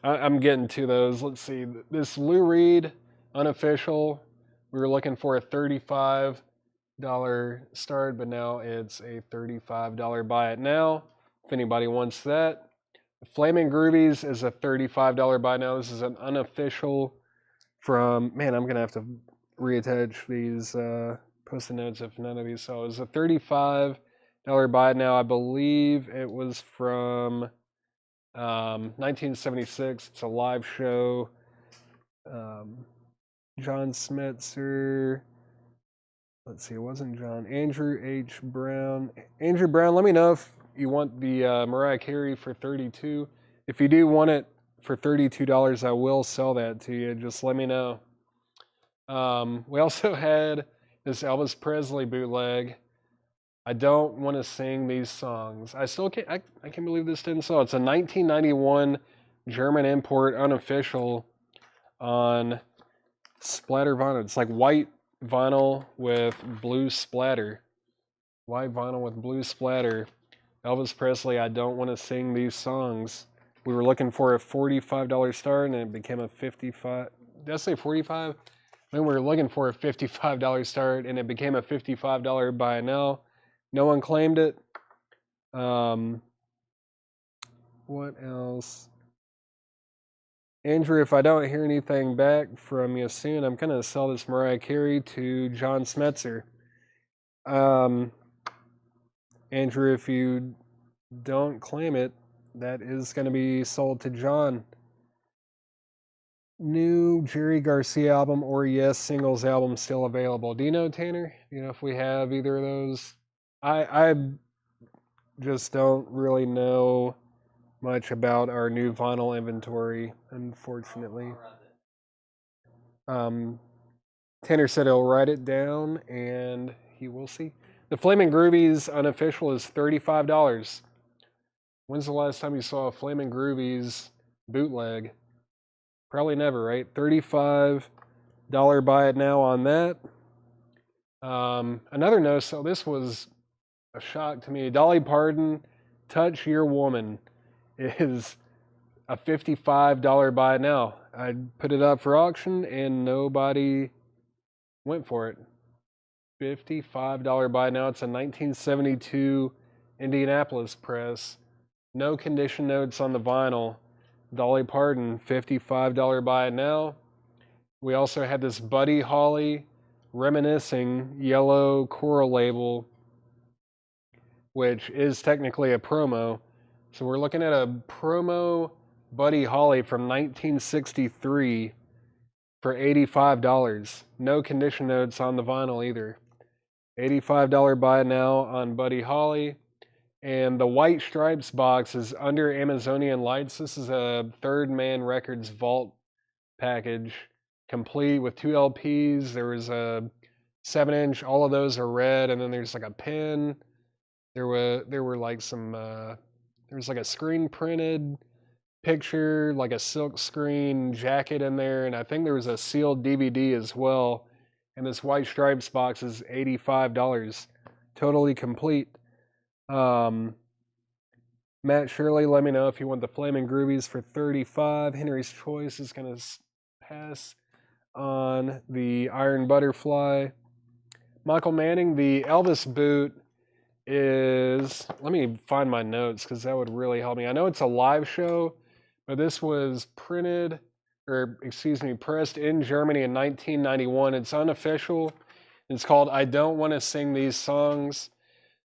I'm getting to those. Let's see. This Lou Reed unofficial. We were looking for a $35 start, but now it's a $35 buy it now. if anybody wants that. Flaming Groovies is a $35 buy now. This is an unofficial from, man, I'm going to have to reattach these post-it notes if none of these saw. It was a $35 buy now. I believe it was from 1976. It's a live show. John Smetzer. Let's see, it wasn't John. Andrew H. Brown. Andrew Brown, let me know if you want the Mariah Carey for $32. If you do want it for $32, I will sell that to you. Just let me know. We also had this Elvis Presley bootleg. I don't want to sing these songs. I still can't. I can't believe this didn't sell. It's a 1991 German import, unofficial, on splatter vinyl. It's like white vinyl with blue splatter. White vinyl with blue splatter. Elvis Presley, I don't want to sing these songs. We were looking for a $45 start and it became a $55. Did I say 45? I think we were looking for a $55 start and it became a $55 buy now. No one claimed it. What else? Andrew, if I don't hear anything back from you soon, I'm going to sell this Mariah Carey to John Smetzer. Andrew, if you don't claim it, that is going to be sold to John. New Jerry Garcia album or Yes singles album still available. Do you know, Tanner? Do you know if we have either of those? I just don't really know much about our new vinyl inventory, unfortunately. Tanner said he'll write it down and he will see. The Flaming Groovies unofficial is $35. When's the last time you saw a Flaming Groovies bootleg? Probably never, right? $35 buy it now on that. Another no sell. This was a shock to me. Dolly Parton, Touch Your Woman, is a $55 buy now. I put it up for auction and nobody went for it. $55 buy now. It's a 1972 Indianapolis press. No condition notes on the vinyl. Dolly Parton, $55 buy now. We also had this Buddy Holly Reminiscing yellow coral label, which is technically a promo. So we're looking at a promo Buddy Holly from 1963 for $85. No condition notes on the vinyl either. $85 buy now on Buddy Holly. And the White Stripes box is under Amazonian Lights. This is a Third Man Records vault package, complete with 2 LPs. There was a 7-inch. All of those are red, and then there's like a pin. There were like some. There was like a screen printed picture, like a silk screen jacket in there, and I think there was a sealed DVD as well. And this White Stripes box is $85, totally complete. Matt Shirley, let me know if you want the Flaming Groovies for $35. Henry's Choice is going to pass on the Iron Butterfly. Michael Manning, the Elvis boot is, let me find my notes because that would really help me. I know it's a live show, but this was pressed in Germany in 1991. It's unofficial. It's called I Don't Want to Sing These Songs.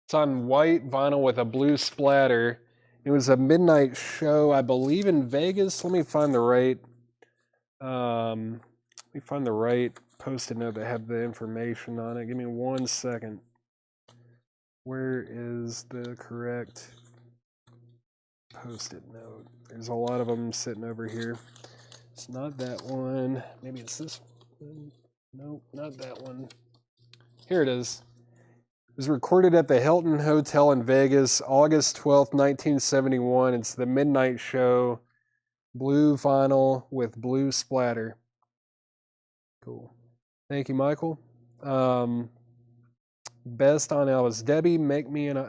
It's on white vinyl with a blue splatter. It was a midnight show, I believe, in Vegas. Let me find the right. Post-it note that had the information on it. Give me 1 second. Where is the correct post-it note? There's a lot of them sitting over here. It's not that one. Maybe it's this one. Nope, not that one. Here it is. It was recorded at the Hilton Hotel in Vegas, August 12th, 1971. It's the midnight show. Blue vinyl with blue splatter. Cool. Thank you, Michael. Best on Elvis. Debbie,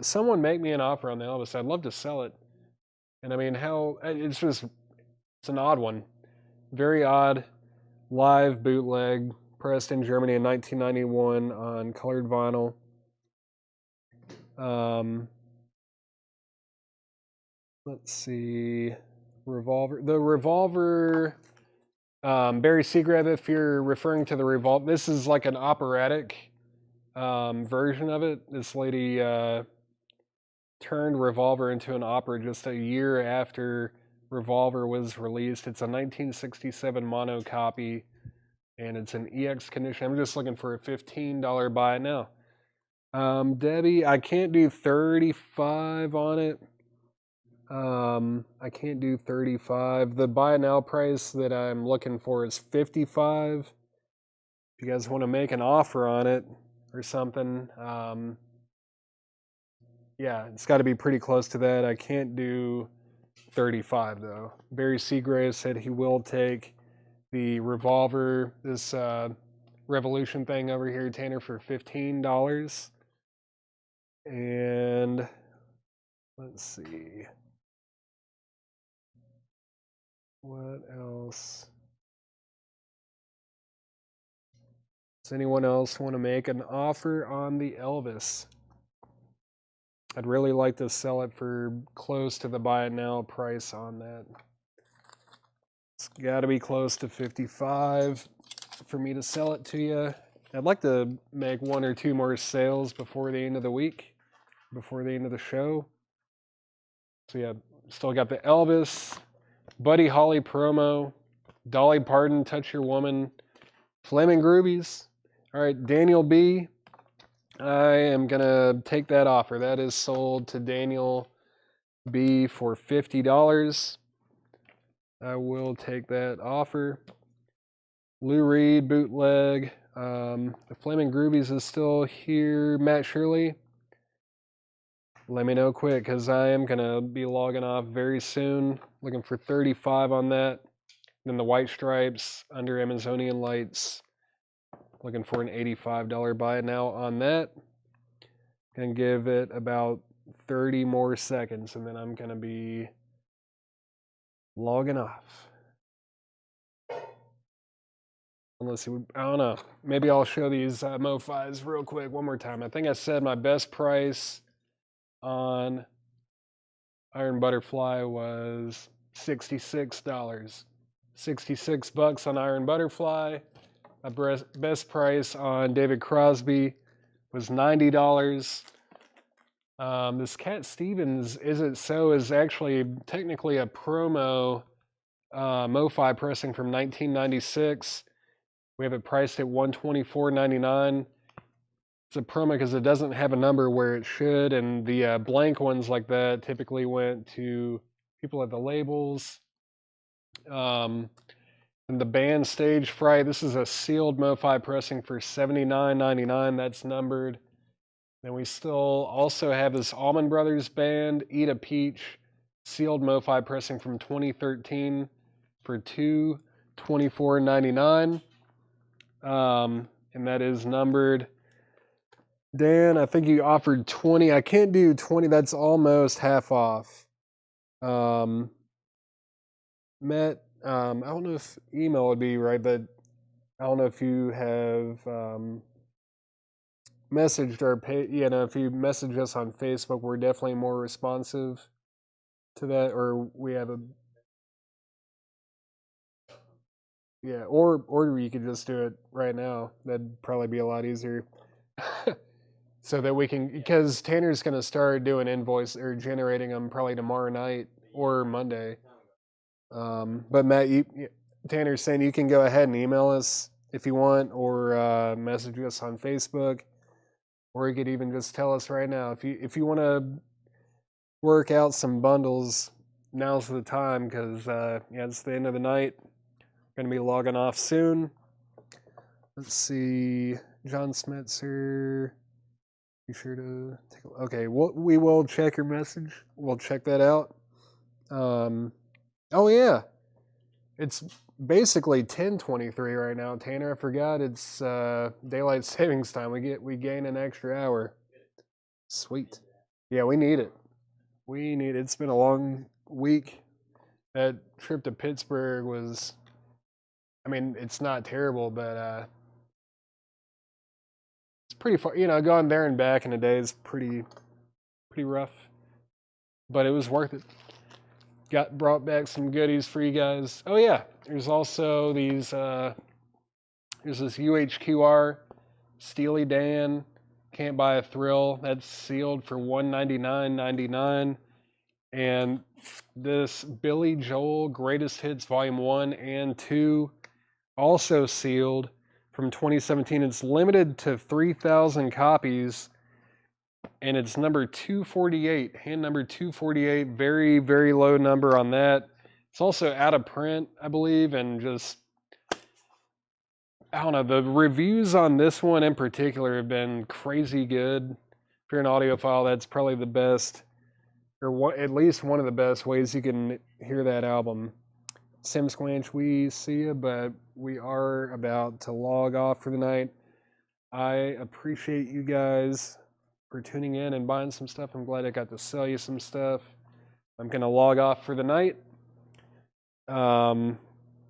someone make me an offer on the Elvis. I'd love to sell it. And I mean, it's an odd one. Very odd live bootleg, pressed in Germany in 1991 on colored vinyl. Let's see. Revolver. The revolver, Barry Seagrave, if you're referring to the revolver, this is like an operatic version of it. This lady turned Revolver into an opera just a year after Revolver was released. It's a 1967 mono copy, and it's an EX condition. I'm just looking for a $15 buy it now. Debbie, I can't do 35 on it. I can't do 35. The buy now price that I'm looking for is 55. If you guys want to make an offer on it or something, yeah, it's got to be pretty close to that. I can't do 35 though. Barry Seagrave said he will take the Revolver, this Revolution thing over here, Tanner, for $15. And let's see. What else? Does anyone else want to make an offer on the Elvis? I'd really like to sell it for close to the buy it now price on that. It's got to be close to 55 for me to sell it to you. I'd like to make one or two more sales before the end of the week, before the end of the show. So yeah, still got the Elvis, Buddy Holly promo, Dolly Parton, Touch Your Woman, Flaming Groovies. All right, Daniel B. I am going to take that offer. That is sold to Daniel B for $50. I will take that offer. Lou Reed, bootleg. The Flaming Groovies is still here. Matt Shirley, let me know quick because I am going to be logging off very soon. Looking for 35 on that. Then the White Stripes, Under Amazonian Lights. Looking for an $85 buy now on that. Gonna give it about 30 more seconds and then I'm gonna be logging off. And let's see, I don't know. Maybe I'll show these MoFis real quick one more time. I think I said my best price on Iron Butterfly was $66. $66 on Iron Butterfly. My best price on David Crosby was $90. This Cat Stevens Is It So is actually technically a promo MoFi pressing from 1996. We have it priced at $124.99. It's a promo because it doesn't have a number where it should, and the blank ones like that typically went to people at the labels. And the band Stage Fright, this is a sealed MoFi pressing for $79.99. That's numbered. And we still also have this Allman Brothers band, Eat a Peach, sealed MoFi pressing from 2013 for $224.99. And that is numbered. Dan, I think you offered 20. I can't do 20. That's almost half off. Matt, I don't know if email would be right, but I don't know if you have messaged our page. You know, if you message us on Facebook, we're definitely more responsive to that. Or we have a or you could just do it right now. That'd probably be a lot easier. So that we can, because Tanner's going to start doing invoice or generating them probably tomorrow night or Monday. But Matt, Tanner's saying you can go ahead and email us if you want, or message us on Facebook, or you could even just tell us right now if you want to work out some bundles. Now's the time because it's the end of the night. Going to be logging off soon. Let's see, John Smetzer. Be sure to take a look. Okay, we will check your message. We'll check that out. Oh yeah, it's basically 10:23 right now, Tanner. I forgot it's daylight savings time. We gain an extra hour. Sweet. Yeah, we need it. It's been a long week. That trip to Pittsburgh was, I mean, it's not terrible, but it's pretty far. You know, going there and back in a day is pretty rough, but it was worth it. brought back some goodies for you guys. Oh yeah, there's also these. There's this UHQR Steely Dan Can't Buy a Thrill that's sealed for $199.99, and this Billy Joel Greatest Hits Volume 1 and 2 also sealed from 2017. It's limited to 3,000 copies, and it's number 248, hand number 248. Very, very low number on that. It's also out of print, I believe, and just, I don't know, the reviews on this one in particular have been crazy good. If you're an audiophile, that's probably the best, or at least one of the best ways you can hear that album. Sim Squanch, we see you, but we are about to log off for the night. I appreciate you guys for tuning in and buying some stuff. I'm glad I got to sell you some stuff. I'm going to log off for the night.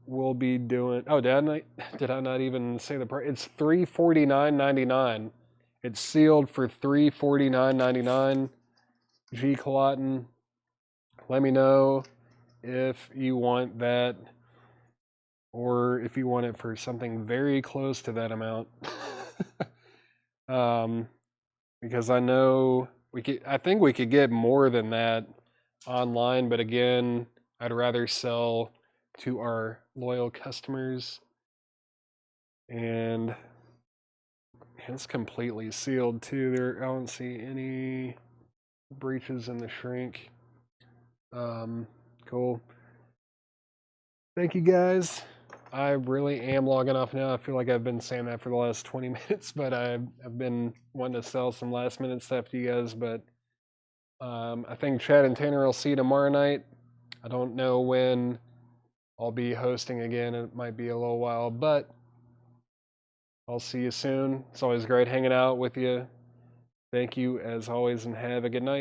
We'll be doing, oh, did I not even say the price? It's $349.99. It's sealed for $349.99. G. Clotten, let me know if you want that, or if you want it for something very close to that amount. Because I know I think we could get more than that online, but again, I'd rather sell to our loyal customers. And it's completely sealed too. I don't see any breaches in the shrink. Cool. Thank you guys. I really am logging off now. I feel like I've been saying that for the last 20 minutes, but I've been wanting to sell some last minute stuff to you guys. But I think Chad and Tanner will see you tomorrow night. I don't know when I'll be hosting again. It might be a little while, but I'll see you soon. It's always great hanging out with you. Thank you as always, and have a good night.